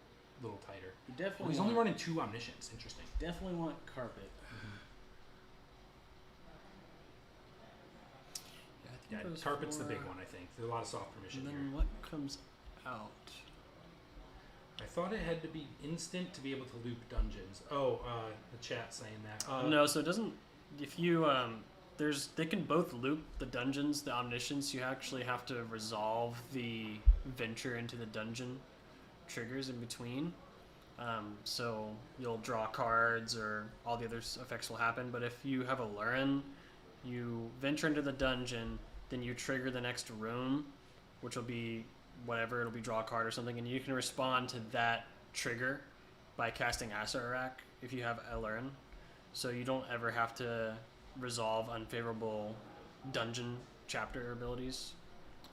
tighter. You Oh, definitely he's want, only running 2 Omniscience. Interesting. definitely want carpet. Yeah, I Yeah, think those Carpet's the 4. big one, I think. There's a lot of soft permission And here. then what comes out? I thought it had to be instant to be able to loop dungeons. Oh, the chat saying that. No, so it doesn't. If you they can both loop the dungeons, the omniscience. You actually have to resolve the venture into the dungeon triggers in between. So you'll draw cards, or all the other effects will happen. But if you have Aluren, you venture into the dungeon, then you trigger the next room, which will be whatever. It'll be draw a card or something, and you can respond to that trigger by casting Acerak if you have Aluren. So you don't ever have to resolve unfavorable dungeon chapter abilities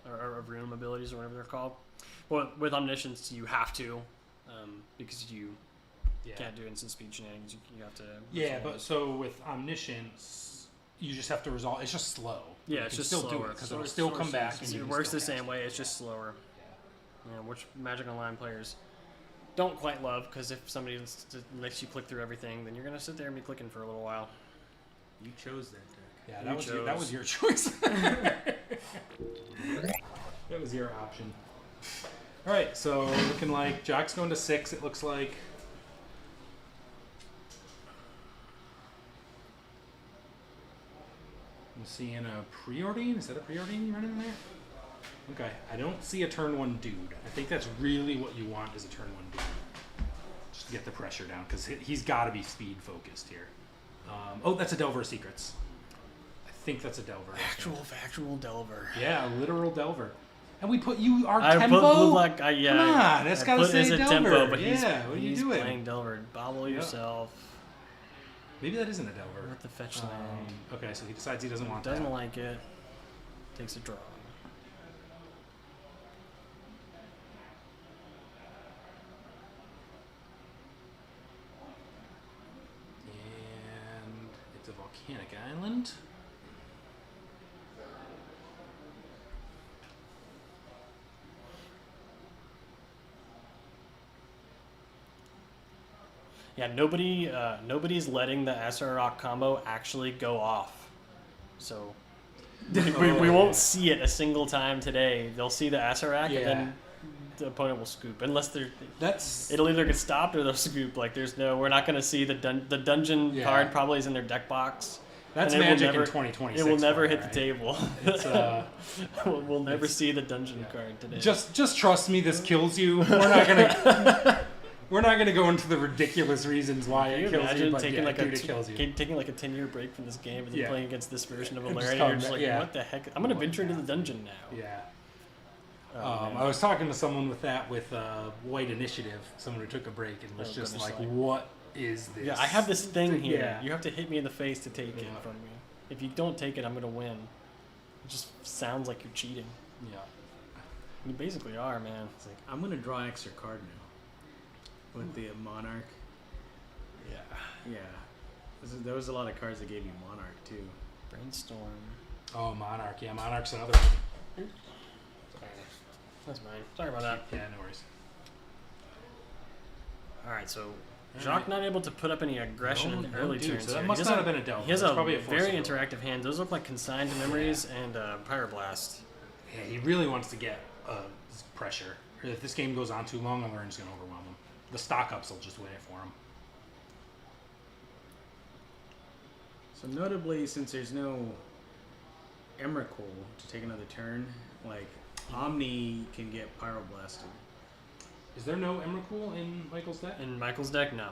or room abilities or whatever they're called. But with Omniscience, you have to because you can't do instant speed shenanigans. You have to. Yeah, resolve but it. so with Omniscience, you just have to resolve. It's just slow. Yeah, You it's can just still do slower. it because So it'll it's still come sources. back. And you It can works still the cast same way. It's just slower. Yeah, which Magic Online players don't quite love because if somebody lets you click through everything, then you're gonna sit there and be clicking for a little while. You chose that deck. Yeah, You that was chose. your choice. That was your option. All right, so looking like Jock's going to 6. It looks like. I'm seeing a preordain. Is that a preordain you running in there? Okay, I don't see a turn 1 dude. I think that's really what you want is a turn 1 dude. Just to get the pressure down because he's got to be speed focused here. Oh, that's a Delver of Secrets. I think that's a Delver. Factual Delver. Yeah, a literal Delver. And we put you our I tempo. put blue black. Yeah, Come on, that's I gotta put say Izzet Delver. tempo, but Yeah, what are you he's doing? playing Delver. Bobble Yeah. yourself. Maybe that isn't a Delver. Let the fetch land. Okay, so he decides he doesn't want Doesn't that. like it. Takes a draw. And it's a volcanic island. Yeah, nobody's letting the Acerak combo actually go off. So we won't see it a single time today. They'll see the Acerak Yeah. and then the opponent will scoop unless they're. That's It'll either get stopped or they'll scoop. Like there's no, we're not going to see the dungeon Yeah. card probably is in their deck box. that's and it will Magic never- in 2026. It will never for hit it, the right? table. It's, we'll never it's- see the dungeon yeah. card today. just trust me, this kills you. We're not gonna go into the ridiculous reasons why Can you it kills imagine you, but taking yeah, like dude, it kills you. taking like a 10-year break from this game and then Yeah. playing against this version of And just Aluren? come You're just back- like, yeah. what the heck? I'm gonna venture into the dungeon now. Yeah. Oh, man. I was talking to someone with White Initiative, someone who took a break and was Oh, just goodness, like, like- "What is this?" Yeah, I have this thing here. Yeah. You have to hit me in the face to take it Yeah. from me. If you don't take it, I'm gonna win. It just sounds like you're cheating. Yeah. You basically are, man. It's like, I'm going to draw extra card now. With the Monarch. Yeah. Yeah. There was a lot of cards that gave you Monarch, too. Brainstorm. Oh, Monarch. Yeah, Monarch's another one. Sorry. That's mine. Sorry about that. Yeah, no worries. All right, so Jacques not able to put up any aggression in the early dude, turns. so that here. must He not has have been a Delver. He has It's a probably a very Force Field. interactive hand. Those look like Consigned Memories and Pyroblast. Yeah, he really wants to get pressure. If this game goes on too long, Aluren's going to overwhelm him. The stock-ups will just win it for him. So notably, since there's no Emrakul to take another turn, like, Omni can get Pyroblasted. Is there no Emrakul in Michael's deck? In Michael's deck, no.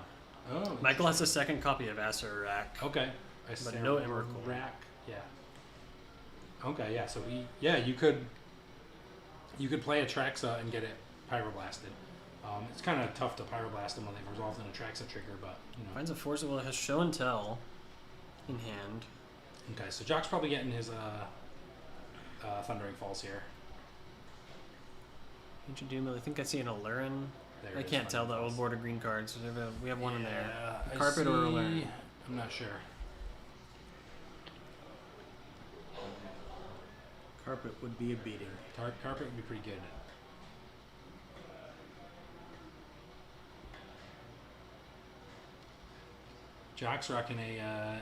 Oh. Michael has a second copy of Asarak. Okay. But no Emrakul. Rack. Yeah. Okay, yeah, so you could play a Traxa and get it Pyroblasted. It's kind of tough to Pyroblast them when they've resolved in a Traxa trigger, but, you know. Finds a Force that has Show and Tell in hand. Okay, so Jock's probably getting his Thundering Falls here. Ancient Doom, I think I see an Aluren. There I it is, can't tell the Thundering old Falls. border green cards. We have one in there. Yeah, I Carpet or Aluren? see- I'm not sure. Carpet would be a beating. Carpet would be pretty good. Jock's rocking a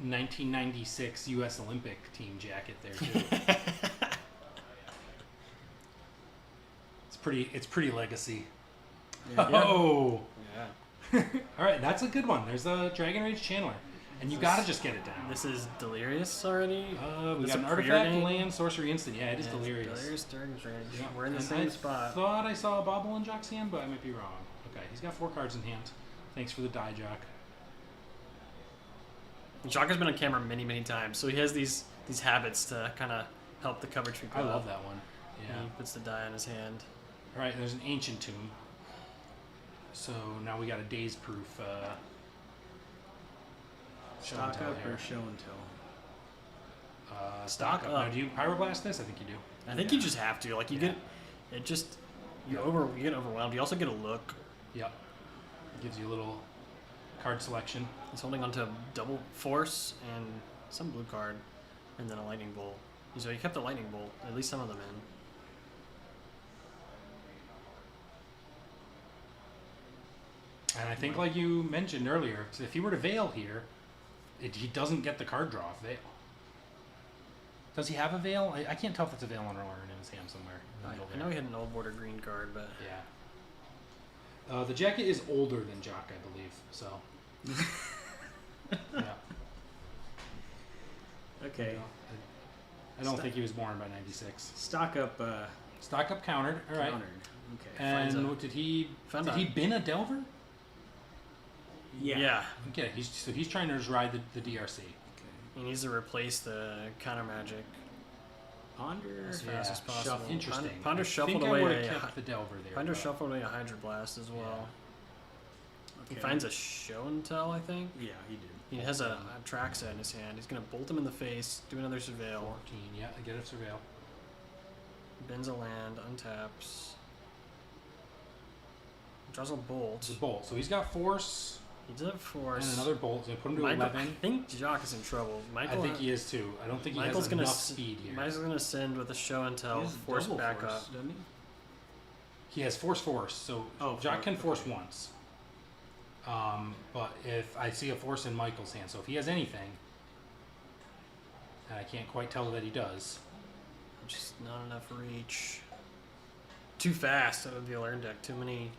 1996 U.S. Olympic team jacket there too. It's pretty legacy. Yeah. Oh, Yeah. all right, that's a good one. There's a Dragon Rage Channeler, and you gotta just get it down. This is Delirious already. We This got a an artifact, pre-ordained? land, sorcery, instant. Yeah, it is Yeah, Delirious. Delirious Dragon Rage. Yeah, We're in the and same I spot. thought I saw a Bobble in Jock's hand, but I might be wrong. Okay, he's got 4 cards in hand. Thanks for the die, Jock. Jacques has been on camera many, many times, so he has these habits to kind of help the cover tree. I love that one. Yeah. He puts the die on his hand. All right, there's an Ancient Tomb. So now we got a Daze Proof. Show and Stock tell up here. or show and tell? Stock up. up. Now, do you Pyroblast this? I think you do. I think you just have to. Like you get, it just you get overwhelmed. You also get a look. Yep. It gives you a little card selection. He's holding onto a double force and some blue card, and then a lightning bolt. So he kept the lightning bolt. At least some of them in. And I think, like you mentioned earlier, so if he were to Veil here, he doesn't get the card draw of Veil. Does he have a Veil? I can't tell if it's a Veil on Aluren in his hand somewhere. I know he had an old border green card, but Yeah. The jacket is older than Jock, I believe. So. Yeah. Okay. I don't think he was born by '96. Stock up, Stock up countered. All right. countered. Okay. Finds And a- what, did he found did a- he bin a Delver? Yeah. Okay. He's trying to just ride the DRC. Okay. he needs to replace the counter magic Ponder. as fast as Yeah, possible. Interesting. Ponder I shuffled think I away would have a kept the Delver there. Ponder but- shuffled away a Hydra Blast as well. He Okay. finds a Show and Tell, I think. Yeah, he did. He has a Traxa in his hand. He's gonna bolt him in the face, do another Surveil, 14. Yeah, I get a Surveil. bends a land, untaps, draws a bolt. It's a bolt. So he's got force He does have force. and another bolt. So put him to Michael, 11. I think Jacques is in trouble. I Michael, think he is too. I don't think he Michael's has gonna enough s- speed here. Michael's gonna send with a Show and He Tell, has force double back force, up. doesn't he? He has force. So Oh, Jock can force okay. once. But if I see a force in Michael's hand, so if he has anything, and I can't quite tell that he does. Just not enough reach. Too fast. That would be a Aluren deck. Too many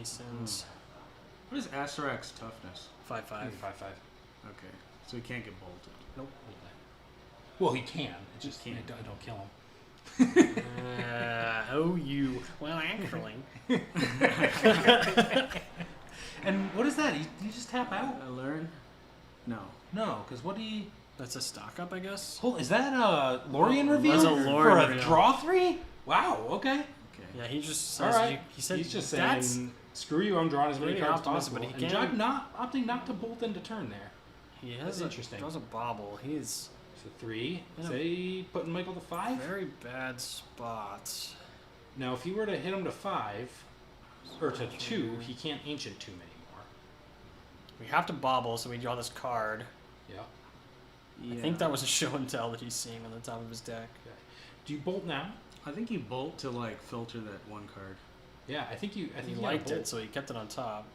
sins. What is Asarak's toughness? 5/5. He's a 5/5. Okay, so he can't get bolted. Nope. Well, he can. It just He can't. Don't kill him. You. Well, actually. And what is that? You just tap out? Aluren? No. No, because what do you... That's a stock up, I guess. Hold, is that a Lorien reveal? That's a For Lorien a reveal. draw 3? Wow, okay. Okay. Yeah, he just All says. right. He said He's just that's saying, screw you, I'm drawing as many pretty cards as optimistic, possible. but he And can- Jog opting not to bolt into turn there. he has That's a, interesting. Draws a bobble. He's So 3. Yeah. Say, putting Michael to 5? very bad spots. Now, if you were to hit him to 5, or to 2, he can't Ancient Tomb anymore. We have to bobble, so we draw this card. Yeah. I think that was a show and tell that he's seeing on the top of his deck. Okay. Do you bolt now? I think you bolt to like filter that one card. Yeah, I think you. I think He you gotta liked bolt. it, so he kept it on top.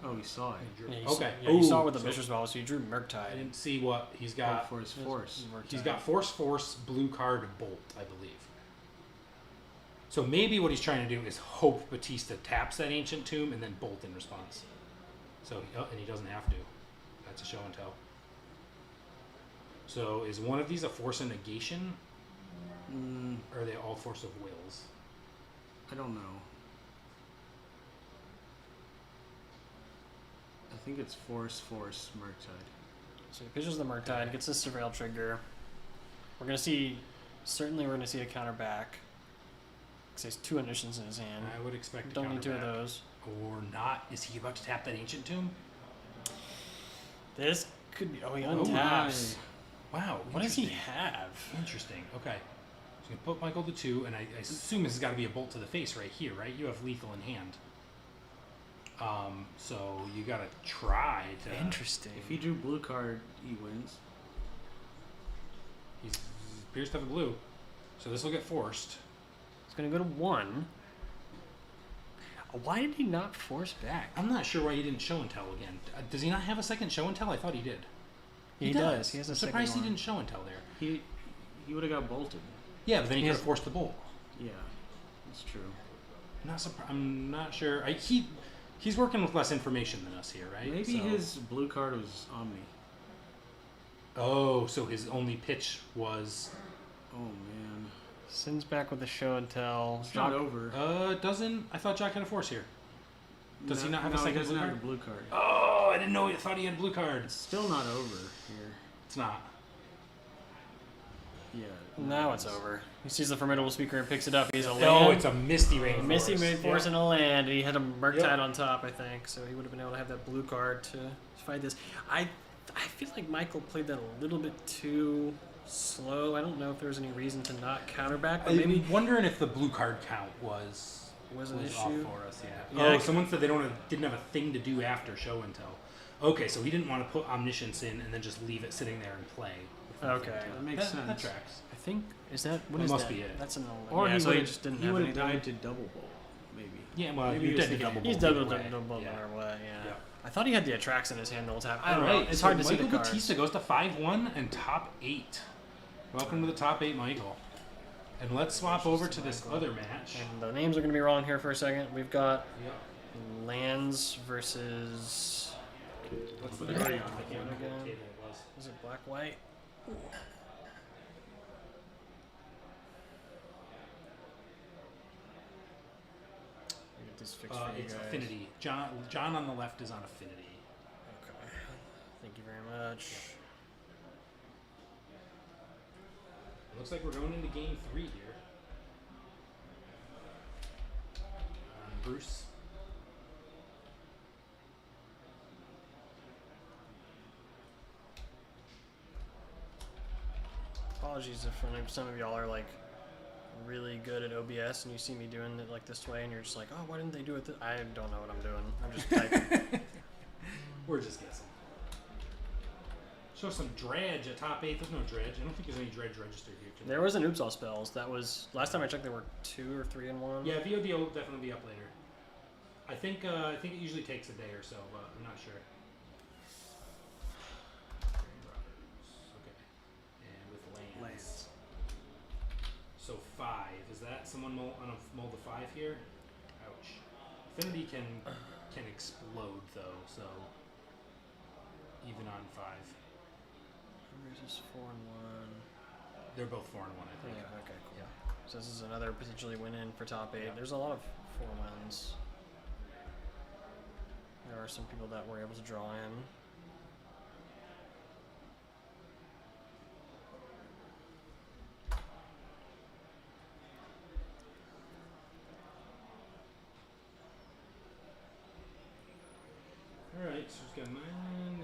Oh, he saw it. Yeah, you Okay. Saw, yeah, you saw Ooh, it with the so Bishop's Ball, so you drew I Murktide. didn't see what he's Oh, got. for his force. He's got force, blue card, bolt, I believe. So maybe what he's trying to do is hope Batista taps that Ancient Tomb and then bolt in response. So and he doesn't have to. That's a show and tell. So is one of these a force of negation, or are they all force of wills? I don't know. I think it's force, Murktide. So he pitches the Murktide, gets the Surveil trigger. We're gonna see, certainly we're gonna see a counter back. Because he has 2 Omniscience in his hand. I would expect. Don't need 2 of counterback. those. Or not? Is he about to tap that Ancient Tomb? This could be. Oh, he Oh untaps. Wow. What does he interesting. have? Interesting. Okay. So you put Michael to 2, and I assume this has got to be a bolt to the face right here, right? You have lethal in hand. So you got to try to. Interesting. If he drew blue card, he wins. He's pierced up a blue, so this will get forced. It's gonna go to 1. Why did he not force back? I'm not sure why he didn't show and tell again. Does he not have a second show and tell? I thought he did. He does. He has a I'm second surprised he one. didn't show and tell there. He would have got bolted. Yeah, but then he He could has- have forced the bolt. Yeah, that's true. I'm not sure. He's working with less information than us here, right? Maybe So- his blue card was Omni. Oh, so his only pitch was. Oh man, Sends back with a show and tell. it's not over. Doesn't. I thought Jock had a force here. Does he not have a no, second he doesn't blue have card? the blue card. Oh, I didn't know. I thought he had blue cards. It's still not over here. It's not. Yeah. Now it's over. He sees the Formidable Speaker and picks it up. He's a land. Oh, it's a Misty Rain. Misty Force. made force Yeah. in a land. He had a Murktide Yep. on top, I think, so he would have been able to have that blue card to fight this. I feel like Michael played that a little bit too slow. I don't know if there was any reason to not counter back, but maybe I'm wondering if the blue card count was an off issue. for us. Yeah. Yeah, Oh, someone said they didn't have a thing to do after show and tell. Okay, so he didn't want to put Omniscience in and then just leave it sitting there and play. Okay. That makes sense. That tracks. I think is that what That is must that? be it. That's an Or yeah, he so would he have just didn't have anything. died to double bolt, maybe. Yeah, well, Maybe you he was did the thinking- double. He's bolt double either way. double Yeah. or what? Yeah. Yeah. I thought he had the Attrax in his hand the whole time. I don't All know. right, It's so hard to see Michael the cards. Batista goes to 5-1 and top 8. Welcome to the top 8, Michael. And let's swap over to this other match. And the names are going to be wrong here for a second. We've got Yep. lands versus. What's the There name we on go. the game Again. table it was? Is it black white? Get this fixed for you It's guys. Affinity. John on the left is on Affinity. Okay. Thank you very much. Looks like we're going into game 3 here. Bruce. Apologies if some of y'all are like really good at OBS and you see me doing it like this way and you're just like, oh, why didn't they do it? I don't know what I'm doing. I'm just typing. We're just guessing. Show some dredge at top 8. There's no dredge. I don't think there's any dredge registered here. Today. There was an Oops All Spells. That was last time I checked. There were 2 or 3 in one. Yeah, VOD will definitely be up later. I think it usually takes a day or so, but I'm not sure. Okay. And with lands. So 5 5. Is that someone on a mold of 5 here? Ouch. Affinity can explode though, so even on 5. Where's this 4 and 1? They're both 4 and 1, I think. Yeah, okay, cool. Yeah. So this is another potentially win in for top 8. Yeah. There's a lot of 4 wins. There are some people that were able to draw in. Alright, so we've got 9,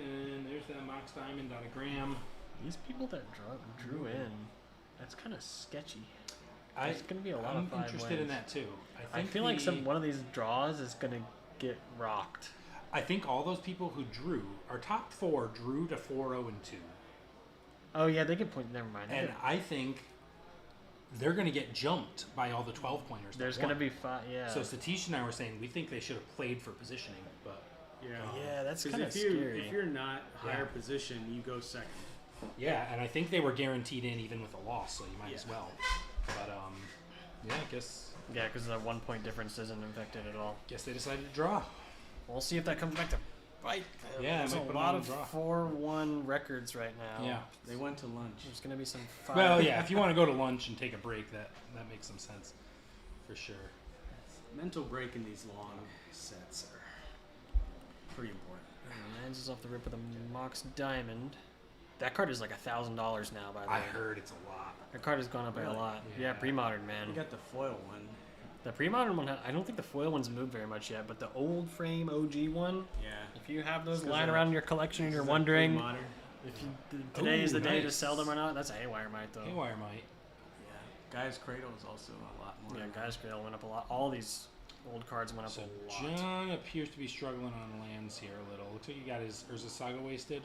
and there's that Mox Diamond on a gram. These people that drew in, that's kind of sketchy. I'm There's going to be a lot of 5 interested in wins. that too. I feel like one of these draws is going to get rocked. I think all those people who drew, our top 4 drew to 4-0 and 2. Oh yeah, they get point. Never mind. And I think they're going to get jumped by all the 12 pointers. There's going to be 5. Yeah. So Satish and I were saying we think they should have played for positioning, but yeah, that's 'Cause kind of if you scary. if you're not higher Yeah. position, you go second. yeah, and I think they were guaranteed in even with a loss, so you might as Yeah. well. But yeah, I guess Yeah, because the 1 point difference isn't affected at all. they decided to draw. We'll see if that comes back to bite them. Yeah, it there's might a put lot them of on draw. 4-1 records right now. Yeah. They went to lunch. There's going to be some 5. Well, yeah, if you want to go to lunch and take a break, that makes some sense for sure. Mental break in these long sets are pretty important. Lands is off the rip with a Mox Diamond. That card is like $1,000 now, by the way. I heard it's a lot. That card has gone up by a Really? lot. Yeah. Yeah, pre-modern, man. We got the foil one. The pre-modern one, I don't think the foil one's moved very much yet, but the old frame OG one, Yeah. if you have those It's 'cause lying of- around in your collection and you're Is that wondering pre-modern? if today is the day to nice. sell them or not, that's a haywire mite though. Haywire might. Yeah. Guy's Cradle is also a lot more. Yeah, Guy's Grail went up a lot. All these old cards went up So a lot. John appears to be struggling on lands here a little. Looks like he got his Urza Saga wasted.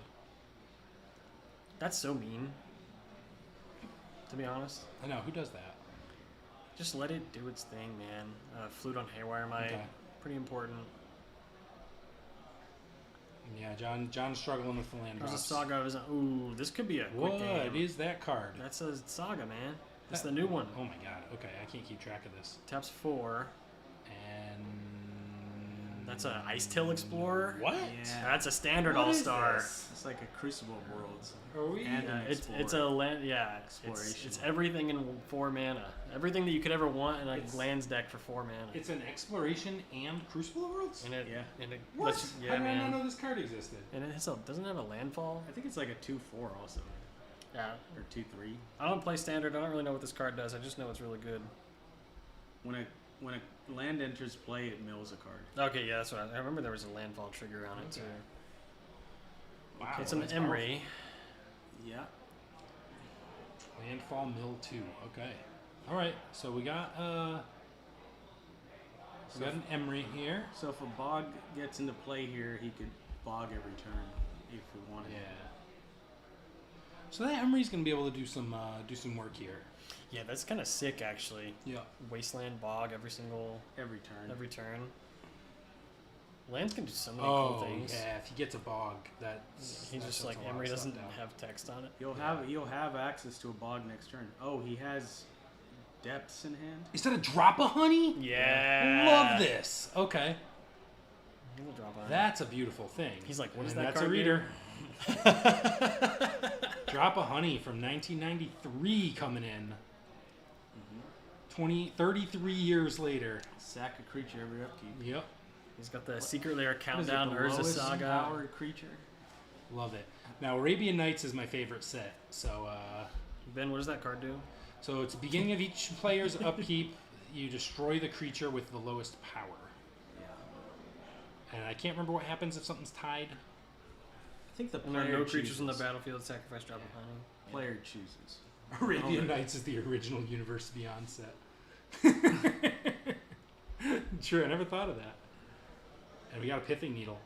That's so mean, to be honest. I know, who does that? Just let it do its thing, man. Flute on haywire mite, Okay. pretty important. Yeah, John's struggling with the land There's a drops. Saga. Ooh, this could be a quick What game. is that card? That's a Saga, man. That's the new one. Oh my god. Okay, I can't keep track of this. Taps 4. And That's a Ice Tail Explorer. what? Yeah. That's a standard What is All-Star. this? It's like a Crucible of Worlds. Are we? And It's a land. Yeah, Exploration. it's everything in 4 mana. Everything that you could ever want in a It's- lands deck for 4 mana. It's an exploration and Crucible of Worlds? And it, Yeah. and it What? lets you, How yeah, did I not man. know this card existed? And it has doesn't it have a landfall. I think it's like a 2/4 also, Yeah. or 2/3. I don't play standard. I don't really know what this card does. I just know it's really good. When a land enters play, it mills a card. Okay, yeah, that's what I remember. There was a landfall trigger on it too. Wow. It's an that's Emery. Yeah. powerful. Landfall Mill 2. Okay. Alright, so we got an Emery here. So if a bog gets into play here, he could bog every turn if we wanted. Yeah. So that Emery's gonna be able to do some work here. Yeah, that's kind of sick actually. Yeah. Wasteland bog every turn. Lands can do so many cool things. yeah. If he gets a bog, that He's just like Emery doesn't have text on it. You'll have access to a bog next turn. Oh, he has depths in hand. Is that a drop of honey? Yeah. Love this. Okay. He'll drop on it. That's a beautiful thing. He's like, what does And that that's card a do? reader. Drop of honey from 1993 coming in. 33 years later. Sack a creature every upkeep. Yep. He's got the secret layer What is it, countdown. the Urza lowest Saga. powered creature? Love it. Now Arabian Nights is my favorite set. So Ben, what does that card do? so it's the beginning of each player's upkeep. You destroy the creature with the lowest power. Yeah. And I can't remember what happens if something's tied. I think the And there player are no creatures on the chooses. battlefield. Sacrifice drop of honey. Player chooses. Arabian Nights is the original Universe Beyond set. True, I never thought of that. And we got a Pithing Needle.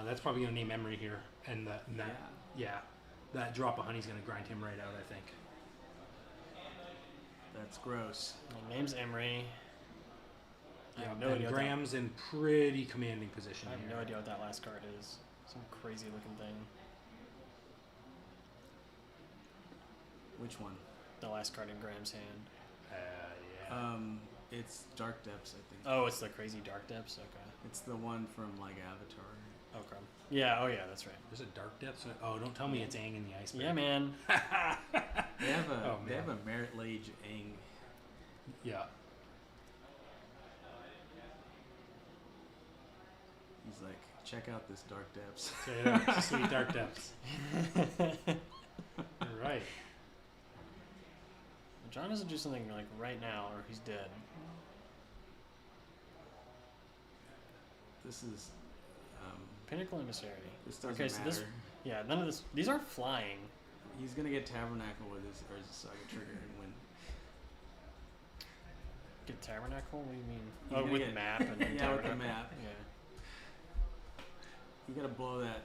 That's probably going to name Emery here. And that drop of honey's going to grind him right out, I think. That's gross. My name's Emery. I have no and idea. Graham's in pretty commanding position I have here. no idea what that last card is. Some crazy looking thing. Which one? The last card in Graham's hand. It's Dark Depths, I think. Oh, it's the crazy Dark Depths? Okay. It's the one from like Avatar. Okay. Yeah, oh yeah, that's right. There's a dark depth. Oh, don't tell me it's Aang in the iceberg. Yeah, man. They have a Oh, they have man. a Merit Lage Aang. Yeah. He's like, check out this Dark Depths. So, yeah, it's a sweet dark depths. All right. John has to do something like right now, or he's dead. This is Pinnacle Emissary. this doesn't Okay, so matter. this, yeah, none of this. These aren't flying. He's gonna get Tabernacle with his Saga trigger and win. Get Tabernacle? What do you mean? He's Oh, gonna with get- map and then Yeah, with the Tabernacle. map. Yeah. You gotta blow that.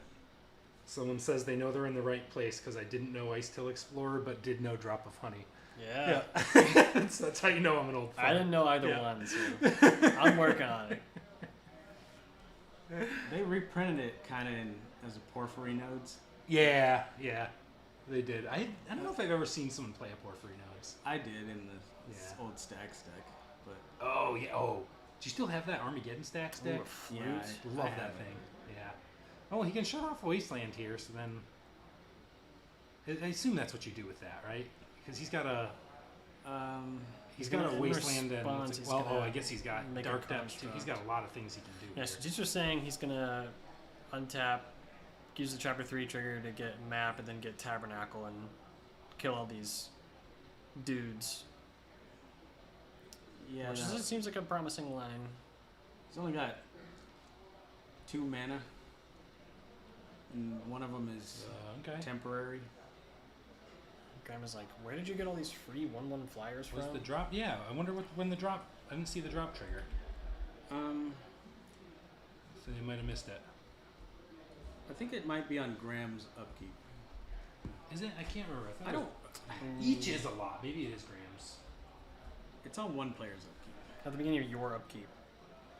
Someone says they know they're in the right place because I didn't know Ice Till Explorer, but did know Drop of Honey. Yeah. That's how you know I'm an old fan. I didn't know either Yeah. one, so I'm working on it. They reprinted it kind of as a Porphyry nodes. Yeah, yeah, they did. I don't know if I've ever seen someone play a Porphyry Nodes. I did in the Yeah. old Stacks deck, but Oh yeah. Oh, do you still have that Armageddon Stacks deck? Ooh, a flute. yeah, Love I that have thing. it. Yeah. Oh, he can shut off Wasteland here, so then I assume that's what you do with that, right? Because he's got a he's got a in Wasteland and response, what's it- he's well, gonna I guess he's got make a Dark Depths too. construct. He's got a lot of things he can do. Yeah, so just was saying he's gonna untap, use the Chapter 3 trigger to get map, and then get Tabernacle and kill all these dudes. yeah. Which no, is, it seems like a promising line. he's only got 2 mana, and one of them is Okay. temporary. Grandma's like, where did you get all these free 1/1 flyers Was from? the drop? Yeah, I wonder when the drop. I didn't see the drop trigger, so they might have missed it. I think it might be on Graham's upkeep. Is it? I can't remember. thought I it don't. was- Each is a lot. Maybe it is Graham's. It's on one player's upkeep. At the beginning of your upkeep,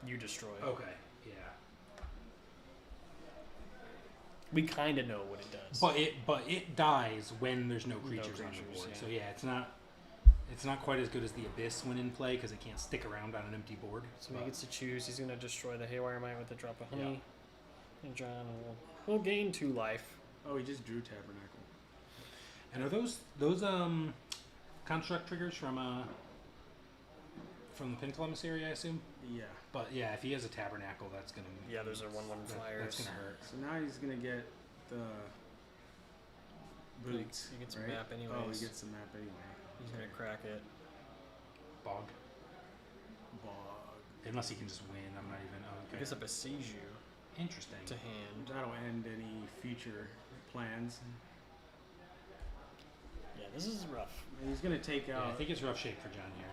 you destroy. Okay. Yeah. We kind of know what it does. But it dies when there's no creatures on the creatures, board. yeah. So yeah, it's not quite as good as the Abyss when in play because it can't stick around on an empty board. So but- he gets to choose. He's gonna destroy the Haywire Mite with a drop of honey. Yeah. And John will gain 2 life. Oh, he just drew Tabernacle. And are those construct triggers from the Pinnacle Emissary, I assume? Yeah. But yeah, if he has a Tabernacle, that's gonna Yeah, those are 1/1 flyers. That's gonna hurt. So now he's gonna get the boots. He gets a right? map Oh, anyways. he gets the map anyway. He's gonna crack it. Bog. Bog. Unless he can just win, I'm not even. Oh, He okay. gets a Besiege you Interesting. to hand. That'll end any future plans. Yeah, this is rough. And he's gonna take Yeah, out I think it's rough shape for John here.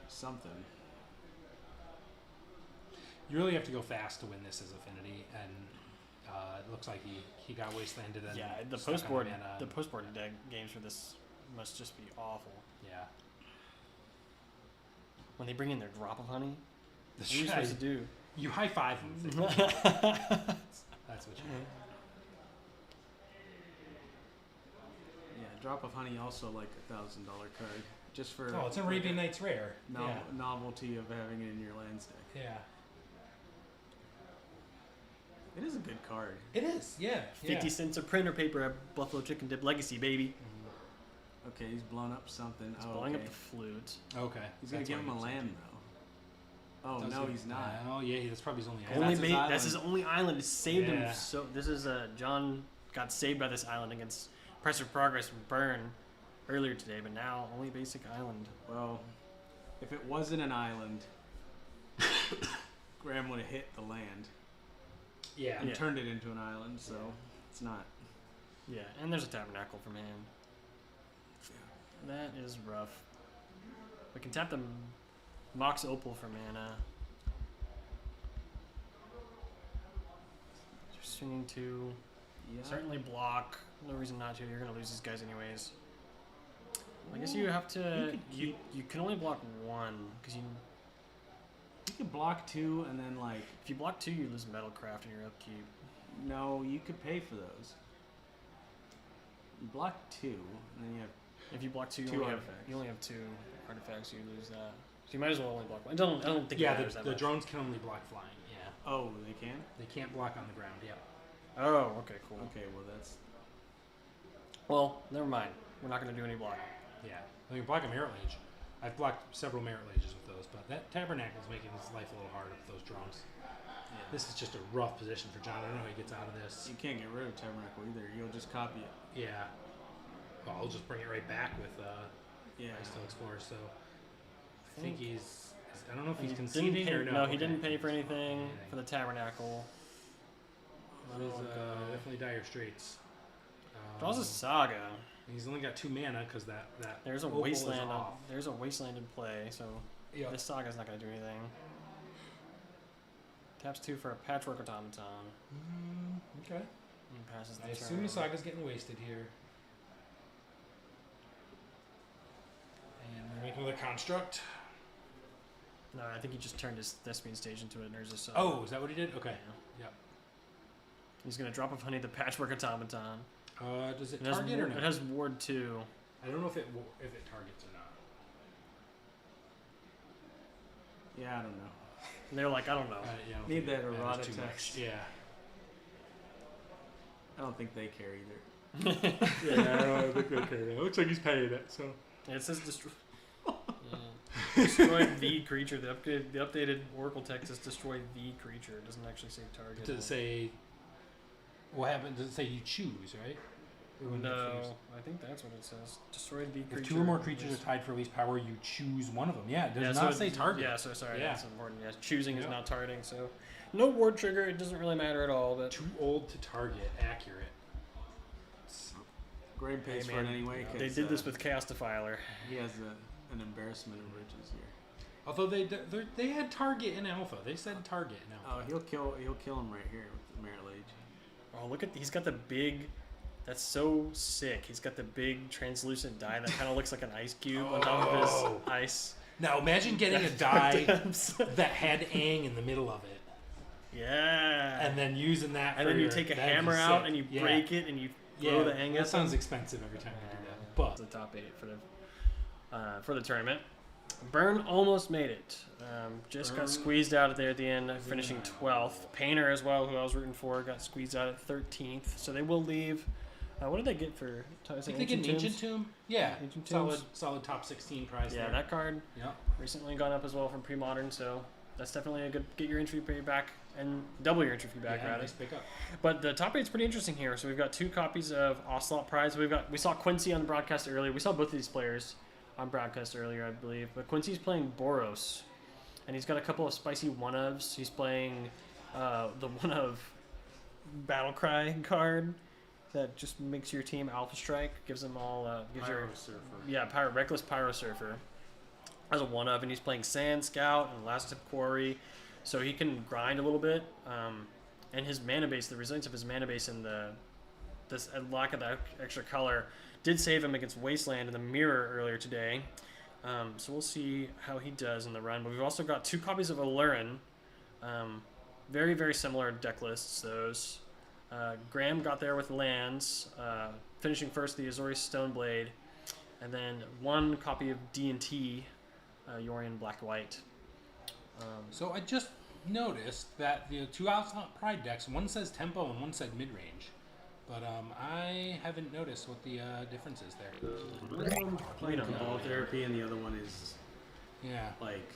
something. You really have to go fast to win this as Affinity, and it looks like he got Wastelanded and Yeah, the stuck on post board mana. the post board deck games for this must just be awful. Yeah. When they bring in their drop of honey, The what are you shit- supposed to do? You high five him. yeah, That's what you do. Yeah, drop of honey also like $1,000 card, just for Oh, it's an Arabian Nights rare. Yeah. novelty of having it in your land stack. Yeah. It is a good card. It is. Yeah. 50 cents a printer paper at Buffalo Chicken Dip Legacy, baby. Okay, he's blown up something. He's oh, blowing okay. up the flute. Okay. He's gonna That's give why him a he land though. Oh Does no, he? he's not. Oh yeah, that's probably his only. Yeah, island. Only that's his that's his island. only island. It saved Yeah. him. So this is John got saved by this island against Press of Progress from Burn earlier today, but now only basic island. Well, if it wasn't an island, Graham would have hit the land Yeah. and Yeah. turned it into an island. So it's not. Yeah, and there's a Tabernacle from hand. That is rough. We can tap the Mox Opal for mana. You're swinging to Yeah. certainly block. No reason not to. You're gonna lose these guys anyways. I guess you have to. You can only block one because You could block 2 and then like if you block 2, you lose Metalcraft in your upkeep. no, you could pay for those. You block 2 and then you have If you block two, Two you only artifacts. have 2 artifacts. You lose that. So you might as well only block one. I don't think it Yeah, matters that the much. drones can only block flying. Yeah, Oh, they can? they can't block on the ground. Yeah. Oh, okay, cool. Okay, well that's... Well, never mind. We're not going to do any blocking. Yeah, they can block a Merit Lage. I've blocked several Merit Lages with those, but that Tabernacle is making his life a little harder with those drones. Yeah. This is just a rough position for John. I don't know how he gets out of this. You can't get rid of Tabernacle either. You'll just copy it. Yeah. Well, I'll just bring it right back with Yeah. Lifestyle Explorer. So I think he's. I don't know if He he's didn't conceding pay- or no. No, he Okay. didn't pay for anything for the tabernacle. That is definitely dire straits. Draws a saga. He's only got 2 mana because that There's a opal is wasteland. off. There's a wasteland in play, so Yeah. this saga's not going to do anything. Taps 2 for a patchwork automaton. Okay. And passes the I turn. assume the Saga's getting wasted here. And we're making another construct. No, I think he just turned his Thespian stage into a Nurse's Saga. Oh, is that what he did? Okay. Yeah. Yep. He's going to drop of Honey the patchwork automaton. Does it It has, target or it not? has ward 2. I don't know if it targets or not. Yeah, I don't know. And they're like, I don't know. Yeah, I don't Need think that it errata matters too text. much. Yeah. I don't think they care either. Yeah, I don't think they care. It looks like he's paying it, so. It says destroy. Destroy the creature. The updated Oracle text says destroy the creature. It doesn't actually say target. Does it say what happened? Does it say you choose, right? Or when you choose? No, I think that's what it says. Destroy the creature. If 2 or more creatures are tied for least power, you choose one of them. Yeah, it does not so say target. Yeah, so sorry, Yeah. that's important. Yeah, choosing is Yeah. not targeting, so no ward trigger. It doesn't really matter at all. But Too old to target. Accurate. Graham pays Hey, for it man, anyway. they 'cause, did this with Chaos Defiler. He has an embarrassment of riches here. Although they had target in alpha. They said target in alpha. Oh, he'll kill him right here with the Merit Lage. Oh, look at he's got the big. That's so sick. He's got the big translucent die that kind of looks like an ice cube on top of his ice. Now imagine getting a die Depths. that had Aang in the middle of it, Yeah. and then using that. And for then you your- take a that'd be hammer out sick. and you Yeah. break it and you Yeah, throw the Aang that at sounds them. expensive every time you do that. But The top 8 for the tournament. Burn almost made it. Just got squeezed out there at the end, finishing 12th. Painter as well, who I was rooting for, got squeezed out at 13th. So they will leave. What did they get for? I think they get an Ancient Tomb. Yeah, Ancient Tombs. solid top 16 prize. Yeah, there. that card Yeah. recently gone up as well from pre-modern, so that's definitely a good get your entry fee back and double your entry fee back, Yeah, rather. nice pickup. But the top 8's pretty interesting here. So we've got 2 copies of Ocelot Prize. We saw Quincy on the broadcast earlier. We saw both of these players on broadcast earlier, I believe. But Quincy's playing Boros, and he's got a couple of spicy one-ofs. He's playing the one-of Battlecry card that just makes your team Alpha Strike, gives them all Reckless Pyro Surfer as a one-of, and he's playing Sand Scout and Last Tip Quarry, so he can grind a little bit. And his mana base, the resilience of his mana base and this lack of that extra color did save him against Wasteland in the Mirror earlier today. So we'll see how he does in the run. But we've also got 2 copies of Aluren. Very, very similar deck lists, those. Graham got there with lands, finishing first the Azorius Stoneblade, and then 1 copy of D&T, Yorion Black-White. So I just noticed that the 2 Outside Pride decks, one says tempo and one said mid-range. But I haven't noticed what the difference is there. Playing don't know. Cabal Therapy, and the other one is Yeah. like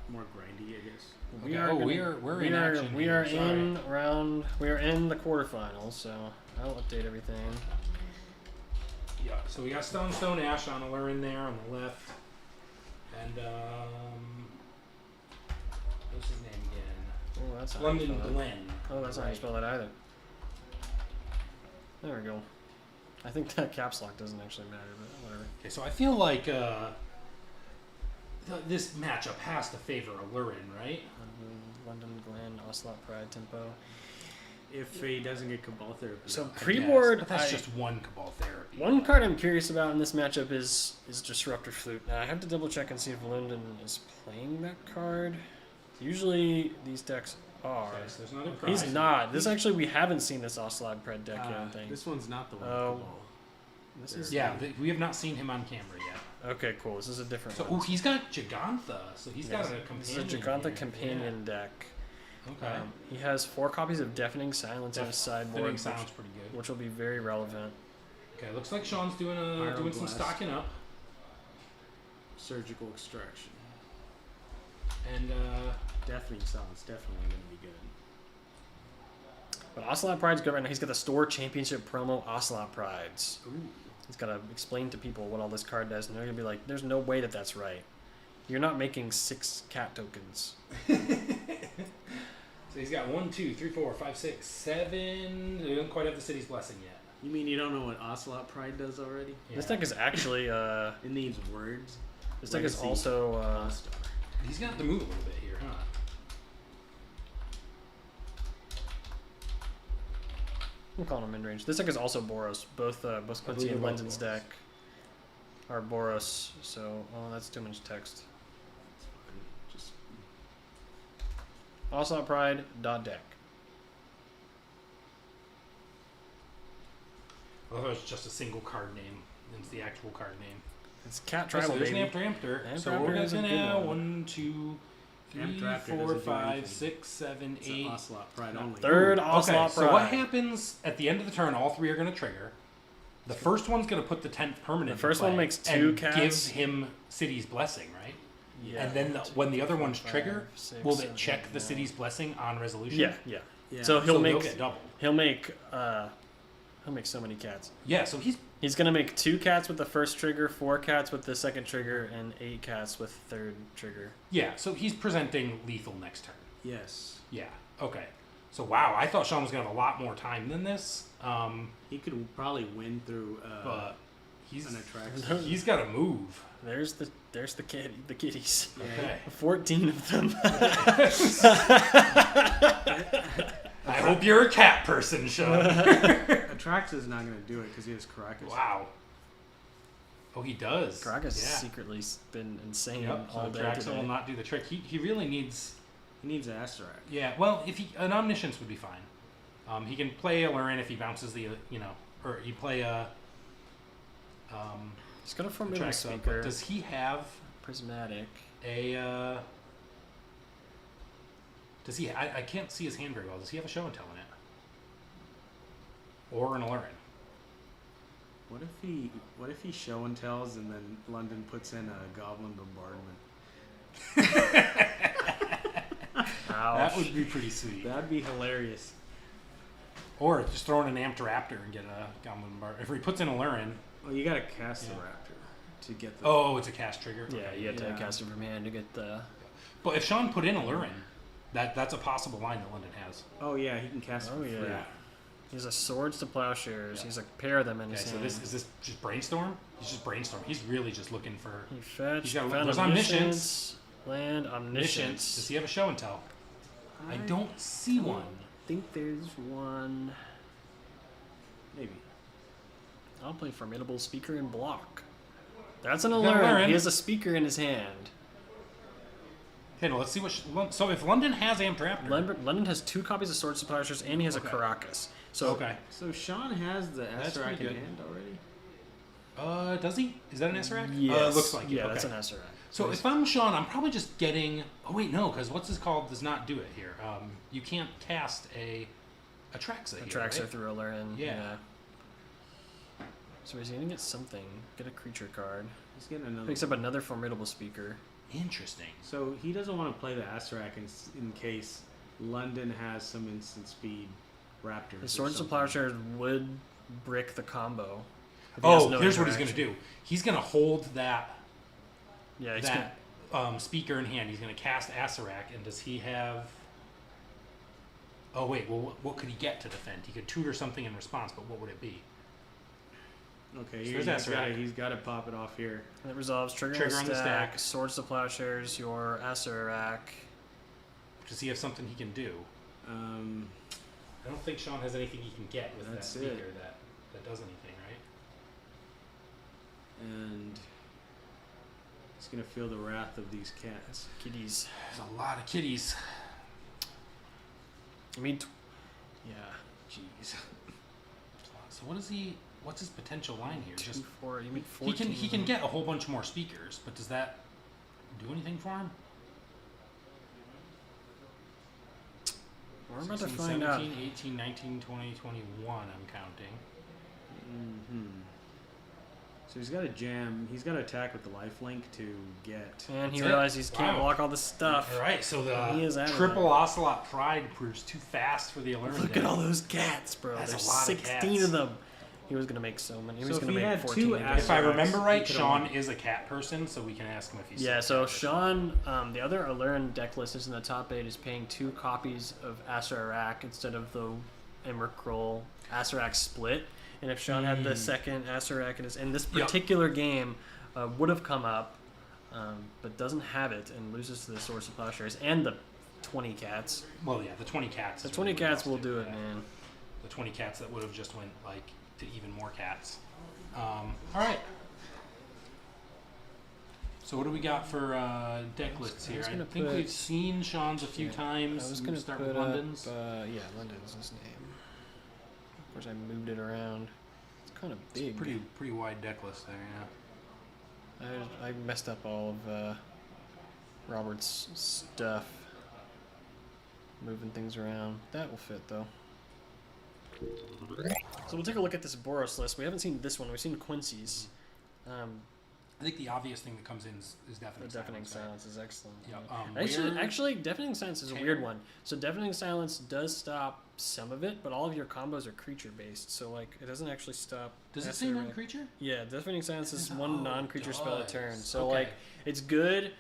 more grindy, I guess. Okay. We're in action. We here. are Sorry. we are in the quarterfinals, so I'll update everything. Yeah. So we got Stone Ash on Aluren there on the left, and what's his name again? Oh, that's not London how you spell that. Glen. Oh, that's not how you spell that either. There we go. I think that caps lock doesn't actually matter, but whatever. Okay, so I feel like this matchup has to favor Aluren, right? London Glen, Ocelot Pride, Tempo. If he doesn't get Cabal Therapy. So I guess, pre-board, but that's just one Cabal Therapy. one card I'm curious about in this matchup is Disruptor Flute. Now, I have to double check and see if London is playing that card. Usually these decks are. Okay, so there's another prize. He's not. This actually, we haven't seen this Ocelot Pride deck yet, I don't think. This one's not the one. Oh. Cabal. This is Yeah, we have not seen him on camera yet. okay. Cool. This is a different So, one. he's got Gigantha. So he's got a companion. This is a Gigantha here. companion deck. Yeah. Okay. He has 4 copies of Deafening Silence on his sideboard, Deafening Silence pretty good. which will be very relevant. Okay, looks like Sean's doing Iron some Blast. stocking up. Surgical extraction. And Deafening Silence definitely going to be good. But Ocelot Pride's good right now. He's got the Store Championship promo Ocelot Prides. Ooh. He's got to explain to people what all this card does, and they're going to be like, there's no way that that's right. You're not making 6 cat tokens. so he's got 1, 2, 3, 4, 5, 6, 7. They don't quite have the city's blessing yet. You mean you don't know what Ocelot Pride does already? Yeah. This deck is actually... It needs words. this deck is Legacy. also... All-Star. He's got to move a little bit here, huh? I'm calling him mid-range. This deck is also Boros. Both Quincy believe and they're both London's Boros. deck are Boros, so... Oh, that's too much text. Just Ocelot Pride, .deck. I thought it was just a single card name. It's the actual card name. It's Cat Okay, so Tribal, there's baby. an Ampter. So Ampter we're is a looking good at one. 1, 2, 3, Ampter 4, doesn't do 5, anything. 6, 7, it's 8. an Ocelot Pride only. Third Okay, Ocelot so what Pride. happens at the end of the turn? All 3 are going to trigger. The first one's going to put the 10th permanent. The first in play one makes 2 and cats. gives him City's Blessing, right? Yeah. And then when the other ones 5, trigger, 6, will they 7, check the 9. City's Blessing on resolution? Yeah, yeah. Yeah. So he'll So make they'll get doubled. he'll make so many cats. Yeah, so He's gonna make 2 cats with the first trigger, 4 cats with the second trigger, and 8 cats with third trigger. so he's presenting lethal next turn. Yes. Yeah. Okay. So wow, I thought Sean was gonna have a lot more time than this. He could probably win through But he's an attraction. he's got to move. There's the kitties. Okay. 14 of them. I hope you're a cat person, Sean. Atraxa is not going to do it because he has Caracas. Wow. Oh, he does. Caracas Yeah. has secretly been insane Yep. all So day Draxa today. will not do the trick. He really needs. He needs Asterak. Yeah. Well, if an Omniscience would be fine. He can play Aluren if he bounces the or he play a. He's got a formidable Atraxa, but speaker. does he have Prismatic. a? Does he? I can't see his hand very well. Does he have a show and tell in it? Or an Aluren? What if he show and tells and then London puts in a Goblin Bombardment? Ouch. That would be pretty sweet. That'd be hilarious. Or just throw in an Amped Raptor and get a Goblin Bar. If he puts in a Lurin, Well, you got to cast the Yeah. Raptor to get the. oh, it's a cast trigger. Yeah, Okay. you have to Yeah. cast it from hand to get the. But if Sean put in a Lurin, that's a possible line that London has. Oh yeah, he can cast it Oh for free. yeah. He's a Swords to Plowshares. Yeah. He's a pair of them in Okay, his so hand. is this just brainstorm? He's just brainstorm. He's really just looking for He fetched. He's got- Found there's Omniscience. Land missions. Omniscience. Does he have a show and tell? I don't see one. I think there's one. Maybe. I'll play Formidable Speaker and block. That's an got alert. Aluren. He has a speaker in his hand. Okay, now let's see what. So if London has Amped Raptor, London has 2 copies of Swords to Plowshares and he has Okay. a Caracas. So okay. So Sean has the That's Asterak pretty in good. hand already. Does he? Is that an Serac? yes. Looks like it. Yeah, Okay. that's an Serac. So if I'm Sean, I'm probably just getting. Oh wait, no, because what's this called does not do it here. You can't cast a Atraxa here, Attracts right? her through Aluren. Yeah. So he's gonna get something. Get a creature card. He's getting another. Picks up another Formidable Speaker. Interesting. So he doesn't want to play the Asterak in case London has some instant speed Raptors. The or Swords to something. Plowshares would brick the combo. if he has Oh, no here's what he's gonna interaction. do. He's gonna hold that Yeah, he's gonna, speaker in hand. He's gonna cast Asarak, and does he have? Oh wait, well, what could he get to defend? He could tutor something in response, but what would it be? Okay, So here there's Asterak. he's got to pop it off here. it resolves trigger, Trigger on on the the stack, stack. Swords to Plowshares, your Asarak. Does he have something he can do? I don't think Sean has anything he can get with that That's speaker it. that does anything, right? And he's gonna feel the wrath of these cats. Kitties. There's a lot of kitties. I mean, yeah. Jeez. So what does he? what's his potential line here? Just 4. You mean he 14? can get a whole bunch more speakers, but does that do anything for him? We're about to 16, find out. 17, 18, 19, 20, 21, I'm counting. Mm-hmm. So he's got to jam. He's got to attack with the lifelink to get. And he That's it. realized he can't Wow. block all this stuff. All right, so He is the out of triple there. Ocelot Pride proves too fast for the Aluren Look deck. at all those cats, bro. That's There's a lot of 16 cats. of them. He was gonna make so many. He So was if gonna he make had 14. two in Asgard- If I remember He right, could've Sean won. is a cat person, so we can ask him if he's Yeah, a so cat person. Sean, the other Aluren deck list is in the top 8 is paying 2 copies of Asarak instead of the Emrakul Asarak split. And if Sean had the second Asarak in this Yep. particular game, would have come up, but doesn't have it and loses to the Source of Plowshares and the 20 cats. Well, yeah, the 20 cats. The is 20 really cats will busted, do it, yeah. man. The 20 cats that would have just went like to even more cats. All right. So what do we got for deck lists I here? was I gonna think put- we've seen Sean's a few Yeah, times. I was We gonna start put with London's. yeah, London's his name. Of course, I moved it around. It's kind of big. Pretty wide deck list there, yeah. I messed up all of Robert's stuff. Moving things around. That will fit though. So we'll take a look at this Boros list. We haven't seen this one. We've seen Quincy's. I think the obvious thing that comes in is The deafening Deafening silence. Silence is excellent. Yeah. Yeah. Actually, Deafening Silence is a weird one. So Deafening Silence does stop some of it, but all of your combos are creature based. So like, it doesn't actually stop. Does it say Asarak. non-creature? Yeah, Deafening Silence is Oh, one it non-creature spell a does. turn. So Okay. like, it's good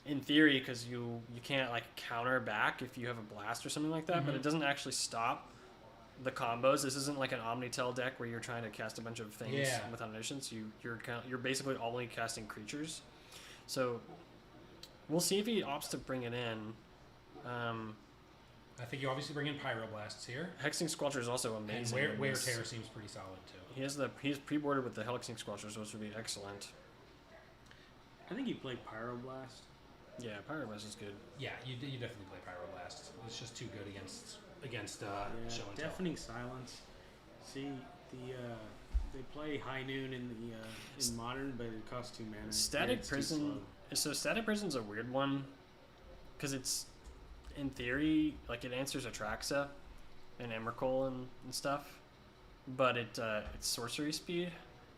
in theory because you can't like counter back if you have a blast or something like that, but it doesn't actually stop the combos. This isn't like an Omnitel deck where you're trying to cast a bunch of things Yeah. with omniscience. You're basically only casting creatures. So we'll see if he opts to bring it in. I think you obviously bring in Pyroblasts here. Hexing Squelcher is also And amazing. Wear Tear seems pretty solid too. He's pre-boarded with the Hexing Squelcher, so this would be excellent. I think he played Pyroblast. Yeah, Pyroblast is good. Yeah, you definitely play Pyroblast. It's just too good against Show and Tell. Deafening Silence. See, they play High Noon in the in Modern, but it costs 2 mana. Static It's too Prison. So Static Prison's a weird one, because it's in theory like it answers Atraxa and Emrakul and stuff, but it's sorcery speed,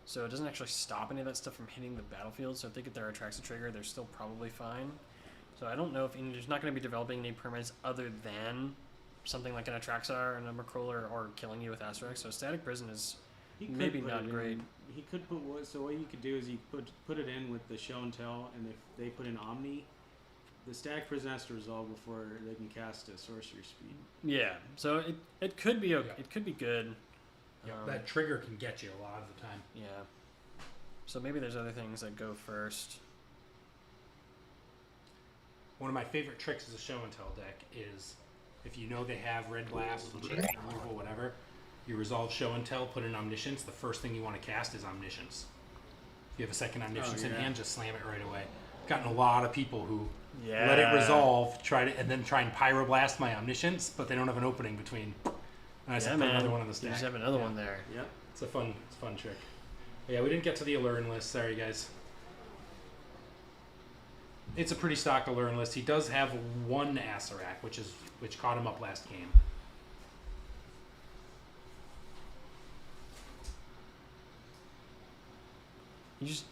so it doesn't actually stop any of that stuff from hitting the battlefield. So if they get their Atraxa trigger, they're still probably fine. So I don't know if there's not going to be developing any permanents other than something like an Atraxa or an Emrakul or killing you with Asterix. So Static Prison is He could maybe put not it great. In, he could put what you could do is you put it in with the Show and Tell, and if they put in Omni, the Static Prison has to resolve before they can cast a sorcery speed. Yeah, so it could be Yeah. it could be good. Yeah, that trigger can get you a lot of the time. Yeah. So maybe there's other things that go first. One of my favorite tricks as a Show and Tell deck is if you know they have Red Blast, Enchantment Removal, whatever, you resolve Show and Tell, put in Omniscience. The first thing you want to cast is Omniscience. If you have a second Omniscience in yeah. hand, just slam it right away. Gotten a lot of people who Yeah. let it resolve, and then try and Pyroblast my Omniscience, but they don't have an opening between. And I just Yeah, have to put man. another one on the You stack. just have another Yeah. one there. Yep. It's a fun trick. But yeah, we didn't get to the Aluren list. Sorry, guys. It's a pretty stock Aluren list. He does have one Asarak, which caught him up last game. You just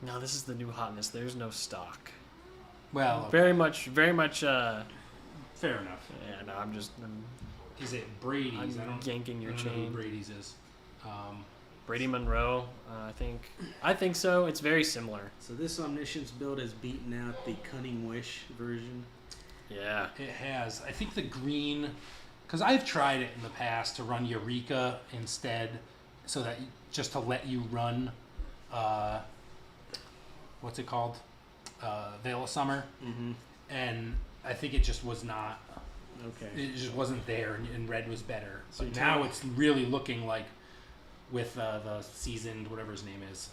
no. This is the new hotness. There's no stock. Well, Very much. fair enough. Yeah. No. I'm Is it Brady's? I'm I don't yanking your I don't know who chain. Brady's is. Brady Monroe. I think so. It's very similar. So this Omniscience build has beaten out the Cunning Wish version. Yeah. It has. I think the green, because I've tried it in the past to run Eureka instead, so that just to let you run, what's it called, Veil of Summer, and I think it just was not. Okay. It just wasn't there, and red was better. So But you're now telling- it's really looking like, with the seasoned whatever his name is,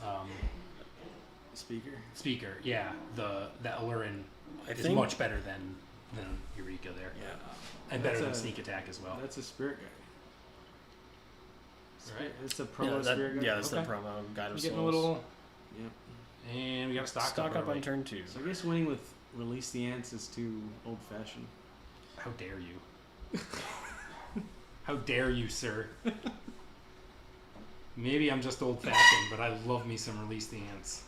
Speaker. yeah, that Aluren I is think much better than Eureka there. Yeah. And better That's than a- sneak attack as well. That's a Spirit guy. right? It's a promo Yeah, spirit guide. yeah, that's Okay. the promo. Guide of Getting a Souls. little, Yep. and we got stock Stock up early. on turn 2. So I guess winning with Release the Ants is too old-fashioned. How dare you? How dare you, sir? Maybe I'm just old-fashioned, but I love me some Release the Ants.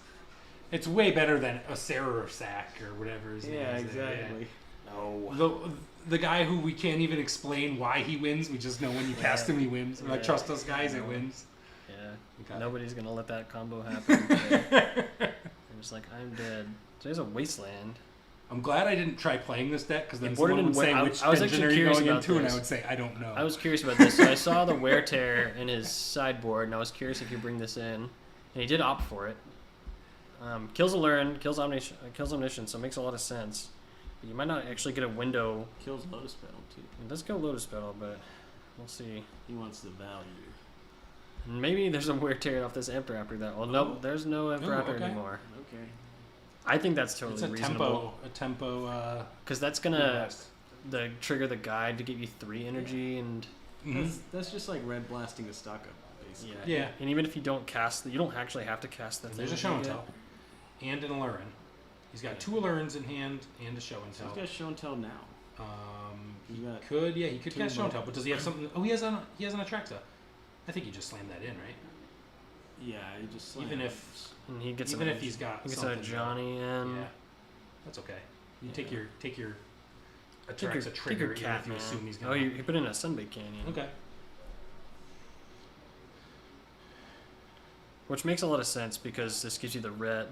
It's way better than a Sarah or Sack or whatever his name Yeah, is. exactly. No. The guy who we can't even explain why he wins. We just know when you cast him, he wins. We're like, Yeah. trust us, guys, it wins. Yeah. Okay. Nobody's gonna let that combo happen. I'm just like, I'm dead. So there's a Wasteland. I'm glad I didn't try playing this deck because then boarded someone in would say I- which I was engine actually are you curious going about into, and I this. would say I don't know. I was curious about this. So I saw the Wear Tear in his sideboard, and I was curious if you bring this in. And he did opt for it. Kills Aluren, kills Omniscience, so it makes a lot of sense. But you might not actually get a window. Kills Lotus Petal, too. It does go Lotus Petal, but we'll see. He wants the value. And maybe there's a Wear Tear off this Emperor after that. Well, no, there's no Emperor Oh, after okay. anymore. Okay. I think that's it's totally a reasonable. tempo. Because that's gonna trigger the guide to give you 3 energy, and That's just like red blasting a stock up, basically. Yeah. And even if you don't cast, you don't actually have to cast the And thing. there's a show and tell, and an Aluren. He's got 2 Alurens in hand and a show and So he's tell. got show and tell now. He He's got could, yeah, he could 2 cast show and tell, more. but does he have something? Oh, he has an Atraxa. I think he just slammed that in, right? Yeah, he just Even slams. if And he gets even a, if he's got he gets something a Johnny in. Yeah, that's okay. You Yeah. take your Take your, Atraxa take trigger your even cat, if you man. assume he's gonna. Oh, he put in a Sunbait Canyon. Okay. Which makes a lot of sense because this gives you the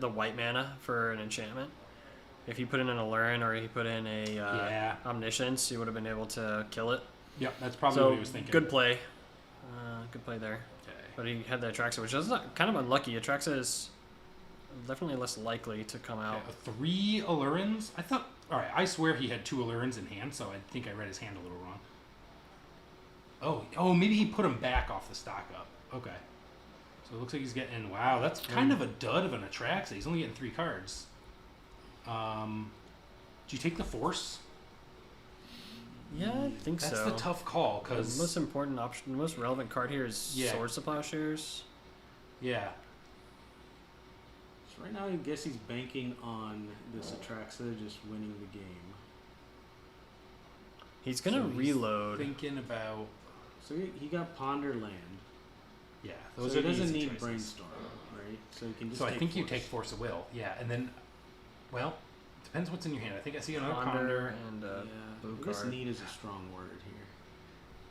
white mana for an enchantment. If you put in an Aluren or he put in a Yeah. Omniscience, you would have been able to kill it. Yep, that's probably So what he was thinking. good play. Good play there. Okay. But he had the Atraxa, which is kind of unlucky. Atraxa is definitely less likely to come out. Okay, 3 Allurens? I thought. All right, I swear he had 2 Allurens in hand, so I think I read his hand a little wrong. Oh, maybe he put him back off the stock up. Okay. So it looks like he's getting. Wow, that's kind of a dud of an Atraxa. He's only getting 3 cards. Do you take the Force? Yeah, I think That's so. the tough call, The because most important option, the most relevant card here is Yeah. Sword to Plowshares. yeah, So right now, I guess he's banking on this Atraxa just winning the game. He's gonna So he's reload. thinking about. So he got Ponder Land. Yeah, So those he are the doesn't easy need choices. Brainstorm, right? So he can just So I take think you Force. take Force of Will. Yeah, and then, well, depends what's in your hand. I think I see another Ponder Ponder. and Yeah, blue I guess card. need is a strong word here.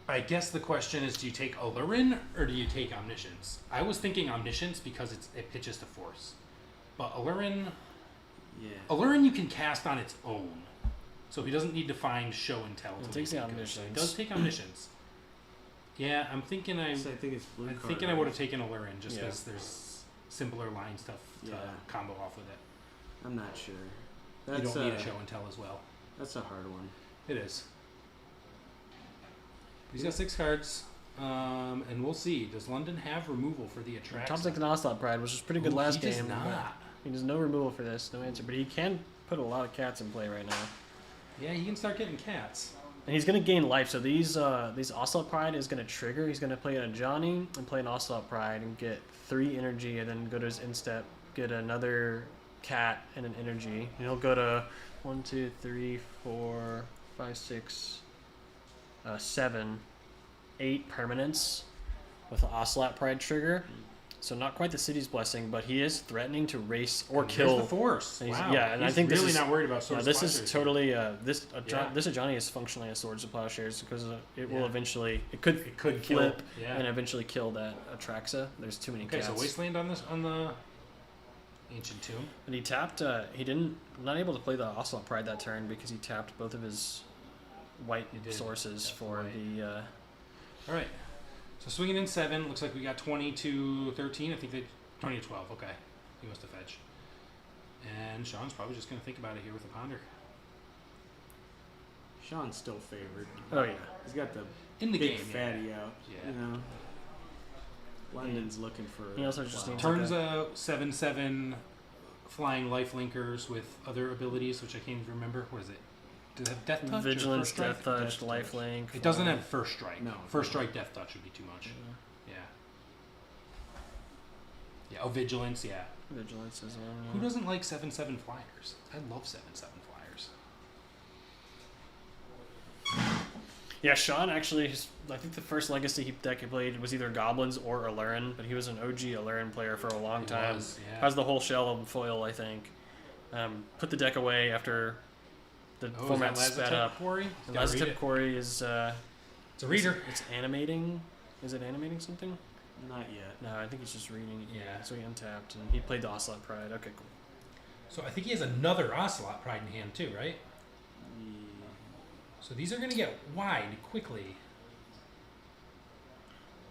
I guess the question is, do you take Aluren or do you take Omniscience? I was thinking Omniscience because it pitches to Force, but Aluren Yeah. you can cast on its own, so he doesn't need to find Show and Tell. It to takes make the it good. Omniscience. It does take Omniscience. Yeah, I'm thinking So I think it's blue I'm card, thinking I right? would have taken Aluren just Yeah. because there's simpler line stuff to Yeah. combo off with it. I'm not sure. You That's don't need a Show and Tell as well. That's a hard one. It is. He's got 6 cards, and we'll see. Does London have removal for the Atraxa? Top deck an Ocelot Pride, which was pretty good last he does game. not. He does no removal for this, no answer. But he can put a lot of cats in play right now. Yeah, he can start getting cats. And he's going to gain life, so these Ocelot Pride is going to trigger. He's going to play a Johnny and play an Ocelot Pride and get 3 energy, and then go to his instep, get another cat and an energy. And he'll go to 1, 2, 3, 4, 5, 6, 7, 8 permanents with the Ocelot Pride trigger. So not quite the City's Blessing, but he is threatening to race or And kill. there's the Force. And he's- Wow. yeah, and I He's think this really is- not worried about Yeah, Swords this of is Plowshares totally here. this Yeah. Johnny is functionally a Swords of Plowshares because it will Yeah. eventually It could flip kill. Yeah. and eventually kill that Atraxa. There's too many Okay, cats. so Wasteland on the Ancient Tomb. But he tapped. He didn't not able to play the Ocelot Pride that turn because he tapped both of his white He did. sources Tapped for white. the. All right. So swinging in 7. Looks like we got 20 to 13. I think they 20 to 12. Okay. He must have fetched. And Sean's probably just going to think about it here with a Ponder. Sean's still favored. Oh yeah. He's got the In the big game, fatty out. Yeah. You know. London's looking for. He also just needs Turns a 7/7 flying life linkers with other abilities, which I can't even remember. What is it? Does it have Death Touch? or Vigilance, First Strike? Death Touch, Death Lifelink. It doesn't have First Strike. No. First Strike, Death Touch would be too much. Yeah. Yeah. Oh, Vigilance. Yeah. Vigilance is one. Who doesn't like 7/7 flyers? I love 7/7 flyers. Yeah, Sean actually, I think the first Legacy deck he played was either Goblins or Aluren, but he was an OG Aluren player for a long He time. was, yeah. Has the whole shell of foil, I think. Put the deck away after the format sped up. Quarry? And Lazatep Quarry is... It's a reader. It's animating. Is it animating something? Not yet. No, I think he's just reading. Yeah. So he untapped, and he played the Ocelot Pride. Okay, cool. So I think he has another Ocelot Pride in hand too, right? So these are going to get wide quickly.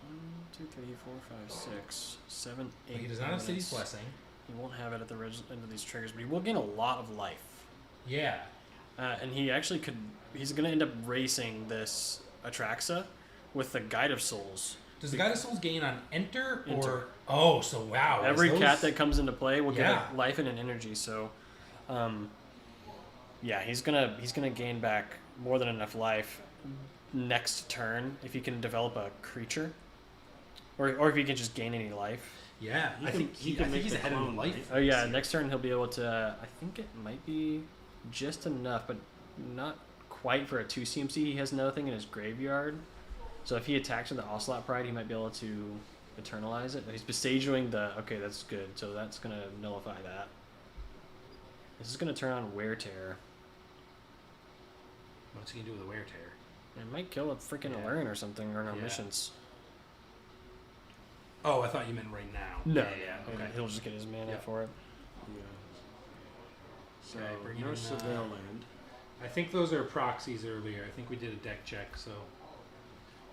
1, 2, 3, 4, 5, 6, 7, 8. But he does not have City's permanents. Blessing. He won't have it at the end of these triggers, but he will gain a lot of life. Yeah. And he actually could. He's going to end up racing this Atraxa with the Guide of Souls. Does the Guide of Souls gain on enter or? Enter. Oh, so wow. Every those... cat that comes into play will Yeah. get a life and an energy. So, yeah, he's gonna gain back more than enough life next turn if he can develop a creature, or if he can just gain any life. Yeah, He I can- think he can make he's the ahead of clone, life. right? Oh yeah, next turn he'll be able to. I think it might be just enough, but not quite for a 2 CMC. He has another thing in his graveyard, so if he attacks with the Ocelot Pride, he might be able to eternalize it. He's besieging the. Okay, that's good. So that's gonna nullify that. This is gonna turn on Wear Tear. What's he gonna do with a Wear Tear? It might kill a freaking Yeah. Aluren or something, or an Yeah. Omniscience. Oh, I thought you meant right now. No, Yeah. Okay. He'll just get his mana Yeah. for it. Yeah. So Okay, bring no in, Surveil land. I think those are proxies earlier. I think we did a deck check. So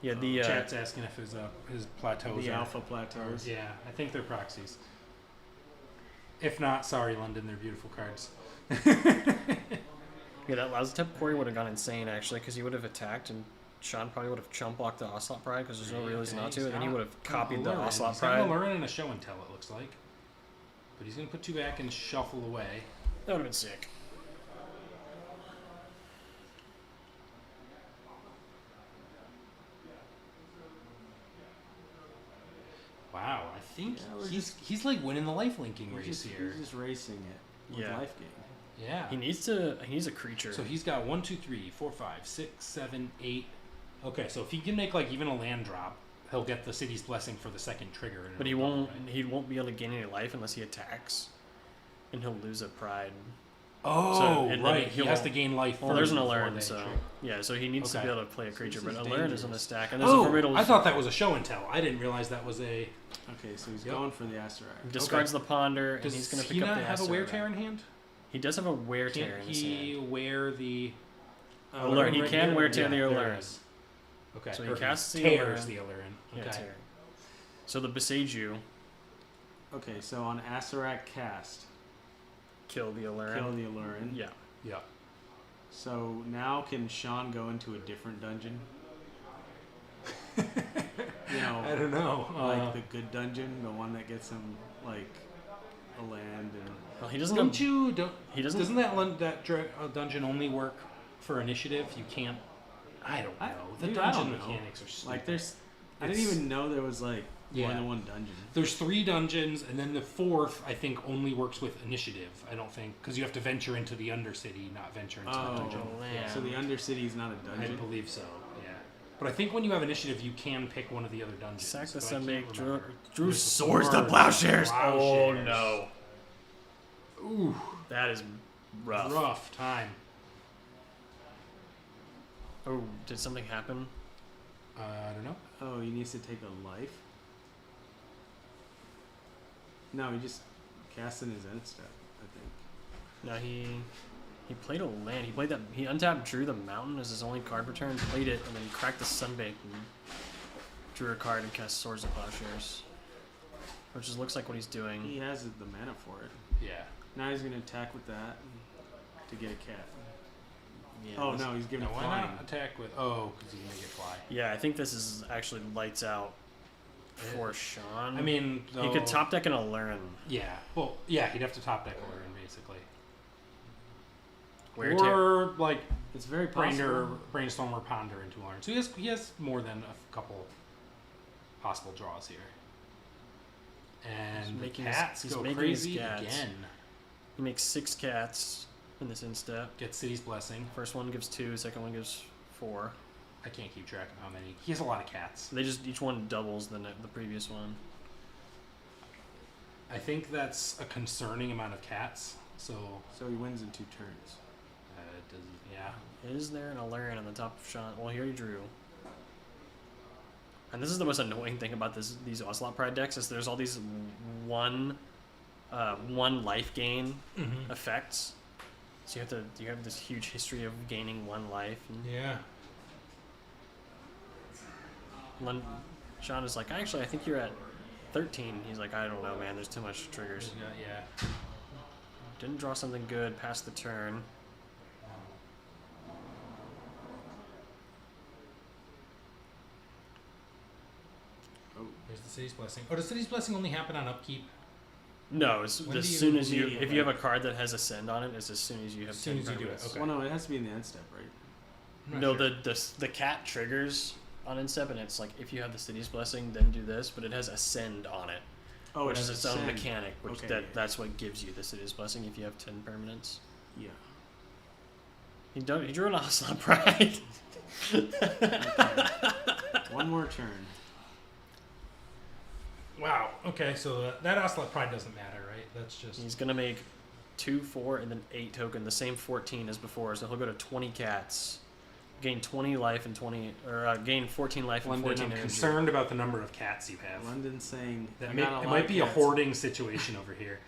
Yeah, the chat's asking if his plateaus The are alpha plateaus. Yeah, I think they're proxies. If not, sorry, London. They're beautiful cards. yeah, that Lazatep Quarry would have gone insane actually, because he would have attacked and Sean probably would have chump blocked the Ocelot Pride because there's no real reason not to, and then he would have copied the Ocelot He's got an Pride. Aluren and a show and tell. It looks like, but he's gonna put 2 back and shuffle away. That would have been sick. Wow, I think Yeah, we're he's like winning the life linking He's race just, here. he's just racing it with Yeah. life gain. Yeah. He needs a creature. So he's got 1, 2, 3, 4, 5, 6, 7, 8. Okay, so if he can make like even a land drop, he'll get the City's Blessing for the second trigger. but he won't be able to gain any life unless he attacks, and he'll lose a Pride. Oh, and then right. He he'll- has to gain life. Well, there's an first before Aluren, they so trigger. yeah, so he needs to Okay. be able to play a creature. this But is Aluren is on the dangerous. stack, and there's a Oh, formidable. I thought that was a show and tell. I didn't realize that was a. Okay, so he's Yep. going for the Asterak. Discards the Ponder, and Does he's going to he pick up not the have a wear Asteroid. tear in hand? He does have a Wear Tear Can't in his he hand. wear the? Aluren. He right can here? wear tear the Yeah, there Aluren. it is. Okay. So he or casts the tears Aluren. the Aluren. Yeah, Okay. tear. So the Besage Okay, so on Asterak cast, kill the Aluren. kill the Aluren. Yeah. Yeah. So now can Sean go into a different dungeon? You know, I don't know. like the good dungeon, the one that gets him like a land and. Well, he doesn't. don't have, you? Don't. He doesn't. Doesn't dungeon only work for initiative? You can't. I don't know. The Dude, dungeon I don't know. mechanics are stupid. Like there's, I didn't It's- even know there was like more Yeah. than one dungeon. There's 3 dungeons, and then the 4th, I think, only works with initiative. I don't think, because you have to venture into the Undercity, not venture into the Oh, dungeon. yeah. So the Undercity is not a I dungeon. believe so. Yeah, but I think when you have initiative, you can pick one of the other dungeons. Sack the but I can't Sunbake, drew remember. Drew's There's swords to swords, plowshares. Oh plowshares. no, Ooh, that is rough. rough time. Oh, did something happen? I don't know. Oh, he needs to take a life. No, he just cast in his end step, I think. No, he played a land. He played that. He untapped, drew the mountain as his only card return, played it, and then cracked the Sunbake and drew a card and cast Swords of Plowshares, which just looks like what he's doing. He has the mana for it. Yeah. Now he's gonna attack with that to get a cat. Yeah, Oh this- no, he's giving No, it why flying. not attack with? Oh, because you can make it fly. Yeah, I think this is actually lights out for Sean. I mean, he could top deck an Aluren. Yeah. Well, yeah, he'd have to top deck Aluren basically. Wear Tear. Or like It's very possible. brainstorm or ponder into Aluren. So he has, more than a couple possible draws here. And the making cats he's go making crazy his cats. again. He makes 6 cats in this instep. Gets City's Blessing. First one gives 2, second one gives 4. I can't keep track of how many. He has a lot of cats. They just each one doubles the previous one. I think that's a concerning amount of cats. So So he wins in 2 turns. it doesn't. Yeah. Is there an Aluren on the top of Sean? Well, here he drew. And this is the most annoying thing about these Ocelot Pride decks is there's all these one life gain effects. So you have this huge history of gaining 1 life. And Yeah. Sean is like, actually, I think you're at 13. He's like, I don't know, man. There's too much triggers. Yeah. Didn't draw something good past the turn. There's the City's Blessing. Oh, does City's Blessing only happen on upkeep? No, it's When as do you soon as immediately- if you have a card that has Ascend on it, it's as soon as you have As soon 10 as you do it, permanents. okay. Well, no, it has to be in the end step, right? I'm not No, sure. the cat triggers on Instep, and it's like if you have the City's Blessing, then do this, but it has Ascend on it, Oh, which it is has its own Ascend. mechanic. Which Okay, yeah. that's what gives you the City's Blessing if you have 10 permanents. Yeah. He drew an Ocelot Pride. One more turn. Wow. Okay, so that Ocelot Pride doesn't matter, right? That's just. He's gonna make 2, 4, and then 8 token, the same 14 as before. So he'll go to 20 cats, gain 20 life and 20, or gain 14 life and London, 14 I'm energy. concerned about the number of cats you have. London's saying That I may, got a it lot might of be cats. a hoarding situation over here.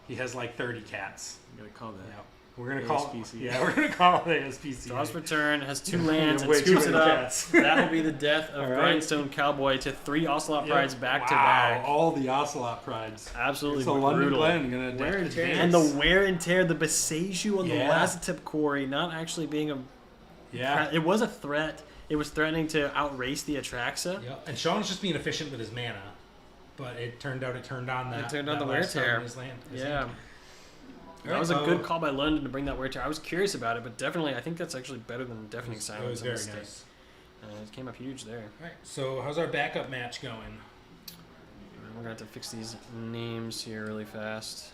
He has like 30 cats. I'm gonna call that. Yeah. We're gonna call. ASPCA. Yeah, we're gonna call it ASPCA. Draws for turn, has 2 lands, and Way too scoops it many up. cats. That will be the death of All right. Grindstone Cowboy to 3 Ocelot Yep. Prides back to Wow, back. all the Ocelot Prides. Absolutely So London brutal. Glen gonna Wear and tear. And the wear and tear, the Beseiju on the Yeah. last tip quarry, not actually being a. Yeah. It was a threat. It was threatening to outrace the Atraxa. Yep. And Sean's just being efficient with his mana, but it turned out it turned on that. It turned on that the wear last card tear. in his land. Yeah. That Alright, was a good call by London to bring that wear tear. I was curious about it, but definitely, I think that's actually better than Deafening Silence. It was on very this stick. nice. It came up huge there. All right. So how's our backup match going? We're gonna have to fix these names here really fast.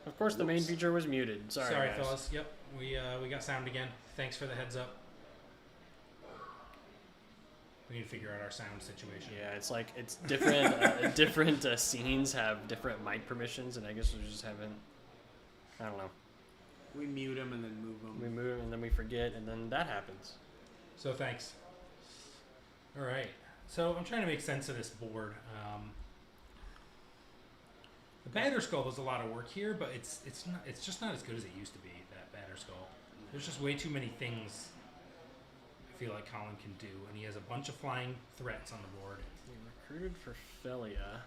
Of course, the main feature was muted. Sorry, guys. fellas. Yep. We got sound again. Thanks for the heads up. We need to figure out our sound situation. Yeah, it's like it's different. Different scenes have different mic permissions, and I guess we just haven't. I don't know. We mute him and then move him. We move and then we forget, and then that happens. So thanks. All right. So I'm trying to make sense of this board. The Batter Skull does a lot of work here, but it's just not as good as it used to be. That Batter Skull. There's just way too many things. I feel like Colin can do, and he has a bunch of flying threats on the board. He recruited for Felia.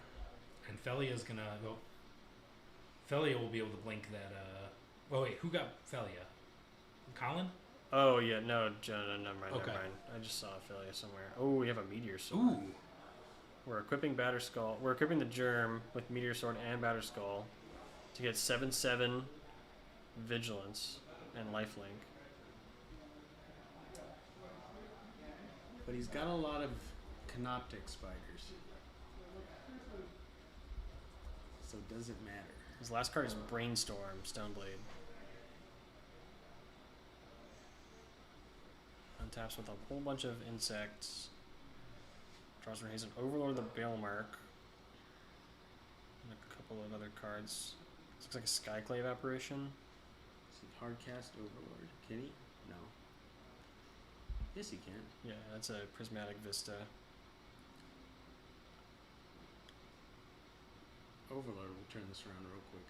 And Felia's gonna go. Felia will be able to blink that. Oh wait, who got Felia? Colin? Oh yeah, no, never mind, Okay. never mind. I just saw Felia somewhere. Oh, we have a Meteor Sword. Ooh. We're equipping Batter Skull. We're equipping the Germ with Meteor Sword and Batter Skull to get 7/7 Vigilance and Lifelink. But he's got a lot of Canoptic spiders. So it doesn't matter. His last card is Brainstorm, Stoneblade. Untaps with a whole bunch of insects. Draws from Hazen Overlord the Balemark. And a couple of other cards. This looks like a Skyclave apparition. Is he hardcast Overlord? Can he? No. Yes, he can. Yeah, that's a Prismatic Vista. Overlord will turn this around real quick.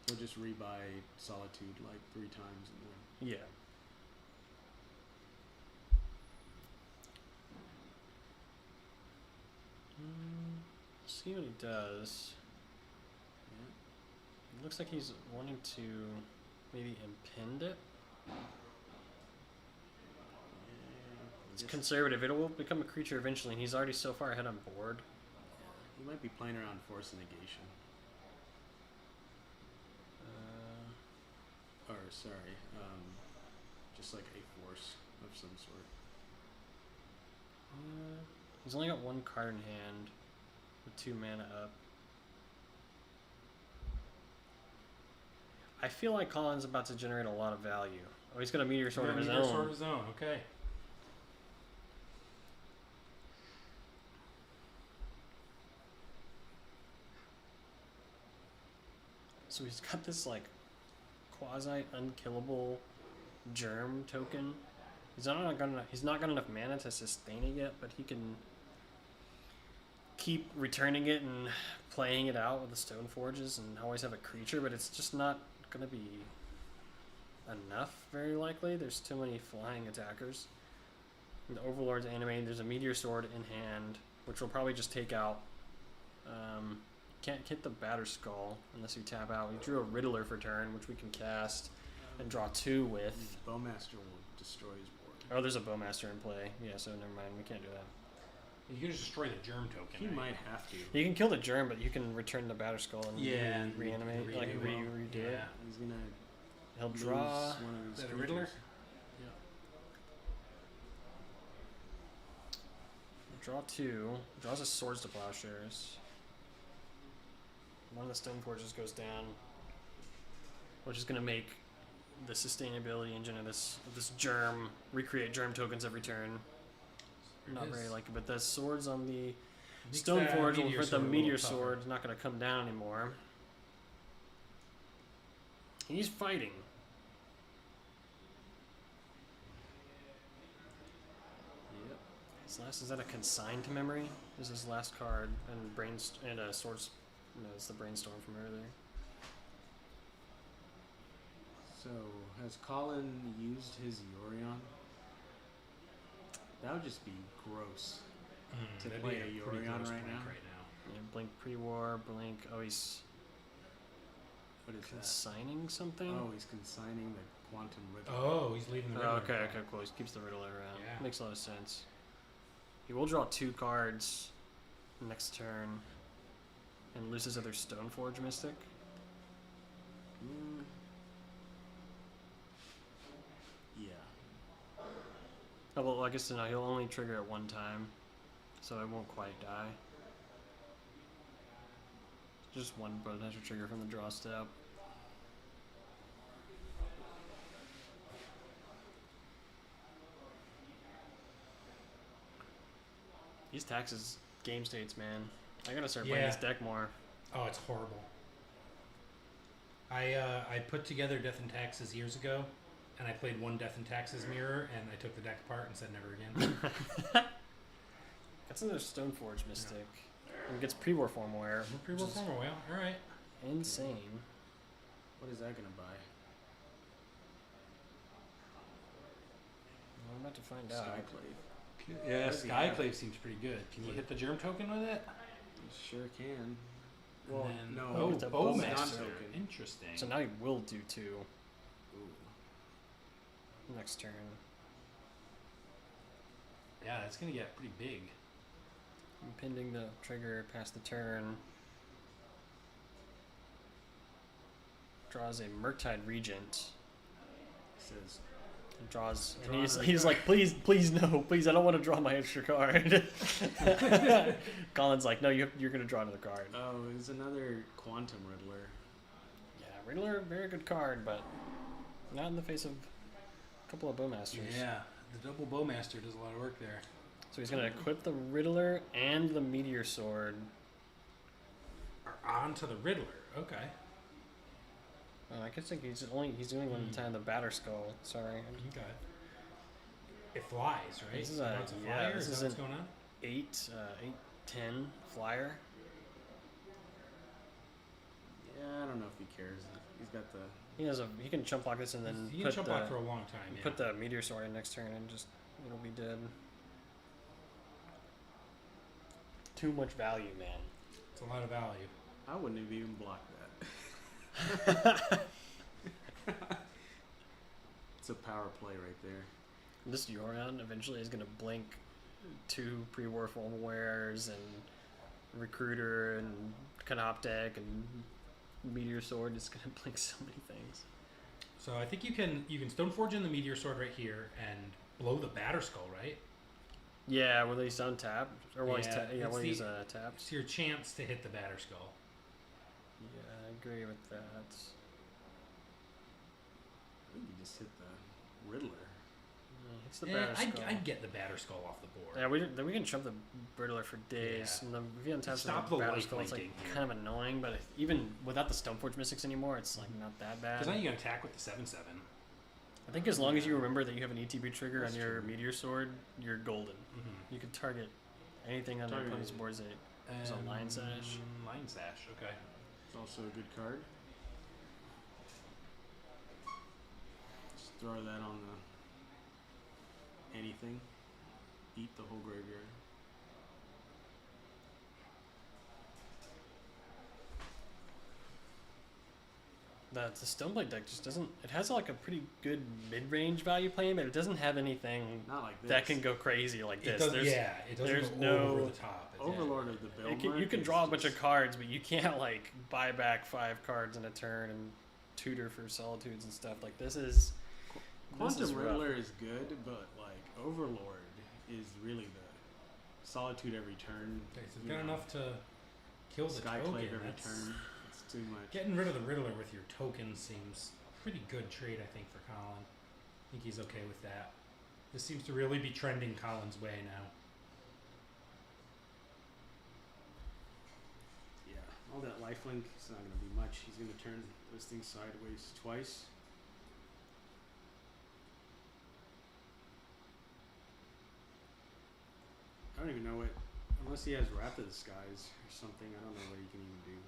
He'll just rebuy Solitude like 3 times and then. Yeah. See what he does. Yeah. It looks like he's wanting to maybe impend it. It's Just- conservative. It will become a creature eventually, and he's already so far ahead on board. He might be playing around Force Negation. Or, sorry, just like a force of some sort. He's only got 1 card in hand with 2 mana up. I feel like Colin's about to generate a lot of value. Oh, he's got a Meteor Sword of his Meteor own. Sword of his own. Okay. So he's got this like quasi unkillable germ token. He's not got enough mana to sustain it yet, but he can keep returning it and playing it out with the Stone Forges and always have a creature, but it's just not gonna be enough, very likely. There's too many flying attackers. And the Overlord's animated. There's a Meteor Sword in hand, which will probably just take out. Can't hit the Batter Skull unless you tap out. We drew a Riddler for turn, which we can cast and draw 2 with. Bowmaster will destroy his board. Oh, there's a Bowmaster in play. Yeah, so never mind. We can't do that. You can just destroy the germ token. He right? might have to. You can kill the Germ, but you can return the Batter Skull and reanimate, redo like it. redo it. Yeah. He's gonna He'll lose draw. one of his Is that a creatures. Riddler? Draw 2. Draws his Swords to Plowshares. One of the Stone Forges goes down, which is going to make the sustainability engine of this germ recreate germ tokens every turn. Not very likely, but the swords on the Stone Forge will prevent the Meteor Sword not going to come down anymore. He's fighting. Yep. His last, is that a Consign to Memory? This is his last card, and a Swords. No, it's the Brainstorm from earlier. So, has Colin used his Yorion? That would just be gross. To That'd play be a pretty Yorion gross right blink now? right now. Yeah, Blink Pre-War, Blink. Oh, he's What is consigning something? that? Oh, he's consigning the Quantum Riddle. Oh, he's leaving the Oh, Riddler. okay, cool. He keeps the Riddler around. Yeah. Makes a lot of sense. He will draw 2 cards next turn and lose his other Stoneforge Mystic. Yeah. Oh, well, I guess no, he'll only trigger it 1 time, so it won't quite die. Just 1 potential trigger from the draw step. These taxes game states, man. I gotta start playing Yeah. this deck more. Oh, it's horrible. I put together Death and Taxes years ago, and I played one Death and Taxes mirror, and I took the deck apart and said never again. That's another Stoneforge Mystic. And gets pre-war form wear. Pre-war form away. All right. Insane. What is that gonna buy? Well, I'm about to find out. Skyclave. Yeah, What does he have? Skyclave seems pretty good. Can you hit the germ token with it? You sure can. Well, no. Oh, Oh, it's a Bowmaster. non-token. Interesting. So now he will do 2 Ooh. next turn. Yeah, it's gonna get pretty big. Impending the trigger past the turn. Draws a Murktide Regent. Says And draws, and Draw he's another like, please no, please, I don't want to draw my extra card. Colin's like, no, you're gonna draw another card. oh, it's another Quantum Riddler. Yeah, Riddler, very good card, but not in the face of a couple of Bowmasters. Yeah, the double Bowmaster does a lot of work there. So he's gonna equip the Riddler and the Meteor Sword. Or onto the Riddler. Okay. I guess like he's doing one at a time. The Batter Skull. Sorry. Okay. It flies, right? This is He a- wants yeah, flyer? this Is is that what's an- going on? 8/10 flyer. Yeah, I don't know if he cares. He's got the. He can chump block this and then He can put jump the block for a long time. Yeah. put the Meteor Sword in next turn and just it'll be dead. Too much value, man. It's a lot of value. I wouldn't have even blocked that. It's a power play right there. This Yorion eventually is gonna blink 2 pre-war form wares and Recruiter and Canoptek and Meteor Sword. It's gonna blink so many things. So I think you can Stoneforge in the Meteor Sword right here and blow the Batter Skull, right? Yeah, when he's untapped or when Yeah, he's it's when the- he's tapped. It's your chance to hit the Batter Skull. Yeah, I agree with that. I think you just hit the Riddler. It's the Eh, Batter Skull. I'd get the Batter Skull off the board. Yeah, we can jump the Riddler for days. Yeah. And if you untap Stop the the Batter light Skull, it's like blinking here. kind of annoying. But even without the Stoneforge Mystics anymore, it's like not that bad. Because now you can attack with the 7/7. I think as long as you remember that you have an ETB trigger That's on your true. Meteor Sword, you're golden. Mm-hmm. You can target anything on your Target opponent's board. There's a Lion Sash. Lion Sash, okay. It's also a good card. Just throw that on the anything. Eat the whole graveyard. The Stoneblade deck just doesn't. It has like a pretty good mid-range value play, but it doesn't have anything Not like this. that can go crazy like It this. doesn't, it doesn't there's go no over the top. Overlord of the Bill. You can draw a bunch of cards, but you can't like buy back 5 cards in a turn and tutor for solitudes and stuff. Like this is. Quantum this is rough. Riddler is good, but like Overlord is really the solitude every turn. Okay, so it's you got know, enough to kill the Skyclave token. every That's- turn. It's too much. Getting rid of the Riddler with your token seems pretty good trade, I think, for Colin. I think he's okay with that. This seems to really be trending Colin's way now. Yeah, all that lifelink is not going to be much. He's going to turn this thing sideways twice. I don't even know what, unless he has Wrath of the Skies or something, I don't know what he can even do.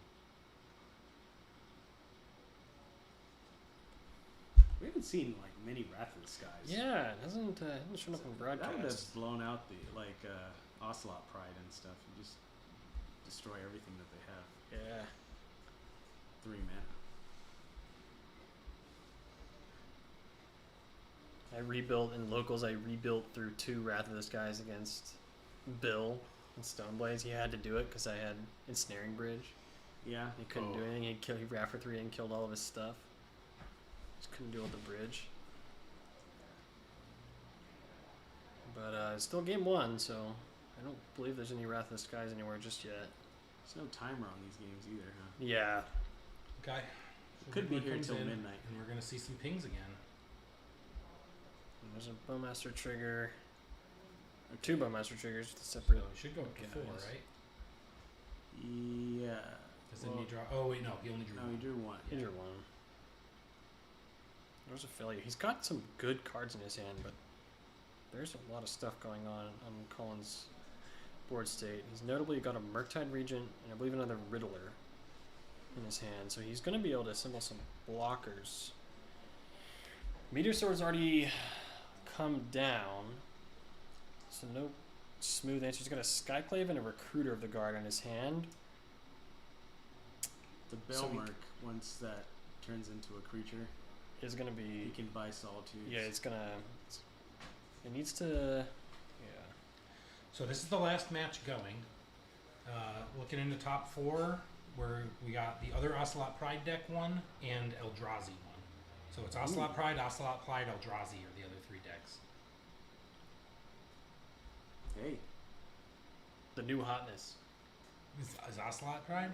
We haven't seen like many Wrath of the Skies. Yeah, it hasn't shown up in That would have broadcast. blown out the Ocelot Pride and stuff. You just destroy everything that they have. Yeah. 3 mana. I rebuilt in locals. I rebuilt through 2 Wrath of the Skies against Bill and Stoneblades. He had to do it because I had Ensnaring Bridge. Yeah. He couldn't do anything. He ran for 3 and killed all of his stuff. Just couldn't deal with the bridge. But still game 1, so I don't believe there's any Wrath of the Skies anywhere just yet. There's no timer on these games either, huh? Yeah. Okay. So Could be Riddler here comes till in, midnight. And we're going to see some pings again. And there's a Bowmaster trigger. Okay. 2 Bowmaster triggers with So separate. it should go up to 4, guys. right? Yeah. Doesn't he draw? Oh, wait, no. He only drew No, one. he drew 1. Injure 1. There's a failure. He's got some good cards in his hand, but there's a lot of stuff going on Colin's board state. He's notably got a Murktide Regent and I believe another Riddler in his hand, so he's going to be able to assemble some blockers. Meteor Sword's already come down, so no smooth answer. He's got a Skyclave and a Recruiter of the Guard in his hand. The So we- Belmark, once that turns into a creature, Is going to you be... can buy Solitudes. Yeah, it's going to... It needs to... Yeah. So this is the last match going. Looking into top 4, where we got the other Ocelot Pride deck one and Eldrazi one. So it's Ocelot Pride, Eldrazi are the other 3 decks. Hey, The new hotness. Is Ocelot Pride?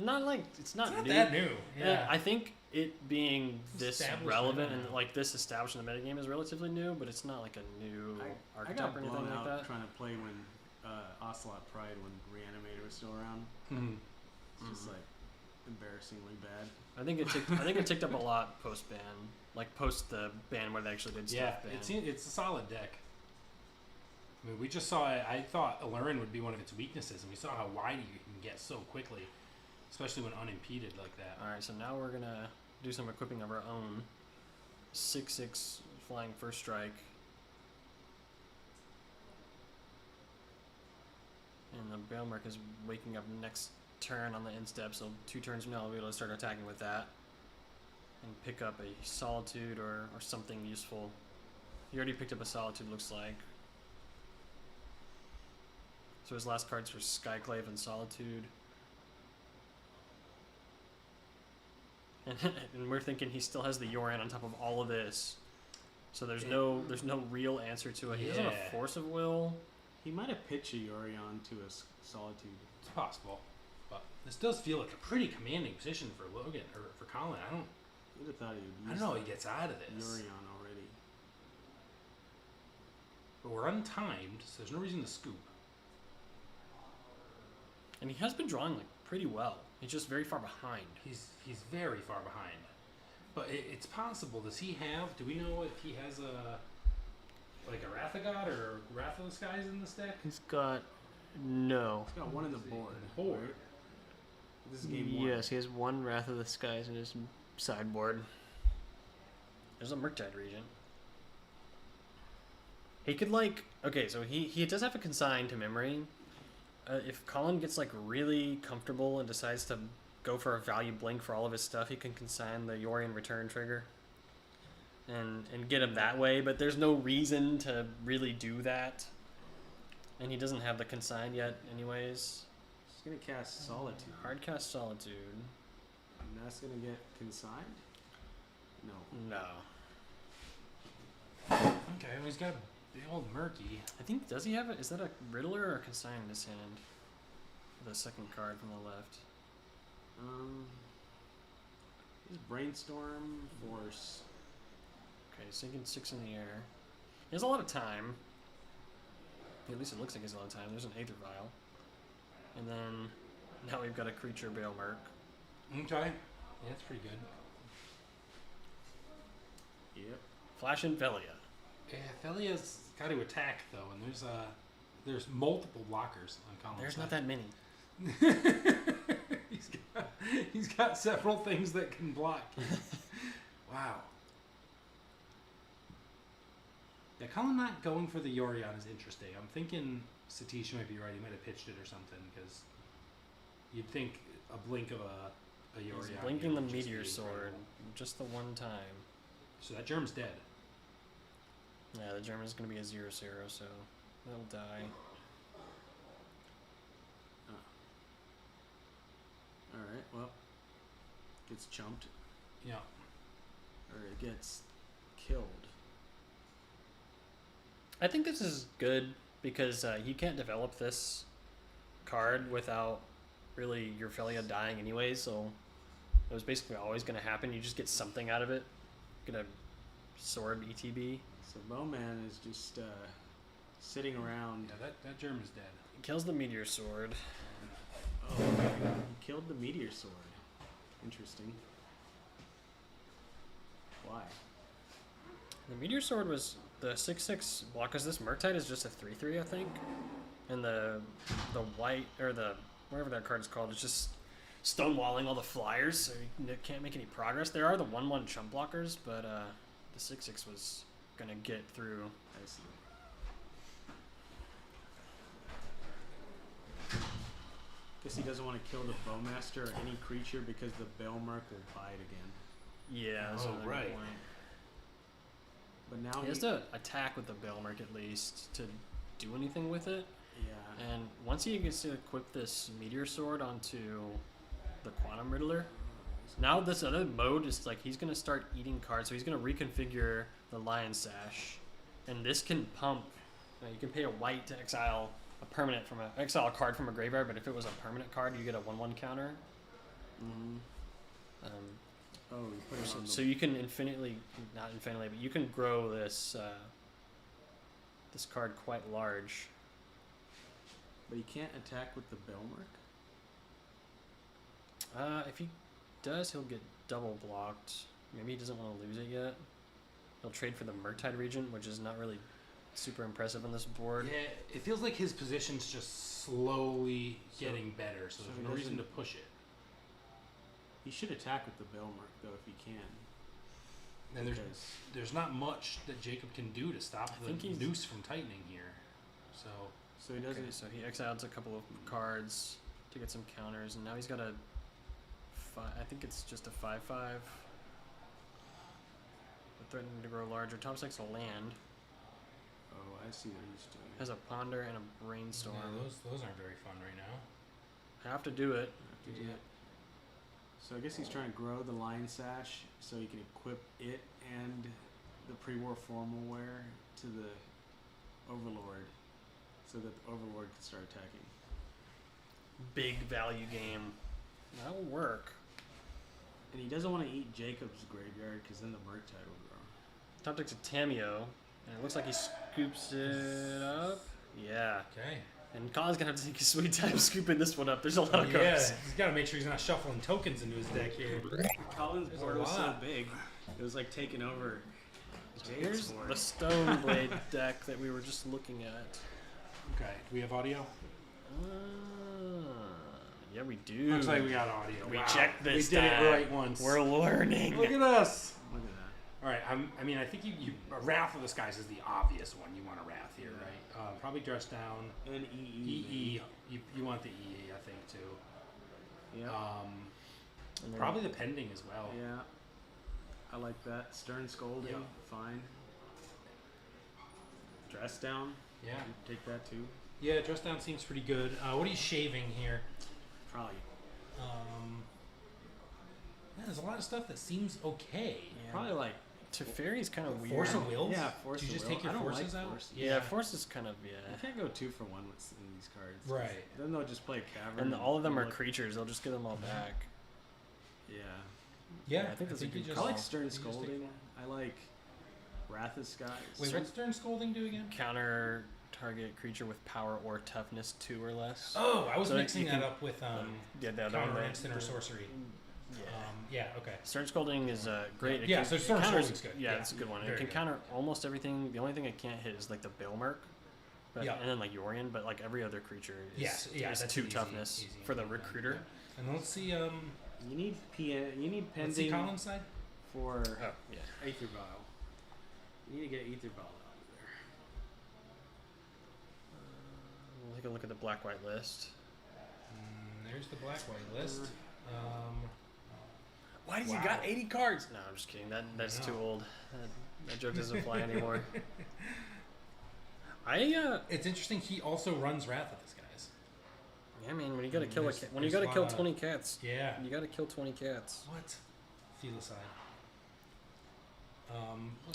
Not like... It's not, It's not new. that new. Yeah, Yeah. I think it being this Establishment, relevant yeah. and like this established in the metagame is relatively new, but it's not like a new I archetype got or anything blown like out that. trying to play when Ocelot Pride when Reanimator was still around. Hmm. It's just like embarrassingly bad. I think it ticked up a lot post ban, like post the ban where they actually did Yeah, stuff ban. it's a solid deck. I mean, we just saw it. I thought Aluren would be one of its weaknesses, and we saw how wide you can get so quickly, especially when unimpeded like that. All right, so now we're gonna do some equipping of our own. 6/6 flying first strike. And the Bailmark is waking up next turn on the end step, so 2 turns from now we'll be able to start attacking with that. And pick up a Solitude or something useful. He already picked up a Solitude, looks like. So his last cards were Skyclave and Solitude. And we're thinking he still has the Yorion on top of all of this. So there's no real answer to it. He doesn't have Yeah. a Force of Will. He might have pitched a Yorion to a Solitude. It's possible, but this does feel like a pretty commanding position for Logan or for Colin. You'd have thought he would I use don't know how he gets out of this. Yorion already. But we're untimed, so there's no reason to scoop. And he has been drawing like pretty well. He's just very far behind. He's very far behind. But it's possible. Does he have? Do we know if he has a Wrath of God or Wrath of the Skies in this deck? He's got no. He's got one in the board. Board. This is game 1. Yes, he has 1 Wrath of the Skies in his sideboard. There's a Murktide Regent. He could so he does have a consign to memory. If Colin gets like really comfortable and decides to go for a value blink for all of his stuff, he can consign the Yorion return trigger and get him that way, but there's no reason to really do that. And he doesn't have the consign yet anyways. He's going to cast Solitude. Hardcast Solitude. And that's going to get consigned? No. No. Okay, well, he's got the old Murky. I think, does he have it? Is that a Riddler or a consign in his hand? The second card from the left. His Brainstorm, Force. Okay, sinking 6 in the air. He has a lot of time. At least it looks like he has a lot of time. There's an Aether Vial. And then now we've got a creature Bailmark. Okay. Yeah, that's pretty good. Yep. Flash and Velia. Yeah, Thelia's got to attack though, and there's multiple blockers on Colin's There's side. not that many. he's got several things that can block. Wow. Yeah, Colin not going for the Yorion is interesting. I'm thinking Satish might be right. He might have pitched it or something, because you'd think a blink of a Yorion. He's blinking the would just be Meteor Sword incredible. just the one time. So that germ's dead. Yeah, the German's going to be a 0/0, so they'll die. Alright, well. Gets chumped. Yeah. Or it gets killed. I think this is good because you can't develop this card without really your Velia dying anyway, so it was basically always going to happen. You just get something out of it. Get a sword ETB. So Bowman is just sitting around. Yeah, that germ is dead. It kills the Meteor Sword. Oh, he killed the Meteor Sword. Interesting. Why? The Meteor Sword was the 6/6 block, because this Murktide is just a 3/3, I think. and the white or the whatever that card is called is just stonewalling all the flyers, so you can't make any progress. There are the 1/1 chump blockers, but the 6/6 was gonna get through. I see. Guess he doesn't want to kill the Bowmaster or any creature because the Belmerk will bite again. Yeah, that's Oh, another right. point. But now He has to attack with the Belmerk at least to do anything with it. yeah. And once he gets to equip this Meteor Sword onto the Quantum Riddler, now this other mode is like he's going to start eating cards. So he's going to reconfigure the Lion Sash. And this can pump. You can pay a white to exile a permanent from exile a card from a graveyard, but if it was a permanent card, you get a 1/1 counter. Mm-hmm. Oh, you put it on So you can not infinitely, but you can grow this this card quite large. But he can't attack with the Belmerk? If he does, he'll get double blocked. Maybe he doesn't want to lose it yet. He'll trade for the Murktide Regent, which is not really super impressive on this board. Yeah, it feels like his position's just slowly getting better, so so there's he no reason to doesn't- push it. He should attack with the Belmerk, though, if he can. And Because there's not much that Jacob can do to stop I the think he's- noose from tightening here. So so he doesn't. Okay, so he exiled a couple of cards to get some counters, and now he's got a I think it's just a 5/5. Threatening to grow larger. Top six a land. Oh, I see what he's doing. Has a Ponder and a Brainstorm. yeah, those aren't very fun right now. Have to do it. Have to do it. So I guess he's trying to grow the Lion Sash so he can equip it and the pre-war formal wear to the Overlord, so that the Overlord can start attacking. Big value game. That will work. And he doesn't want to eat Jacob's graveyard because then the Murktide will grow. Top deck's a Tameo, and it looks like he scoops it up. Yeah. Okay. And Colin's gonna have to take a sweet time scooping this one up. There's a lot of Yeah, cards. he's got to make sure he's not shuffling tokens into his deck here. Colin's There's board a was so lot. big, it was like taking over. Here's Jake's board. the Stoneblade deck that we were just looking at. Okay. Do we have audio? Yeah, we do. Looks like we got audio. We Wow. checked this We did time. it right once. We're learning. Look at us. Look at that. All right. I mean, I think Wrath of the Skies is the obvious one. You want a Wrath here, right? Probably Dress Down. And EE. EE. You want the EE, I think, too. Yeah. And then Probably the Pending as well. Yeah. I like that. Stern Scolding. Yeah. Fine. Dress Down. Yeah. Take that too. Yeah, Dress Down seems pretty good. What are you shaving here? Probably. Yeah, there's a lot of stuff that seems okay. Yeah. Probably like. Teferi's kind of weird. Force of Wills? Yeah, Force Did you of just Will. take your I don't forces like out? Forces. Yeah, Force is kind of You yeah. can't go 2 for 1 with in these cards. Right. Then they'll just play Cavern. And all of them are look- creatures. They'll just get them all back. Yeah. Yeah, I think that's a you good just- I like you Stern just take Scolding. one. I like Wrath of Skies. Wait, what's Stern Scolding do again? Counter target creature with power or toughness 2 or less. Oh, I was So mixing you that can- up with Yeah, the other counter one. instant or sorcery. Yeah. Yeah, okay. Stern Scolding is great. It Yeah, can- so it Stern counters- Scolding's good. Yeah, Yeah, it's a good one. It very can good. counter almost everything. The only thing it can't hit is like the Bilmerk. But, Yeah. And then like Yorion, but like every other creature is, Yeah, is that's 2 easy- toughness easy for the input then. recruiter. Yeah. And let's see, You need You need let's see pending Colin's side. for Oh, yeah. Aether Vial. You need to get Aether Vial out of there. We'll take a look at the black-white list. There's the black-white list. Why does Wow. he got 80 cards? No, I'm just kidding. That's too No. old. That joke doesn't fly anymore. It's interesting. He also runs Wrath of the Skies. Yeah, man. When you gotta kill There's- when you there's gotta a kill lot of- 20 cats, Yeah. you gotta kill 20 cats. What? Felicide.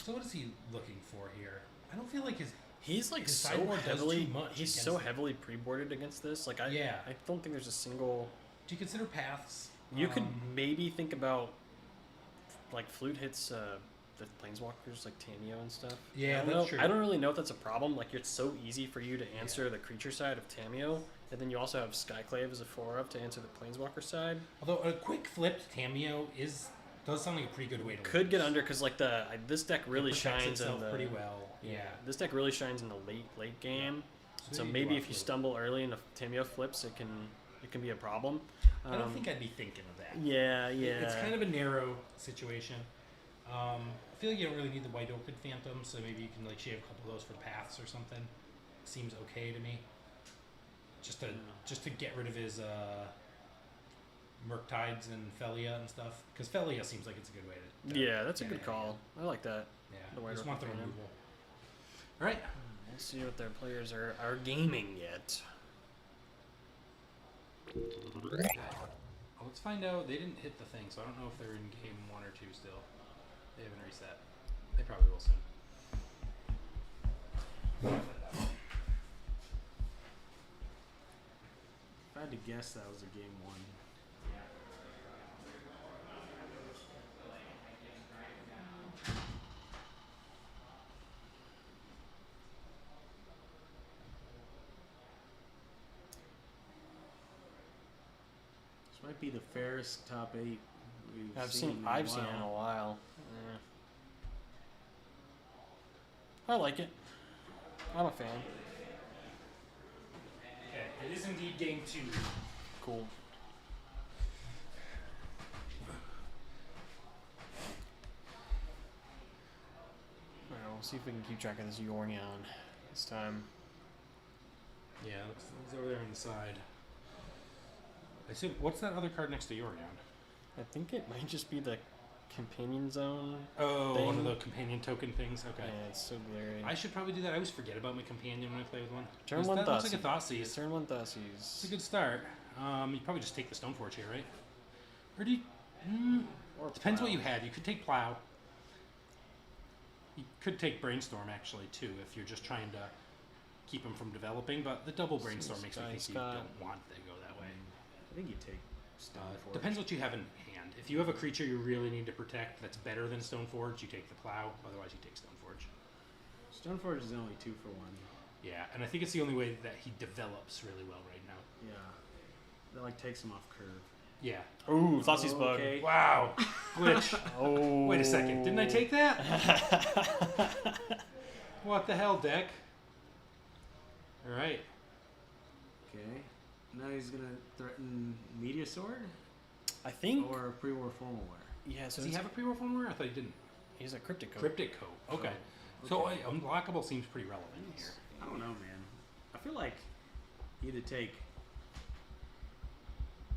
So what is he looking for here? I don't feel like his. He's like His so sideboard does heavily. too much He's against so it. heavily pre-boarded against this. Like Yeah. I don't think there's a single. Do you consider paths? You could maybe think about like flute hits the planeswalkers like Tameo and stuff. Yeah, I don't that's know, true. I don't really know if that's a problem. Like it's so easy for you to answer the creature side of Tameo, and then you also have Skyclave as a 4-of to answer the planeswalker side. Although a quick flipped Tameo does sound like a pretty good way to Could lose. get under because like this deck really It protects shines in itself the pretty well. Yeah. This deck really shines in the late game. So you maybe do if you upload. stumble early and the Tameo flips, it can be a problem. I don't think I'd be thinking of that. Yeah, yeah. It's kind of a narrow situation. I feel like you don't really need the White Orchid Phantom, so maybe you can like shave a couple of those for paths or something. Seems okay to me. Just to get rid of his Murktides and Felia and stuff, because Felia seems like it's a good way to. Yeah, that's a get good it. call. I like that. Yeah, The White I just want the Orchid Phantom. removal. All right. Let's see what their players are gaming yet. Let's find out. They didn't hit the thing, so I don't know if they're in game 1 or 2 still. They haven't reset. They probably will soon. If I had to guess, that was a game 1. This might be the fairest top 8 we've I've seen. seen it in a while. Yeah. I like it. I'm a fan. Okay, it is indeed game 2. Cool. Alright, we'll see if we can keep track of this Yornion this time. Yeah, it's over there on the side. I assume, what's that other card next to Yorion? I think it might just be the companion zone. Oh, thing. one of the companion token things? Okay. Yeah, it's so glary. I should probably do that. I always forget about my companion when I play with one. Turn 1 That looks like a Thoughtseize. Thoughtseize. Turn 1 It's Thoughtseize. a good start. You probably just take the Stoneforge here, right? Or do you... Or depends what Plow. you have. You could take Plow. You could take Brainstorm, actually, too, if you're just trying to keep them from developing. But the double Brainstorm makes me think you Scott. don't want to go that way. I think you take Stoneforge. Depends what you have in hand. If you have a creature you really need to protect that's better than Stoneforge, you take the Plow. Otherwise, you take Stoneforge. Stoneforge is only 2 for 1. Yeah, and I think it's the only way that he develops really well right now. Yeah. That like takes him off curve. Yeah. Ooh, Thoughtseize bug. Okay. Wow. Glitch. Oh. Wait a second. Didn't I take that? What the hell, deck? All right. Okay. Now he's gonna threaten Meteor Sword I think. or pre-war formal wear. Yeah, so Does he have a pre-war formula? I thought he didn't. he's a cryptic code. Cryptic Coat. Okay. So unblockable seems pretty relevant here. I don't know, man. I feel like either take.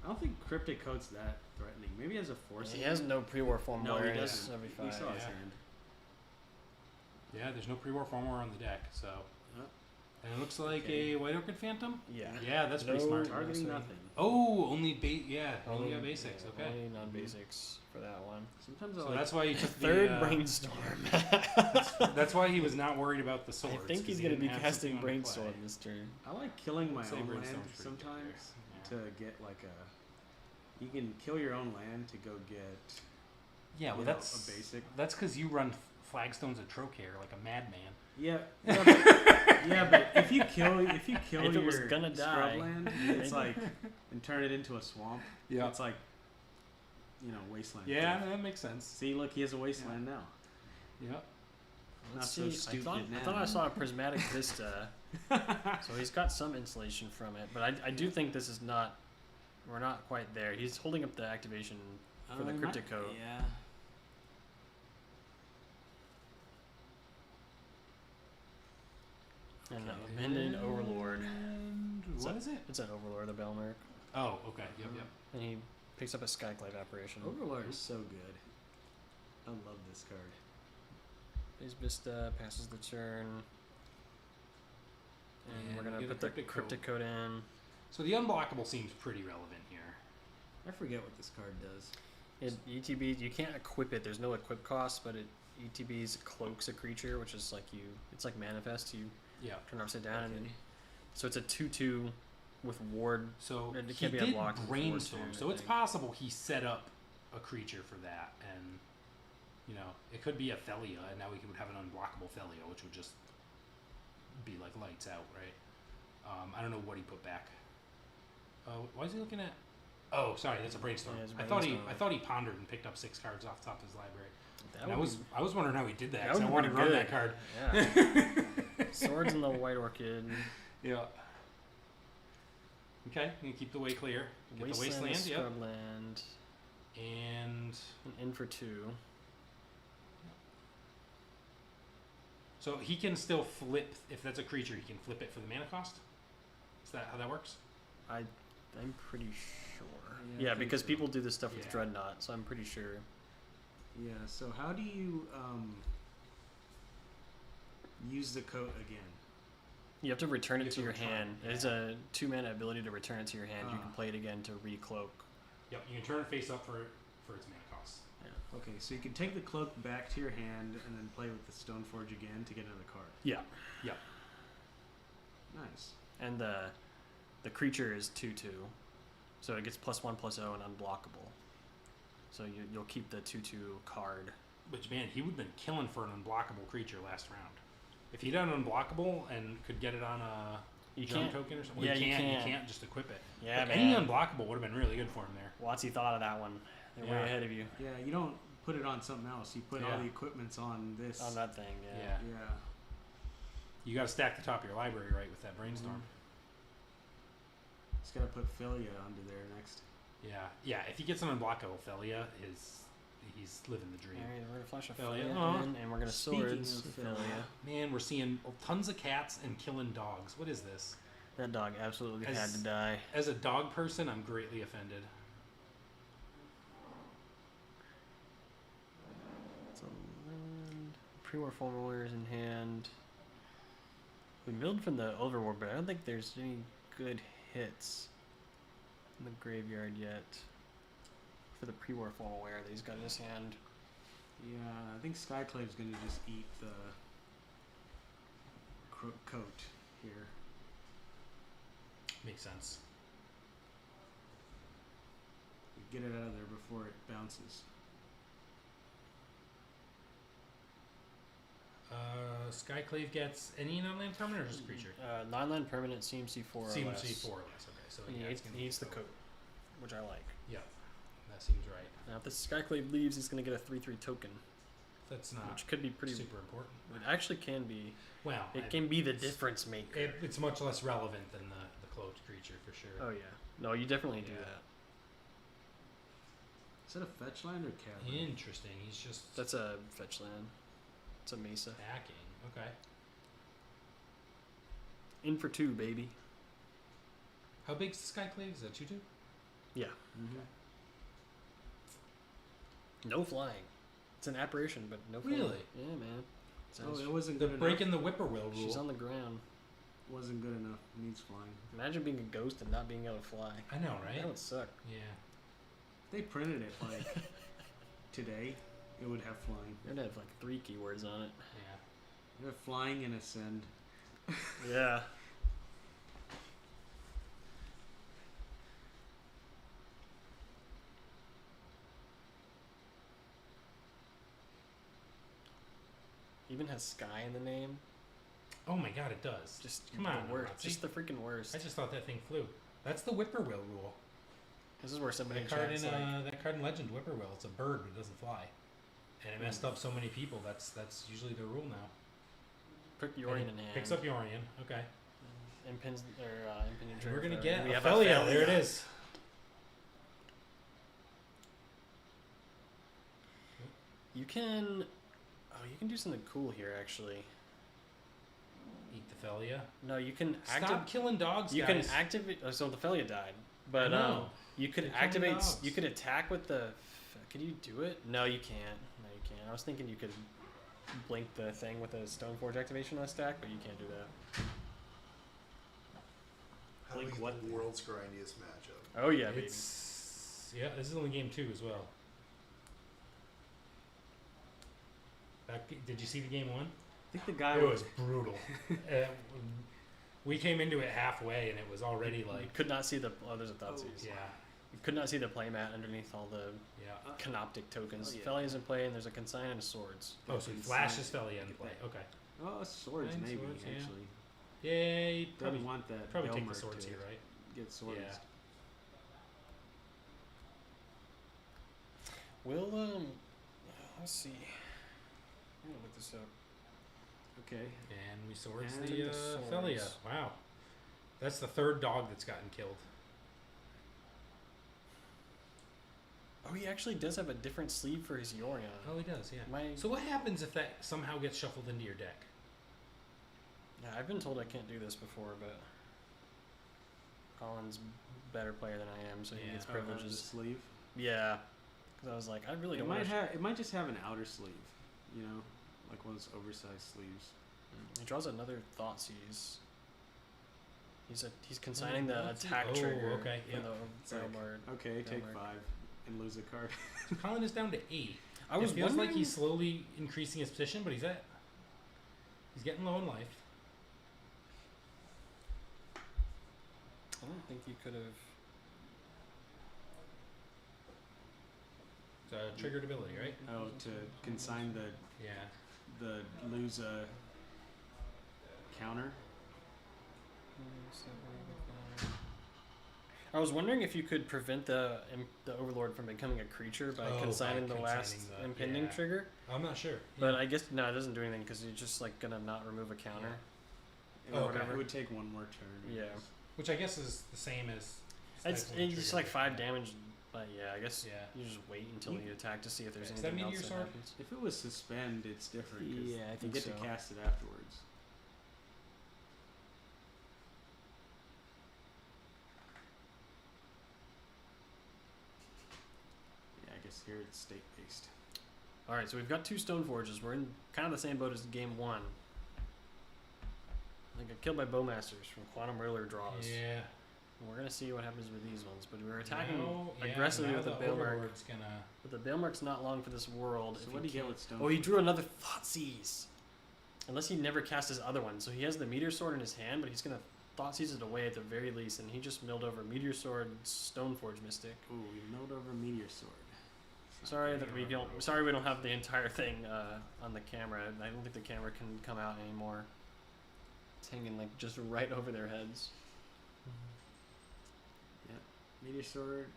I don't think Cryptic Coat's that threatening. Maybe he has a force. He has no pre-war form. No, he where doesn't. Every We 5. saw his yeah. hand. Yeah, there's no pre-war formula on the deck, so. Yep. And it looks like Okay. a White Orchid Phantom? Yeah. Yeah, that's pretty No smart. Targeting so- nothing. Oh, only only got basics. yeah, Okay. Only non-basics for that one. Sometimes I So like. that's why you took Third the, brainstorm. That's why he was not worried about the I swords. think 'cause he's he going to be didn't have casting something on brainstorm play. this turn. I like killing my I'd say own land Brainstorm's pretty good sometimes there. to get like a. You can kill your own land to go get. Yeah, well, you know, that's a basic. That's because you run flagstones of Trocare like a madman. Yeah. But if you kill If it your was gonna die, scrubland, it's like and turn it into a swamp. Yeah. It's like wasteland. Yeah, that makes sense. See, look, he has a wasteland now. Yep. Not Let's so see. stupid I now. thought I saw a prismatic vista, so he's got some insulation from it. But I do think this is not. We're not quite there. He's holding up the activation for the cryptic code. Yeah. And Abandoned Overlord. And what is it? It's an Overlord, the Belmerk. Oh, okay. Yep, yep. And he picks up a Skyclave apparition. Overlord is so good. I love this card. His Vista passes the turn. And And we're we going to get a put the cryptic cryptic code in. So the unblockable seems pretty relevant here. I forget what this card does. It ETB, you can't equip it. There's no equip cost, but it ETBs cloaks a creature, which is like it's like manifest. You Yeah. turn it upside down, and so it's a 2/2 with ward. So It he can't be did unblocked with brainstorm. Ward too, So I it's think. possible he set up a creature for that, and it could be a Felia, and now we would have an unblockable Felia, which would just be like lights out, right? I don't know what he put back. Why is he looking at? Oh, sorry, that's a brainstorm. Yeah, it's I Brainstorm. thought he pondered and picked up 6 cards off the top of his library. That And I would was wondering how he did that. that 'Cause would I be wanted to run good. that card. Yeah. Swords in the White Orchid. Yeah. Okay, you keep the way clear. Get the Wasteland, wasteland, yep. Scrubland, And and in for 2. so he can still flip, if that's a creature, he can flip it for the mana cost? Is that how that works? I'm pretty sure. Yeah, I Yeah, think because so. people do this stuff with Yeah. Dreadnought, so I'm pretty sure. Yeah. So how do you use the coat again? You have to return You it have to to your return hand. it, It's a 2-mana ability to return it to your hand. You can Ah. play it again to recloak. Yep, you can turn it face up for its mana cost. Okay, so you can take the cloak back to your hand and then play with the Stoneforge again to get another card. Yeah. Yep. Nice. And the creature is 2/2, so it gets +1/+0 and unblockable. So you'll keep the 2/2 card. Which, man, he would have been killing for an unblockable creature last round. If he'd done unblockable and could get it on a You gem can't. token or something, Yeah, well, you you can't. can't just equip it. Yeah, But any man. unblockable would have been really good for him there. Watsy thought of that one. They're way Yeah. ahead of you Yeah, you don't put it on something else. You put all Yeah. the equipments on this. on that thing. Yeah. Yeah. Yeah. You got to stack the top of your library right with that brainstorm. Just gotta put Philia onto there next. Yeah, yeah. If he gets an unblockable Thalia, he's living the dream. All right, we're gonna flash a Hell yeah. Philia Aw. in, and we're gonna Speaking swords of Philia. Man, we're seeing tons of cats and killing dogs. What is this? That dog absolutely had As- to die. As a dog person, I'm greatly offended. So land, pre-war formal warriors in hand. We milled from the Overwar, but I don't think there's any good hits in the graveyard yet for the pre-war formal warrior that he's got in his hand. Yeah, I think Skyclave's gonna just eat the coat here. Makes sense. Get it out of there before it bounces. Skyclave gets any non-land permanent or just creature? 9-land permanent CMC 4 or less. CMC 4 or less. Okay, so And he yeah, it's eats, gonna he eats the go. coat, which I like. Yeah, that seems right. Now, if the Skyclave leaves, he's going to get a 3/3 token, That's not which could be pretty. super important. It actually can be. Well, It can be the difference maker. it's much less relevant than the cloaked creature for sure. Oh yeah. No, you definitely do Yeah. that. Is that a fetch land or cavern? Interesting. He's just That's a fetch land. It's a mesa. attacking. Okay. In for 2, baby. How big's the Skyclave? Is that 2/2? Yeah. Mm-hmm. No flying. It's an apparition, but no flying. Really? Yeah, man. Oh, it wasn't The good enough. breaking the whippoorwill rule. She's on the ground. Wasn't good enough. Needs flying. Imagine being a ghost and not being able to fly. I know, right? That would suck. Yeah. If they printed it like today, it would have flying. It'd have like 3 keywords on it. Yeah. It would have flying and ascend. Yeah. Even has sky in the name. Oh my god, it does. Just Come the on, worst. Nazi. Just the freaking worst. I just thought that thing flew. That's the whippoorwill rule. This is where somebody That card in chat's like, that card in Legend Whippoorwill. It's a bird, but it doesn't fly. And it messed up so many people. That's usually the rule now. put And Yorion it in hand. Picks up Yorion. Okay. Impins or impinion And trigger we're gonna for- get we have Ophelia. There it is. You can. Oh, you can do something cool here, actually. Eat the Ophelia. No, you can Stop activate. killing dogs, You guys. can activate. Oh, so the Felia died, but know. you could They're killing activate. dogs. You could attack with the. Could you do it? No, you can't. No, you can't. I was thinking you could blink the thing with a Stoneforge activation on a stack, but you can't do that. How do we Like get what? the world's grindiest matchup? Oh yeah, baby. Yeah, this is only game 2 as well. Did you see the game 1? I think the guy It was brutal. We came into it halfway and it was already You like, could not see the. Oh, there's a Thoughtseize. yeah, You could not see the playmat underneath all the yeah. canoptic tokens. Oh, yeah. Felia's in play, and there's a consign and a swords. Oh, so he flashes Felia in play. Okay. Oh, swords Nine maybe swords, yeah. actually. Yeah, you'd Probably probably, want that. probably take Belmer the swords to here, right? Get swords. Yeah. We'll let's see. I'm gonna look this up. Okay. And we swords And the the swords. Felia. Wow. That's the third dog that's gotten killed. Oh, he actually does have a different sleeve for his Yorion. Oh, he does, yeah. My- So what happens if that somehow gets shuffled into your deck? Yeah, I've been told I can't do this before, but Colin's better player than I am, so he Yeah. gets The privileges. sleeve. Yeah, because I was like, I really It don't might want have. It might just have an outer sleeve. You know, like one of those oversized sleeves. He draws another Thoughtseize. He's consigning the Thoughtseize? attack Oh, trigger okay, for yeah. the like, Railbird. Okay, take Railbird. 5 and lose a card. So Colin is down to 8. I was it feels wondering. like he's slowly increasing his position, but he's getting low in life. I don't think he could have. It's a triggered ability, right? Oh, to consign Yeah. the lose a counter. I was wondering if you could prevent the Overlord from becoming a creature by Oh, consigning by the last consigning the- impending yeah. trigger. I'm not sure. But I guess no, it doesn't do anything because you're just like gonna not remove a counter. Oh, okay. It would take one more turn. I Yeah. guess. Which I guess is the same as. It's stifling just trigger. like 5 damage. But yeah, I guess Yeah. you just wait until you attack to see if there's Is that anything else Meteor that Sword? happens. If it was suspend, it's different. 'Cause Yeah, I you think get so. to cast it afterwards. Yeah, I guess here it's state based. All right, so we've got 2 Stone Forges. We're in kind of the same boat as game 1. I got killed by Bowmasters from Quantum Roller draws. Yeah. We're gonna see what happens with these ones, but we're attacking Now- yeah, aggressively now with the the Bailmark. Overlord's gonna. But the Bailmark's not long for this world. So if what do you get can't- with Stone? Oh, he drew another Thoughtseize. Unless he never cast his other one. So he has the Meteor Sword in his hand, but he's going to Thoughtseize it away at the very least. And he just milled over Meteor Sword, Stoneforge Mystic. Ooh, we milled over Meteor Sword. Sorry that we don't. Sorry we don't have the entire thing on the camera. I don't think the camera can come out anymore. It's hanging like just right over their heads. Meteor Sword.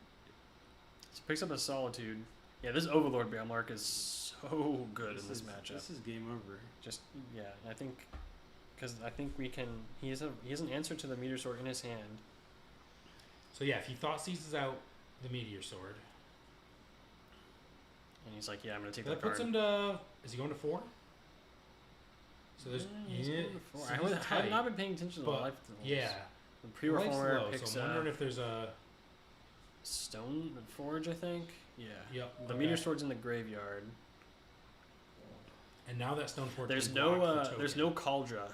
So picks up a Solitude. Yeah, this Overlord Bailmark is so good in this matchup. This is game over. Just yeah, I think because I think we can. He has an answer to the Meteor Sword in his hand. So yeah, if he thought seizes out the Meteor Sword, And he's like, yeah, I'm gonna take that that card. puts him to. Is he going to 4? So there's He's yeah. going to 4. so I he's have tight, not been paying attention to the but life rolls. yeah, The life's Pre-Reformer low, picks so I'm wondering if there's a. Stone Forge, I think. Yeah. Yep. The okay. Meteor Sword's in the graveyard. And now that Stoneforge. There's can no block the there's token. no Cauldra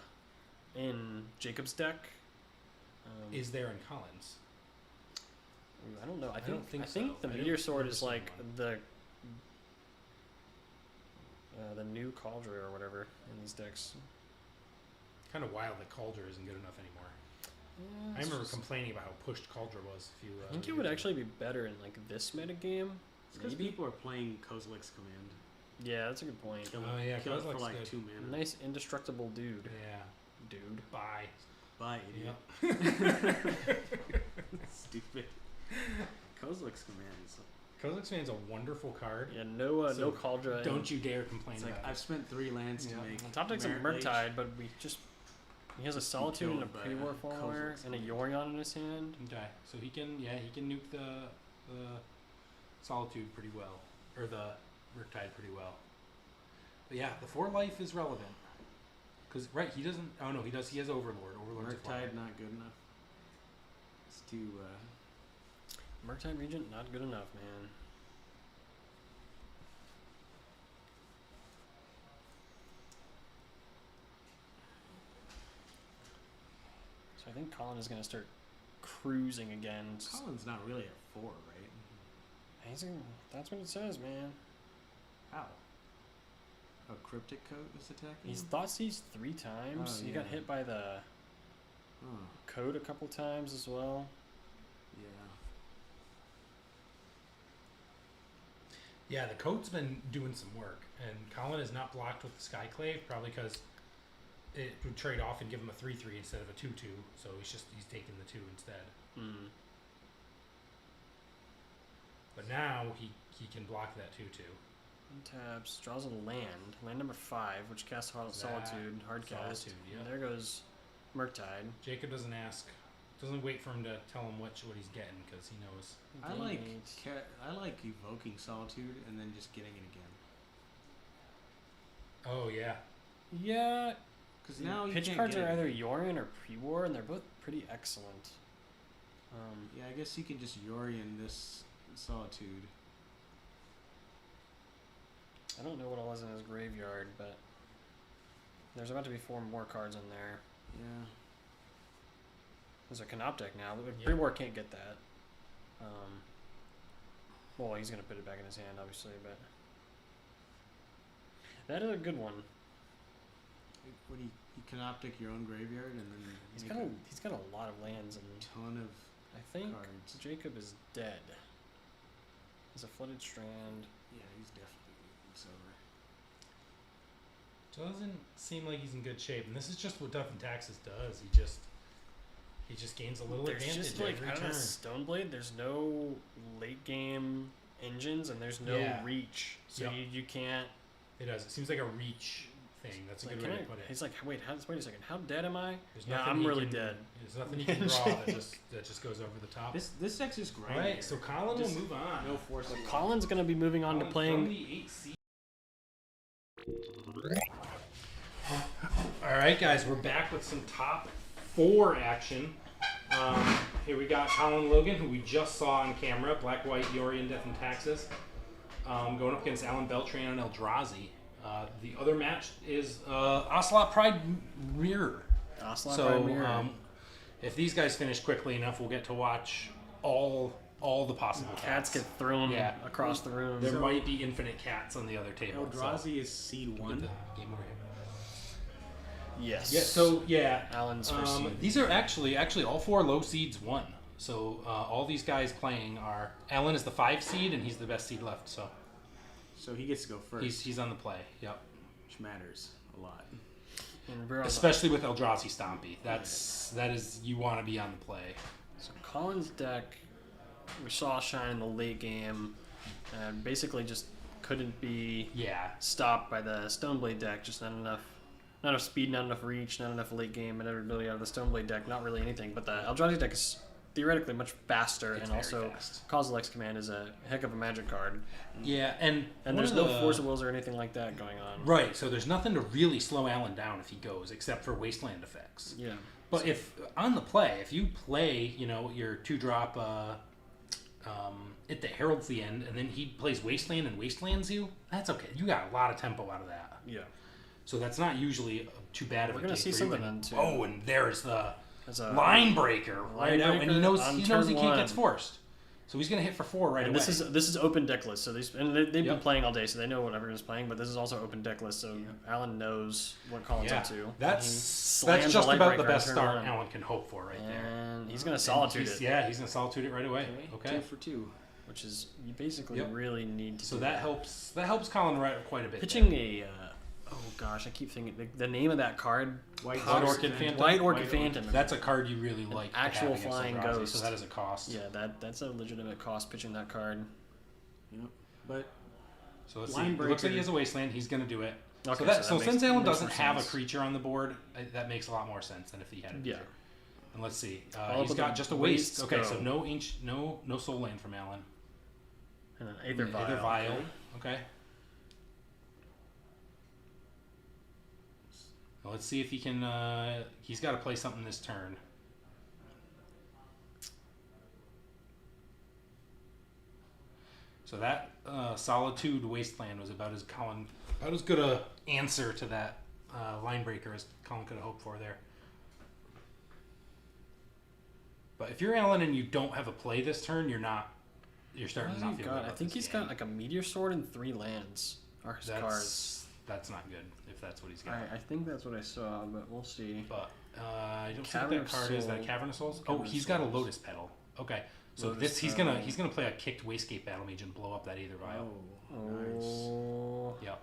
in Jacob's deck. Is there in Collins? I don't know. I don't think think so. the I don't Meteor Sword remember is seeing like one. the new Cauldra or whatever in these decks. Kind of wild that Cauldra isn't good enough anymore. I remember complaining about how pushed Cauldra was. A few, I think it would actually be better in like this meta game. It's because people are playing Kozilek's Command. Yeah, that's a good point. Kill Oh, it, yeah, kill it for Kozilek's like good. 2 mana. Nice indestructible dude. Yeah. Dude. Bye. Bye, idiot. Yep. Stupid. Kozilek's Command is. Kozilek's Man's a wonderful card. Yeah, no So no Cauldra. Don't you dare complain It's like about I've spent 3 lands to Yeah. make. On top takes a Merit Lage. Murktide, but we just he has a Solitude and a killed by, Pre-War Kozilek's Former and a Command. Yorion in his hand. it. Okay, so he can nuke the Solitude pretty well, or the Riptide pretty well. But yeah, the 4 life is relevant. Cause right, he doesn't. Oh no, he does. He has Overlord. Overlord's a flyer. Murktide not good enough. It's too. Murktide Regent, not good enough, man. So I think Colin is going to start cruising again. Colin's not really at 4, right? That's what it says, man. How? A Cryptic Coat is attacking? He's him? Thoughtseize 3 times. Oh, He got yeah. hit by the Oh, code a couple times as well. yeah. Yeah, the coat's been doing some work, and Colin is not blocked with the Skyclave, probably because it would trade off and give him a 3/3 instead of a 2/2. So he's taking the 2 instead. Mm. But now he can block that 2/2. Taps, draws a land number 5, which casts Solitude, hard cast. Solitude, yeah. And there goes Murktide. Jacob doesn't ask Doesn't wait for him to tell him what he's getting because he knows. I like evoking Solitude and then just getting it again. Oh yeah. Yeah. Because now you pitch can't cards get are it. either Yorion or Pre-War, and they're both pretty excellent. Yeah, I guess you can just Yorion this Solitude. I don't know what all is in his graveyard, but there's about to be 4 more cards in there. Yeah. There's a Canoptek now. Yep. Pre-War can't get that. Well, he's going to put it back in his hand, obviously, but that is a good one. What do you Canoptic your own graveyard and then He's make got a lot of lands, and a ton of I think cards. Jacob is dead. He's a Flooded Strand. Yeah, he's definitely silver. Doesn't seem like he's in good shape, and this is just what Death and Taxes does. He just gains a little There's advantage just like every out of turn. Stoneblade, there's no late game engines and there's no Yeah. reach, so Yep. you can't. It does. It seems like a reach thing. That's a Like, good way to put it. he's like, wait a second, how dead am I? There's Yeah, nothing I'm he really can- dead. There's nothing you can draw that just goes over the top. This deck's just great. All right, so Colin will Just move on. no force. Colin's gonna be moving on to Colin playing. from the 8 seed. All right, guys, we're back with some top 4 action. Here we got Colin Logan, who we just saw on camera, Black, White, Yorion, Death and Taxes, going up against Alan Beltran and Eldrazi. The other match is Ocelot Pride Mirror. Ocelot So, Pride Mirror. if these guys finish quickly enough, we'll get to watch all the possible Cats cats. get thrown Yeah. across the room. There might be infinite cats on the other table. Eldrazi is seed So. 1. Game over here. Yes. Yeah. So yeah, Alan's first seed. these are actually all 4 low seeds won. So all these guys playing are Alan is the 5 seed and he's the best seed left. So So he gets to go first, he's on the play. Yep. which matters a lot. And we're on the- Especially with Eldrazi Stompy. That is you want to be on the play. So Colin's deck, we saw shine in the late game, and basically just couldn't be Yeah. stopped by the Stoneblade deck. Just not enough speed, not enough reach, not enough late game maneuverability out of the Stoneblade deck. Not really anything. But the Eldrazi deck is theoretically much faster, It's and very also fast. Causal X Command is a heck of a magic card. Yeah, and And one there's of no the- Force of Wills or anything like that going on. Right. So there's nothing to really slow Alan down if he goes, except for Wasteland effects. Yeah. But if on the play, if you play, your 2-drop it that heralds the end, and then he plays Wasteland and Wastelands you, that's okay. You got a lot of tempo out of that. Yeah. So that's not usually too bad of We're a gonna take see for you. something And- then, too. Oh, and there's the As a line breaker right out, and he breaker knows on he turn can't one. get forced. So he's gonna hit for 4 right And away. this is open deck list, so they've been Yep. playing all day, so they know what everyone's playing. But this is also open deck list, so Alan knows what Colin's yeah, up to. that's He that's slams just the about Lightbreaker the on best turn start one. Alan can hope for right there. And he's gonna solitude it, Yeah, he's gonna solitude it right away. Okay. 2 for 2. which is you basically Yep. really need to. So do that helps Colin right quite a bit. Pitching a oh gosh, I keep thinking the name of that card. White Orchid Phantom? White Orchid White Phantom. That's a card you really like. to have actual against flying Eldrazi, ghost. So that is a cost. Yeah, that's a legitimate cost pitching that card. Yep. But So let's Line see. It looks like breaker. he has a wasteland. He's going to do it. Okay, so that since makes Alan more doesn't have a sense. creature on the board, that makes a lot more sense than if he had a creature. Yeah. And let's see. All He's but got the just a waste. wastes Okay, go. so no soul land from Alan. And an Aether Vial. Aether Vial. Okay. Well, let's see if he can. He's got to play something this turn. So that Solitude Wasteland was about as good a answer to that line breaker as Colin could have hoped for there. But if you're Alan and you don't have a play this turn, you're starting to not feel good I about think this he's game. got like a Meteor Sword and 3 lands are his cards. That's not good if that's what he's got. I think that's what I saw, but we'll see. But I don't see what Cavern that of card is. That Soul. Cavern of Souls. Cavern Oh, of he's got a Souls. Lotus Petal. Okay, so Lotus he's Petal. gonna play a kicked Wastegate Battle Mage and blow up that Aether Vial. Oh. Yep.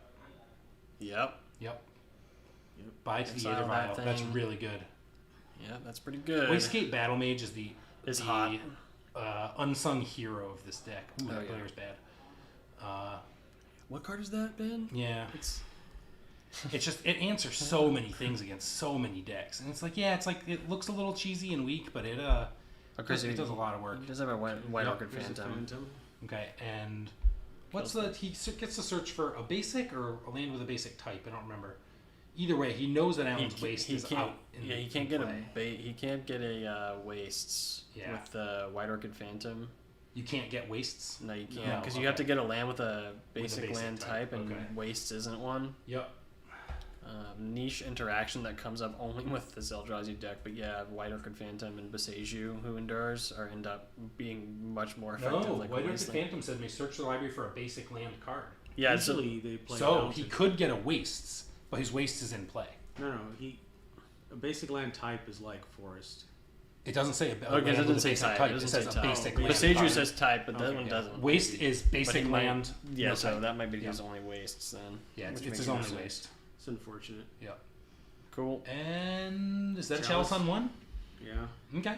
Yep. Yep. Buy to the Exile Aether that Vial. That's thing. really good. Yeah, that's pretty good. Wastegate Battle Mage is the hot. unsung hero of this deck. Ooh, that yeah. player's bad. What card is that, Ben? Yeah. It's It's just it answers so many things against so many decks, and it's like it looks a little cheesy and weak, but it does a lot of work. He does have a white orchid phantom. Okay, and he gets to search for a basic or a land with a basic type. I don't remember. Either way, he knows that Alan's waste is out. He can't get a wastes with the white orchid phantom. You can't get wastes. No, you can't because you have to get a land with a basic land type, and wastes isn't one. Yep. Niche interaction that comes up only with this Eldrazi deck, but yeah, White Orchid Phantom and Besaju, who endures, end up being much more effective. No, like White Orchid Phantom said me search the library for a basic land card. Yeah, usually they play. So he could get a wastes, but his waste is in play. No, a basic land type is like forest. It doesn't say it doesn't say type. It says a basic land. Besaju says type, but that one doesn't. Waste is basic land. Yeah, so that might be his only wastes then. Yeah, it's his only waste. It's unfortunate. Yeah. Cool. And is that Chalice on 1? Yeah. Okay.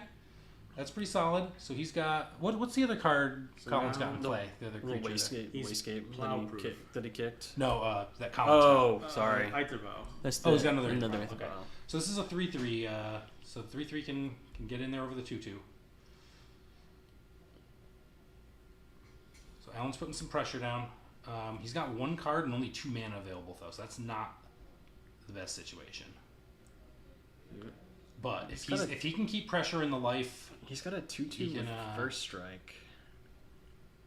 That's pretty solid. So he's got what's the other card Colin's got in play? The other creature. Wastegate that he kicked. No, that Colin's got. Sorry. Aethervow. He's got another Aethervow. Okay. So this is a 3/3. So 3/3 can get in there over the 2/2. So Alan's putting some pressure down. He's got 1 card and only 2 mana available though, so that's not the best situation. But if he can keep pressure in the life, he's got a 2/2 with first strike.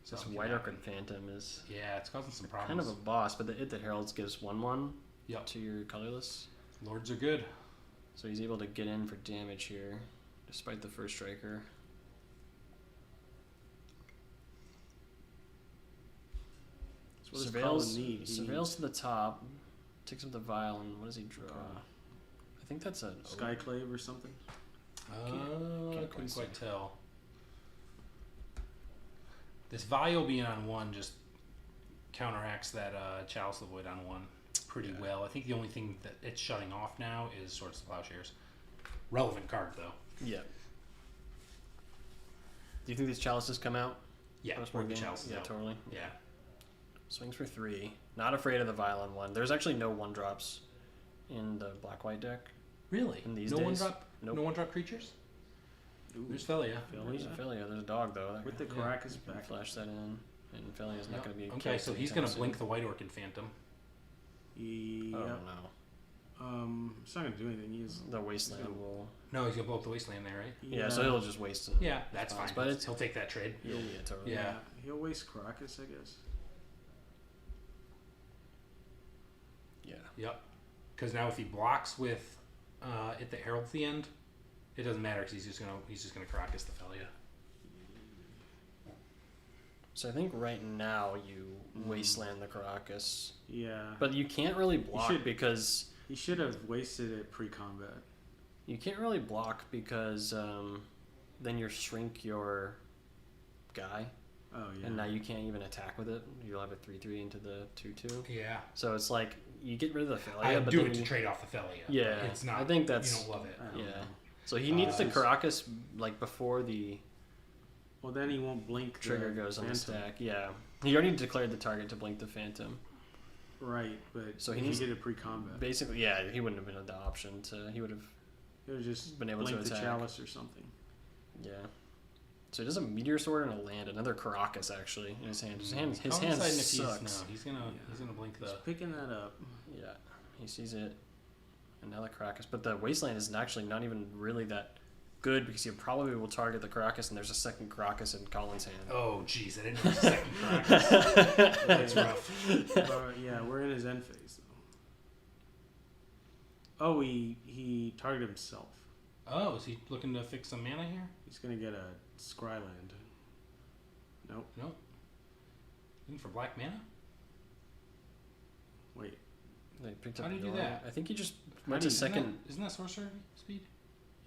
So this White Orchid Phantom is it's causing some problems. Kind of a boss, but the Izzet Heralds gives 1/1 Yep. to your colorless. Lords are good. So he's able to get in for damage here, despite the first striker. Surveils to the top, takes up the vial, and what does he draw? I think that's a Skyclave or something. I couldn't quite tell. This vial being on 1 just counteracts that Chalice of the Void on 1 pretty well. I think the only thing that it's shutting off now is Swords to Plowshares. Relevant card though. Yeah. Do you think these chalices come out? Yeah, the chalices out. Totally. Yeah. Swings for 3. Not afraid of the violent 1. There's actually no 1-drops in the black-white deck. Really? In these no days? 1-drop? Nope. No 1-drop creatures? There's Felia. There's a Felia. There's a dog, though. With the Caracas back. Flash that in. And Felia's not going to be okay, so he's going to blink the White Orchid Phantom. Yeah. Oh, no. It's not going to do anything. He's the Wasteland will... No, he's going to blow up the Wasteland there, right? Yeah, so he'll just waste it. Yeah, that's fine. But he'll take that trade. Yeah, totally. Yeah. He'll waste Caracas, I guess. Yeah. Yep. Because now if he blocks with at the Herald at the end, it doesn't matter because he's just gonna Caracas the Felia. So I think right now you wasteland the Caracas. Yeah. But you can't really block because he should have wasted it pre-combat. You can't really block because then you shrink your guy. Oh yeah. And now you can't even attack with it. You'll have a 3/3 into the 2/2. Yeah. So it's like you get rid of the Felia. I but do it to trade off the Felia. Yeah. It's not. I think that's. You don't love it. Yeah. So he needs the Caracas like before the. Well, then he won't blink. Trigger goes on the stack. Yeah. He already declared the target to blink the Phantom. Right, but so he needs to get it pre-combat. Basically, yeah, he wouldn't have been the option to. He would have. He would have just been able to attack the Chalice or something. Yeah. So he does a Meteor Sword and a land, another Caracas actually in his hand. His hand sucks. He's gonna blink the. He's picking that up. Yeah, he sees it. Another Caracas, but the Wasteland is actually not even really that good because he probably will target the Caracas, and there's a second Caracas in Colin's hand. Oh, jeez, I didn't know there was a second Caracas. That's rough. Yeah, we're in his end phase though. Oh, he targeted himself. Oh, is he looking to fix some mana here? He's gonna get a Scryland. Nope. Looking for black mana? Wait. They picked up. How do you do that? I think he just went to second. Isn't that sorcerer speed?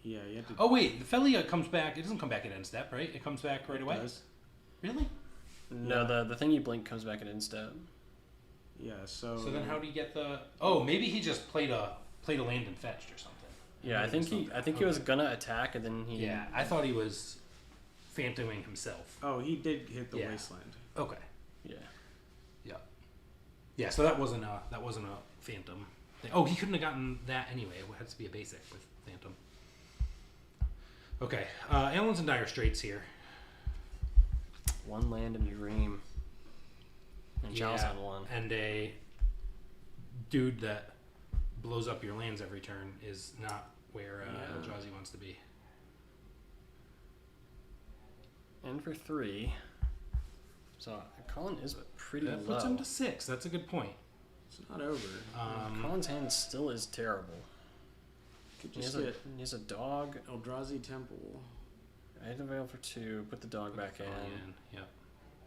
Yeah, you have to. Oh wait, the Felia comes back. It doesn't come back at end step, right? It comes back right away. Does. Really? No, the thing you blink comes back at end step. Yeah. So then how do you get the? Oh, maybe he just played a land and fetched or something. Yeah, I think he was gonna attack and then he. Yeah, I thought he was phantoming himself. Oh, he did hit the Wasteland. Okay. Yeah. Yeah. Yeah. So that wasn't a phantom. Oh, he couldn't have gotten that anyway. It has to be a basic with Phantom. Okay, Alan's in dire straits here. One land in Dream. And Chalice on one. And a dude that blows up your lands every turn is not where Eldrazi wants to be. And for 3. So Colin is pretty That low. puts him to 6. That's a good point. It's not over. Colin's hand still is terrible. Could He just has, get he has a dog. Eldrazi Temple. Item available for 2. Put the dog back in. Yep.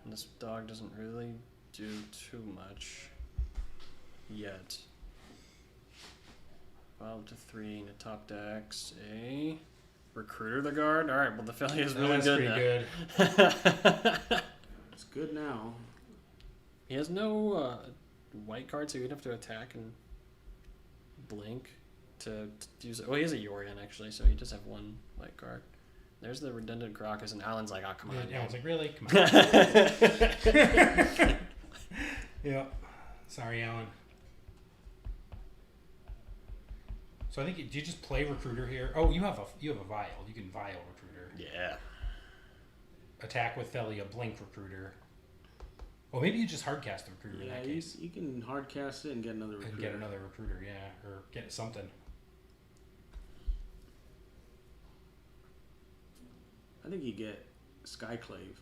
And this dog doesn't really do too much yet. File to 3 in the top decks. A Recruiter the Guard. All right, well the failure is really That's good. pretty Good. It's good now. He has no white card, so you'd have to attack and blink to use it. Well, he has a Yorion actually, so he does have one white card. There's the redundant Caracas, and Alan's like, oh, come on. Yeah, I was like, really? Come on. Yeah. Sorry, Alan. So I think do you just play Recruiter here? Oh, you have a Vial. You can Vial Recruiter. Yeah. Attack with Thelia, blink Recruiter. Well, maybe you just hardcast the Recruiter in Yeah, that you, case. you can hard cast it and get another recruiter. And get another Recruiter, yeah. Or get something. I think you get Skyclave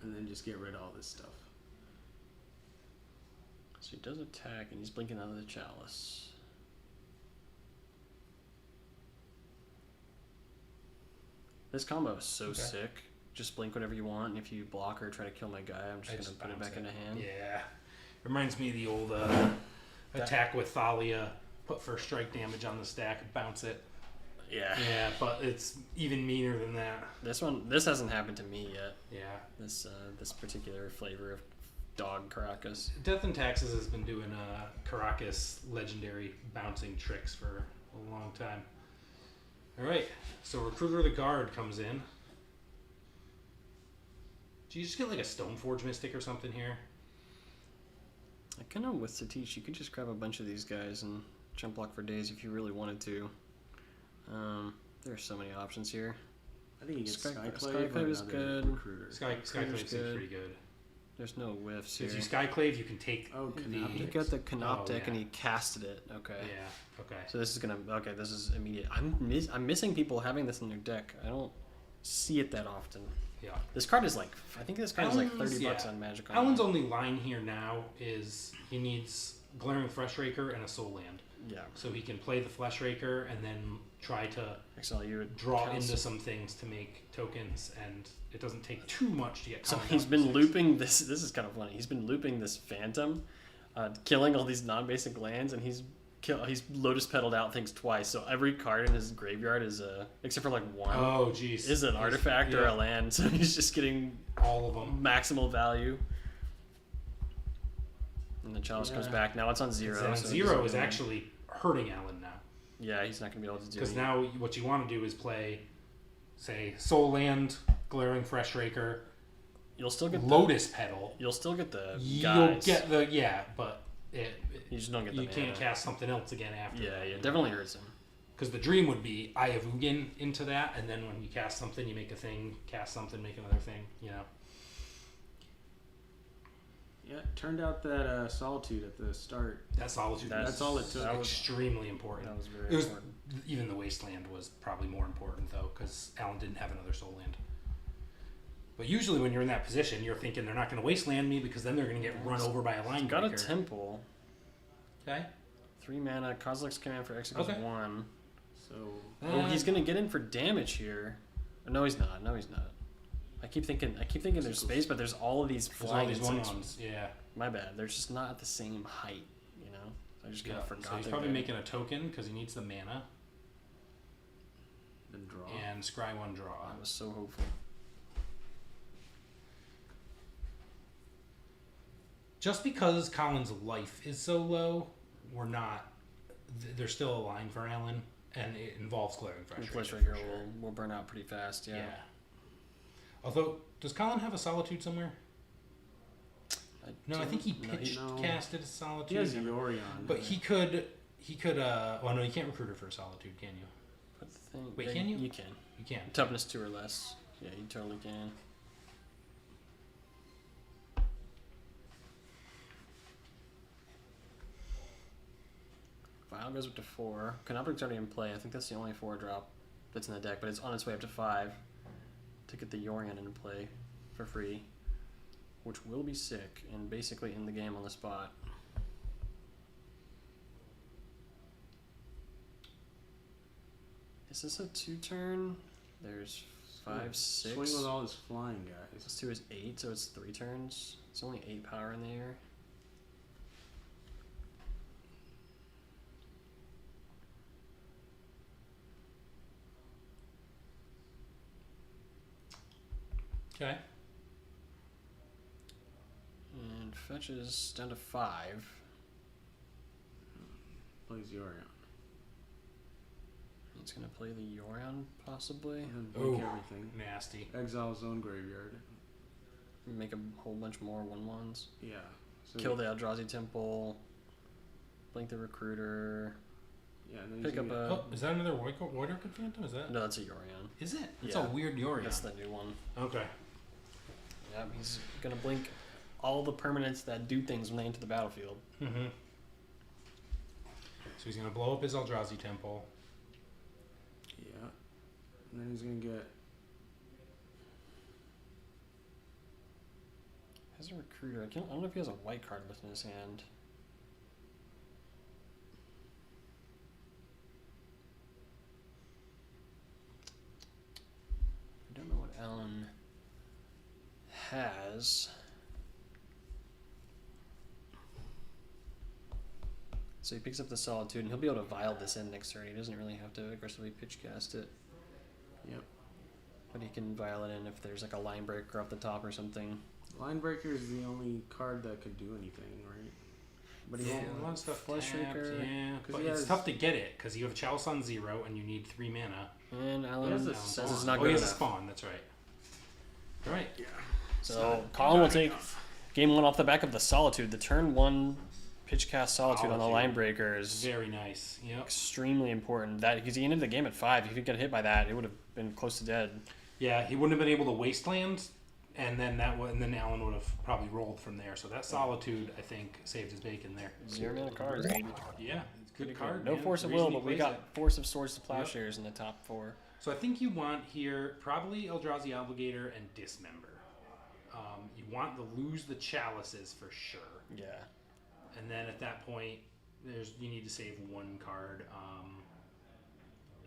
and then just get rid of all this stuff. So he does attack, and he's blinking out of the Chalice. This combo is so sick. Just blink whatever you want, and if you block or try to kill my guy, I'm just going to put it back into hand. Yeah. Reminds me of the old attack with Thalia, put first strike damage on the stack, bounce it. Yeah. Yeah, but it's even meaner than that. This hasn't happened to me yet. Yeah. This particular flavor of dog Caracas. Death and Taxes has been doing Caracas legendary bouncing tricks for a long time. All right, so Recruiter of the Guard comes in. Do you just get like a Stoneforge Mystic or something here? I kind of with Satish, you could just grab a bunch of these guys and jump block for days if you really wanted to. There's so many options here. I think you get Skyclave. Skyclave is good. Recruiter. Skyclave seems pretty good. There's no whiffs here. If you Skyclave, you can take He got the Canoptic and he casted it. Okay. Yeah. Okay. So this is gonna. Okay, this is immediate. I'm missing people having this in their deck. I don't see it that often. Yeah. This card is like. I think this card is like $30 on Magic. Alan's only line here now is he needs Glaring Fleshraker and a Soul Land. Yeah. So he can play the Fleshraker and then try to Actually, you would draw into some things to make tokens, and it doesn't take too much to get. So he's been looping this. This is kind of funny. He's been looping this Phantom, killing all these non-basic lands, and he's Lotus Petaled out things twice. So every card in his graveyard is except for like one. Oh, jeez. Is an artifact or a land. So he's just getting all of them maximal value. And the Chalice comes back. Now it's on 0. And so 0 is actually hurting Alan now. Yeah, he's not going to be able to do it. Because now what you want to do is play, say, Soul Land, Glaring Fleshraker. You'll still get Lotus Petal. You'll still get the guys. You'll get the but you just don't get the you can't cast something else again after. Yeah, it definitely hurts him. Because the dream would be Eye of Ugin into that, and then when you cast something, you make a thing, cast something, make another thing. You know. Yeah, it turned out that Solitude at the start. That Solitude. That's all it took. That was extremely important. That was very important. Even the Wasteland was probably more important though, because Alan didn't have another Soul Land. But usually when you're in that position, you're thinking they're not going to Wasteland me because then they're going to get run over by a line Got a breaker. Temple. Okay. 3 mana. Kozilek's command for execute 1. So he's going to get in for damage here. No, he's not. I keep thinking there's space, but there's all of these flying There's all these 1/1s. Yeah. My bad. They're just not at the same height, you know? I just kind of forgot. So he's probably making a token because he needs the mana. Then draw. And scry 1 draw. I was so hopeful. Just because Colin's life is so low, we're not. There's still a line for Alan, and it involves Glaring Fleshraker will burn out pretty fast, yeah. Although, does Colin have a Solitude somewhere? No, I think he No, pitched no. casted a Solitude. He has Yorion. But he could, well, no, you can't recruit her for a Solitude, can you? Put the thing. Wait, yeah, can you? You can. You can. Toughness 2 or less. Yeah, you totally can. Vial goes up to 4. Canobric's already in play. I think that's the only 4-drop that's in the deck, but it's on its way up to 5 to get the Yorion into play for free, which will be sick and basically in the game on the spot. Is this a 2-turn? There's 5, 6. Swing with all his flying guys. This 2 is 8, so it's 3 turns. It's only 8 power in the air. Okay. And fetches down to 5. Plays Yorion. He's gonna play the Yorion possibly. And then blink Ooh. everything. Nasty. Exile his own graveyard. Make a whole bunch more 1/1s. Yeah. So Kill the Eldrazi Temple. Blink the Recruiter. Yeah, and then Pick he's up gonna a. Oh, is that another White Orchid Phantom? Is that? No, that's a Yorion. Is it? It's Yeah. a weird Yorion. That's the new one. Okay. Yeah, he's gonna blink all the permanents that do things when they enter the battlefield. Mm-hmm. So he's gonna blow up his Eldrazi Temple. Yeah. And then he's gonna get. Has a Recruiter. I don't know if he has a white card left in his hand. I don't know what Alan has. So he picks up the Solitude, and he'll be able to vial this in next turn. He doesn't really have to aggressively pitch cast it. Yep. But he can vial it in if there's like a line breaker off the top or something. Linebreaker is the only card that could do anything, right? But he Yeah, won't. a lot of stuff Flush tapped, Raker. yeah, 'Cause but he it's has- tough to get it because you have Chalice on 0 and you need 3 mana. And Alan He has a says spawn. it's not Oh, good he has a enough. spawn. That's right. All right. Yeah. So Colin will take game 1 off the back of the Solitude. The turn 1 pitch cast Solitude on the line breaker is Very nice. Yep. extremely important. That because he ended the game at 5. If he could get hit by that, it would have been close to dead. Yeah, he wouldn't have been able to wasteland, and then Alan would have probably rolled from there. So that Solitude, I think, saved his bacon there. 0 mana cards. Yeah, it's a good card. No man. Force of Reason Will, he but we plays got it. Force of Swords to Plowshares in the top 4. So I think you want here probably Eldrazi Obligator and Dismember. You want to lose the Chalices for sure, Yeah. and then at that point, you need to save 1 card.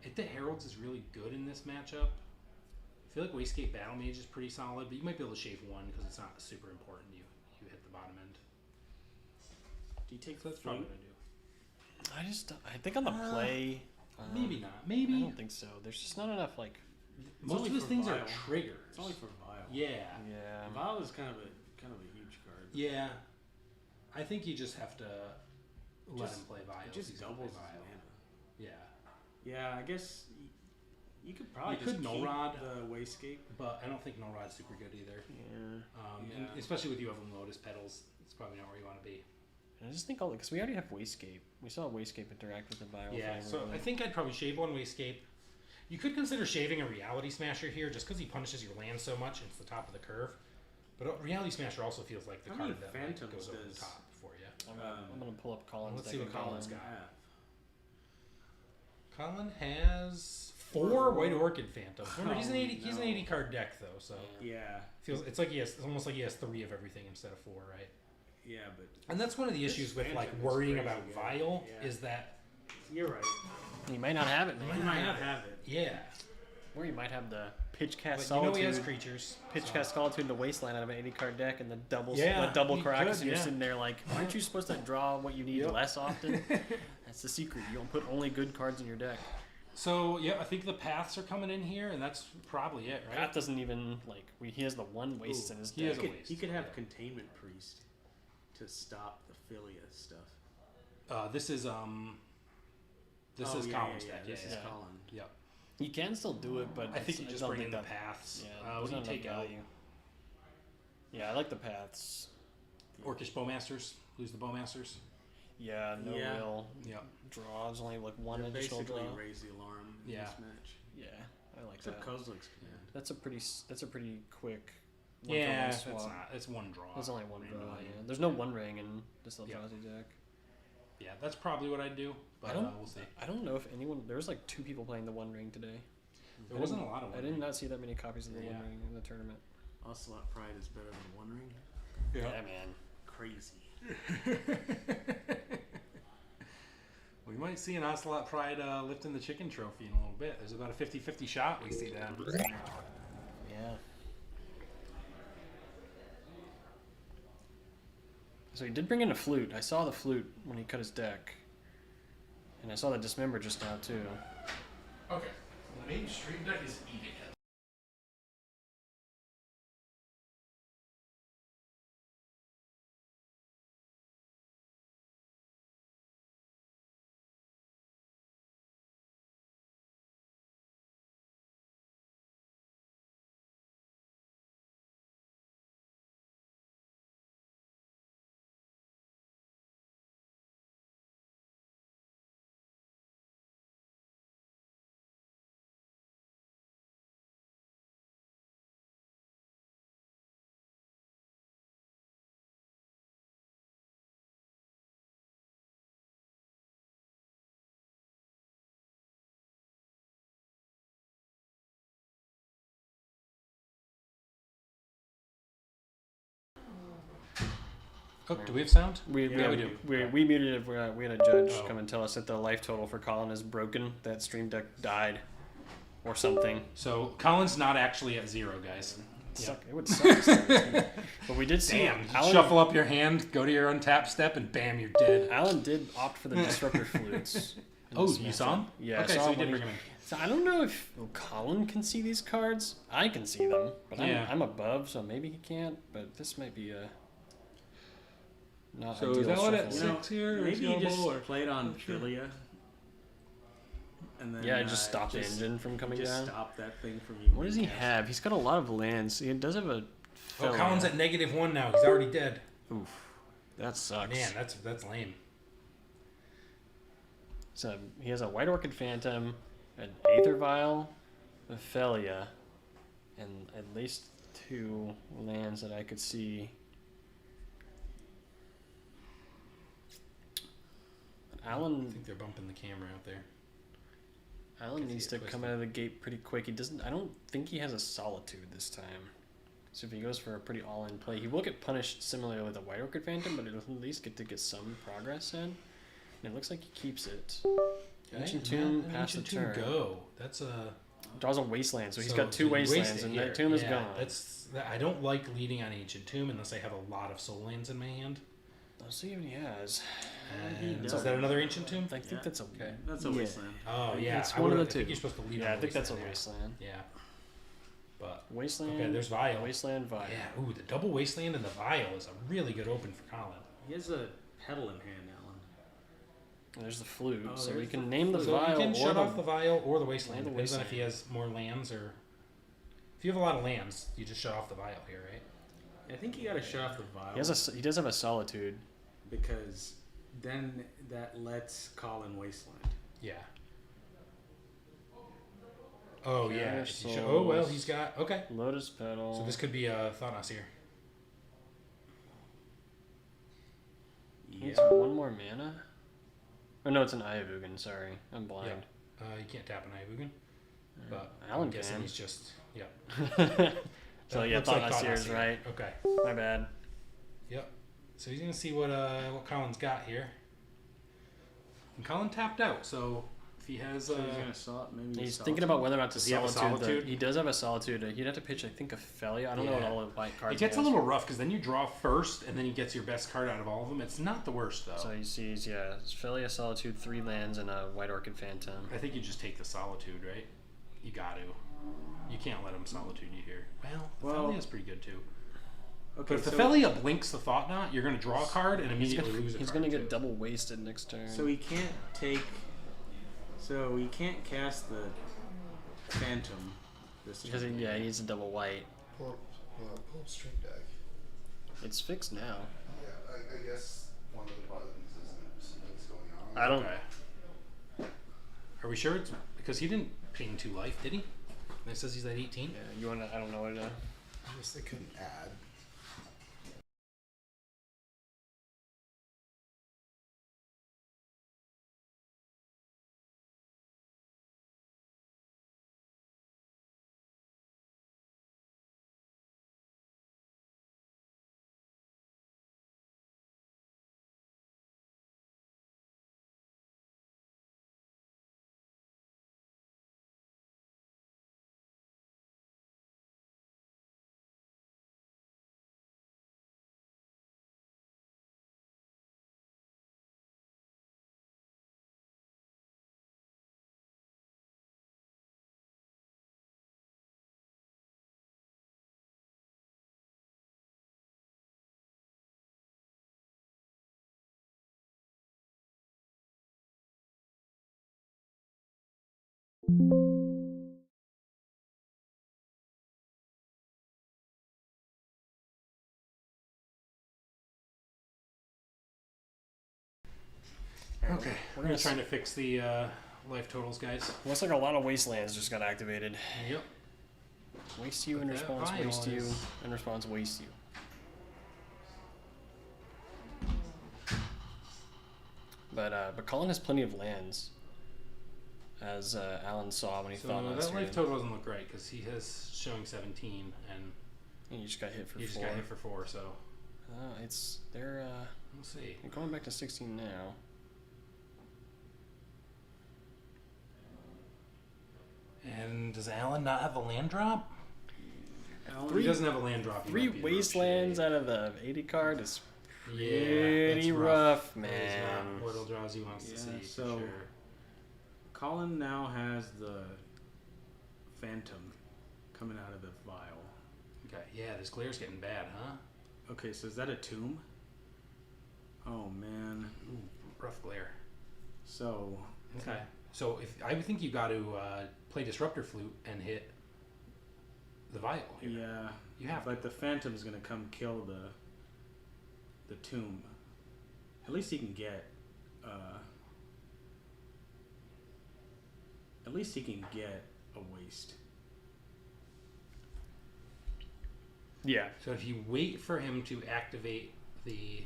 Hit the Heralds is really good in this matchup. I feel like Wastegate Battle Mage is pretty solid, but you might be able to shave 1 because it's not super important. You hit the bottom end. Do you take So that's probably what I do. I think on the play. Maybe not. I Maybe don't think so. There's just not enough like. most only of his for things are Vial. triggers. It's only for Vial. Yeah. Yeah. Vial is kind of a huge card. Yeah. I think you just have to let Just- him play Vial. It just He's gonna doubles play his Vial. mana. Yeah. Yeah, I guess you could probably You just could No keep Rod. the Wastegate. But I don't think No Rod's super good either. Yeah. And Yeah. especially with you having Lotus Petals, it's probably not where you want to be. I just think all because we already have Wastegate. We saw Wastegate interact with the Vial. Yeah, so favorably. I think I'd probably shave 1 Wastegate. You could consider shaving a Reality Smasher here just because he punishes your land so much. It's the top of the curve. But a Reality Smasher also feels like the How card many that Phantoms goes over the does- top for you. I'm gonna pull up Colin's let's deck see what and Colin's Colin- got. Colin has 4 White Orchid Phantoms. Remember, he's an 80. He's an no. 80 card deck though, so Yeah, it's like it's almost like he has 3 of everything instead of 4, right? yeah, but And that's one of the This issues with like Phantom is worrying crazy about good. Vial Yeah. is that you're right. You might not have it, You man. You might not have it. yeah, Or you might have the pitch but cast you know Solitude. he has creatures. Pitch so- cast Solitude into Wasteland out of an 80 card deck and the double Yeah, the double you Caracas, could, and you're yeah. sitting there like, aren't you supposed to draw what you need Yep. less often? That's the secret. You don't put only good cards in your deck. So yeah, I think the paths are coming in here, and that's probably it, right? Path doesn't even like he has the one waste Ooh, in his he deck. has You a could, waste, you could have yeah. Containment Priest to stop the Philia stuff. This is this is Colin's deck. This is yeah. Colin. Yep. You can still do it, but I think you just don't bring in think the that- paths. Yeah, What there's do you not take enough out? value. Yeah, I like the paths. Orcish Bowmasters. Lose the Bowmasters. Yeah, no Yeah. real Yep. draws. Only like one They're additional basically draw. raise the alarm in Yeah. this match. Yeah, I like Except that. Kozlik's command. That's a pretty quick. Yeah, one it's for one swap. not. It's one draw. There's only one draw. Mainly. Yeah. There's no one ring in this Yep. Eldrazi deck. Yeah, that's probably what I'd do. But we'll see. I don't know if anyone. There was like 2 people playing the One Ring today. There wasn't a lot of I One did Ring. not see that many copies of the Yeah. One Ring in the tournament. Ocelot Pride is better than One Ring. Yeah, man. Crazy. We might see an Ocelot Pride lifting the chicken trophy in a little bit. There's about a 50-50 shot we see that. Yeah. So he did bring in a flute. I saw the flute when he cut his deck. And I saw the Dismember just now, too. Okay. The main stream deck is eating it. Oh, do we have sound? We we do. We muted it. We had a judge Oh. come and tell us that the life total for Colin is broken. That stream deck died, or something. So Colin's not actually at 0, guys. Suck. It would suck. But we did see Damn. Alan, Shuffle up your hand, go to your untapped step, and bam, you're dead. Alan did opt for the Disruptor Flutes. in Oh, this you matchup. saw him? Yeah, Okay, I saw so him you when did bring him in. So I don't know if Colin can see these cards. I can see them, but Yeah. I'm above, so maybe he can't. But this might be a not So ideal is that what it shuffle. is? Here, or Maybe you Snowball, just or- played on Philia. And then, Yeah, just stop the engine from coming just down. stop that thing from you. What does he have? He's got a lot of lands. He does have a. Oh, Colin's at -1 now. He's already dead. Oof, that sucks. Man, that's lame. So he has a White Orchid Phantom, an Aether Vial, a Felia, and at least 2 lands that I could see. I Alan think they're bumping the camera out there. Alan Can needs see to it come twisted. out of the gate pretty quick. He doesn't. I don't think he has a Solitude this time. So if he goes for a pretty all-in play, he will get punished similarly with the White Orchid Phantom, but he'll at least get some progress in. And it looks like he keeps it. Ancient Tomb past the turn. Go. That's a. Draws a Wasteland, so he's So got 2 you waste Wastelands, it and here. that Tomb is Yeah, gone. I don't like leading on Ancient Tomb unless I have a lot of soul lands in my hand. Let's see what he has. And does. is that another Ancient Tomb? I think Yeah. that's a. Okay. That's a Yeah. wasteland. Oh yeah, It's I one of would've- the I think two. you're supposed to lead Yeah, on I think that's a Wasteland. Wasteland. Yeah. But Wasteland. okay, there's Vial. Wasteland Vial. Yeah. Ooh, the double Wasteland and the Vial is a really good open for Colin. He has a pedal in hand, Alan. And there's the Flute, Oh, so we there's can the name the So Vial you can or shut the off the Vial or the Wasteland. or the Depends on if he Wasteland. has more lands or. If you have a lot of lands, you just shut off the Vial here, right? I think you gotta shut off the vial. He does have a Solitude. because then that lets Colin wasteland. Yeah. Oh yeah. Counter If you show- oh well, Souls. he's got okay. Lotus Petal. So this could be Thanatos here. Needs Yeah. 1 more mana. Oh no, it's an Ayavugan. Sorry, I'm blind. You can't tap an Ivugan, but Alan I'm guessing can. he's just yeah. So That yeah, looks like Thanatos here is Thanatos right. Okay. My bad. Yep. So he's gonna see what Colin's got here. And Colin tapped out, so if he has So he's gonna maybe He's thinking about whether or not to Does he have a Solitude. Solitude? He does have a Solitude. He'd have to pitch, I think, a Felia. I don't know what Yeah. all the white cards. it gets he a has. little rough because then you draw first, and then he gets your best card out of all of them. It's not the worst though. So he sees, yeah, it's Felia, Solitude, 3 lands, and a White Orchid Phantom. I think you just take the Solitude, right? You got to. You can't let him Solitude you here. Well, the Felia's pretty good too. Okay, But if the so, Felia blinks the Thought Knot, you're going to draw a card and He's immediately gonna, lose a he's card. gonna get too. double wasted next turn. so he can't take. So he can't cast the Phantom this because turn. he needs a double white. Pull up Stream Deck. It's fixed now. Yeah. I guess one of the buttons isn't what's going on. I don't. Okay. Are we sure it's because he didn't ping 2 life, did he? And it says he's at 18. Yeah, you wanna? I don't know what to. I guess they couldn't add. Okay. We're We're gonna trying to fix the life totals, guys. Looks like a lot of wastelands just got activated. Yep. Waste you in But that response, vial waste you is- in response, waste you. But Colin has plenty of lands, as Alan saw when he So thought last that life year. total doesn't look right because he has showing 17 and And you just got hit for he just 4. got hit for 4. So They're we'll see. going back to 16 now. And does Alan not have a land drop? Alan, He doesn't have a land drop. he 3 might be in rough wastelands shape. out of the 80 card is Yeah, pretty that's rough, That is man. not what Eldrazi wants to Yeah, see. so- for sure. Colin now has the Phantom coming out of the vial. Okay, yeah, this glaire's getting bad, huh? Okay, so is that a tomb? Oh man. Ooh, rough glare. So Okay. So if I would think you got to play Disruptor Flute and hit the vial. Here. yeah, You have but the Phantom's gonna come kill the tomb. At least he can get. At least he can get a waste. Yeah. So if you wait for him to activate the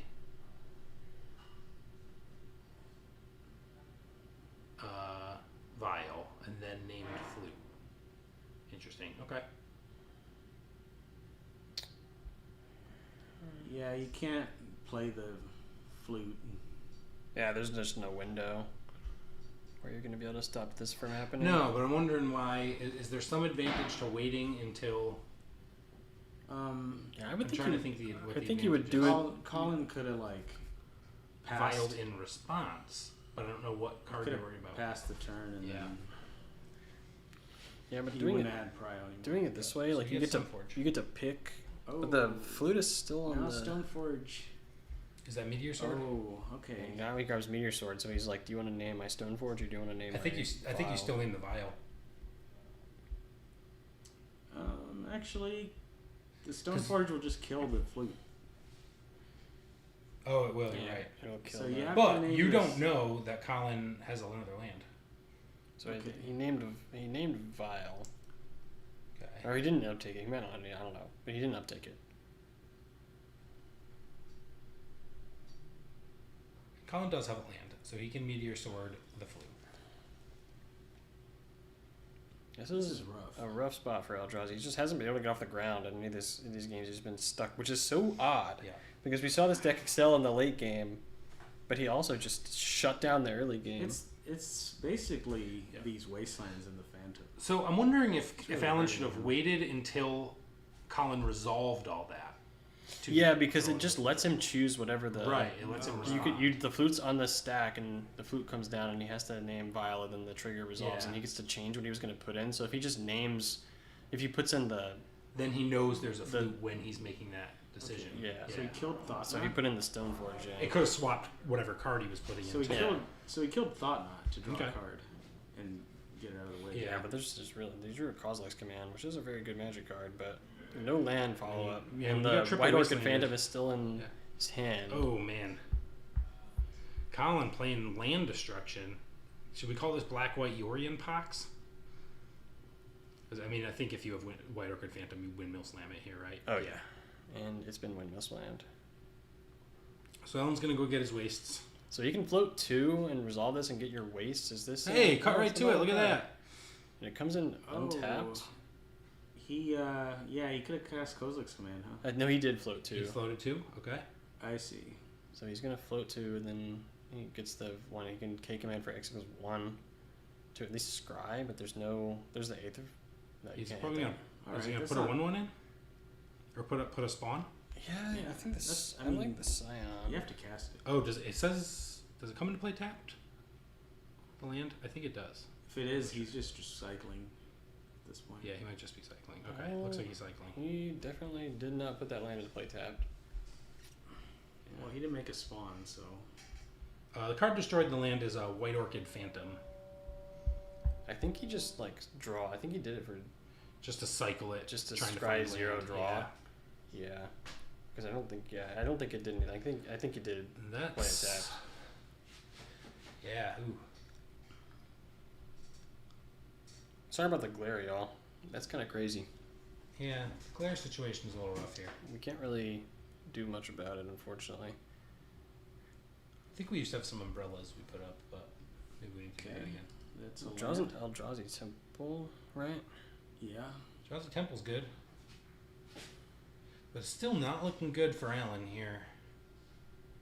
vial and then named flute. Interesting. Okay. Yeah, you can't play the flute. Yeah, there's just no window where you're going to be able to stop this from happening. No, but I'm wondering why. Is there some advantage to waiting until? Yeah, I I'm would think trying you, to think the. What I the think you would advantage do is. it. Colin could have like passed, Vialed in response, but I don't know what card could you're have worried about. passed the turn, and Yeah. then Yeah, but he doing wouldn't it, have had prio anymore. doing it this way, So like he you gets get to Stoneforge. you get to pick, Oh, but the flute is still on now the. Stoneforge. Is that Meteor Sword? Oh, okay. And now he grabs Meteor Sword, so he's like, "Do you want to name my Stoneforge, or do you want to name?" I think my you. I think you vial?" still name the vial. Actually, the Stoneforge will just kill the flute. Oh, it will. Yeah, You're right. it'll kill So that. you have But to name you this- don't know that Colin has another land. So Okay. he named Vial, Okay. or he didn't uptake it. He might not. I don't know, but he didn't uptake it. Colin does have a land, so he can Meteor Sword the flute. This This is is rough. a rough spot for Eldrazi. He just hasn't been able to get off the ground in any of these games. He's been stuck, which is so odd. Yeah. Because we saw this deck excel in the late game, but he also just shut down the early game. It's basically Yeah. these wastelands in the Phantom. So I'm wondering if really Alan hurting should have him. waited until Colin resolved all that. to Yeah, because throw it just lets him choose whatever the Right, it lets him You respond. could the flute's on the stack and the flute comes down and he has to name Violet and the trigger resolves Yeah. and he gets to change what he was going to put in. So if he just names, if he puts in the Then he knows there's a The- flute when he's making that decision. yeah. So he killed Thought So he Knot. put in the Stoneforge. It Yeah. could have swapped whatever card he was putting So he in. Yeah. killed. So he killed Thought Knot to draw Okay. a card and get it out of the way. Yeah. Yeah, but there's just really they drew a Kozilek's Command, which is a very good magic card, but no land follow up. Yeah, and when you got the triple White Orchid Wasteland, Phantom is still in Yeah. his hand. Oh man. Colin playing land destruction. Should we call this black-white Yorian Pox? 'Cause, I mean, I think if you have White Orchid Phantom, you Windmill Slam it here, right? Oh yeah, and it's been Windmill Slammed. So Alan's gonna go get his wastes. So you can float 2 and resolve this and get your wastes. Is this? Hey, cut right to it. Look at that. And it comes in untapped. He could have cast Kozilek's Command, huh? No, he did float 2. He floated 2. Okay. I see. So he's gonna float 2, and then he gets the 1. He can K command for X equals 1 to at least scry, but there's the Aether. No, you He's can't probably hit gonna. All Is he right, gonna that's put a not- 1/1 in? Or put a spawn? that. Yeah, Yeah, I think this. that's- I, I mean, like the Scion. You have to cast it. Oh, does it come into play tapped? The land? I think it does. If it is, he's just cycling at this point. Yeah, he might just be cycling. Okay, looks like he's cycling. He definitely did not put that land into play tapped. Well, he didn't make a spawn, so The card destroyed in the land is a White Orchid Phantom, I think he just like draw. I think he did it for just to cycle it, just to trying scry find 0 land. draw. Yeah, because I don't think it didn't. I think it did Yeah, play it tapped. Yeah. Ooh. Sorry about the glare, y'all. That's kind of crazy. Yeah. The glare situation is a little rough here. We can't really do much about it, unfortunately. I think we used to have some umbrellas we put up, but maybe we need to do that Okay. again. that's a Eldrazi Temple, right? Yeah. Drowsy Temple's good, but it's still not looking good for Alan here.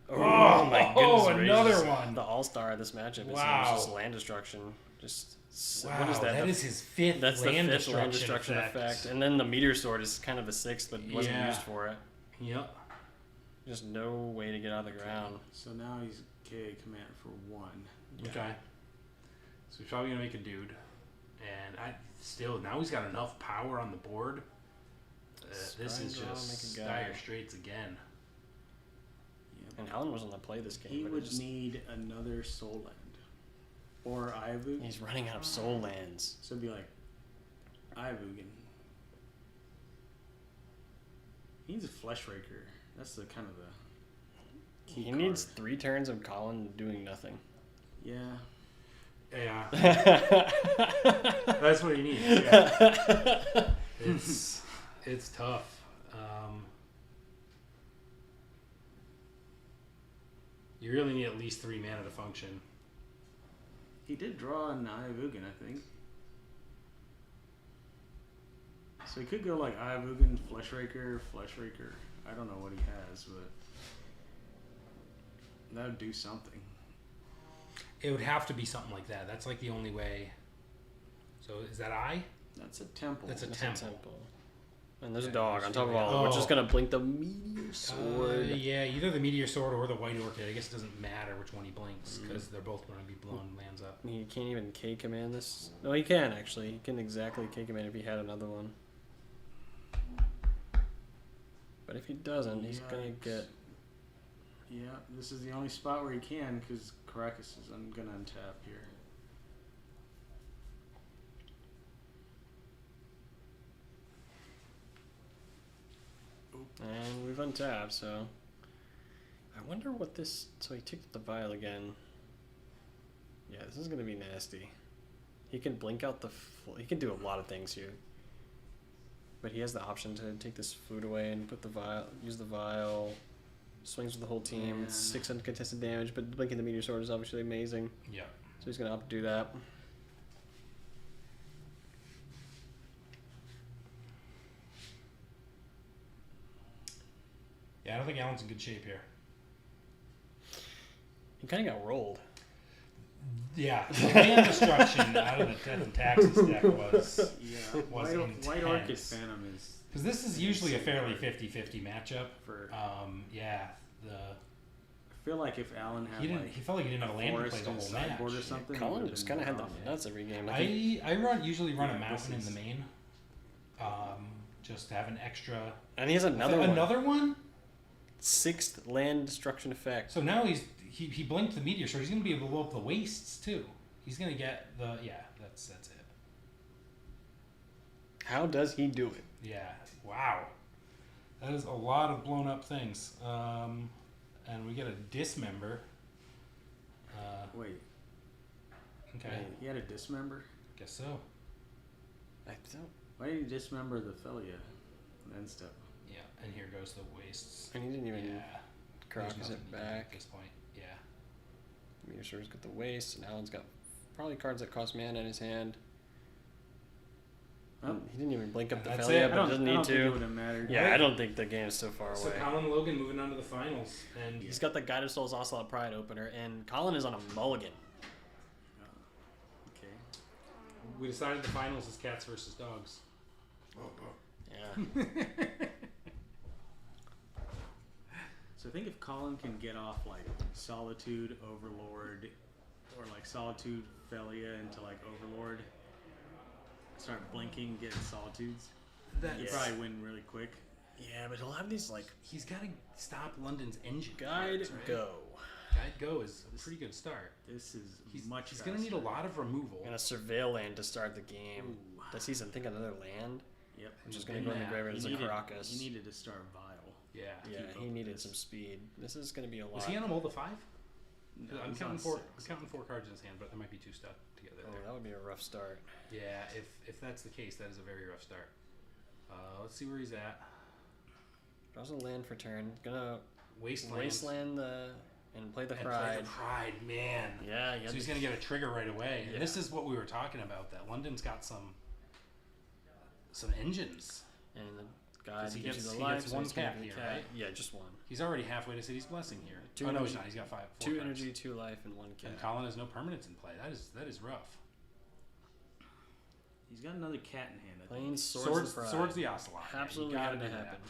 Oh my goodness! another gracious. one. The all-star of this matchup is Wow. just land destruction. Just Wow, what is that? That The- is his fifth That's land the 5th land destruction destruction effect. effect. And then the meteor sword is kind of the 6th, but wasn't Yeah. used for it. Yep. Just no way to get out of the ground. So now he's K command for 1. Okay. So he's probably gonna make a dude, and now he's got enough power on the board. This Scry is draw, just make a guy. dire straits again. Yep. And Alan was on the play this game. He but it would just, need another soul land. Or Ivug. He's running out of soul lands. So it'd be like Ivugan. He needs a Flesh Raker. That's the kind of the key He card. needs 3 turns of Colin doing nothing. Yeah. Yeah, that's what he needs. Yeah. It's tough. You really need at least 3 mana to function. He did draw an Ivugan, I think. So he could go like Ivugan, Flesh Raker. I don't know what he has, but that would do something. It would have to be something like that. That's like the only way. So is that I? That's a temple. That's a That's temple. And there's a Okay, dog on top of all of oh. it. We're just going to blink the meteor sword. Yeah, either the Meteor Sword or the White Orchid. I guess it doesn't matter which one he blinks because they're both going to be blowing lands up. He can't even K command this. No, he can actually. He can exactly K command if he had another one. But if he doesn't, he's gonna Yikes. get. Yeah, this is the only spot where he can because Caracas is going to untap here. And we've untapped, so. I wonder what this. So he took the vial again. Yeah, this is gonna be nasty. He can blink out the. He can do a lot of things here. But he has the option to take this food away and put the vial. Use the vial. Swings with the whole team. It's 6 uncontested damage, but blinking the meteor sword is obviously amazing. Yeah. So he's gonna opt to do that. Yeah, I don't think Alan's in good shape here. He kind of got rolled. Yeah, the land destruction out of the Death and Taxes deck was... Yeah, Was White Orchid intense. Phantom is Because this is usually a fairly 50-50 matchup. for. Yeah, I feel like if Alan had he felt like he didn't have a land to play forest the and whole match. sideboard or something, Yeah. Colin just kind of had the nuts every game. Like he- I usually run a Yeah, mountain in this the is- main, just to have an extra. and he has another one. Another one. 6th land destruction effect. So now he blinked the meteor sword. He's gonna be able to blow up the wastes too. He's gonna get the That's it. How does he do it? Yeah. Wow. That is a lot of blown up things. And we get a dismember. Wait, Okay. he had a dismember? Guess so. I don't. Why did he dismember the Thalia and then step? Yeah, and here goes the wastes. And he didn't even Yeah. There's Crocus nothing it you can do at back. this point. Yeah. Meteor's got the waste, and Alan's got probably cards that cost mana in his hand. Oh. He didn't even blink up the That's Thalia, it. but it doesn't I need don't think it to. would have mattered. Yeah, I don't think the game's so far So away. Colin Logan moving on to the finals, and He's got the Guide of Souls Ocelot Pride opener, and Colin is on a mulligan. Okay. we decided the finals is cats versus dogs. Yeah. So I think if Colin can get off like Solitude, Overlord, or like Solitude, Thalia into like Overlord, start blinking, get Solitudes, That he'd Yes. probably win really quick. Yeah, but he'll have these like He's got to stop London's engine. Guide cards, right? Go Guide Go is a pretty good start. This is He's much. He's going to need a faster. lot of removal. and a Surveil land to start the game. Ooh. Does he think another land? Yep. Which is going to go in the graveyard as a Caracas. He needed to start Vile. Yeah. Yeah, keep he up needed with some this. speed. This is going to be a lot. Was he on a mold of 5? No, I'm he's counting on 4. 6. I'm counting 4 cards in his hand, but there might be 2 stuck together Oh, there. that would be a rough start. Yeah, if that's the case, that is a very rough start. Let's see where he's at. Draws a land for turn. Gonna Wasteland. wasteland and play the And Pride. play the Pride, man. Yeah, yeah. So he's gonna get a trigger right away. Yeah. And this is what we were talking about. That London's got some engines. And the guide He gives gets- you the he life. gets so one he's gonna cat give you here, a cat. right? Yeah, just one. He's already halfway to City's Blessing here. Two Oh no, he's energy- not. He's got 4 2 cards. energy, 2 life, and 1 cat. And Colin has no permanents in play. That is rough. He's got another cat in hand. I think. Playing Swords the Pride. Swords the Ocelot. Yeah, you Absolutely gotta had to do that. happen.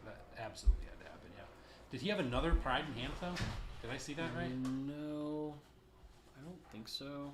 That absolutely had to happen. Yeah. Did he have another Pride in hand though? Did I see that right? No, I don't think so.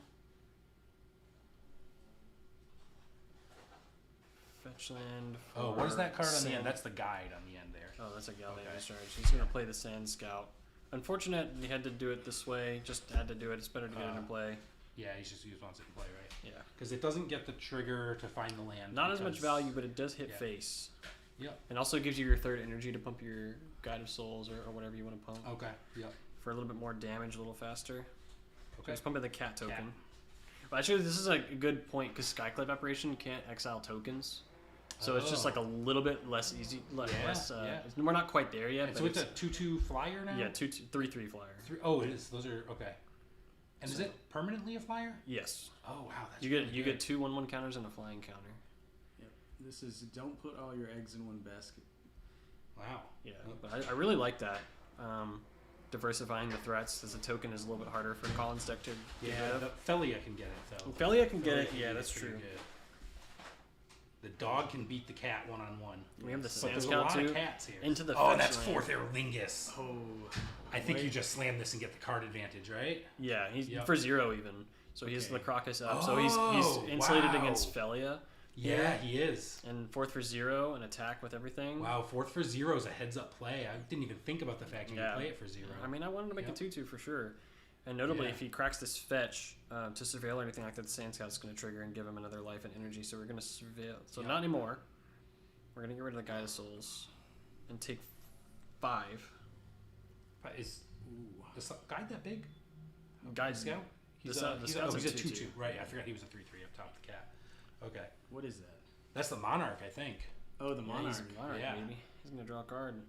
Fetch land. Oh, what is that card on the Sand- end? That's the guide on the end there. Oh, that's a Galleon Okay. Discharge. He's gonna play the Sand Scout. Unfortunate, he had to do it this way. Just had to do it. It's better to get it in play. Yeah, he just wants it in play, right? Yeah. Because it doesn't get the trigger to find the land. Not as much because- value, but it does hit Yeah. face. Yep. And also gives you your 3rd energy to pump your Guide of Souls or whatever you want to pump Okay. Yep. for a little bit more damage, a little faster. So Okay. it's pumping the cat token. But actually, this is a good point because Skyclave Apparition can't exile tokens. So it's just Oh. like a little bit less easy. Yeah, Less. yeah. We're not quite there yet. And But so it's a it's, 2/2 flyer now. yeah, 3/3 flyer. Oh, it is. Those are okay. And is So- it permanently a flyer? Yes. Oh wow, that's You get really you good. get 2 1/1 counters and a flying counter. Yep. This is don't put all your eggs in one basket. Wow. Yeah, but I really like that. Diversifying the threats as a token is a little bit harder for Colin's deck to get rid Yeah, of. the Thalia can get it though. Thalia can get Thalia it. can Yeah, get that's it pretty true. good. The dog can beat the cat 1-on-1. We have the But Sand there's a Scout lot too. of cats here. Into the Oh, fetch that's land. 4th Erlingus. Oh. I think Wait. you just slam this and get the card advantage, right? Yeah, he's Yep. for 0 even. So he has Okay. the Crocus up. So Oh, he's insulated wow. against Felia. Yeah, he is. And 4th for 0 and attack with everything. Wow, 4th for 0 is a heads up play. I didn't even think about the fact you Yeah. could play it for 0. I mean, I wanted to make Yep. a 2/2 for sure. And notably, Yeah. if he cracks this fetch to surveil or anything like that, the Sand Scout's going to trigger and give him another life and energy. So we're going to surveil. So Yep. not anymore. We're going to get rid of the Guide of Souls and take 5. But is the guide that big? Guide Scout? The Scout's a he's a 2/2. 2/2. Right, I forgot he was a 3/3 up top, the cat. Okay. What is that? That's the Monarch, I think. Oh, the Yeah, monarch. he's a Monarch, Yeah. baby. He's going to draw a card. And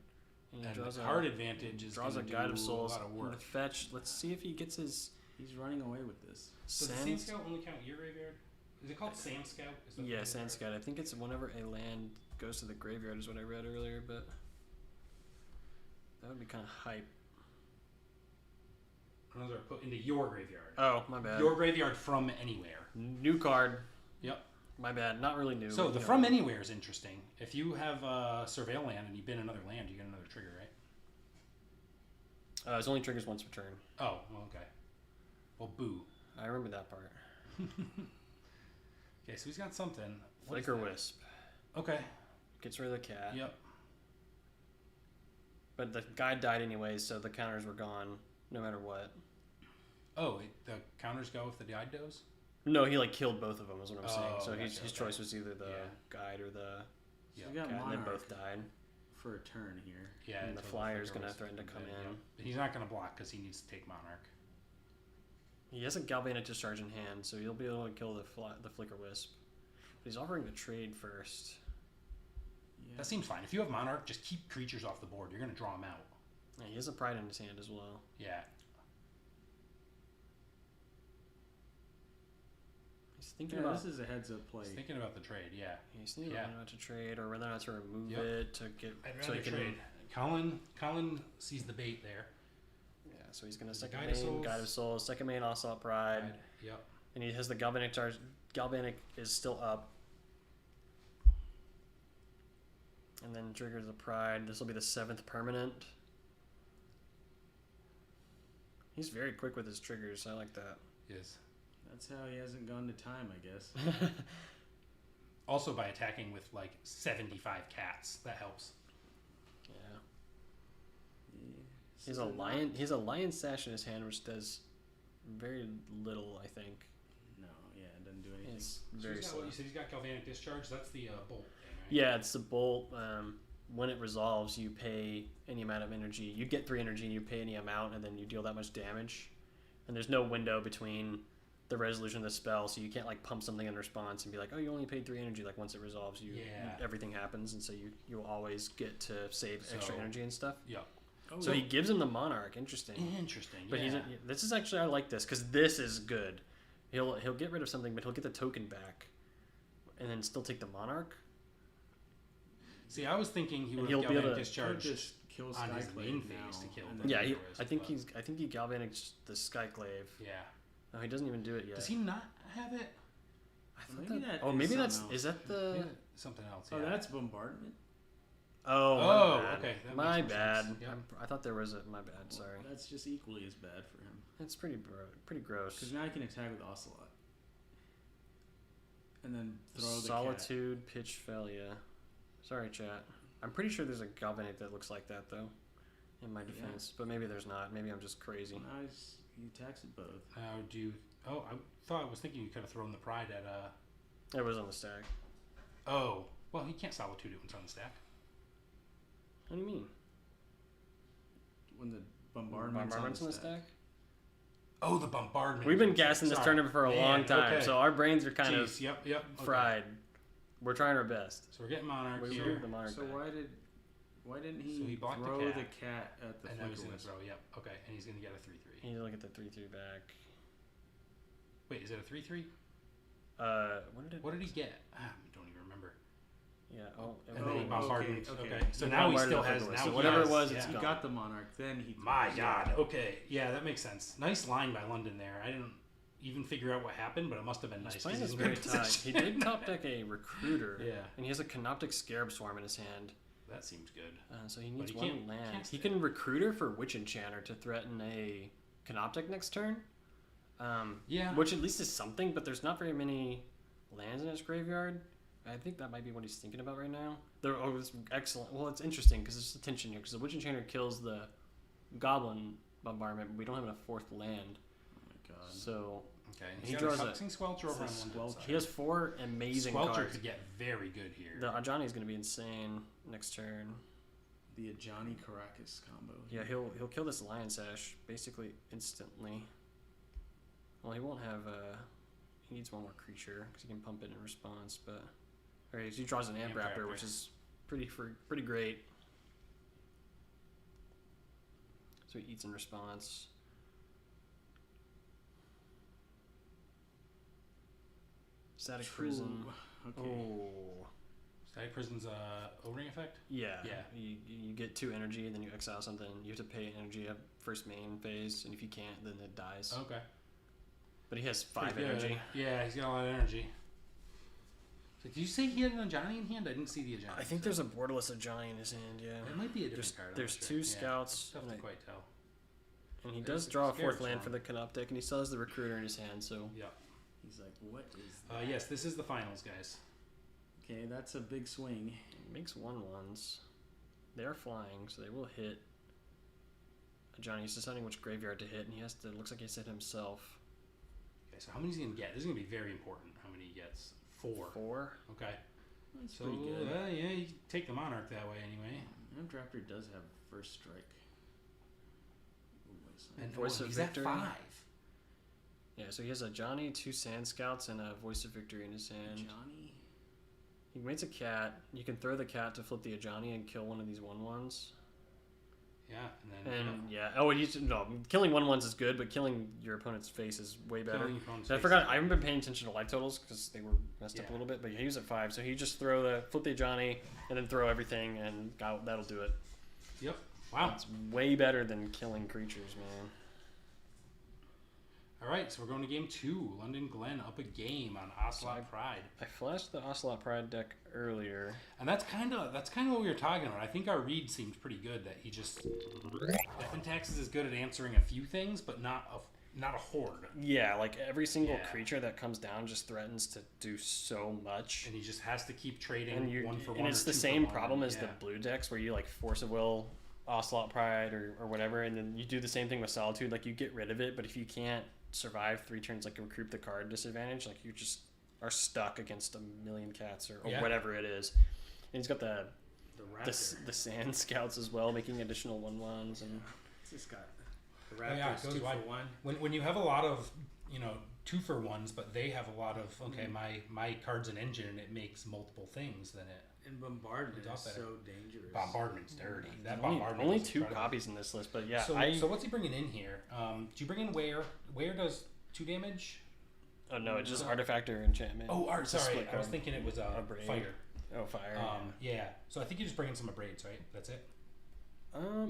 he And draws the a card advantage is draws a gonna Guide do of Souls. a lot of and work. the fetch. Let's see if he gets his He's running away with this. Does the Sand. Sand Scout only count your graveyard? Is it called Sand Scout? Is that Yeah, the Sand graveyard? Scout. I think it's whenever a land goes to the graveyard is what I read earlier, but that would be kind of hype. Those are put into your graveyard. Oh, my bad. Your graveyard from anywhere. New card. Yep. My bad. Not really new. So but, the you from know. anywhere is interesting. If you have a surveil land and you bin another land, you get another trigger, right? It only triggers once per turn. Oh, well, okay. Well, boo. I remember that part. Okay, so he's got something. What is Flicker that? Wisp. Okay. Gets rid of the cat. Yep. But the guide died anyways, so the counters were gone no matter what. Oh, the counters go if the guide goes? No, he like killed both of them is what I'm saying. Oh, So gotcha, his okay. choice was either the Yeah. guide or the So Yep. we got cat, and they monarch. both died. for a turn here. Yeah, And the until flyer's flicker gonna was threaten to put come yeah. in. But he's not gonna block because he needs to take Monarch. He has a Galvanic Discharge in hand, so he'll be able to kill the Flicker Wisp. But he's offering to trade first. Yeah. That seems fine. If you have Monarch, just keep creatures off the board. You're gonna draw them out. Yeah, he has a Pride in his hand as well. Yeah. He's thinking Yeah, about this is a heads up play. He's thinking about the trade. Yeah. he's thinking Yeah. about whether or not to trade or whether or not to remove Yep. it to get I'd so rather he can trade. Colin sees the bait there. Yeah, so he's gonna The second Guide of main Souls. Guide of Souls, second main Assault Pride, Right. Yep. and he has the Galvanic charge. Galvanic is still up, and then triggers the Pride. This will be the 7th permanent. He's very quick with his triggers. I like that. Is That's how he hasn't gone to time, I guess. also by attacking with like 75 cats. That helps. Yeah. Yeah. He has a lion. He has a lion sash in his hand, which does very little. I think No, yeah, it doesn't do anything. it's So very he's got, slow. what you said he's got Galvanic Discharge. That's the bolt thing, right? Yeah, it's the bolt. When it resolves, you pay any amount of energy. You get 3 energy, and you pay any amount, and then you deal that much damage. And there's no window between the resolution of the spell, so you can't like pump something in response and be like, oh, you only paid 3 energy. Like once it resolves, Yeah. everything happens, and so you'll always get to save extra So- energy and stuff. Yep. Oh, So he gives him the Monarch. Interesting. Interesting. But yeah. this is actually I like this because this is good. He'll get rid of something, but he'll get the token back, and then still take the Monarch. See, I was thinking he And would he'll have be able Galvanic to Discharge just kill on his Skyclave main now, phase to kill and the then- Yeah, Vampirist, I think he Galvanics the Skyclave. Yeah. No, he doesn't even do it yet. Does he not have it? I thought Maybe that, that oh, is maybe that's something is that the? Maybe something else. Yeah. Oh, that's bombardment. Oh, Oh, my bad. okay, that My makes more bad. sense. Yep. I thought there was a. My bad. Sorry. That's just equally as bad for him. It's pretty Because gross. now he can attack with Ocelot. And then throw the cat. Solitude, Pitch Failure. Sorry, chat. I'm pretty sure there's a Galvanic that looks like that though. In my defense, but maybe there's not. Maybe I'm just crazy. Well, now he attacks with both. Now do you... Oh, I was thinking you could have thrown the Pride at... It was on the stack. Oh. Well, he can't Solitude it when it's on the stack. What do you mean? When the bombardment's on the stack? Oh, the Bombardment. We've been gassing this Sorry. tournament for a Man, long time, okay. so our brains are kind Jeez, yep. of Okay. fried. We're trying our best. So we're getting Monarch We here. moved the Monarch So back. why didn't he So he blocked the throw cat. the cat at the And now he's going to flicker? throw, yep. Okay, and he's going to get a 3/3. You need to look at the 3/3 back. Wait, is it a 3/3? What did What did he get? I don't even remember. Yeah. Oh. And it then he was- bombarded. okay. Okay. So He now he bombarded still the has... Flicker Now Wisp. So he whatever has- it was, yeah. it's He gone. got the Monarch, then he... My God. Okay. Yeah, that makes sense. Nice line by London there. I didn't even figure out what happened, but it must have been nice. His 'cause plan he's is in very good tight. position. He did top deck a Recruiter. Yeah. And he has a Canoptic Scarab Swarm in his hand. That seems good. So he needs he one can't land. cast He it. can Recruiter for Witch Enchanter to threaten a Canoptic next turn. Yeah. Which at least is something, but there's not very many lands in his graveyard. I think that might be what he's thinking about right now. It's excellent. Well, it's interesting because there's a tension here because the Witch Enchanter kills the Goblin Bombardment, but we don't have enough 4th land. Oh my God. So Okay. He He's draws got a- a Cuxing Squelcher over on It's a one Squelcher. he has 4 amazing Squelcher cards. could get very good here. The Ajani is going to be insane next turn. The Ajani Caracas combo. Yeah, he'll kill this Lion Sash basically instantly. Well, he won't have he needs one more creature because he can pump it in response. But he draws an Amp Raptor, which is pretty great. So he eats in response. Static Prison. Okay. Oh. Static Prison's O-Ring effect? Yeah. Yeah. You get 2 energy, and then you exile something. You have to pay energy at first main phase, and if you can't, then it dies. Okay. But he has 5 Pretty good. energy. Yeah, he's got a lot of energy. So did you say he had an Ajani in hand? I didn't see the Ajani. I think there's a borderless Ajani in his hand, yeah. It might be a different There's, card. I'm there's not 2 sure. scouts, Yeah, tough and, to quite tell. and he There's does the draw a Scarab 4th land for Swarm. the Canoptic, and he still has the Recruiter in his hand, so... Yeah. He's like, what is that? Yes, this is the finals, guys. Okay, that's a big swing. Makes 1/1s. They are flying, so they will hit. Ajani, he's deciding which graveyard to hit, and he has to... looks like he has to hit himself. Okay, so how many is he going to get? This is going to be very important, how many he gets. 4. 4? Okay. That's So, pretty good. yeah, you can take the Monarch that way anyway. Raptor does have first strike. Ooh, And Voice of he's at Victory. 5. Yeah, so he has a Johnny, 2 Sand Scouts, and a Voice of Victory in his hand. Johnny. He makes a cat. You can throw the cat to flip the Ajani and kill one of these 1/1s. Yeah, and then And yeah, oh, and killing 1/1s is good, but killing your opponent's face is way better. killing your opponent's So I face forgot. is I haven't been paying attention to life totals because they were messed up a Yeah. little bit. But he was at 5, so he just flip the Ajani, and then throw everything, and that'll do it. Yep. Wow. It's way better than killing creatures, man. All right, so we're going to game 2. London Glen up a game on Ocelot Pride, I flashed the Ocelot Pride deck earlier. and that's kind of what we were talking about. I think our read seemed pretty good. That he just Defintax is good at answering a few things, but not a horde. Yeah, like every single Yeah. creature that comes down just threatens to do so much. And he just has to keep trading And one for one. and it's or the 2 for same 1. problem as the Yeah. blue decks where you like Force of Will, Ocelot Pride, or whatever, and then you do the same thing with Solitude. Like you get rid of it, but if you can't survive 3 turns, like recruit the card disadvantage, like you just are stuck against a million cats or Yeah. whatever it is. And he's got the Raptor. the Sand Scouts as well, making additional 1/1s and It's just got the Oh, yeah, it Raptors goes 2 wide. for 1. When you have a lot of 2 for 1s, but they have a lot of my card's an engine and it makes multiple things, then it And Bombardment It's all is better. so dangerous. bombardment's dirty. That only, bombardment only is 2 incredible. copies in this list, but yeah, So what's he bringing in here? Do you bring in Where? Where does 2 damage? oh no, it's just artifact or enchantment. Oh, It's a sorry. split I was card. thinking it was A braid. fire. Oh, fire. Yeah. So I think you just bring in some Abrades, right? That's it.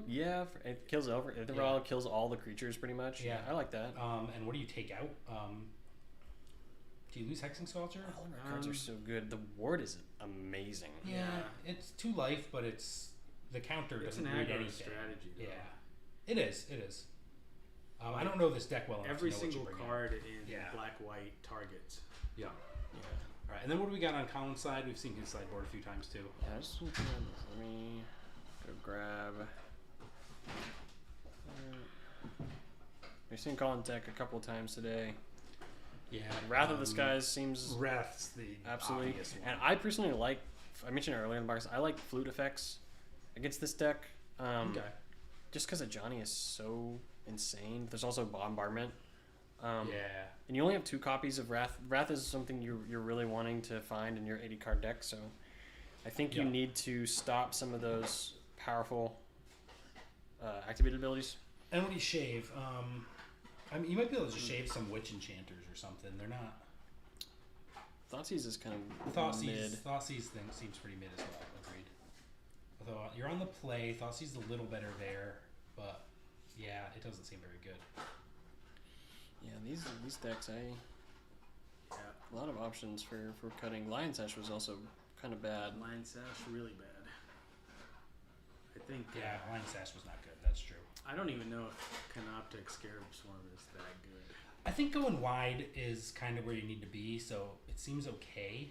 Yeah, it kills Itherall kills all the creatures pretty much. Yeah. I like that. And what do you take out? Do you lose Hexing Sculpture? All of our cards are so good. The ward is amazing. Yeah, it's 2 life, but it's the counter It's doesn't an read aggro anything. strategy, though. Yeah, it is. It is. I don't know this deck well enough. Every to know what you single bring in. ard in Yeah. black-white targets. Yeah. All right, and then what do we got on Colin's side? We've seen his sideboard a few times too. Yeah, let me go grab. We've seen Colin deck a couple times today. Yeah. Wrath of the Skies seems Wrath's the absolutely. obvious one. And I personally like. I mentioned earlier in the box. I like flute effects against this deck. Okay. Just because Johnny is so insane. There's also bombardment. Yeah. And you only have 2 copies of Wrath. Wrath is something you're really wanting to find in your 80 card deck. So I think you Yeah. need to stop some of those powerful activated abilities. And what do you shave? I mean, you might be able to just shave some Witch Enchanters or something. They're not. Thoughtseize is kind of mid. Thoughtseize thing seems pretty mid as well. Agreed. Although you're on the play, Thoughtseize is a little better there, but yeah, it doesn't seem very good. Yeah, these decks, Yeah. a lot of options for cutting. Lion Sash was also kind of bad. Lion Sash, really bad. I think. Yeah, Lion Sash was not good. That's true. I don't even know if Canoptic Scarab Swarm is that good. I think going wide is kind of where you need to be, so it seems okay.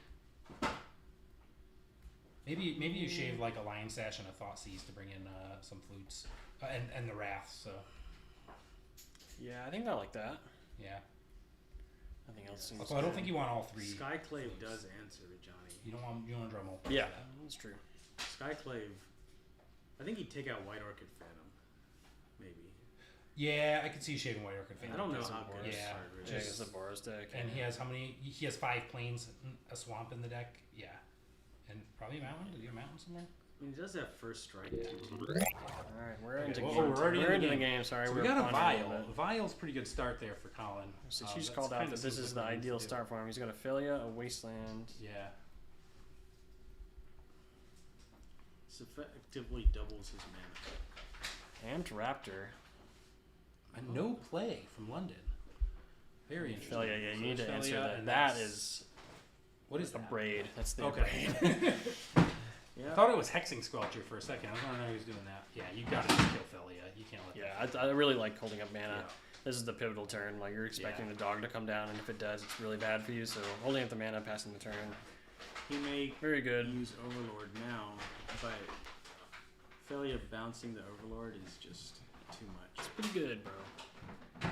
Maybe you shave like a Lion Sash and a Thoughtseize to bring in some flutes and the Wrath. So Yeah, I think I like that. yeah. Nothing else seems. Also, I don't think you want all 3. Skyclave flutes. does answer to Johnny. You don't want Dremel. Yeah, that's true. Skyclave, I think he'd take out White Orchid Phantom. Maybe. Yeah, I could see you shaving White Orchid I Phantom. don't know Doesn't how work. good his Yeah, card really Yeah, is. it's the Boros deck. And he has how many? He has 5 plains, a swamp in the deck. Yeah, and probably a mountain. Did he have a mountain somewhere? I mean, he does have first strike too. All right, we're into Whoa, game. we're already we're in the into the game. game. Sorry, So we're we got a pondering Vial. bit. Vial's pretty good start there for Colin. So she's That's called out kinda that this seems is like the what he needs ideal to do. start for him. He's got Ophelia, a Wasteland. Yeah. This effectively doubles his mana. Amped Raptor. And no play from London. Very interesting. Ophelia, yeah, you So need to Ophelia, answer that. and That that's- is What is a that? braid. That's the Okay. braid. I thought it was Hexing Squelcher for a second. I was wondering how he was doing that. Yeah, you got to kill Ophelia. You can't let that. Yeah, I really like holding up mana. Yeah. This is the pivotal turn. Like you're expecting Yeah. the dog to come down, and if it does, it's really bad for you. So holding up the mana, passing the turn, He may very good. use Overlord now, but Ophelia bouncing the Overlord is just too much. It's pretty good, bro.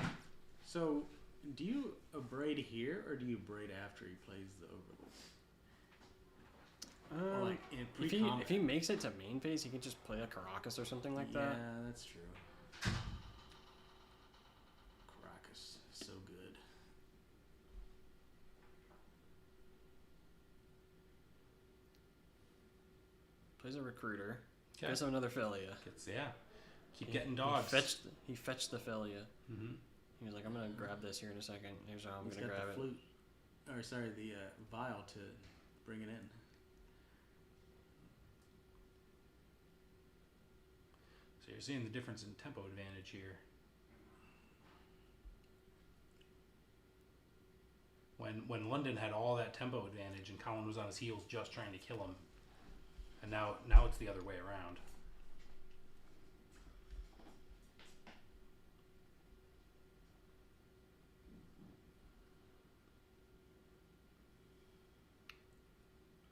So, do you braid here, or do you braid after he plays the Overlord? Or like in if pre-combat. he makes it to main phase, he can just play a Caracas or something like that. Yeah, that's true. Caracas, so good. Plays a recruiter. Okay. Gets him another Philia. Keep getting dogs. He fetched the Philia. Mm-hmm. He was like, I'm gonna grab this here in a second. Here's how I'm He's gonna got grab the it. flute, or sorry, the vial to bring it in. So you're seeing the difference in tempo advantage here. When London had all that tempo advantage and Colin was on his heels just trying to kill him, and now it's the other way around.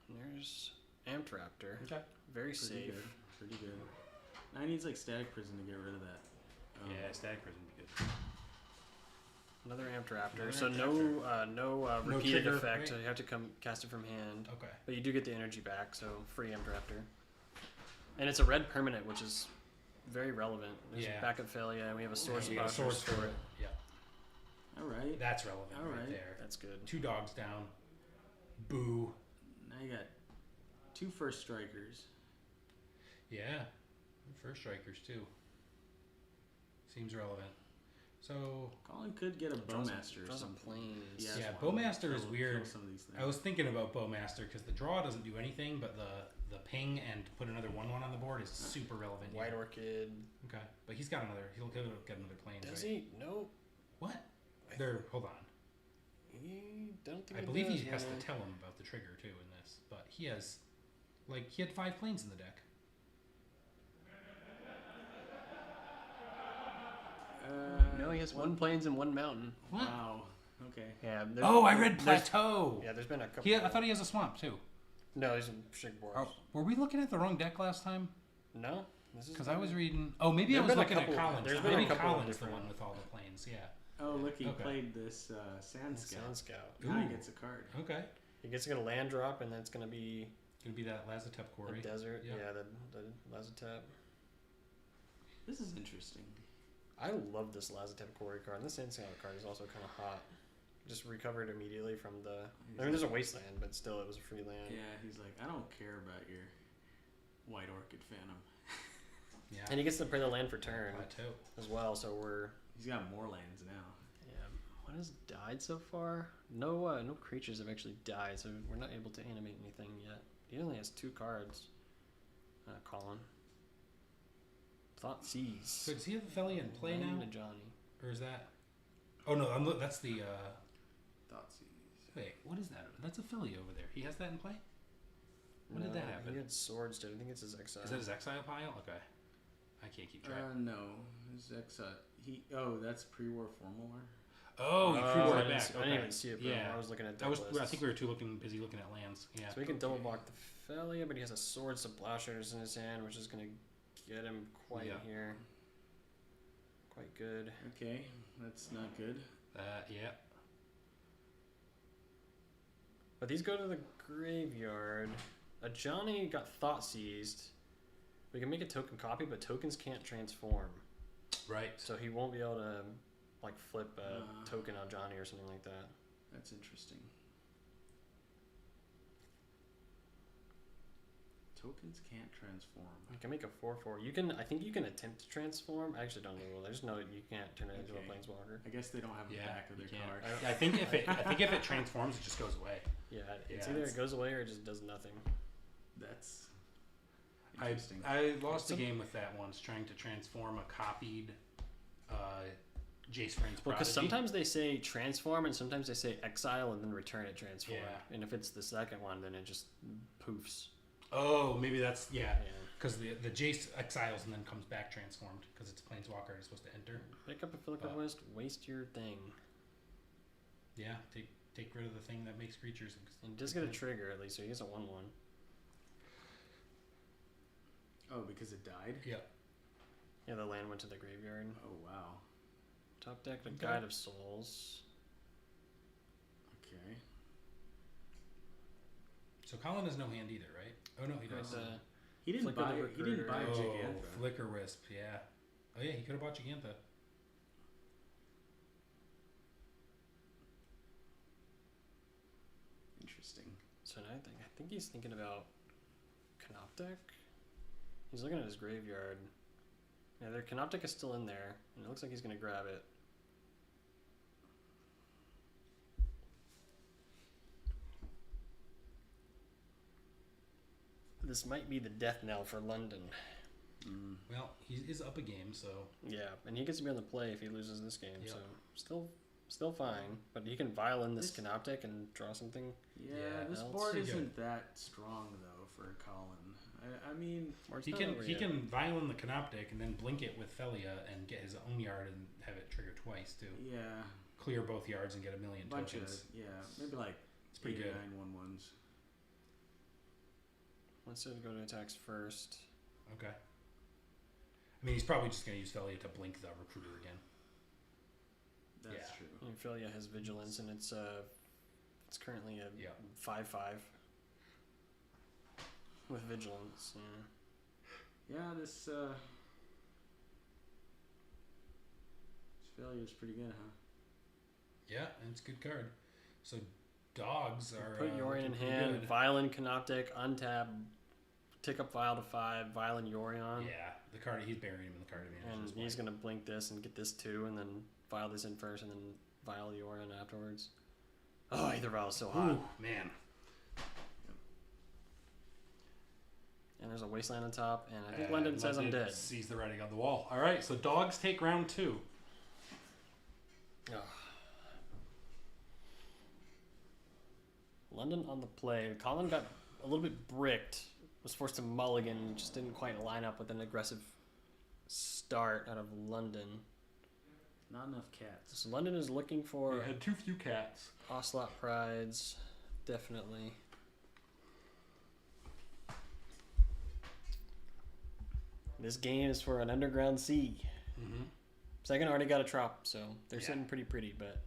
There's Amped Raptor. Okay. Very Pretty safe. good. Pretty good. Now he needs like Static Prison to get rid of that. Yeah, Static Prison would be good. Another Amped Raptor. Another So Amped no No repeated trigger, effect. right. You have to come cast it from hand. Okay. But you do get the energy back, so free Amped Raptor. And it's a red permanent, which is very relevant. There's Yeah. a backup failure, and we have a source You got a spot source for it. Yeah, All right. that's relevant All right right. there. That's good. 2 dogs down. Boo. Now you got 2 first strikers. Yeah. First strikers too. Seems relevant. So Colin could get a Bowmaster or Draws some something. planes. He has yeah, one. Bowmaster is Kill weird. some of these things. I was thinking about Bowmaster because the draw doesn't do anything, but the ping and put another 1/1 on the board is super relevant. White here. Orchid. Okay, but he'll get another plane. Does right? he? No. What? There. Hold on. He don't think I he believe does, he has to man. tell him about the trigger too in this, but he has, he had 5 planes in the deck. No, he has 1 plains and 1 mountain. What? Wow. Okay. Yeah. Oh, I read there's- plateau. Yeah, there's been a couple. I thought he has a swamp too. No, he's in Shig Boros. Oh, were we looking at the wrong deck last time? No. This is Because I was reading. Oh, maybe I There've was been a looking at couple- Collins. there's been a Maybe couple of Collins the different- one with all the planes. Yeah. Oh, look, he Okay. played this Sand Scout. Sand Scout. Now he Ooh. gets a card. Okay. He gets to get a land drop, and then it's gonna be Gonna be that Lazatep a quarry. desert. Yeah. Yeah, the Lazatep. This is interesting. I love this Lazatep Quarry card. And this Sand Scout card is also kind of hot. Just recovered immediately from the. I mean, there's a wasteland, but still, it was a free land. Yeah, he's like, I don't care about your White Orchid Phantom. Yeah. And he gets to play the land for turn Plateau. as well. So we're. He's got more lands now. Yeah. What has died so far? No, no creatures have actually died, so we're not able to animate anything yet. He only has 2 cards. Colin. Thought Seas. So does he have the Feli in play now, And Johnny. or is that? Oh no, that's the. Thoughtseize. Wait, what is that? That's a Philly over there. He has that in play. When did that No, happen? He had swords, dude. I think it's his exile. Is that his exile pile? Okay. I can't keep track. No, his that's pre-war formal war. Oh, you I pre-war didn't back. see- I Okay. didn't even see it, bro. Yeah. I was looking at I deck lists. think we were busy looking at lands. Yeah. So we can double block the Felia, but he has a Swords of Plowshares in his hand, which is going to get him quite Yeah. here. Quite good. Okay, that's not good. Yeah. But these go to the graveyard. A Johnny got Thought Seized. We can make a token copy, but tokens can't transform. Right. So he won't be able to flip a Ah. token on Johnny or something like that. That's interesting. Tokens can't transform. You can make a 4/4. I think you can attempt to transform. I actually don't know. I just know that you can't turn it into a Okay. planeswalker. I guess they don't have the Yeah, back of their you can't. card. I think if it transforms, it just goes away. Yeah, it's Yeah, either it's- it goes away or it just does nothing. That's I interesting. lost a game with that once, trying to transform a copied Jace Friends Well, because Prodigy. sometimes they say transform and sometimes they say exile and then return it transform. Yeah. And if it's the second one, then it just poofs. Oh, maybe that's Yeah. because the Jace exiles and then comes back transformed because it's a planeswalker and it's supposed to enter. Pick up a Filica West, waste your thing. Yeah, take rid of the thing that makes creatures. And just get a trigger at least, so he gets a 1/1. Oh, because it died? Yeah. Yeah, the land went to the graveyard. Oh, wow. Top deck, the Okay. Guide of Souls. Okay. So Colin has no hand either, right? Oh no, he does. He didn't Flicker buy. the He didn't buy Recruiter. Gigantha. Flicker Wisp, yeah. Oh yeah, he could have bought Gigantha. Interesting. So now I think he's thinking about Canoptek. He's looking at his graveyard. Yeah, their Canoptek is still in there, and it looks like he's gonna grab it. This might be the death knell for London. Well, he is up a game, so Yeah, and he gets to be on the play if he loses this game, Yep. so still fine. But he can violin this Canoptek and draw something. Yeah, this that's board pretty isn't that strong though for Colin. I mean, Or it's he not can over he yet. can violin the Canoptic and then blink it with Felia and get his own yard and have it trigger twice too. yeah, Clear both yards and get a million bunch tokens. of maybe like It's pretty 8 or good. 9 1/1s. Let's just go to attacks first. Okay. I mean, he's probably just going to use Felia to blink the Recruiter again. That's Yeah. true. And Ophelia has vigilance, and it's currently a Yeah. 5/5 with vigilance. Yeah. Yeah, this failure's pretty good, huh? Yeah, and it's a good card. So dogs are Put Yorion in looking pretty hand. good. Violin Canoptek, untap, tick up Vial to 5. Violin Yorion. Yeah, the card he's burying him in the card advantage. And is he's white. gonna blink this and get this 2, and then Vial this in first, and then Vial Yorion afterwards. Oh, either Vial is so hot. Ooh, man. And there's a wasteland on top, and I think And London says I'm London dead. Sees the writing on the wall. All right, so dogs take round 2. Ugh. London on the play. Colin got a little bit bricked. Was forced to mulligan. Just didn't quite line up with an aggressive start out of London. Not enough cats. So London is looking for had too few cats. Ocelot Prides. Definitely. This game is for an underground sea. Mm-hmm. Second already got a trop, so they're Yeah. sitting pretty pretty, but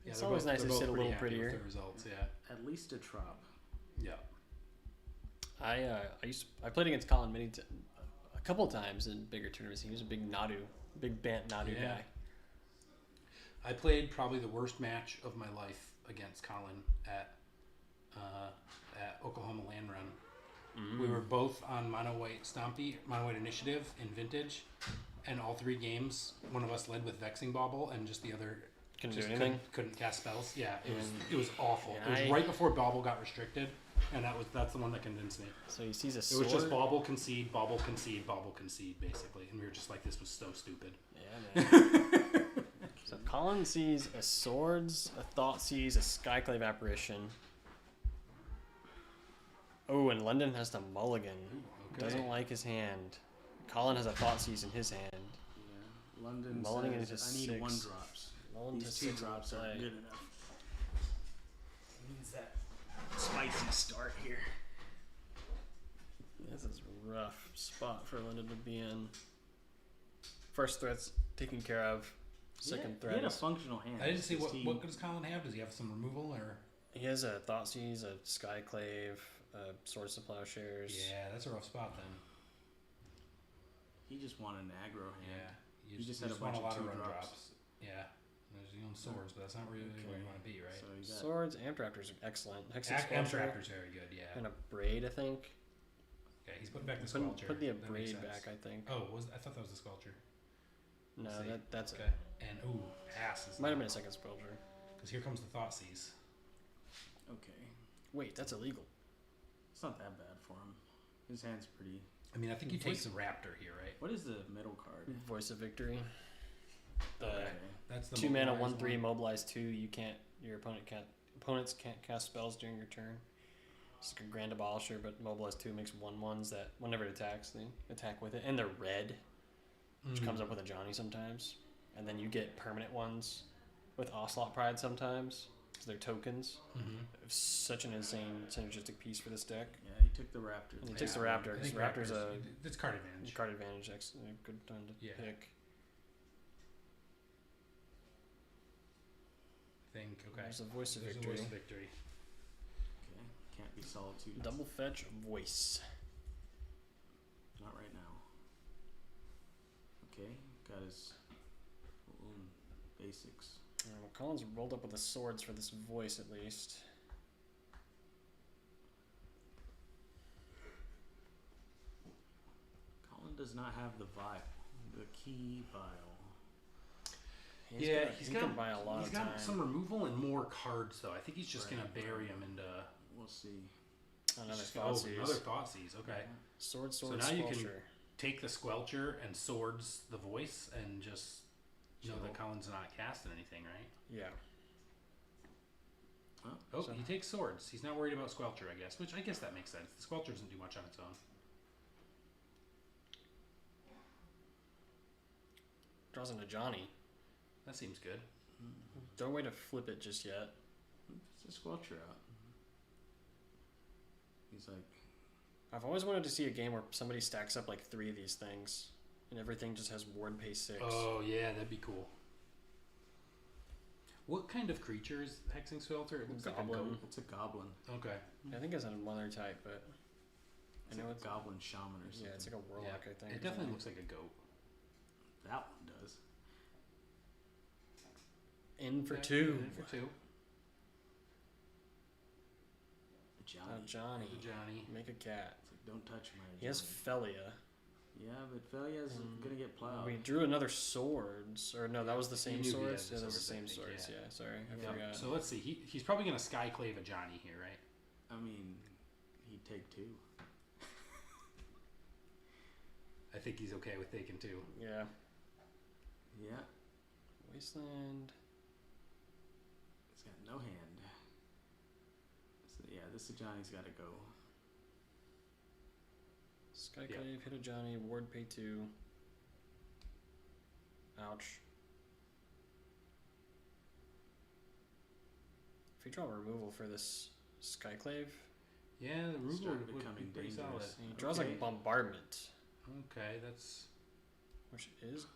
Yeah, it's they're always both- nice they're to both sit a pretty little happy with prettier. the results, yeah. At least a trop. Yeah. I played against Colin a couple of times in bigger tournaments. He was a big big Bant Nadu Yeah. guy. I played probably the worst match of my life against Colin at Oklahoma Land Run. Mm. We were both on Mono White Initiative in Vintage, and all 3 games, one of us led with Vexing Bauble, and just the other Couldn't just do anything. couldn't cast spells. Yeah, it And- was awful. and It was I- right before Bauble got restricted, and that's the one that convinced me. So he sees a It sword. was just Bauble concede, Bauble concede, Bauble concede, basically, and we were just like, this was so stupid. Yeah, man. So Colin sees a swords, a thought sees a Skyclave apparition. Oh, and London has to mulligan. Okay. Doesn't like his hand. Colin has a thought seize in his hand. Yeah. London Mulling says, into I need 6. 1 drops. Mulligan to These 2 6 on drops the are play. good enough. Means that spicy start here. This is a rough spot for London to be in. First threat's taken care of. Second He threat had a is functional hand. I didn't see His team- what does Colin have? Does he have some removal or? he has a thought seize, a Skyclave, swords to plowshares. Yeah, that's a rough spot then. He just wanted an aggro hand. Yeah, You just had a want bunch a lot of of 2 run drops. drops. Yeah, there's your own swords, but that's not really where you want to be, right? So you got Swords, Amp Raptors are excellent. Hex Amp Sculpture Raptor's very good. Yeah. and a braid, I think. Okay, he's putting back the Put, sculpture. put the That makes braid sense. back, I think. Oh, I thought that was the sculpture. No, Let's see. that's Okay, it. and pass is Might have been a second sculpture. because here comes the thought seize. okay. Wait, that's illegal. It's not that bad for him. His hand's pretty. I mean, I think you take the raptor here, right? What is the middle card? Voice of Victory. The Okay. That's the 2 mana, mobilized 1/3, one. mobilize 2. Your opponents can't cast spells during your turn. It's like a Grand Abolisher, but mobilize 2 makes 1/1s that whenever it attacks, they attack with it. And they're red, which comes up with a Johnny sometimes. And then you get permanent ones with Ocelot Pride sometimes, because they're tokens. Mm-hmm. It's such an insane synergistic piece for this deck. Yeah, he took the raptor. And he takes the Raptor, because Raptor's a It's card advantage. card advantage, a good time to Yeah. pick. I think okay. There's a Voice of There's a Victory. voice of victory. Okay. can't be Solitude. Double fetch voice. Not right now. Okay, got his own basics. Well, Colin's rolled up with the swords for this voice at least. Colin does not have the vial, the key vial. He's he got can buy a lot he's of got time. some removal and more cards though. I think he's just Right, gonna bury him into We'll see. Another another Thoughtseize. Thoughtseize. Okay, Sword, so sword, now you can sculpture. take the Squelcher and swords the voice and just know Chill. that Colin's not casting anything, right? Yeah. Oh, So- he takes swords. He's not worried about Squelcher, I guess. Which I guess that makes sense. The Squelcher doesn't do much on its own. Draws into Johnny. That seems good. Don't wait to flip it just yet. It's a Squelcher out. He's like, I've always wanted to see a game where somebody stacks up like 3 of these things, and everything just has ward pay 6. Oh yeah, that'd be cool. What kind of creature is Hexing Squelcher? It looks Goblin. like a goat. it's a goblin. Okay. I think it's another type, but It's I know like it's a goblin shaman or something. yeah, it's like a warlock. I think. It definitely looks like a goat. That one does. in for Okay, 2. in for 2. Johnny. Johnny. Johnny. Make a cat. It's like, don't touch my He has Johnny. Felia. Yeah, but Felia's gonna get plowed. We drew another swords, or no, that was the He same knew he swords. had Yeah, the that was the swords, I same think, swords. yeah. Yeah, sorry, I Yeah. forgot. So let's see. He's probably gonna Skyclave a Johnny here, right? I mean, he'd take 2. I think he's okay with taking 2. Yeah, Yeah, Wasteland. he's got no hand. So yeah, this Johnny's got to go. Skyclave, hit a Johnny, ward pay 2. Ouch. If you draw removal for this Skyclave, Yeah, the Rugal Started would be becoming pretty solid. dangerous. he draws Okay. like Bombardment, Okay, that's which is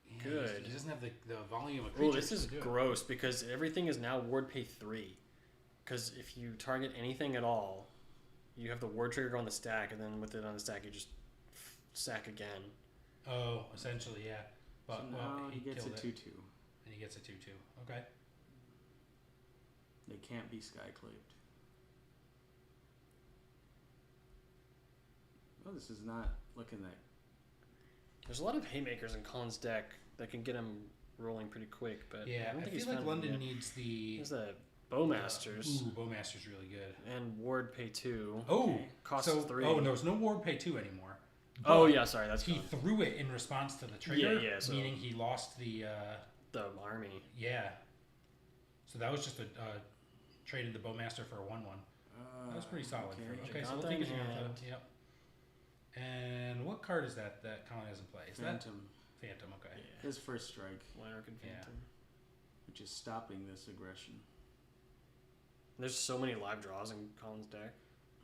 yeah, Good. He doesn't have the volume of oh, creatures. this is to do it. gross because everything is now ward pay 3. Because if you target anything at all, you have the ward trigger go on the stack, and then with it on the stack, you just sack again. Oh, essentially, yeah. But So now he gets a killed it, 2/2. and he gets a 2/2. Okay. They can't be Skyclaved. Oh, this is not looking that. There's a lot of haymakers in Colin's deck that can get him rolling pretty quick, but I Yeah, don't I think he's feel like found them London yet. needs the There's the Bowmasters Ooh, Bowmaster's really good. and ward pay 2. Oh, Costs so 3. oh, there's no ward pay 2 anymore. Oh But yeah, sorry, that's he gone. threw it in response to the trigger, yeah, so- meaning he lost the The army. yeah. So that was just a traded the Bowmaster for a 1/1. That was pretty solid. Okay, so we'll Giganta take in a Giganta. hand. Yep. And what card is that Colin has in play? Is Phantom. that Phantom? Okay. Yeah. His first strike, Lanark and Yeah. Phantom. which is stopping this aggression. There's so many live draws in Colin's deck.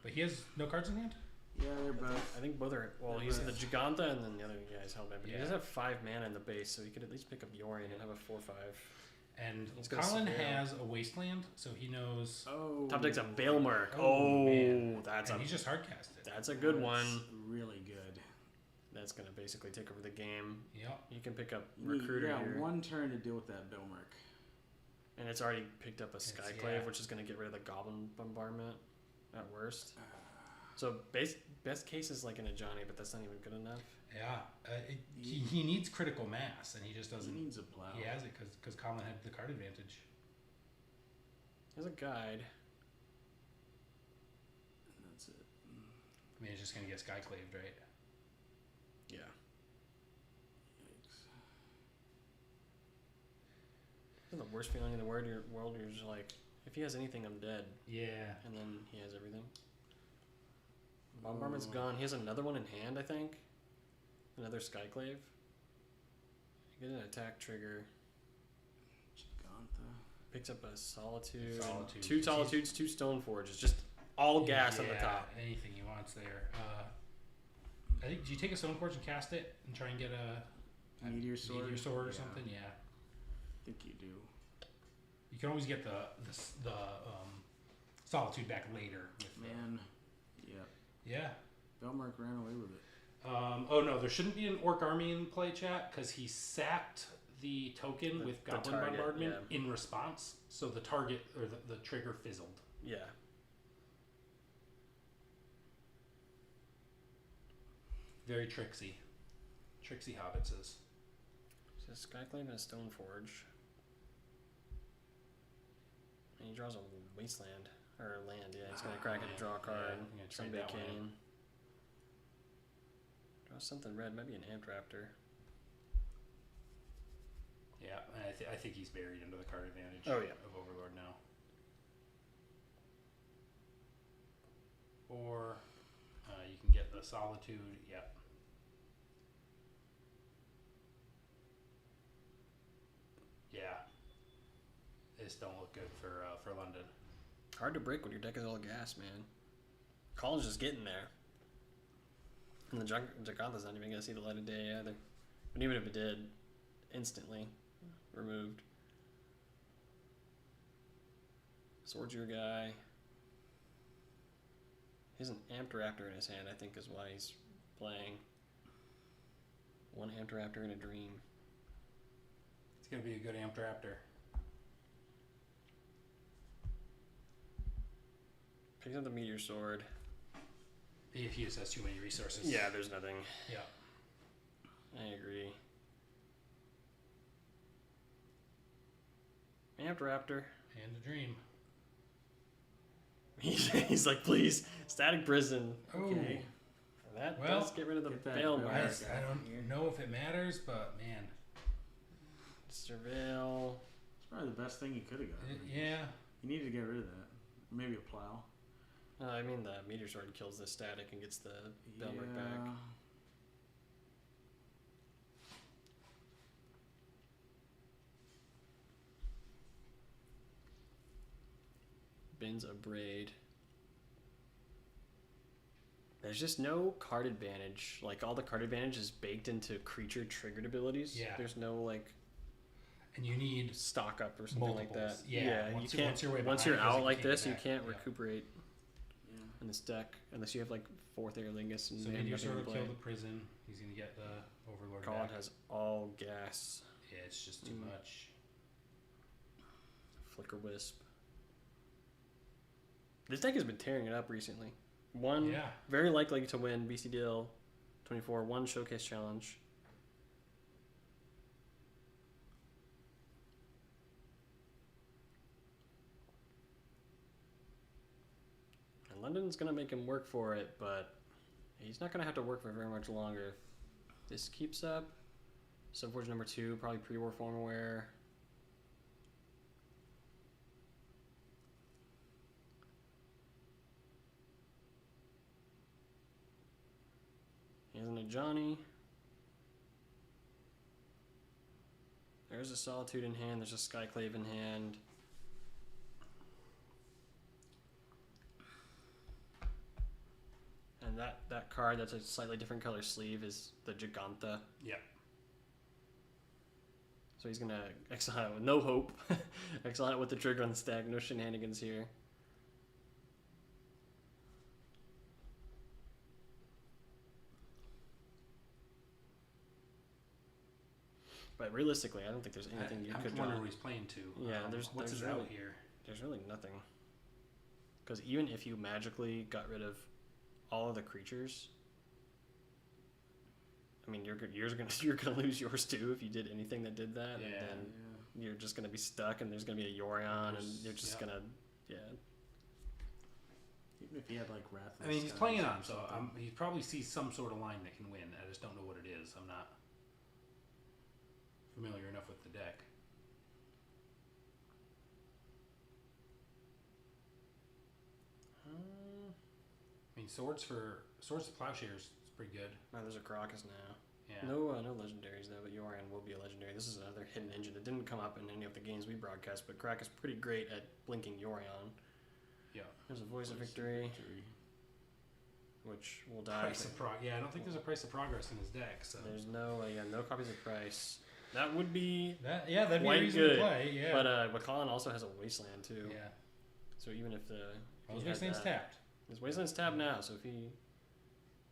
But he has no cards in hand? Yeah, they're both. I think both are. Well, They're he's both. the Giganta, and then the other guy is Hellbent. But he Yeah. does have 5 mana in the base, so he could at least pick up Yorion and have a 4/5. And He's got Colin Seville. has a Wasteland, so he knows. Oh. Top deck's a Bailmark. Oh, Oh, man. that's and a he's just hardcasted. that's a good That's one. Really good. That's gonna basically take over the game. Yep. You can pick up You need- Recruiter yeah, here, one turn to deal with that Billmark. and it's already picked up a It's- Skyclave, yeah. which is gonna get rid of the Goblin Bombardment at worst. So best case is like in a Johnny, but that's not even good enough. Yeah. He needs critical mass, and he just He doesn't. needs a plow. He has it because Colin had the card advantage. There's a guide. And that's it. I mean, he's just gonna get Skyclaved, right? Yeah. Yikes. Isn't the worst feeling in the world? You're just like, if he has anything, I'm dead. Yeah. And then he has everything. Bombardment's gone. He has another one in hand, I think. Another Skyclave. You get an attack trigger. Giganta. Picks up a Solitude. Solitude. 2 Solitudes, 2 Stoneforges. Just all gas on the Yeah, top. Anything he wants there. I think. Do you take a Stoneforge and cast it and try and get a Meteor Sword? Meteor Sword or Yeah. something? Yeah. I think you do. You can always get the Solitude back later. With Man, yeah. Yeah. Belmark ran away with it. Oh no, there shouldn't be an orc army in play, chat, because he sacked the token with the Goblin target, Bombardment yeah. in response, so the target or the trigger fizzled. Yeah. Very tricksy hobbitses. So Skyclave and a Stoneforge. And he draws a wasteland. Or a land, yeah. He's gonna crack it and draw a card. Yeah, I'm gonna trade Some big that one in. canyon. Draw something red, maybe an Amped Raptor. Yeah, I think he's buried under the card advantage Oh, yeah. of Overlord now. Or you can get the Solitude. Yep. Yeah. This don't look good for London. Hard to break when your deck is all gas, man. Colin's just getting there. And the Jagantha's not even gonna see the light of day either. But even if it did, instantly removed. Sword's your guy. He has an Amped Raptor in his hand, I think is why he's playing. One Amped Raptor in a dream. It's gonna be a good Amped Raptor. Picks up the Meteor Sword. If he just has too many resources. Yeah, there's nothing. Yeah. I agree. Amped Raptor. And a dream. He's like, please, Static Prison. Oh. Okay. That Well, does get rid of the get that Veil Veil I Mark. don't know if it matters, but man. Surveil. It's probably the best thing he could have gotten. Yeah. He needed to get rid of that. Maybe a plow. I mean, the Meteor Sword kills the static and gets the Veil Mark back. Bins a Braid. There's just no card advantage. Like, all the card advantage is baked into creature triggered abilities. Yeah. There's no, like, And you need stock up or something like that. multiples. Yeah. you Once can't. once you're way Once behind, you're it doesn't- out like get this, you back. can't Yeah. recuperate Yeah. in this deck unless you have like fourth Airlingus and So they have maybe you nothing sort to of play. kill the prison. He's gonna get the Overlord Colin back. has all gas. Yeah, it's just too much. Flicker Wisp. This deck has been tearing it up recently. One Yeah. very likely to win BCDL 24. One showcase challenge. And London's gonna make him work for it, but he's not gonna have to work for very much longer. If this keeps up. Subforge number 2, probably pre-war formware. He has a Johnny. There's a Solitude in hand. There's a Skyclave in hand. And that card that's a slightly different color sleeve is the Giganta. Yeah. So he's gonna exile it with no hope. Exile it with the trigger on the stack. No shenanigans here. But realistically, I don't think there's anything you I'm could draw. wondering what he's playing to. Yeah, what's there's his out really- here? There's really nothing. Because even if you magically got rid of all of the creatures, I mean, you're gonna lose yours too if you did anything that did that, Yeah. and then Yeah. you're just gonna be stuck, and there's gonna be a Yorion, and There's- you're just yeah. gonna, yeah. Even if he had like Wrath of I the mean, he's Skies playing or on, so something. he probably sees some sort of line that can win. I just don't know what it is. I'm not familiar enough with the deck. I mean, swords to plowshares is pretty good. Oh, there's a Crocus now. Yeah. No legendaries though, but Yorion will be a legendary. This is another hidden engine that didn't come up in any of the games we broadcast, but Krak is pretty great at blinking Yorion. Yeah. There's a Voice of Victory, which will die. Price of yeah, I don't think there's a price of progress in his deck. So There's no copies of Price. That would be that'd be quite a reason good. to play. Yeah. But Colin also has a Wasteland too. yeah. So even if Well, his He has wasteland's that. tapped. His wasteland's tapped now, so if he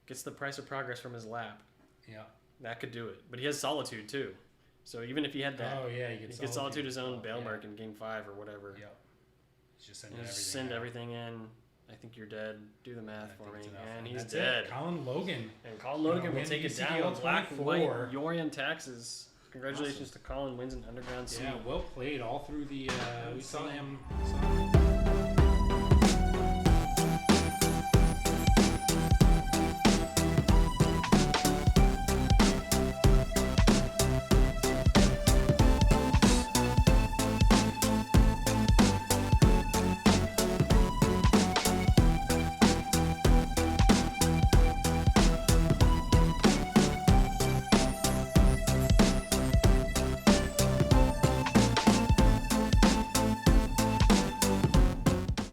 gets the price of progress from his lap, Yeah. that could do it. But he has solitude too, so even if he had that, Oh yeah, he gets solitude his own Bailmark in game 5 or whatever. Yeah. He's just And sending just everything. send out. everything in. I think you're dead. Do the math I for think me, it's enough. and he's That's dead. It. Colin Logan. And Colin Logan will win take it BCDL down. Black and white. 24. Yorion taxes. Congratulations to Colin. Wins an underground seed. Yeah, well played all through the. We saw him